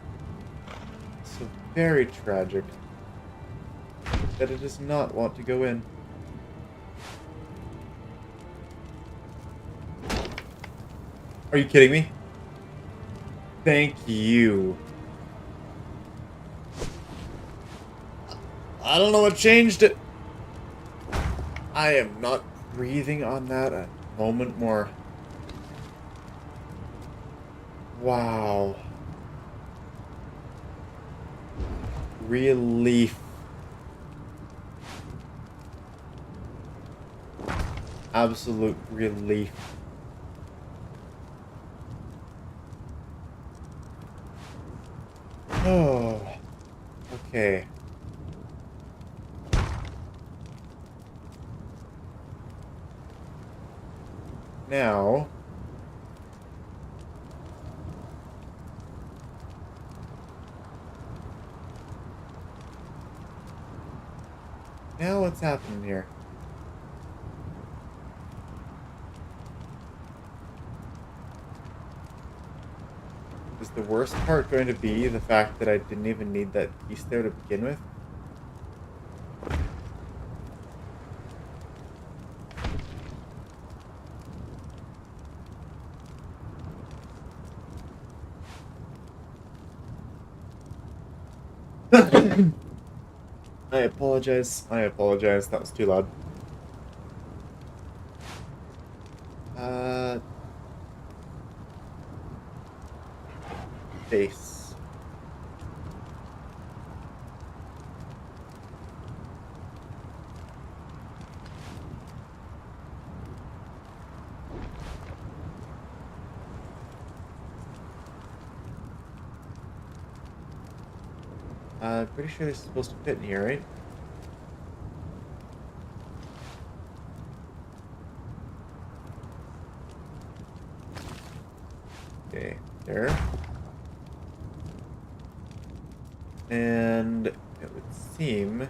so very tragic that it does not want to go in. Are you kidding me? Thank you. I don't know what changed it. I am not breathing on that a moment more. Wow. Relief. Absolute relief. Oh. Okay. Now, what's happening here? Is the worst part going to be the fact that I didn't even need that piece there to begin with? I apologize. I apologize. That was too loud. Base. Pretty sure this is supposed to fit in here, right? Okay, there. And it would seem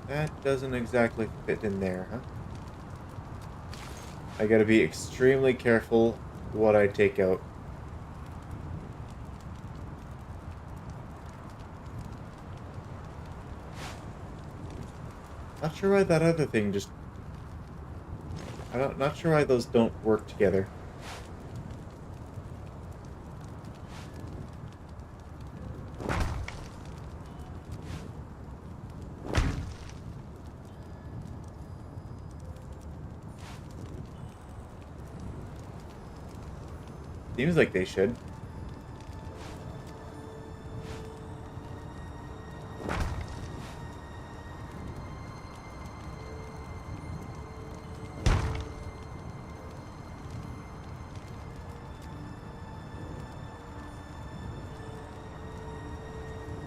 that doesn't exactly fit in there, huh? I gotta be extremely careful what I take out. Not sure why that other thing just... not sure why those don't work together. Seems like they should.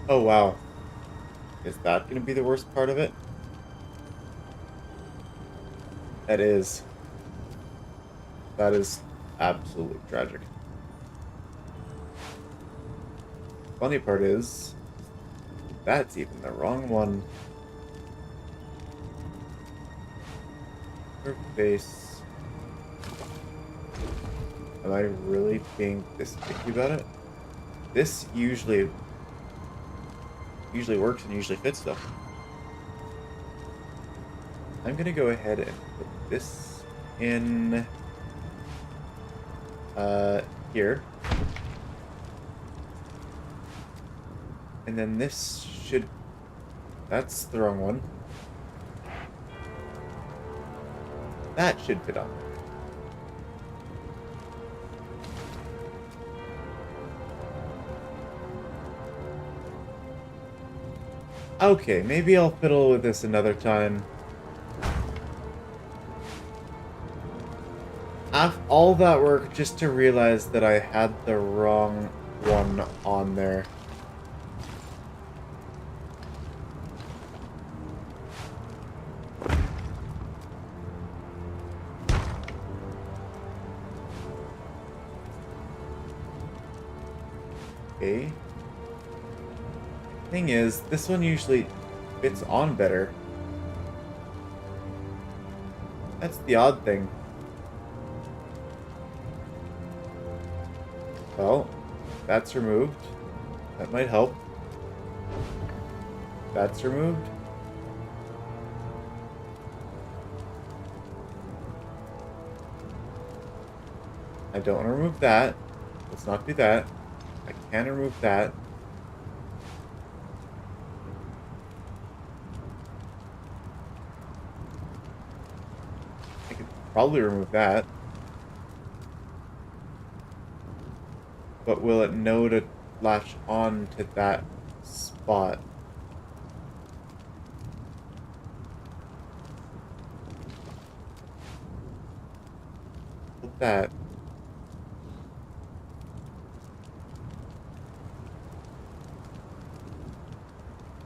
Oh wow. Is that going to be the worst part of it? That is. That is absolutely tragic. Funny part is, that's even the wrong one. Her face. Am I really being this picky about it? This usually works and usually fits though. I'm gonna go ahead and put this in here. And then this should... That's the wrong one. That should fit on. Okay, maybe I'll fiddle with this another time. After all that work just to realize that I had the wrong one on there. Okay. Thing is, this one usually fits on better. That's the odd thing. Well, that's removed. That might help. That's removed. I don't want to remove that. Let's not do that. I can remove that. I could probably remove that. But will it know to latch on to that spot? Put that.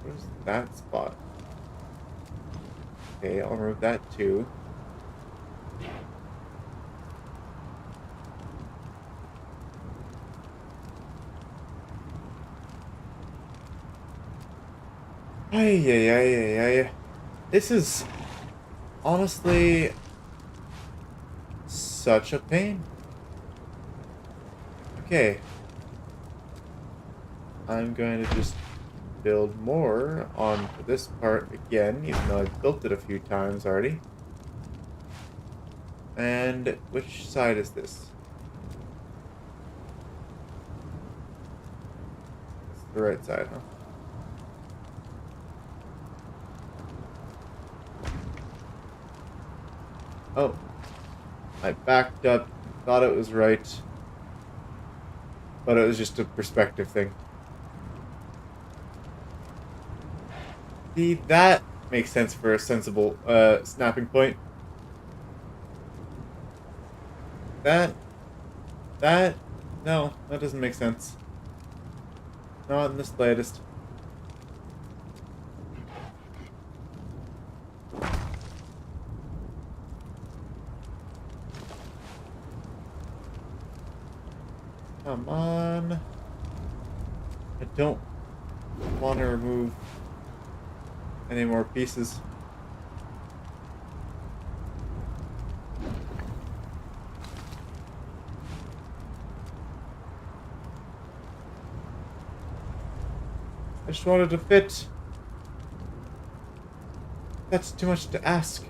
Where's that spot? Okay, I'll remove that too. Ay. This is honestly such a pain. Okay. I'm going to just build more onto this part again, even though I've built it a few times already. And which side is this? It's the right side, huh? Oh, I backed up, thought it was right, but it was just a perspective thing. See, that makes sense for a sensible snapping point. No, that doesn't make sense. Not in the slightest. Come on. I don't want to remove any more pieces. I just wanted to fit. That's too much to ask.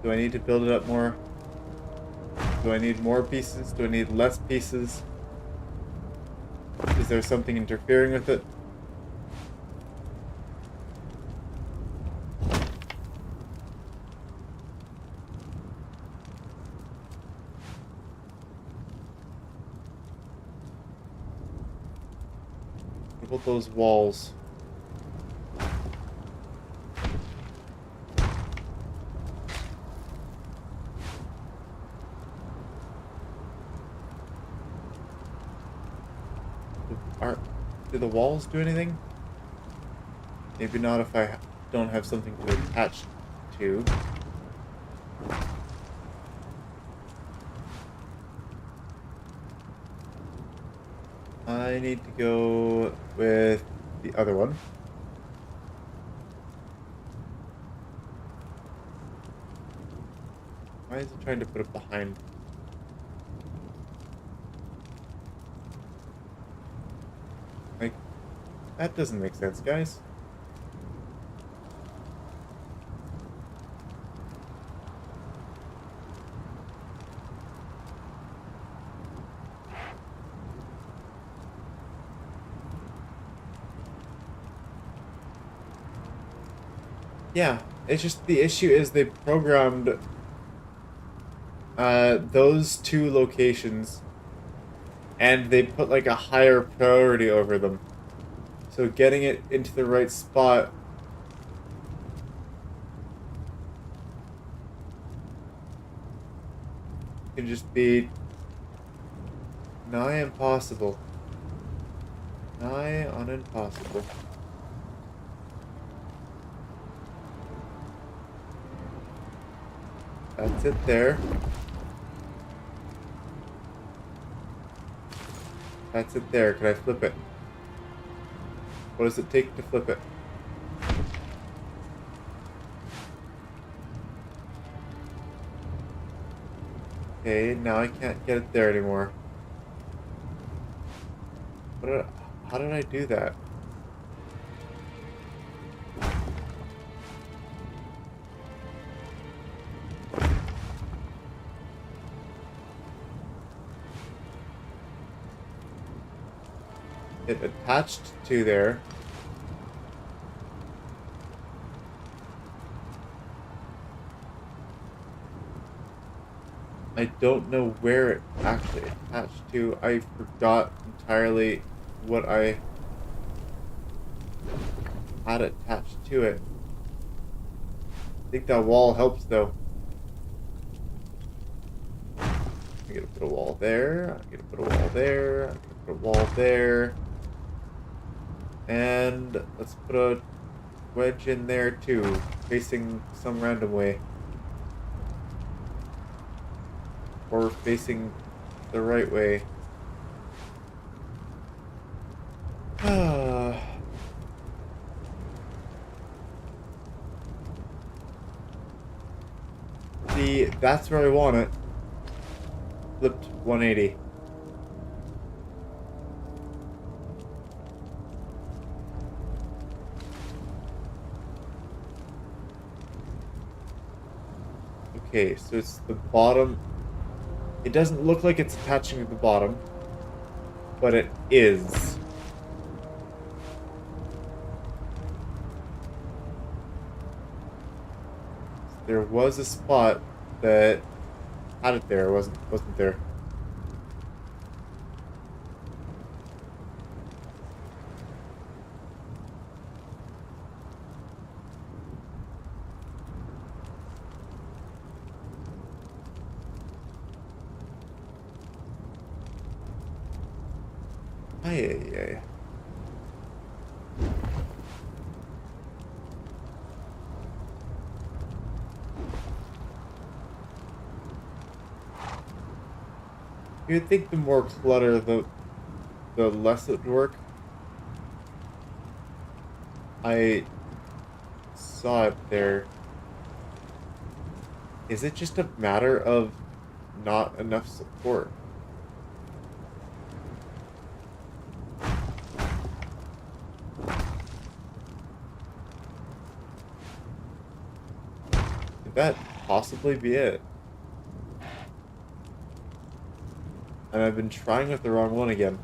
Do I need to build it up more? Do I need more pieces? Do I need less pieces? Is there something interfering with it? What about those walls? Do the walls do anything? Maybe not if I don't have something to attach to. I need to go with the other one. Why is it trying to put it behind That doesn't make sense, guys. Yeah, it's just the issue is they programmed those two locations and they put like a higher priority over them. So getting it into the right spot can just be nigh impossible. Nigh on impossible. That's it there. That's it there. Can I flip it? What does it take to flip it? Okay, now I can't get it there anymore. How did I do that? It attached to there. I don't know where it actually attached to. I forgot entirely what I had attached to it. I think that wall helps though. I'm gonna put a wall there. I'm gonna put a wall there. I'm gonna put a wall there. And let's put a wedge in there too, facing some random way. Or facing the right way. See, that's where I want it. Flipped 180. Okay, so it's the bottom. It doesn't look like it's attaching to the bottom, but it is. There was a spot that had it there, wasn't there? Ay. You'd think the more clutter, the less it would work. I saw it there. Is it just a matter of not enough support? Could that possibly be it? And I've been trying with the wrong one again.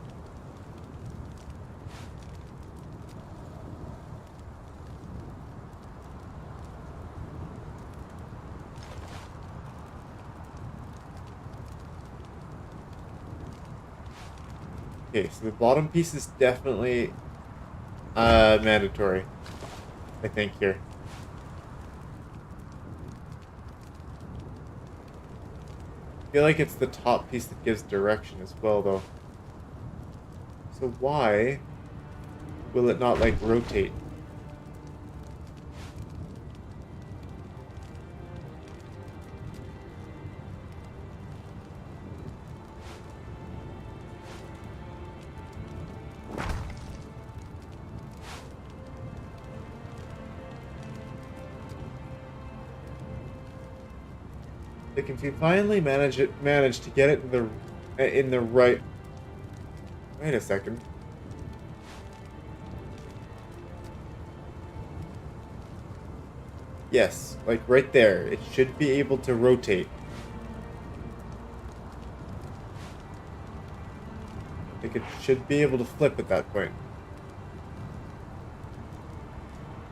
Okay, so the bottom piece is definitely mandatory, I think, here. I feel like it's the top piece that gives direction as well, though. So why will it not, like, rotate? Like, if you finally manage to get it in the right. Wait a second. Yes, like right there. It should be able to rotate. Like it should be able to flip at that point.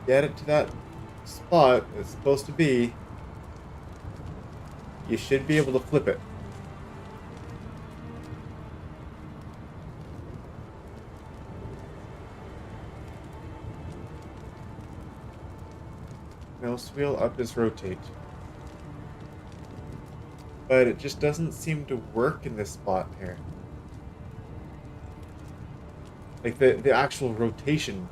Get it to that spot it's supposed to be. You should be able to flip it. Mouse wheel up is rotate. But it just doesn't seem to work in this spot here. Like the actual rotation.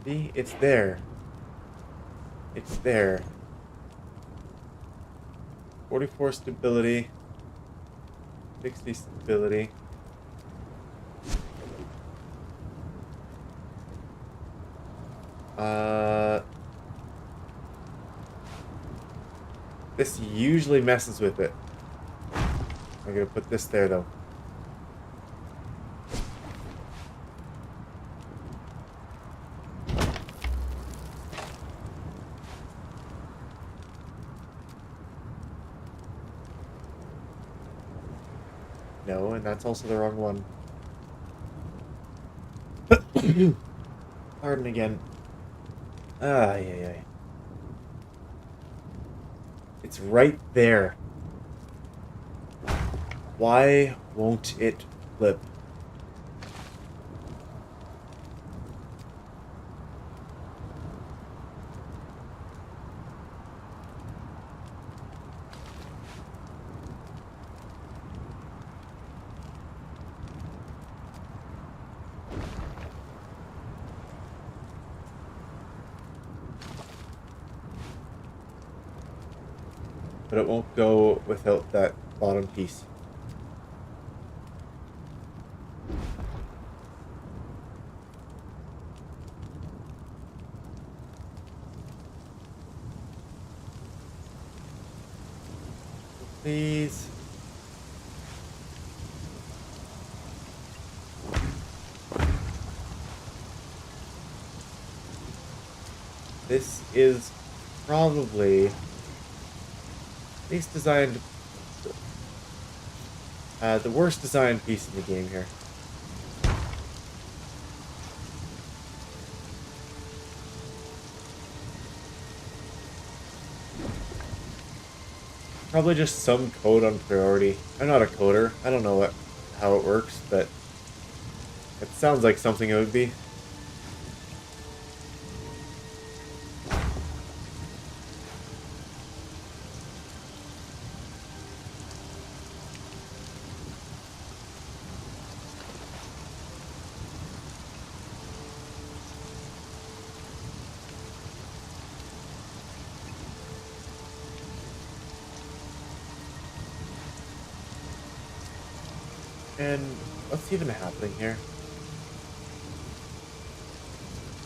See, it's there. It's there. 44 stability. 60 stability. This usually messes with it. I'm gonna put this there though. No, and that's also the wrong one. Pardon again. Yeah. It's right there. Why won't it flip? But it won't go without that bottom piece. Please. This is probably least designed, the worst designed piece in the game here. Probably just some code on priority. I'm not a coder. I don't know how it works, but it sounds like something it would be. And what's even happening here?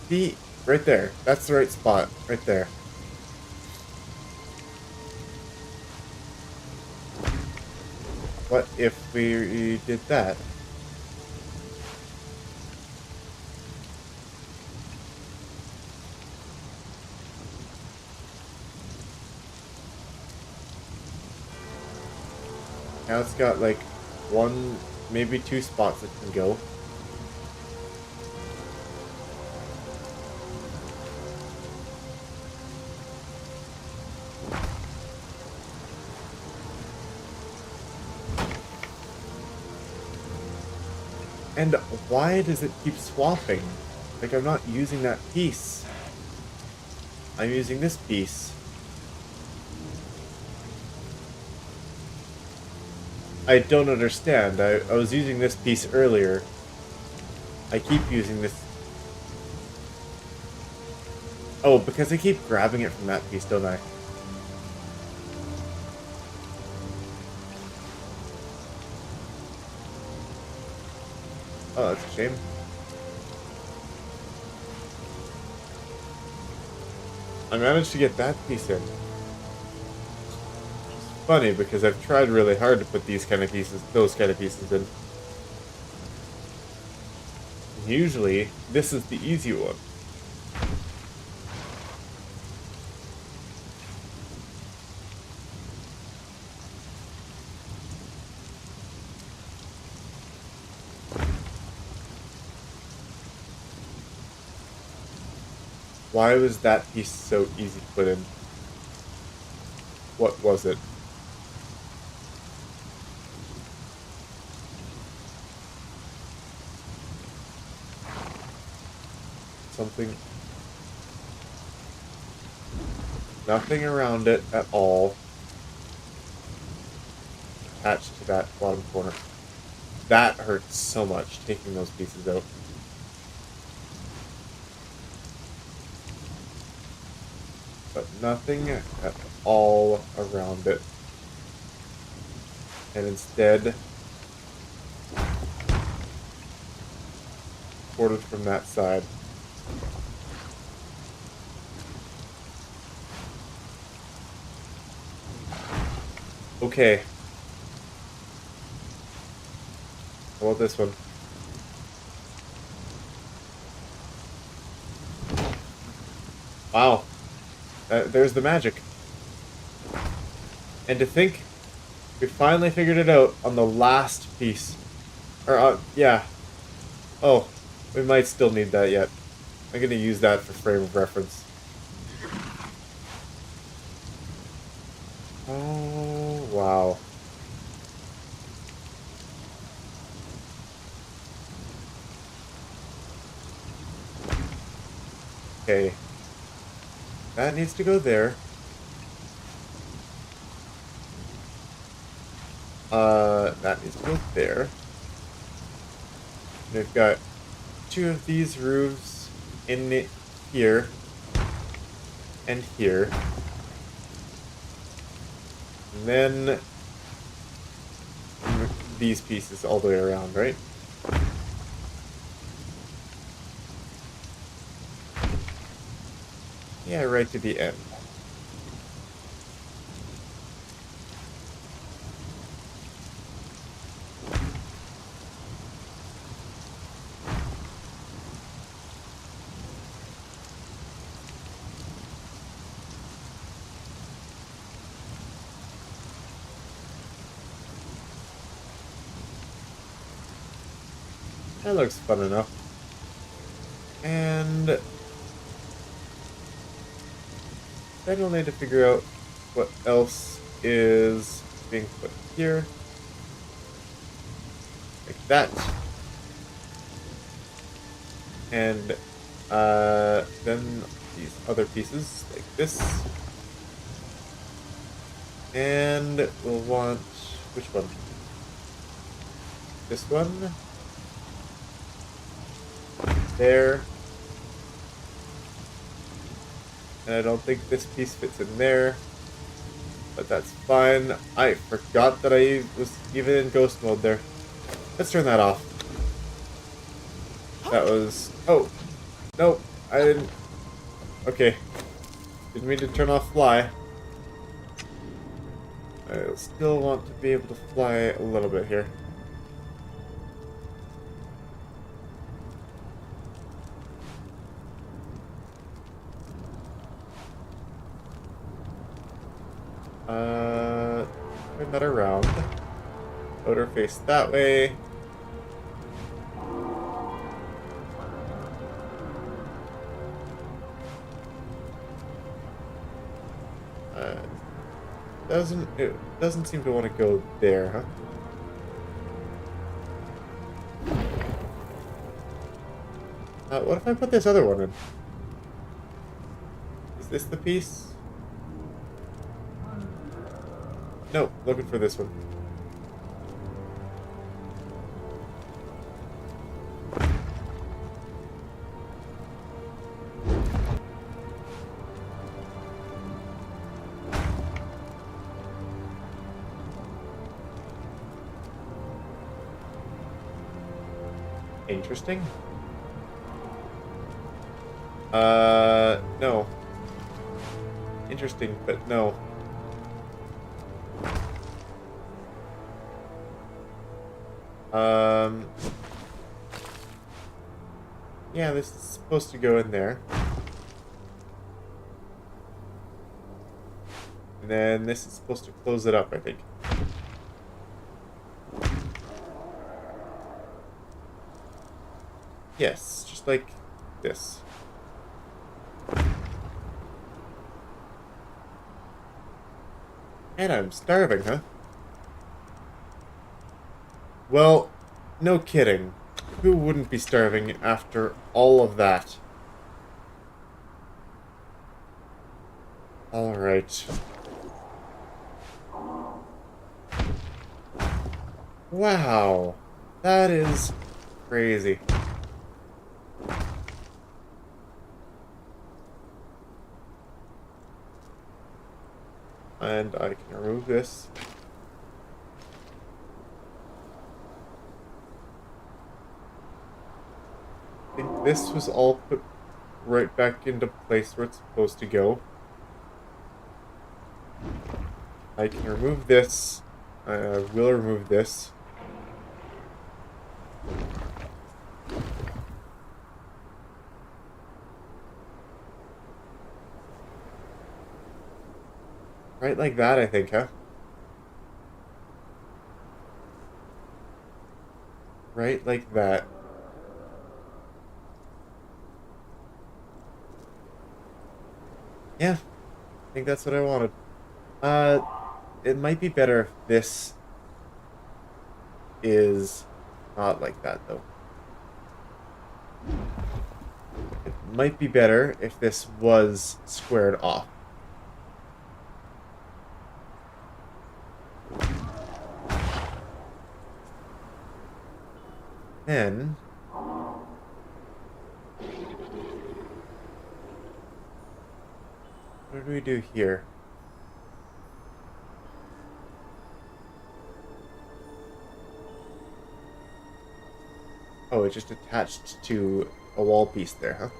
See, right there. That's the right spot. Right there. What if we did that? Now it's got like one, maybe two spots it can go. And why does it keep swapping? Like, I'm not using that piece. I'm using this piece. I don't understand. I was using this piece earlier. I keep using this. Oh, because I keep grabbing it from that piece, don't I? Oh, that's a shame. I managed to get that piece in. It's funny because I've tried really hard to put those kind of pieces in. Usually, this is the easy one. Why was that piece so easy to put in? What was it? Something. Nothing around it at all. Attached to that bottom corner. That hurts so much, taking those pieces out. But nothing at all around it. And instead, ported from that side. Okay. How about this one? Wow. There's the magic. And to think, we finally figured it out on the last piece. Or, yeah. Oh, we might still need that yet. I'm gonna use that for frame of reference. Oh, wow. Okay. That needs to go there. That needs to go there. And we've got 2 of these roofs in here and here. And then these pieces all the way around, right? Yeah, right to the end. That looks fun enough. And then we'll need to figure out what else is being put here. Like that. And then these other pieces, like this. And we'll want, which one? This one. There. And I don't think this piece fits in there. But that's fine. I forgot that I was even in ghost mode there. Let's turn that off. That was... Oh! Nope, I didn't... Okay. Didn't mean to turn off fly. I still want to be able to fly a little bit here. Turn that around. Motor face that way. It doesn't seem to want to go there, huh? What if I put this other one in? Is this the piece? No, looking for this one. Interesting. No. Interesting, but no. Yeah, this is supposed to go in there. And then this is supposed to close it up, I think. Yes, just like this. And I'm starving, huh? Well, no kidding. Who wouldn't be starving after all of that? Alright. Wow. That is crazy. And I can remove this. I think this was all put right back into place where it's supposed to go. I can remove this. I will remove this. Right like that, I think, huh? Right like that. Yeah, I think that's what I wanted. It might be better if this is not like that, though. It might be better if this was squared off. Then... what do we do here? Oh, it just attached to a wall piece there, huh?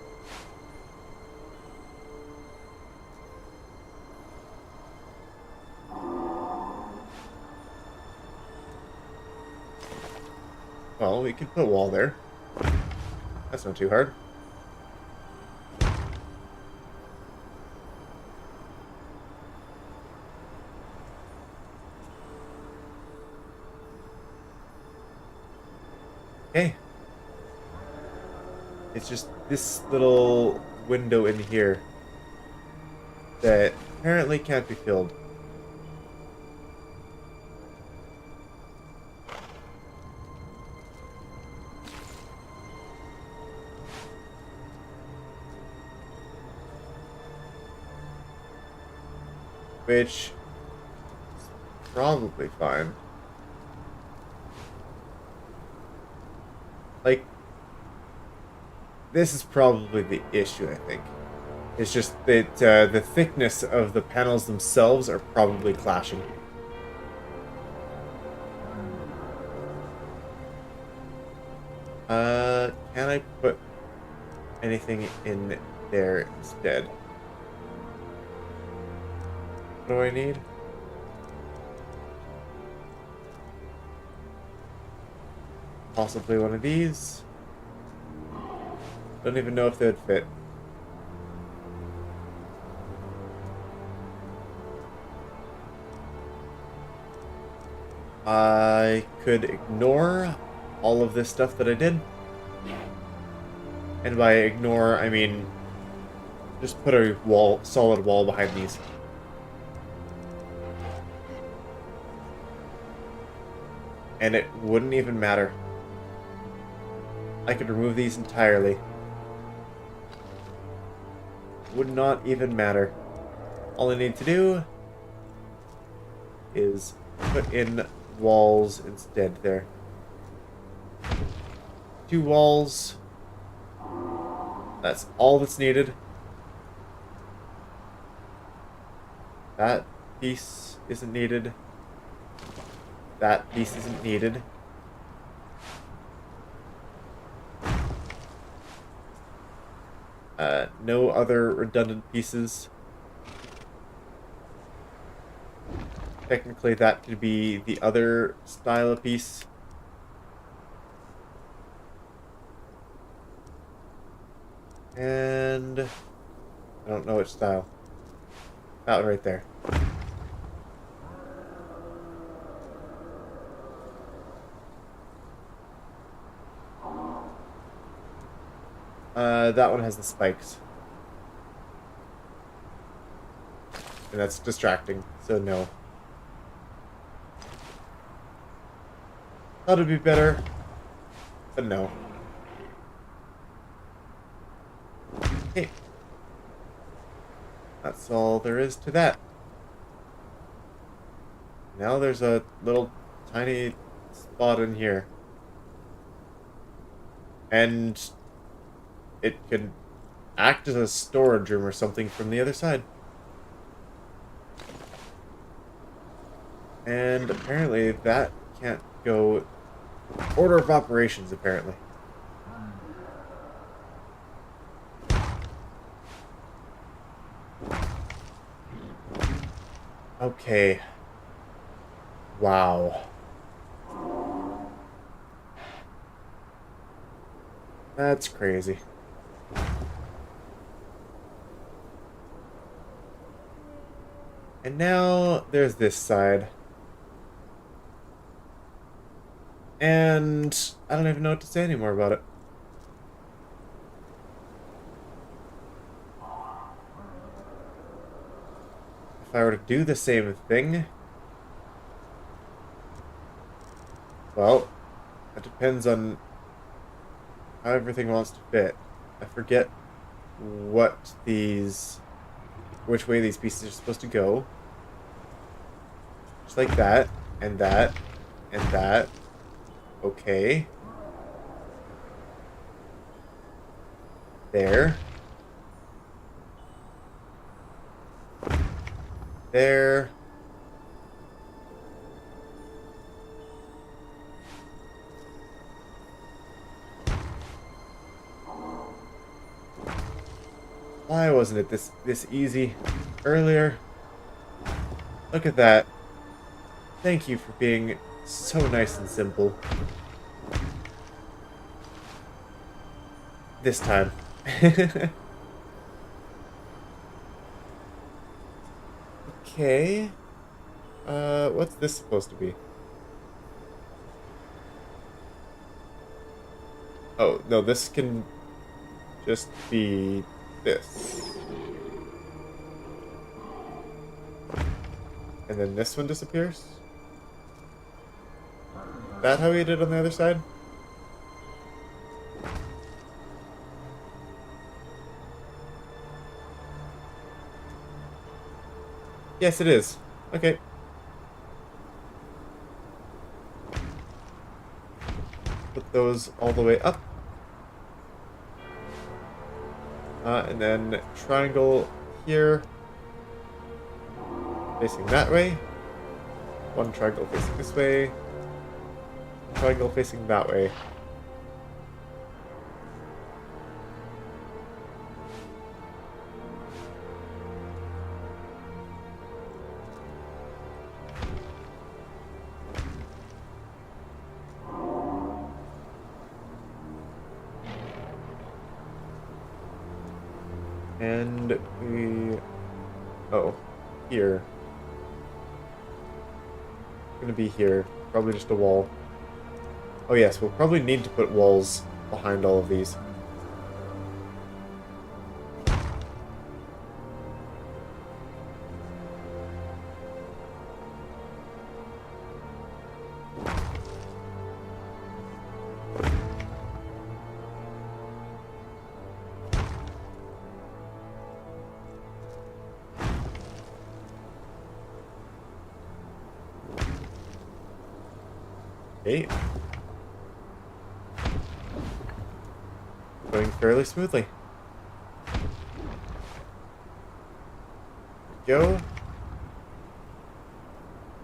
Well, we could put a wall there. That's not too hard. Okay. It's just this little window in here that apparently can't be filled. Which is probably fine. Like, this is probably the issue, I think. It's just that the thickness of the panels themselves are probably clashing. Can I put anything in there instead? What do I need? Possibly one of these. Don't even know if they would fit. I could ignore all of this stuff that I did. And by ignore, I mean just put a wall, solid wall behind these. And it wouldn't even matter. I could remove these entirely. Would not even matter. All I need to do is put in walls instead there. 2 walls. That's all that's needed. That piece isn't needed. That piece isn't needed. No other redundant pieces. Technically, that could be the other style of piece. And I don't know which style. That one right there. That one has the spikes. And that's distracting, so no. Thought it'd be better, but no. Okay. That's all there is to that. Now there's a little tiny spot in here. And it can act as a storage room or something from the other side. And apparently that can't go... Order of operations, apparently. Okay. Wow. That's crazy. And now there's this side. And I don't even know what to say anymore about it. If I were to do the same thing... Well, it depends on how everything wants to fit. I forget what these... which way these pieces are supposed to go. Just like that, and that, and that. Okay. There. There. Why wasn't it this easy earlier? Look at that. Thank you for being so nice and simple. This time. Okay. What's this supposed to be? Oh, no, this can just be this. And then this one disappears? Is that how we did on the other side? Yes, it is. Okay. Put those all the way up. And then triangle here. Facing that way. One triangle facing this way. Triangle facing that way. And we... Oh, here. It's gonna be here. Probably just a wall. Oh yes, we'll probably need to put walls behind all of these. Okay. Going fairly smoothly. Go.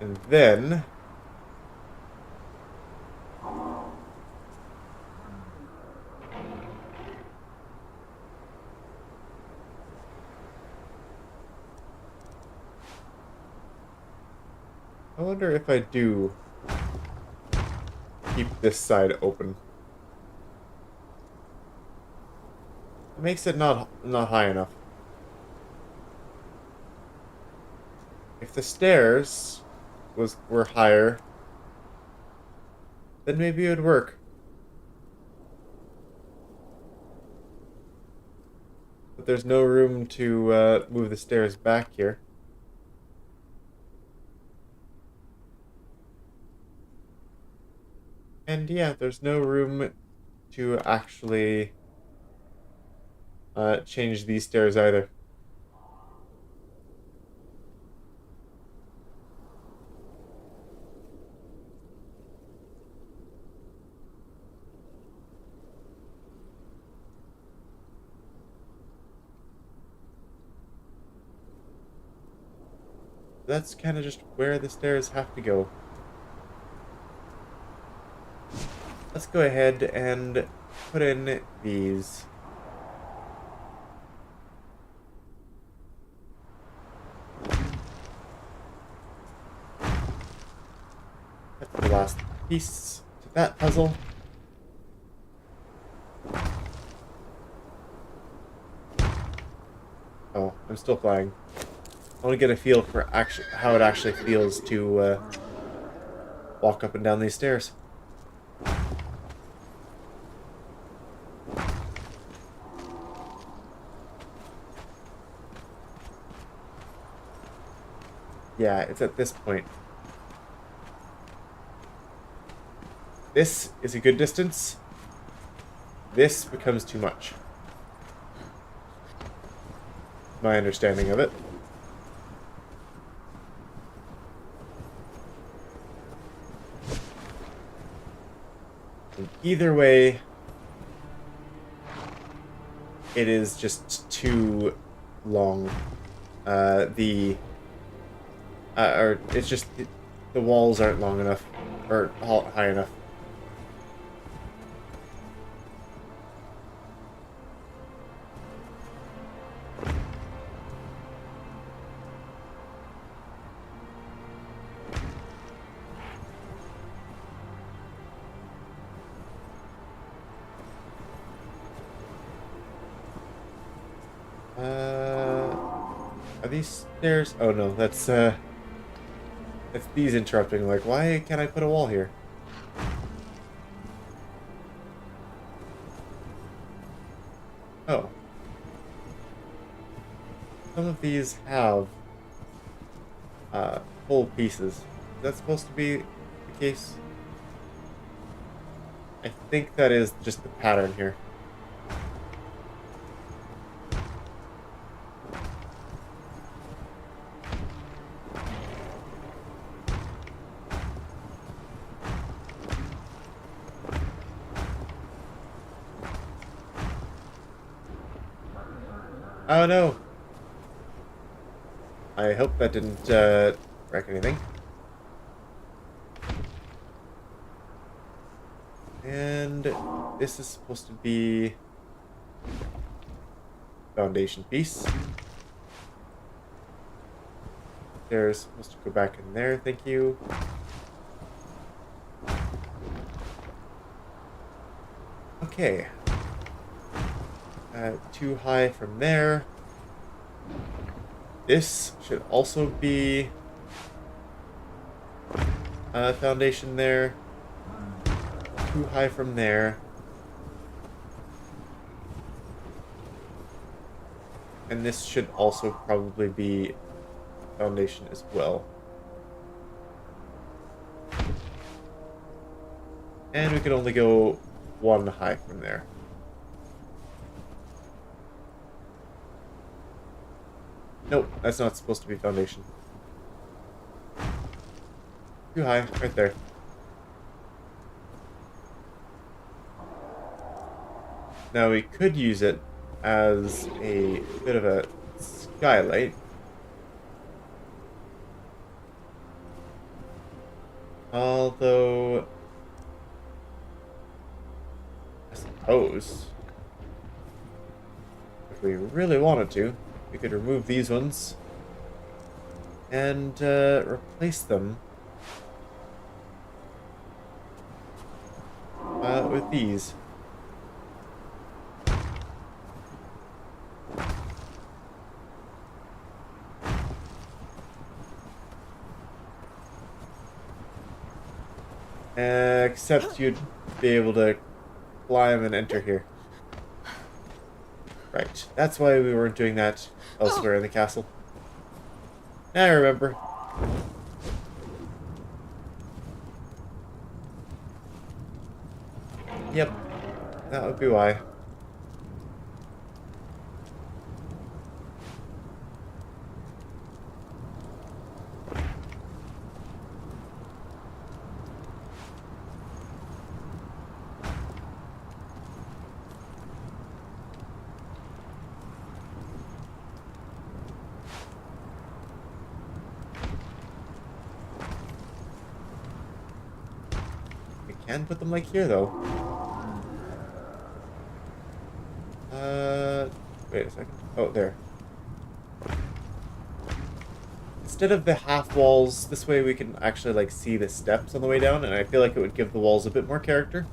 And then... I wonder if I do keep this side open. It makes it not high enough. If the stairs were higher, then maybe it would work. But there's no room to move the stairs back here. And yeah, there's no room to actually change these stairs either. That's kind of just where the stairs have to go. Let's go ahead and put in these. That's the last piece to that puzzle. Oh, I'm still flying. I want to get a feel for how it actually feels to walk up and down these stairs. Yeah, it's at this point. This is a good distance. This becomes too much. My understanding of it. And either way, it is just too long. Or it's just the walls aren't long enough or high enough. Are these stairs? Oh no, that's these interrupting. Like, why can't I put a wall here? Oh. Some of these have full pieces. Is that supposed to be the case? I think that is just the pattern here. Oh no! I hope that didn't wreck anything. And this is supposed to be foundation piece. They're supposed to go back in there, thank you. Okay. Too high from there. This should also be foundation there. Too high from there. And this should also probably be foundation as well. And we can only go one high from there. Nope, that's not supposed to be foundation. Too high, right there. Now we could use it as a bit of a skylight. Although, I suppose, if we really wanted to, we could remove these ones and replace them Not with these. Except you'd be able to climb and enter here. Right. That's why we weren't doing that elsewhere in the castle. Now I remember. Yep. That would be why. Can put them like here though. Wait a second. Oh, there. Instead of the half walls, this way we can actually like see the steps on the way down, and I feel like it would give the walls a bit more character.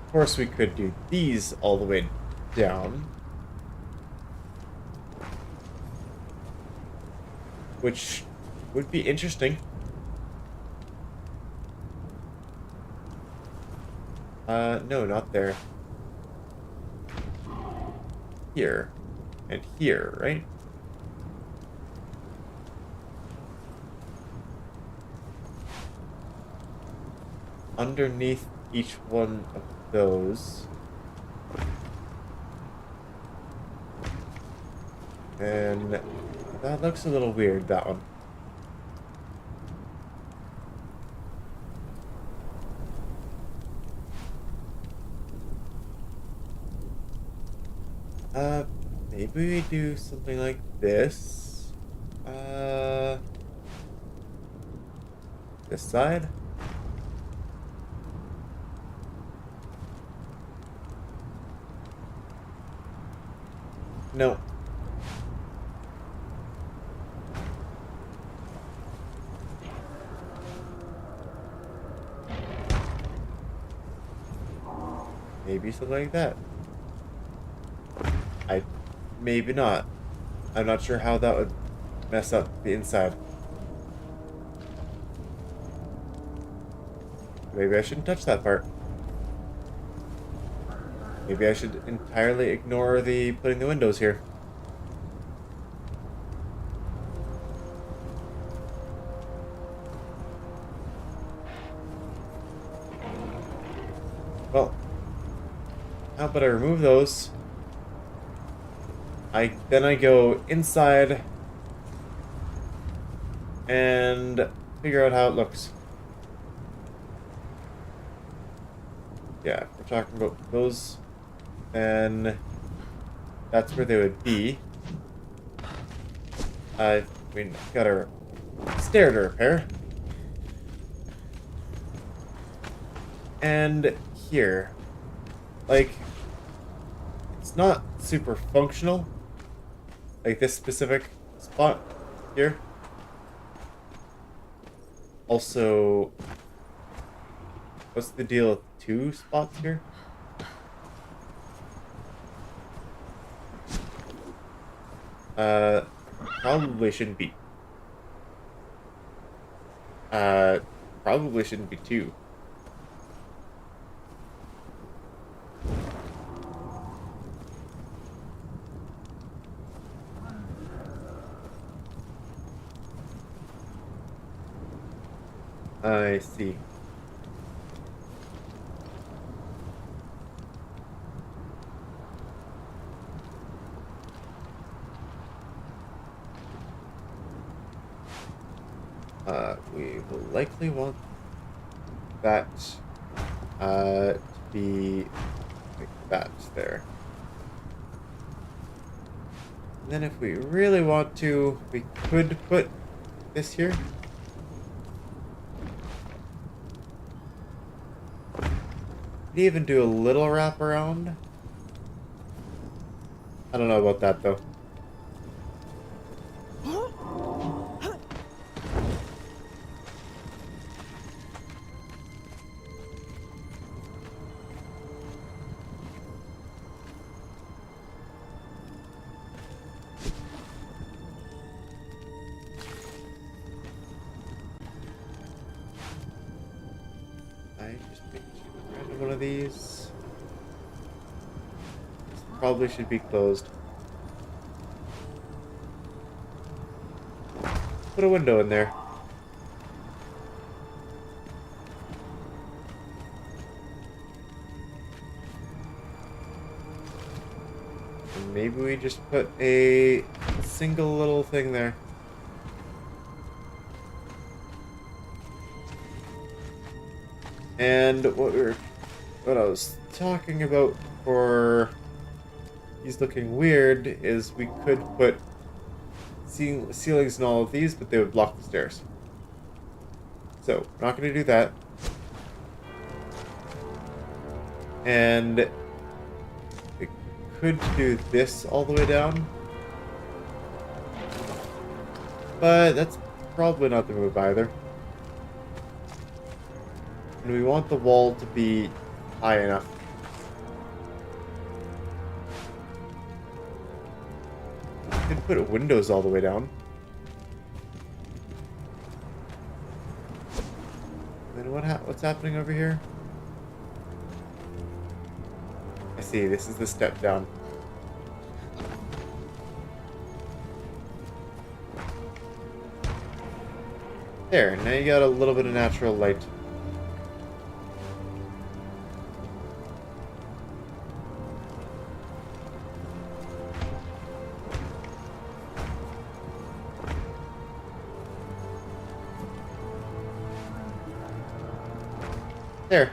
Of course, we could do these all the way down. Which would be interesting. No, not there. Here. And here, right? Underneath each one of those. And that looks a little weird, that one. Maybe we do something like this. This side? No. Maybe something like that. Maybe not. I'm not sure how that would mess up the inside. Maybe I shouldn't touch that part. Maybe I should entirely ignore the putting the windows here. Well, how about I remove those? Then I go inside and figure out how it looks. Yeah, we're talking about those, then that's where they would be. We got our stair to repair. And here, like, it's not super functional. Like this specific spot here. Also, what's the deal with 2 spots here? Probably shouldn't be. Probably shouldn't be 2. I see. We will likely want that to be like that there. And then if we really want to, we could put this here. Could he even do a little wrap around? I don't know about that though. I just picked random one of these. This probably should be closed. Put a window in there. And maybe we just put a single little thing there. And what I was talking about for he's looking weird is we could put ceilings in all of these, but they would block the stairs. So, we're not going to do that. And we could do this all the way down. But that's probably not the move either. And we want the wall to be high enough. We could put windows all the way down. And then what's happening over here? I see, this is the step down. There, now you got a little bit of natural light. There.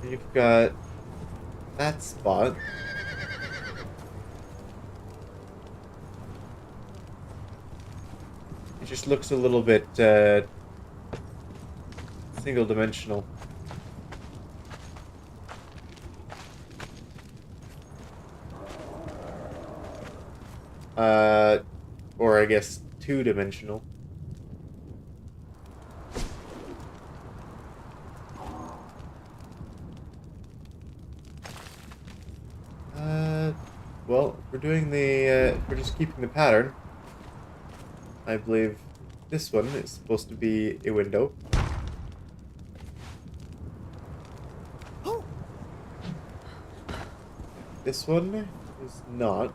You've got that spot. It just looks a little bit single-dimensional. Or I guess two-dimensional. Well, we're doing the, we're just keeping the pattern. I believe this one is supposed to be a window. This one is not.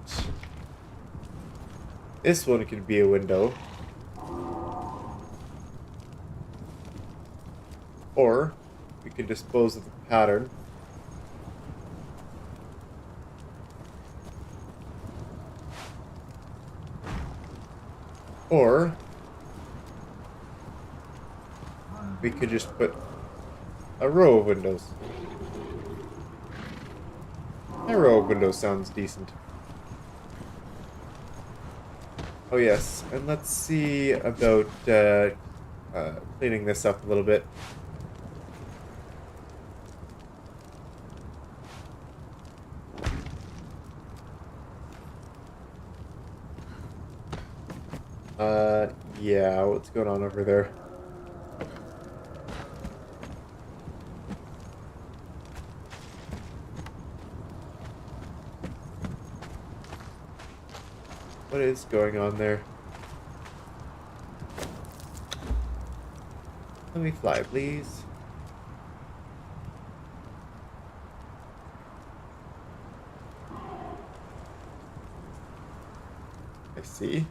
This one could be a window. Or we could dispose of the pattern. Or we could just put a row of windows. A row of windows sounds decent. Oh yes, and let's see about cleaning this up a little bit. Yeah, what's going on over there? What is going on there? Let me fly, please. I see.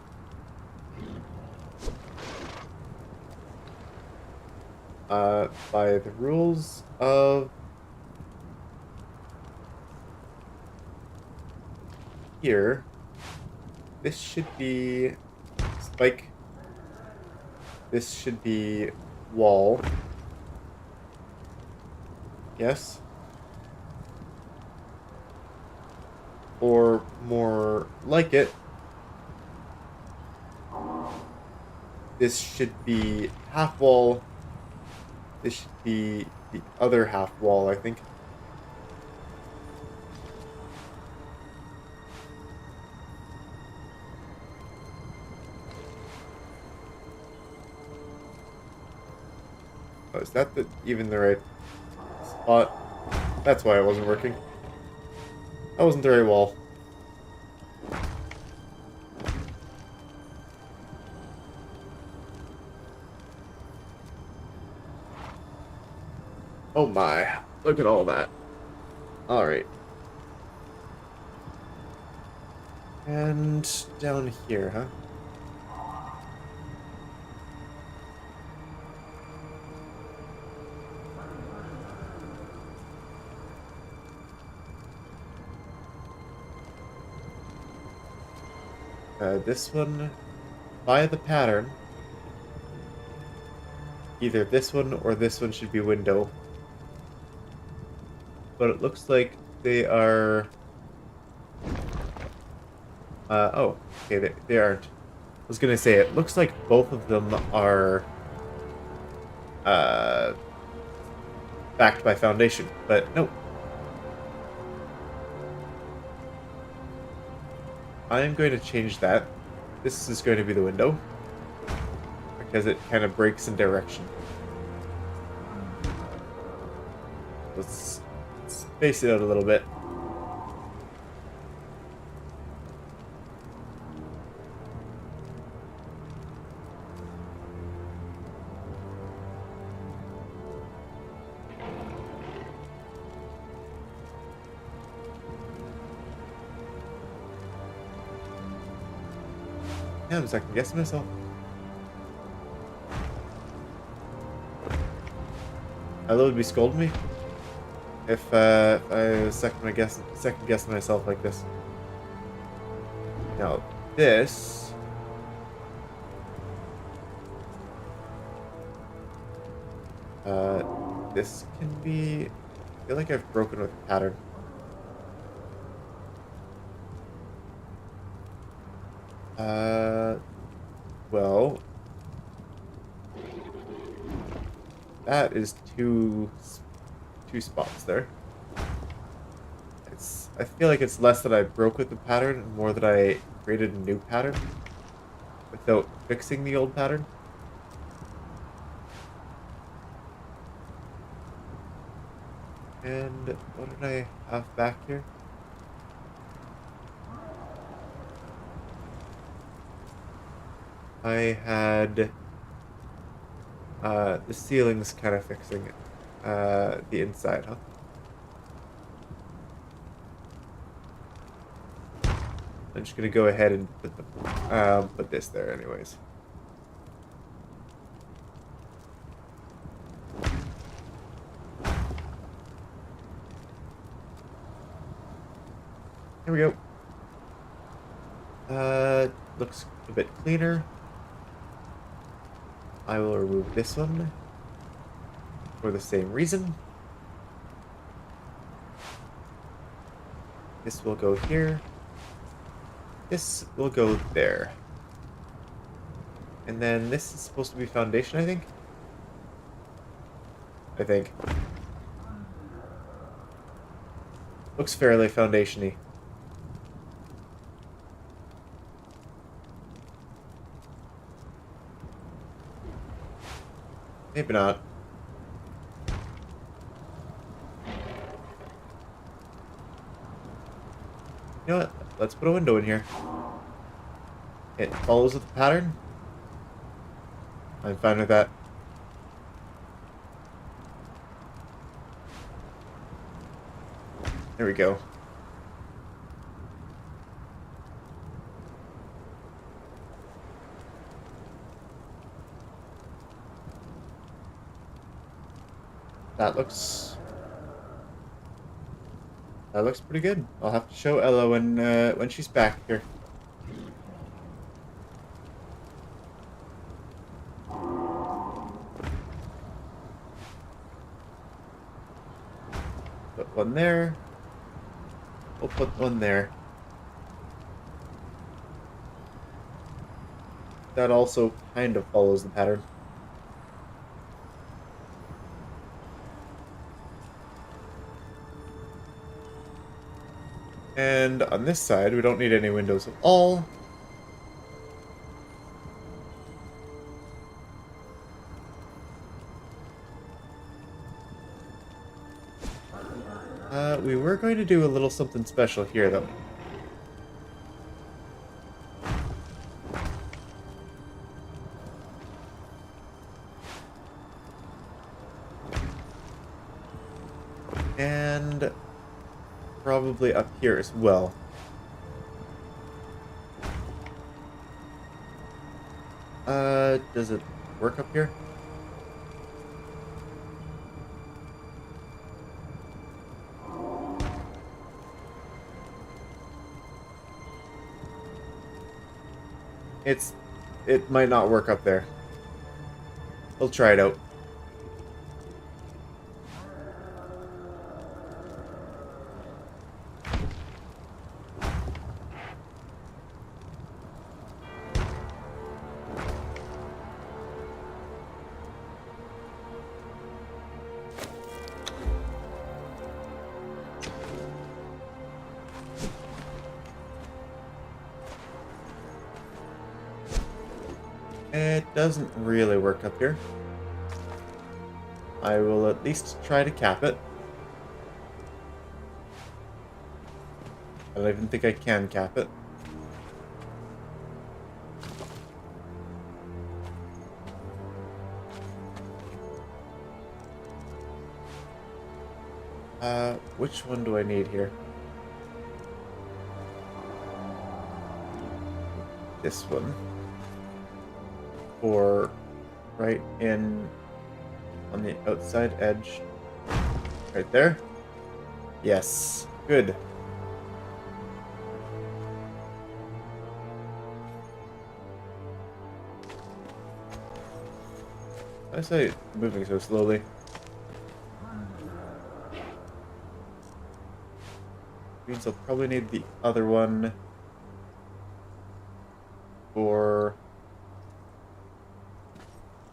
By the rules of here, this should be spike. This should be wall. Yes. or more like it, this should be half wall. This should be the other half wall, I think. Oh, is that even the right spot? That's why it wasn't working. That wasn't the right wall. Oh my, look at all that. Alright. And down here, huh? This one, by the pattern, either this one or this one should be window. But it looks like they are... oh, okay, they aren't. I was gonna say, it looks like both of them are backed by foundation, but no. I am going to change that. This is going to be the window, because it kind of breaks in direction. Let's space it out a little bit. Yeah, I'm second guessing myself. Ella would be scolding me if I was second guessing myself like this. Now this this can be. I feel like I've broken with the pattern. Well, that is two spots there. I feel like it's less that I broke with the pattern and more that I created a new pattern without fixing the old pattern. And what did I have back here? I had the ceilings kind of fixing the inside, huh? I'm just gonna go ahead and put this there anyways. Here we go. Looks a bit cleaner. I will remove this one for the same reason. This will go here. This will go there. And then this is supposed to be foundation, I think. Looks fairly foundation-y. Maybe not. You know what? Let's put a window in here. It follows with the pattern. I'm fine with that. There we go. That looks pretty good. I'll have to show Ella when she's back here. Put one there. We'll put one there. that also kind of follows the pattern. And on this side, we don't need any windows at all. We were going to do a little something special here, though. And probably up here as well. Does it work up here? It might not work up there. We'll try it out. It doesn't really work up here. I will at least try to cap it. I don't even think I can cap it. Which one do I need here? This one. Or right in on the outside edge. Right there? Yes. Good. Why is it moving so slowly? Means I'll probably need the other one for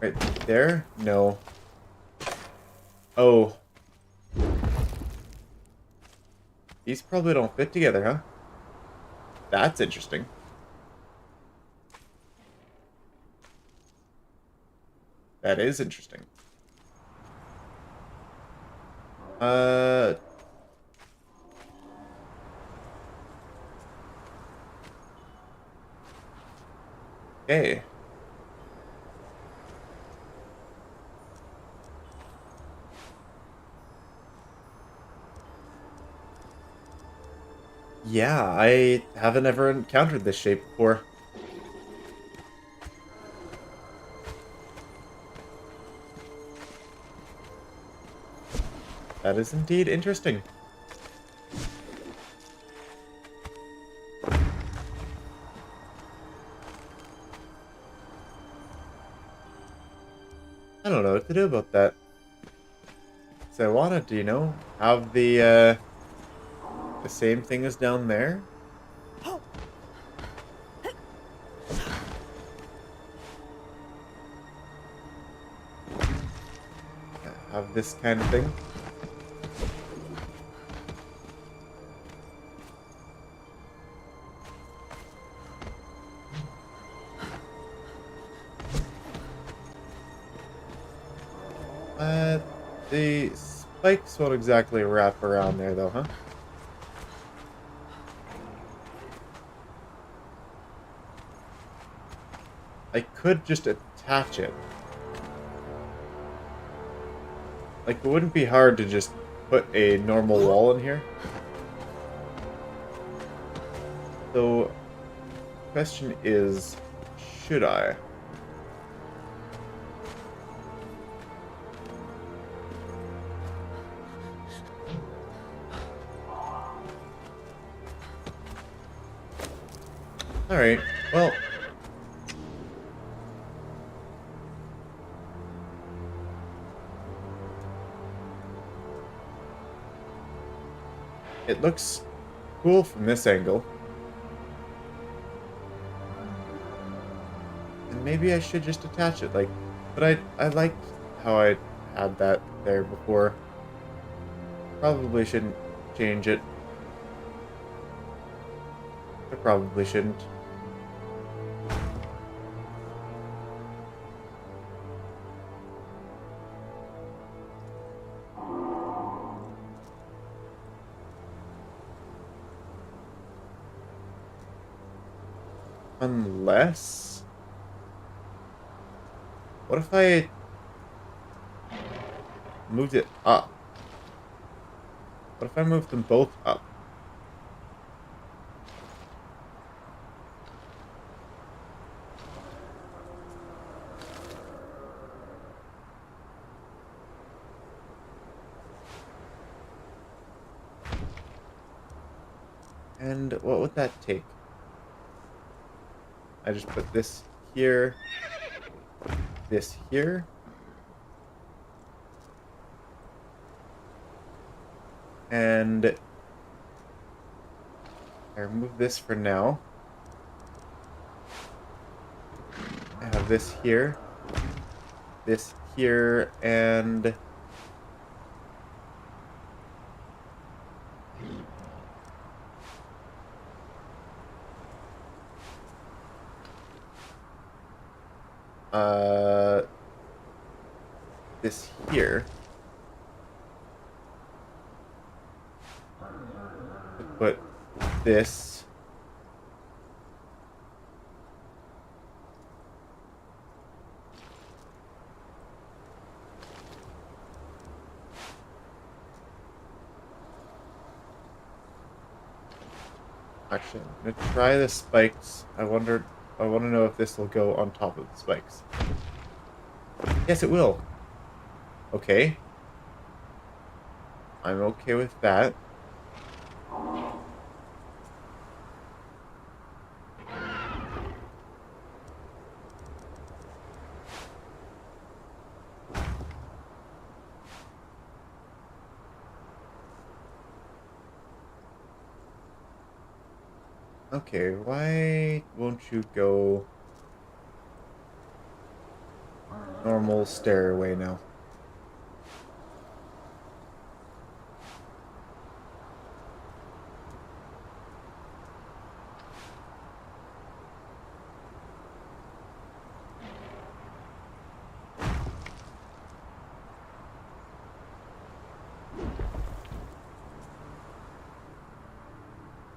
right there? No. Oh. These probably don't fit together, huh? That's interesting. That is interesting. Okay. Yeah, I haven't ever encountered this shape before. That is indeed interesting. I don't know what to do about that. So I wanted to, have the same thing as down there. Have this kind of thing. The spikes won't exactly wrap around there though, huh? I could just attach it. Like, it wouldn't be hard to just put a normal wall in here. So, question is, should I? Alright, well... It looks cool from this angle. maybe I should just attach it, like, but I liked how I had that there before. Probably shouldn't change it. I probably shouldn't. Unless... What if I moved it up? What if I moved them both up? And what would that take? I just put this here, this here. And I remove this for now. I have this here, and this here. Put this. Actually, I'm gonna try the spikes. I want to know if this will go on top of the spikes. Yes, it will. Okay. I'm okay with that. Okay, why won't you go normal stairway now?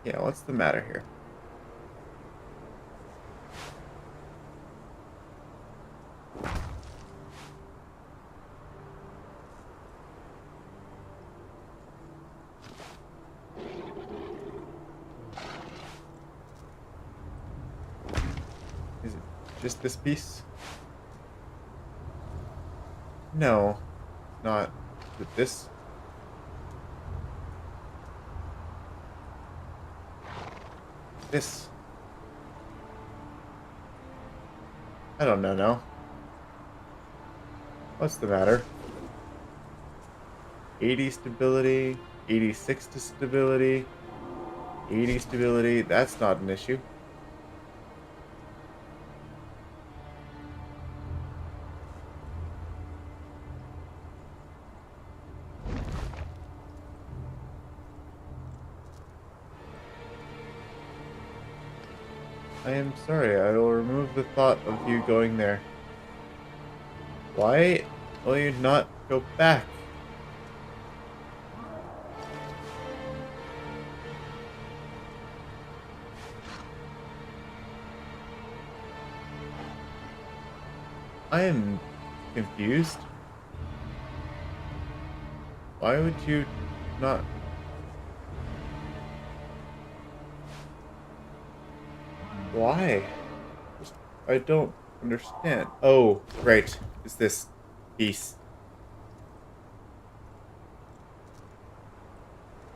Yeah, what's the matter here? Is it just this piece? No, not. Is it this? This? I don't know now. What's the matter? 80 stability, 86 to stability, 80 stability, that's not an issue. I am sorry, I will remove the thought of you going there. Why will you not go back? I am confused. Why would you not... Why? I don't understand. Oh, right. It's this piece.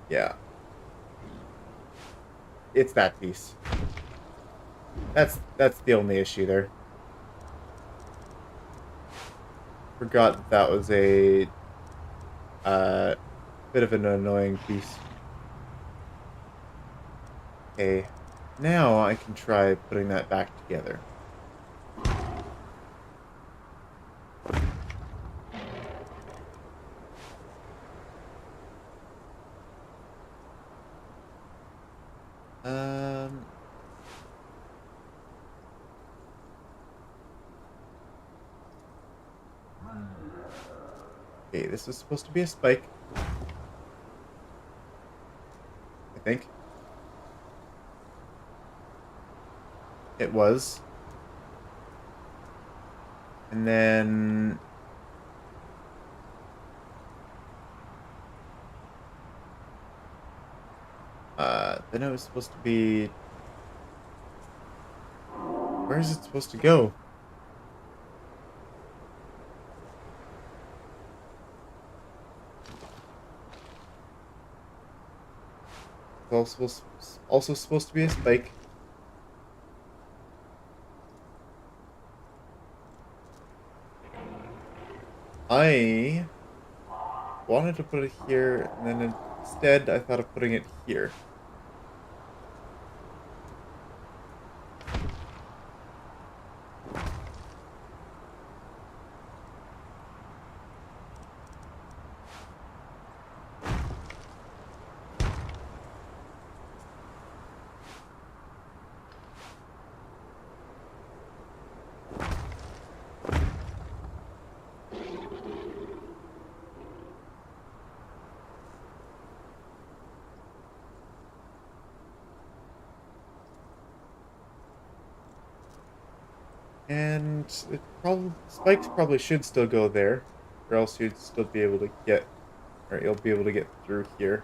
Yeah. It's that piece. That's the only issue there. Forgot that was a bit of an annoying piece. Okay. Now I can try putting that back together. Um. Okay, this is supposed to be a spike. I think. It was. And then... then it was supposed to be... Where is it supposed to go? It's also supposed to be a spike. I wanted to put it here, and then instead I thought of putting it here. And spikes probably should still go there, or else you'd still be able to get, or you'll be able to get through here.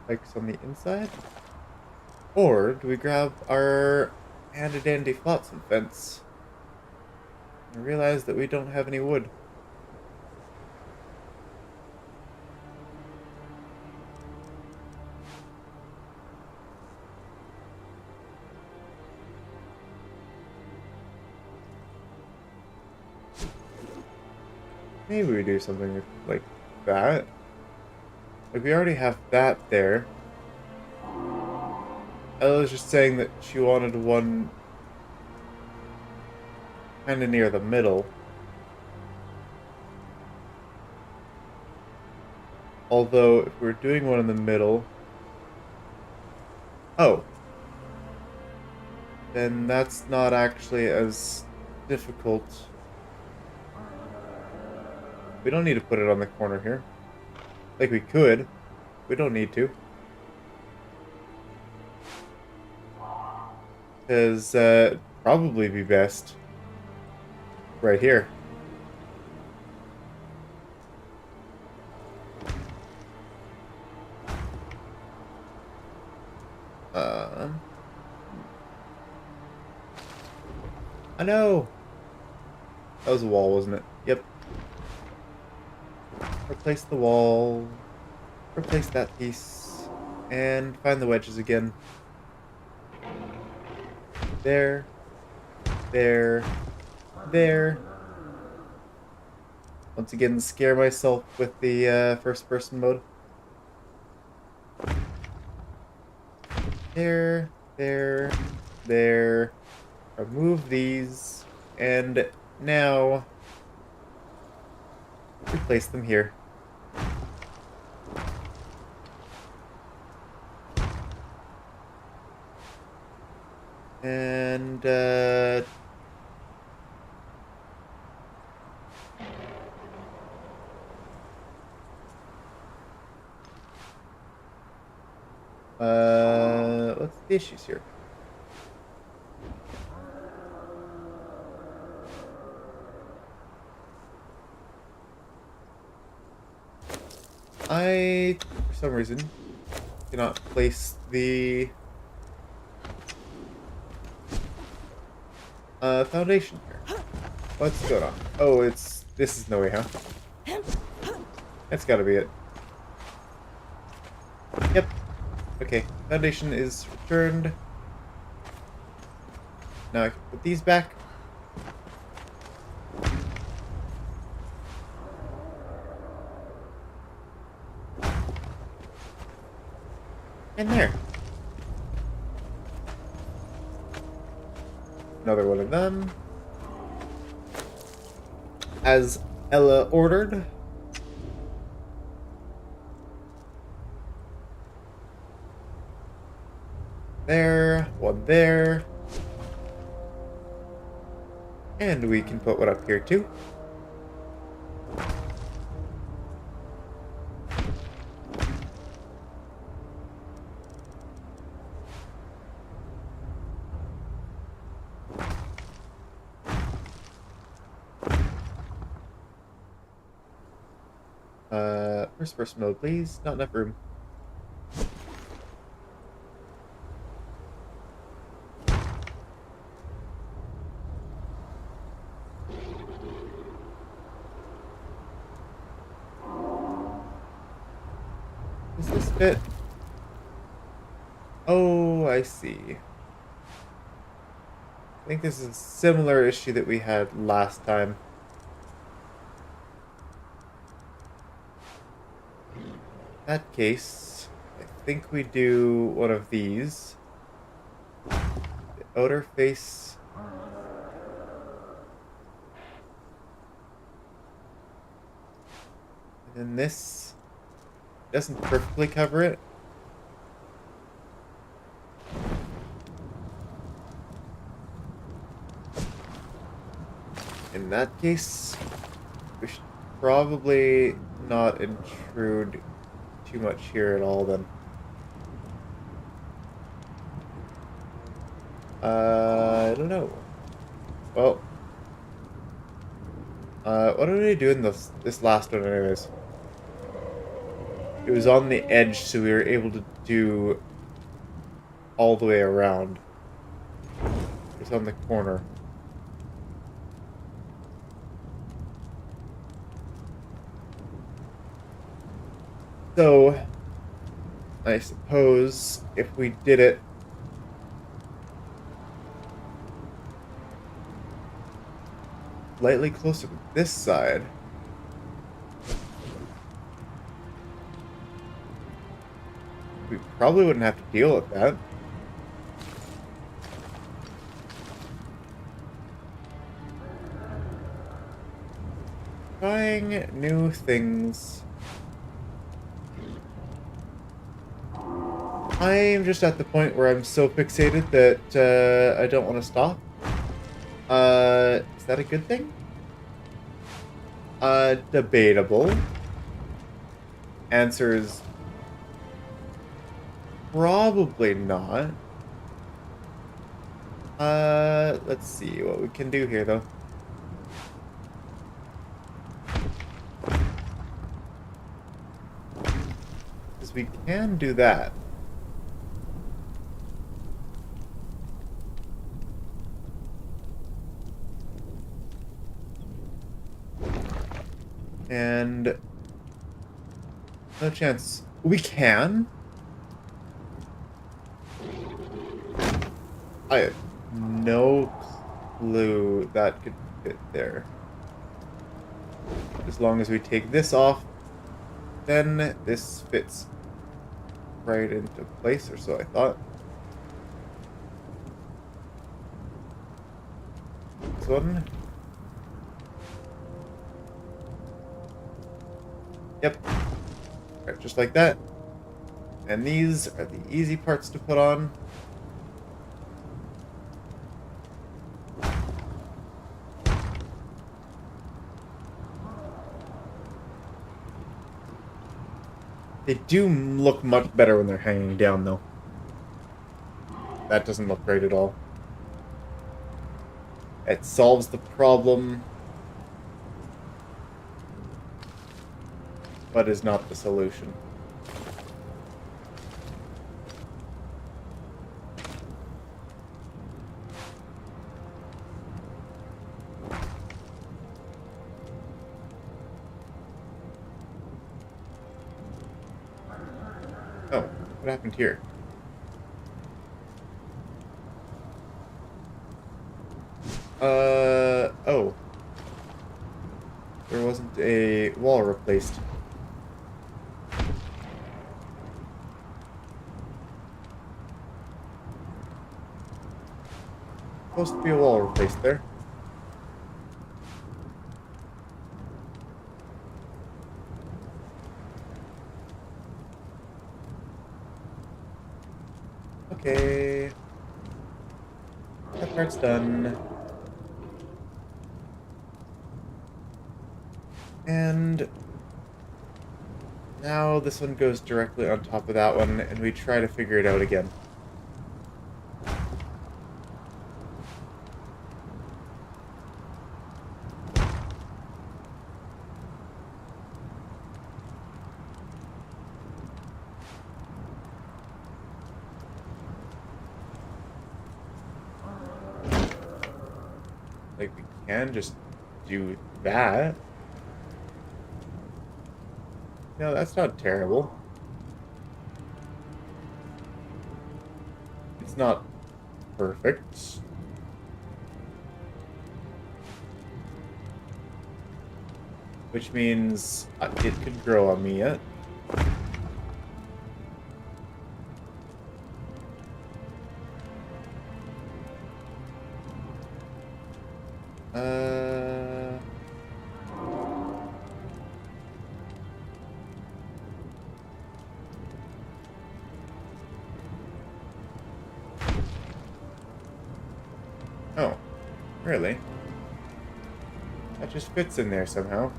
Spikes on the inside? Or do we grab our handy-dandy flotsam fence and realize that we don't have any wood? Maybe we do something like that. Like, we already have that there. Ella was just saying that she wanted one kind of near the middle. Although, if we're doing one in the middle... Oh. Then that's not actually as difficult. We don't need to put it on the corner here. Like, we could. We don't need to. Because, probably be best right here. I know! That was a wall, wasn't it? Yep. Replace the wall. Replace that piece. And find the wedges again. There. There. There. Once again, scare myself with the first person mode. There. There. There. Remove these. And now... replace them here. And, what's the issues here? I, for some reason, cannot place the foundation here. What's going on? Oh, this is no way, huh? That's gotta be it. Yep. Okay, foundation is returned. Now I can put these back. And there. Another one of them. as Ella ordered. There, one there. And we can put one up here too. First person mode, please. Not enough room. Does this fit? Oh, I see. I think this is a similar issue that we had last time. In that case, I think we do one of these. The outer face. And then this doesn't perfectly cover it. In that case, we should probably not intrude too much here at all then. I don't know. Well, what did I do in this last one anyways? It was on the edge, so we were able to do all the way around. It's on the corner. So, I suppose if we did it slightly closer to this side, we probably wouldn't have to deal with that. Trying new things. I'm just at the point where I'm so fixated that I don't want to stop. Is that a good thing? Debatable. Answer is probably not. Let's see what we can do here, though. Because we can do that. And no chance. We can? I have no clue that could fit there. As long as we take this off, then this fits right into place, or so I thought. This one. Yep. Right, just like that. And these are the easy parts to put on. They do look much better when they're hanging down, though. That doesn't look great at all. It solves the problem, but is not the solution. Oh, what happened here? Oh. There wasn't a wall replaced. Supposed to be a wall replaced there. Okay. That part's done. And now this one goes directly on top of that one, and we try to figure it out again. Like, we can just do that. No, that's not terrible. It's not perfect. Which means it could grow on me yet. Uh... Oh, really? That just fits in there somehow.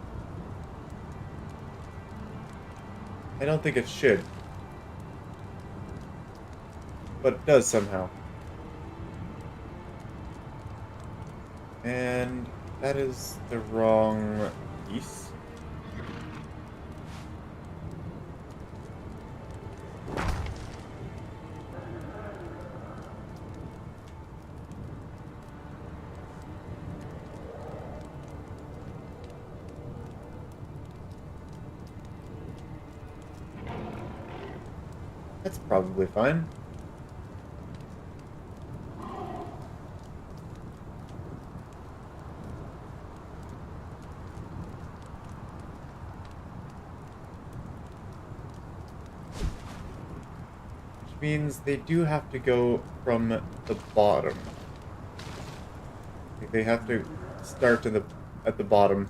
I don't think it should. But it does somehow. And that is the wrong piece. That's probably fine. Which means they do have to go from the bottom. Like they have to start at the bottom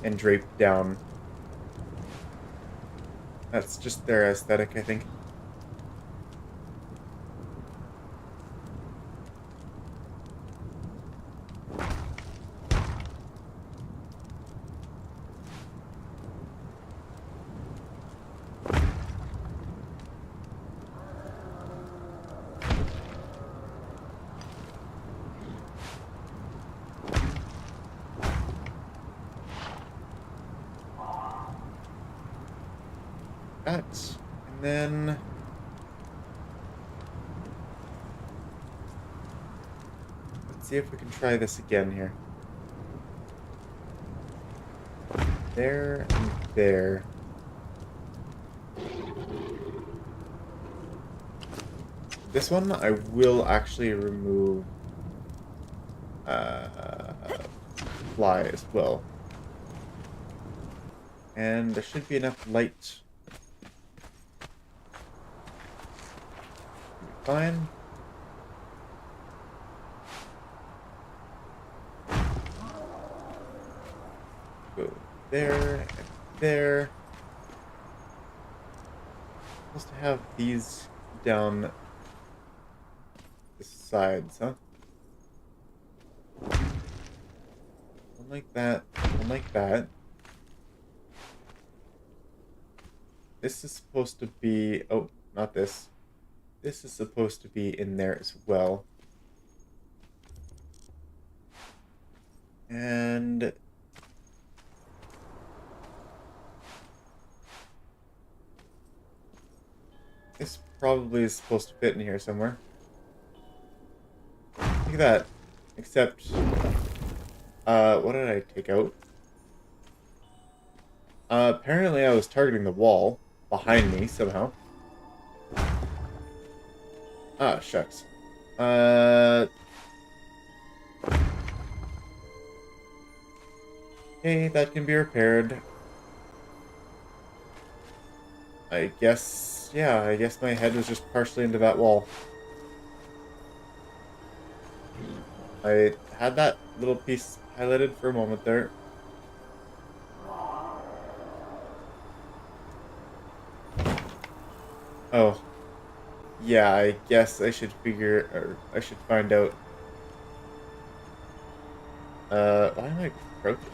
and drape down. That's just their aesthetic, I think. That, and then let's see if we can try this again here. There and there. This one I will actually remove fly as well. And there should be enough light. Fine. Go there and there. Supposed to have these down the sides, huh? One like that, one like that. This is supposed to be... Oh, not this. This is supposed to be in there as well. And... this probably is supposed to fit in here somewhere. Look at that. Except... what did I take out? Apparently I was targeting the wall behind me somehow. Ah, shucks. Okay, that can be repaired. I guess, yeah, I guess my head was just partially into that wall. I had that little piece highlighted for a moment there. Oh. yeah, I guess I should I should find out. Why am I crouching?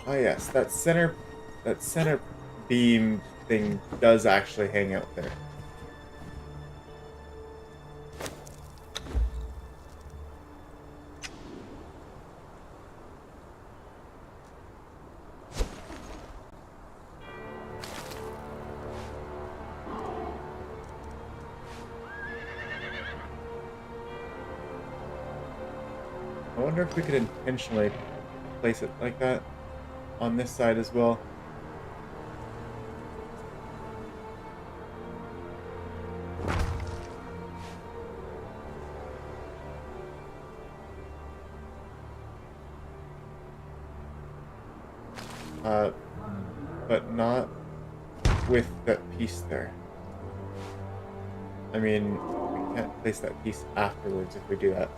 Oh yes, that center beam thing does actually hang out there. I wonder if we could intentionally place it like that on this side as well. But not with that piece there. I mean, we can't place that piece afterwards if we do that.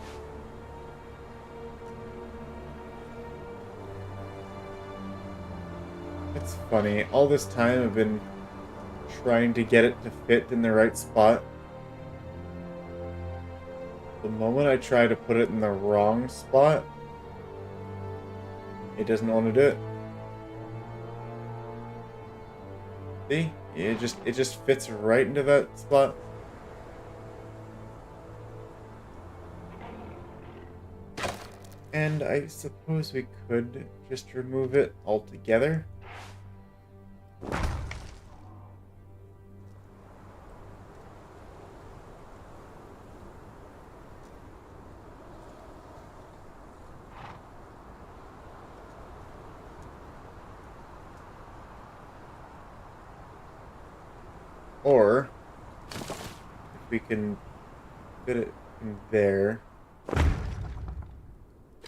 It's funny. All this time I've been trying to get it to fit in the right spot. The moment I try to put it in the wrong spot, it doesn't want to do it. See? It just fits right into that spot. And I suppose we could just remove it altogether. Or, if we can fit it in there,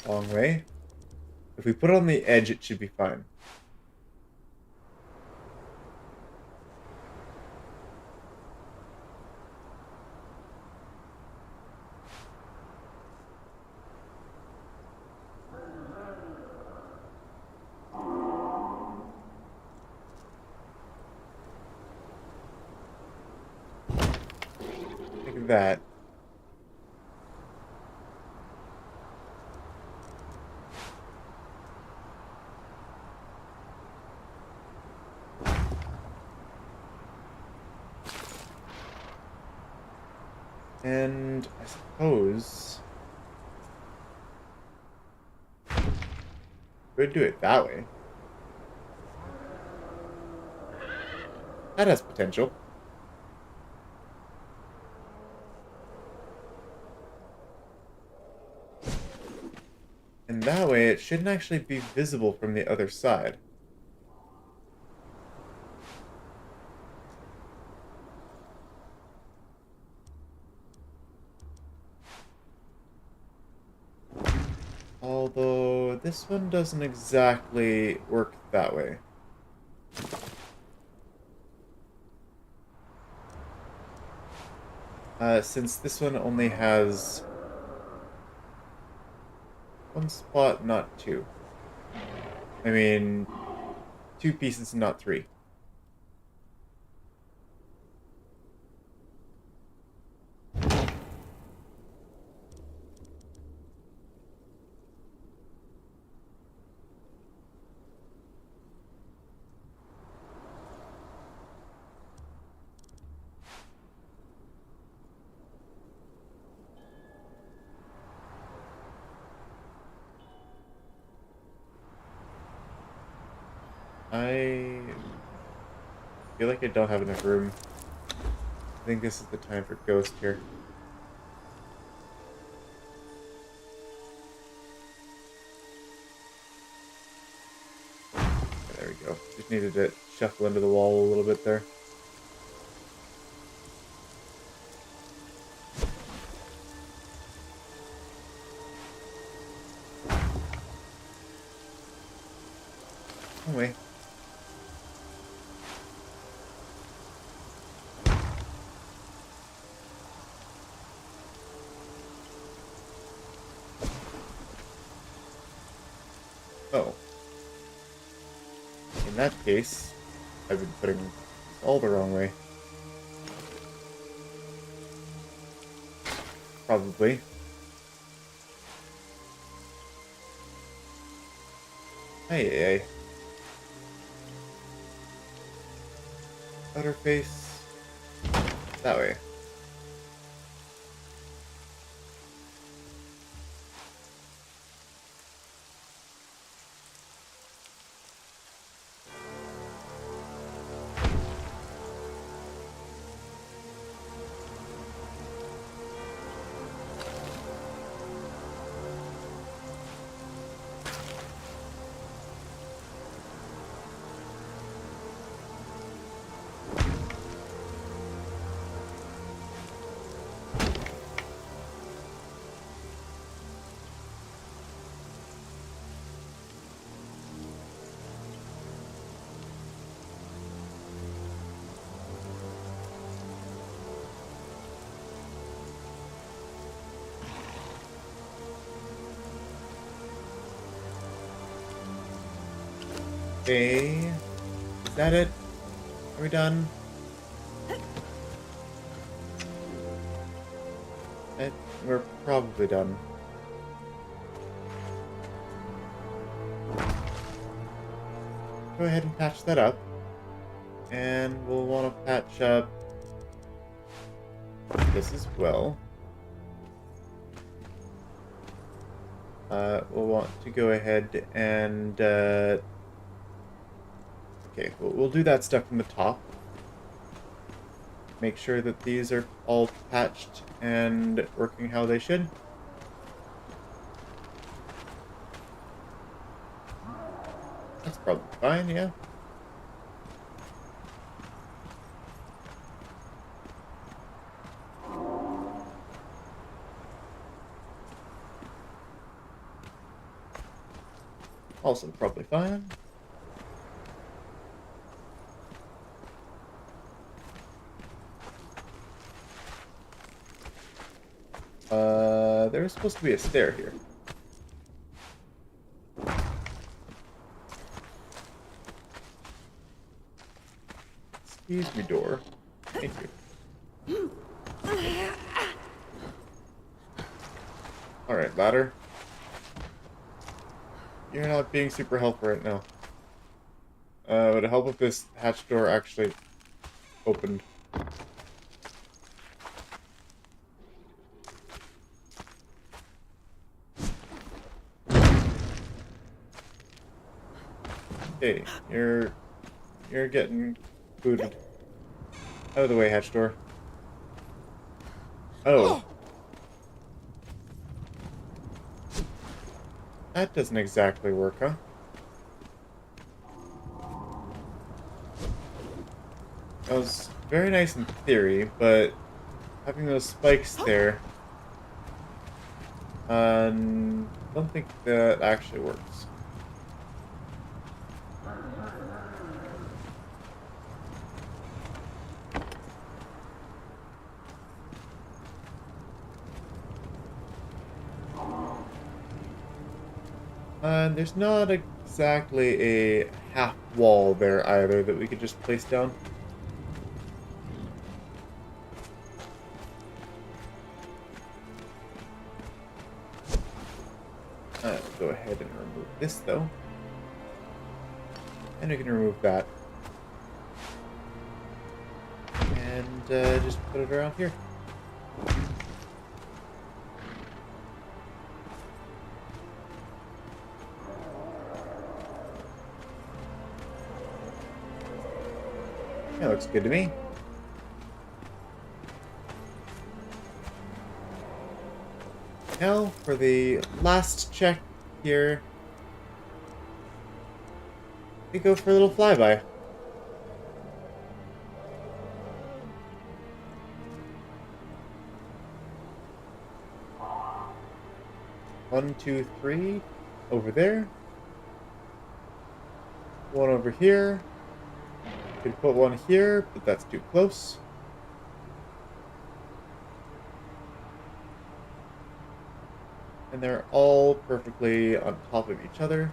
long way. If we put it on the edge, it should be fine. Like that. And I suppose we'd do it that way. That has potential. And that way it shouldn't actually be visible from the other side. Although this one doesn't exactly work that way. Since this one only has one spot, not two. I mean, two pieces, not three. I feel like I don't have enough room. I think this is the time for Ghost here. There we go. Just needed to shuffle into the wall a little bit there. Anyway. In that case, I've been putting this all the wrong way. Probably. Hey, hey. Outer face. That way. Okay. Is that it? Are we done? We're probably done. Go ahead and patch that up. And we'll want to patch up this as well. We'll want to go ahead and... okay, we'll do that stuff from the top. Make sure that these are all patched and working how they should. That's probably fine, yeah. Also probably fine. There's supposed to be a stair here. Excuse me, door. Thank you. Alright, ladder. You're not being super helpful right now. Would it help if this hatch door actually opened? Okay, you're getting booted. Out of the way, hatch door. Oh. That doesn't exactly work, huh? That was very nice in theory, but having those spikes there, don't think that actually works. And there's not exactly a half wall there either that we could just place down. Go ahead and remove this though. And we can remove that. And just put it around here. That looks good to me. Now for the last check here, we go for a little flyby. One, two, three, over there. One over here. Could put one here, but that's too close. And they're all perfectly on top of each other.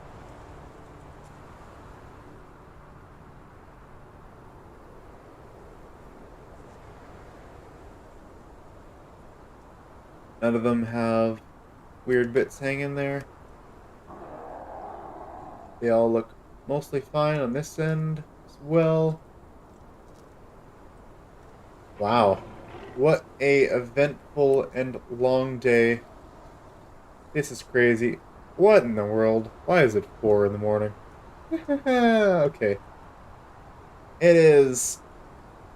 None of them have weird bits hanging there. They all look mostly fine on this end as well. Wow. What a eventful and long day. This is crazy. What in the world? Why is it 4 in the morning? Okay. It is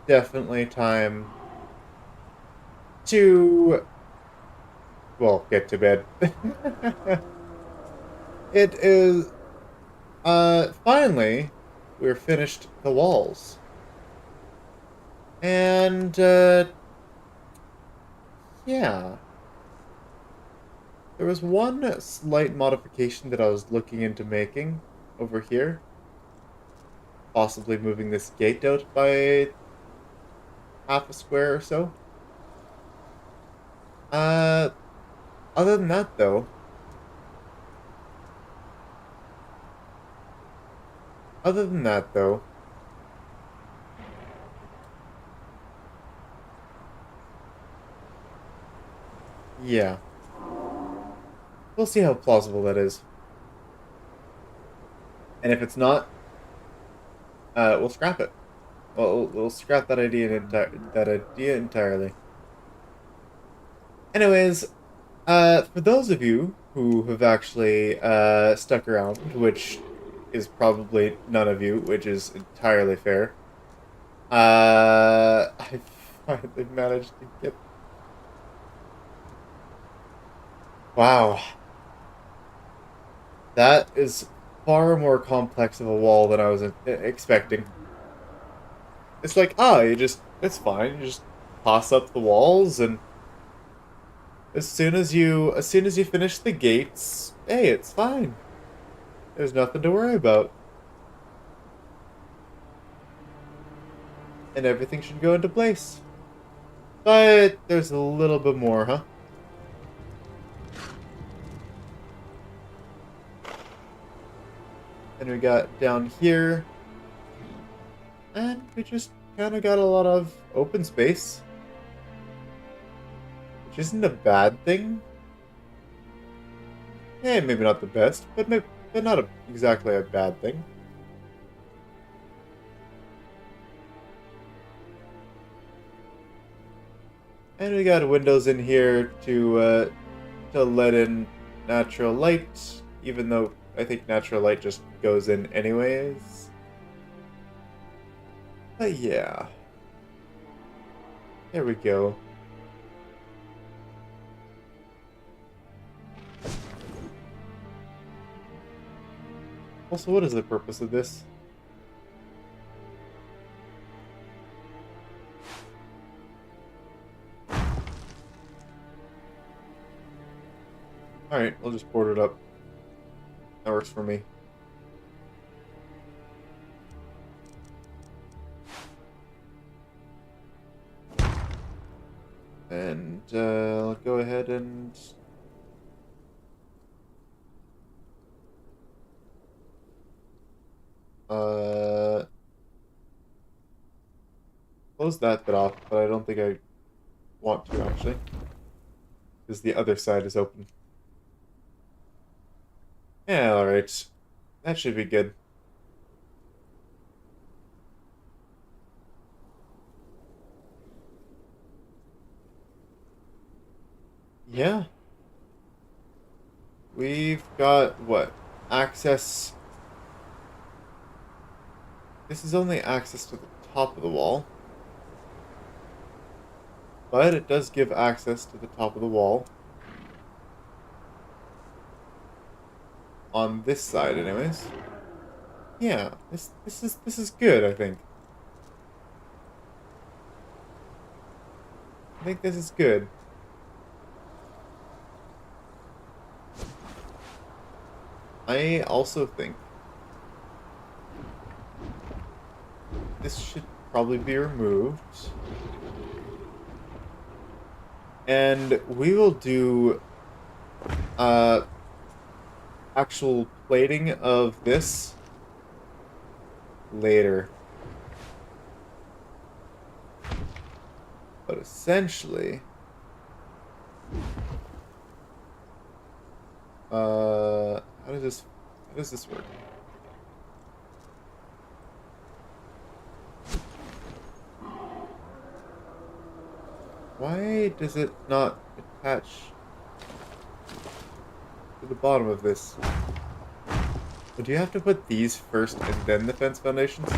definitely time to, well, get to bed. It is, finally, we're finished the walls. And, yeah. There was one slight modification that I was looking into making over here. Possibly moving this gate out by half a square or so. Uh, Other than that, though, other than that, though, yeah. We'll see how plausible that is. And if it's not, we'll scrap it. Well, we'll scrap that idea entirely. Anyways, for those of you who have actually stuck around, which is probably none of you, which is entirely fair, I finally managed to get. Wow, that is far more complex of a wall than I was expecting. It's like, it's fine. You just toss up the walls, and as soon as you finish the gates, hey, it's fine. There's nothing to worry about. And everything should go into place. But there's a little bit more, huh? And we got down here. And we just kind of got a lot of open space. Which isn't a bad thing. Eh, maybe not the best, but not exactly a bad thing. And we got windows in here to let in natural light, even though I think natural light just goes in anyways. But yeah. There we go. Also, what is the purpose of this? Alright, I'll just board it up. That works for me. And I'll go ahead and close that bit off, but I don't think I want to actually, because the other side is open. Yeah, alright. That should be good. Yeah. We've got, what? Access. This is only access to the top of the wall. But it does give access to the top of the wall. On this side, anyways. Yeah, this is good, I think. I think this is good. I also think this should probably be removed. And we will do actual plating of this later. But essentially, How does this work? Why does it not attach to the bottom of this? But do you have to put these first and then the fence foundations?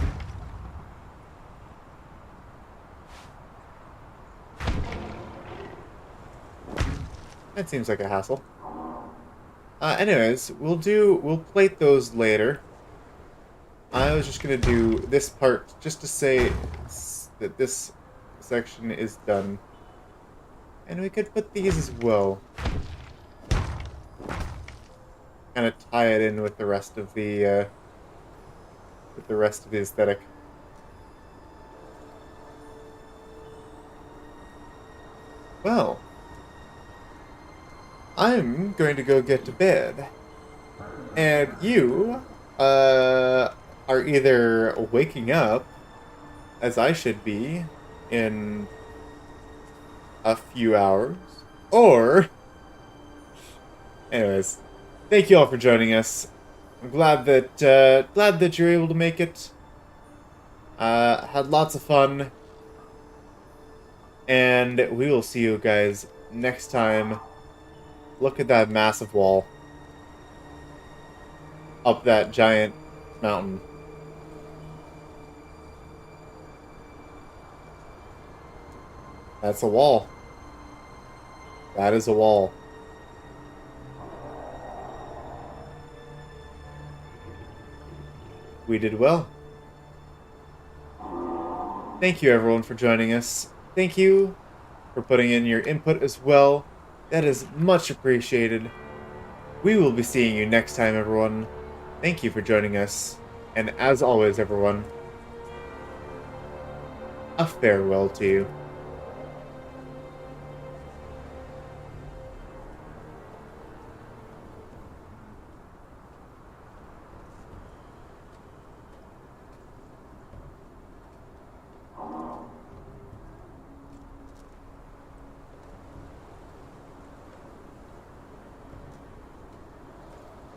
That seems like a hassle. Anyways, we'll plate those later. I was just gonna do this part just to say that this section is done. And we could put these as well. Kind of tie it in with the rest of the aesthetic. Well, I'm going to go get to bed. And you are either waking up, as I should be, in a few hours, or... Anyways, thank you all for joining us. I'm glad that you're able to make it. Had lots of fun. And we will see you guys next time. Look at that massive wall. Up that giant mountain. That's a wall. That is a wall. We did well. Thank you everyone for joining us. Thank you for putting in your input as well. That is much appreciated. We will be seeing you next time, everyone. Thank you for joining us. And as always, everyone, a farewell to you.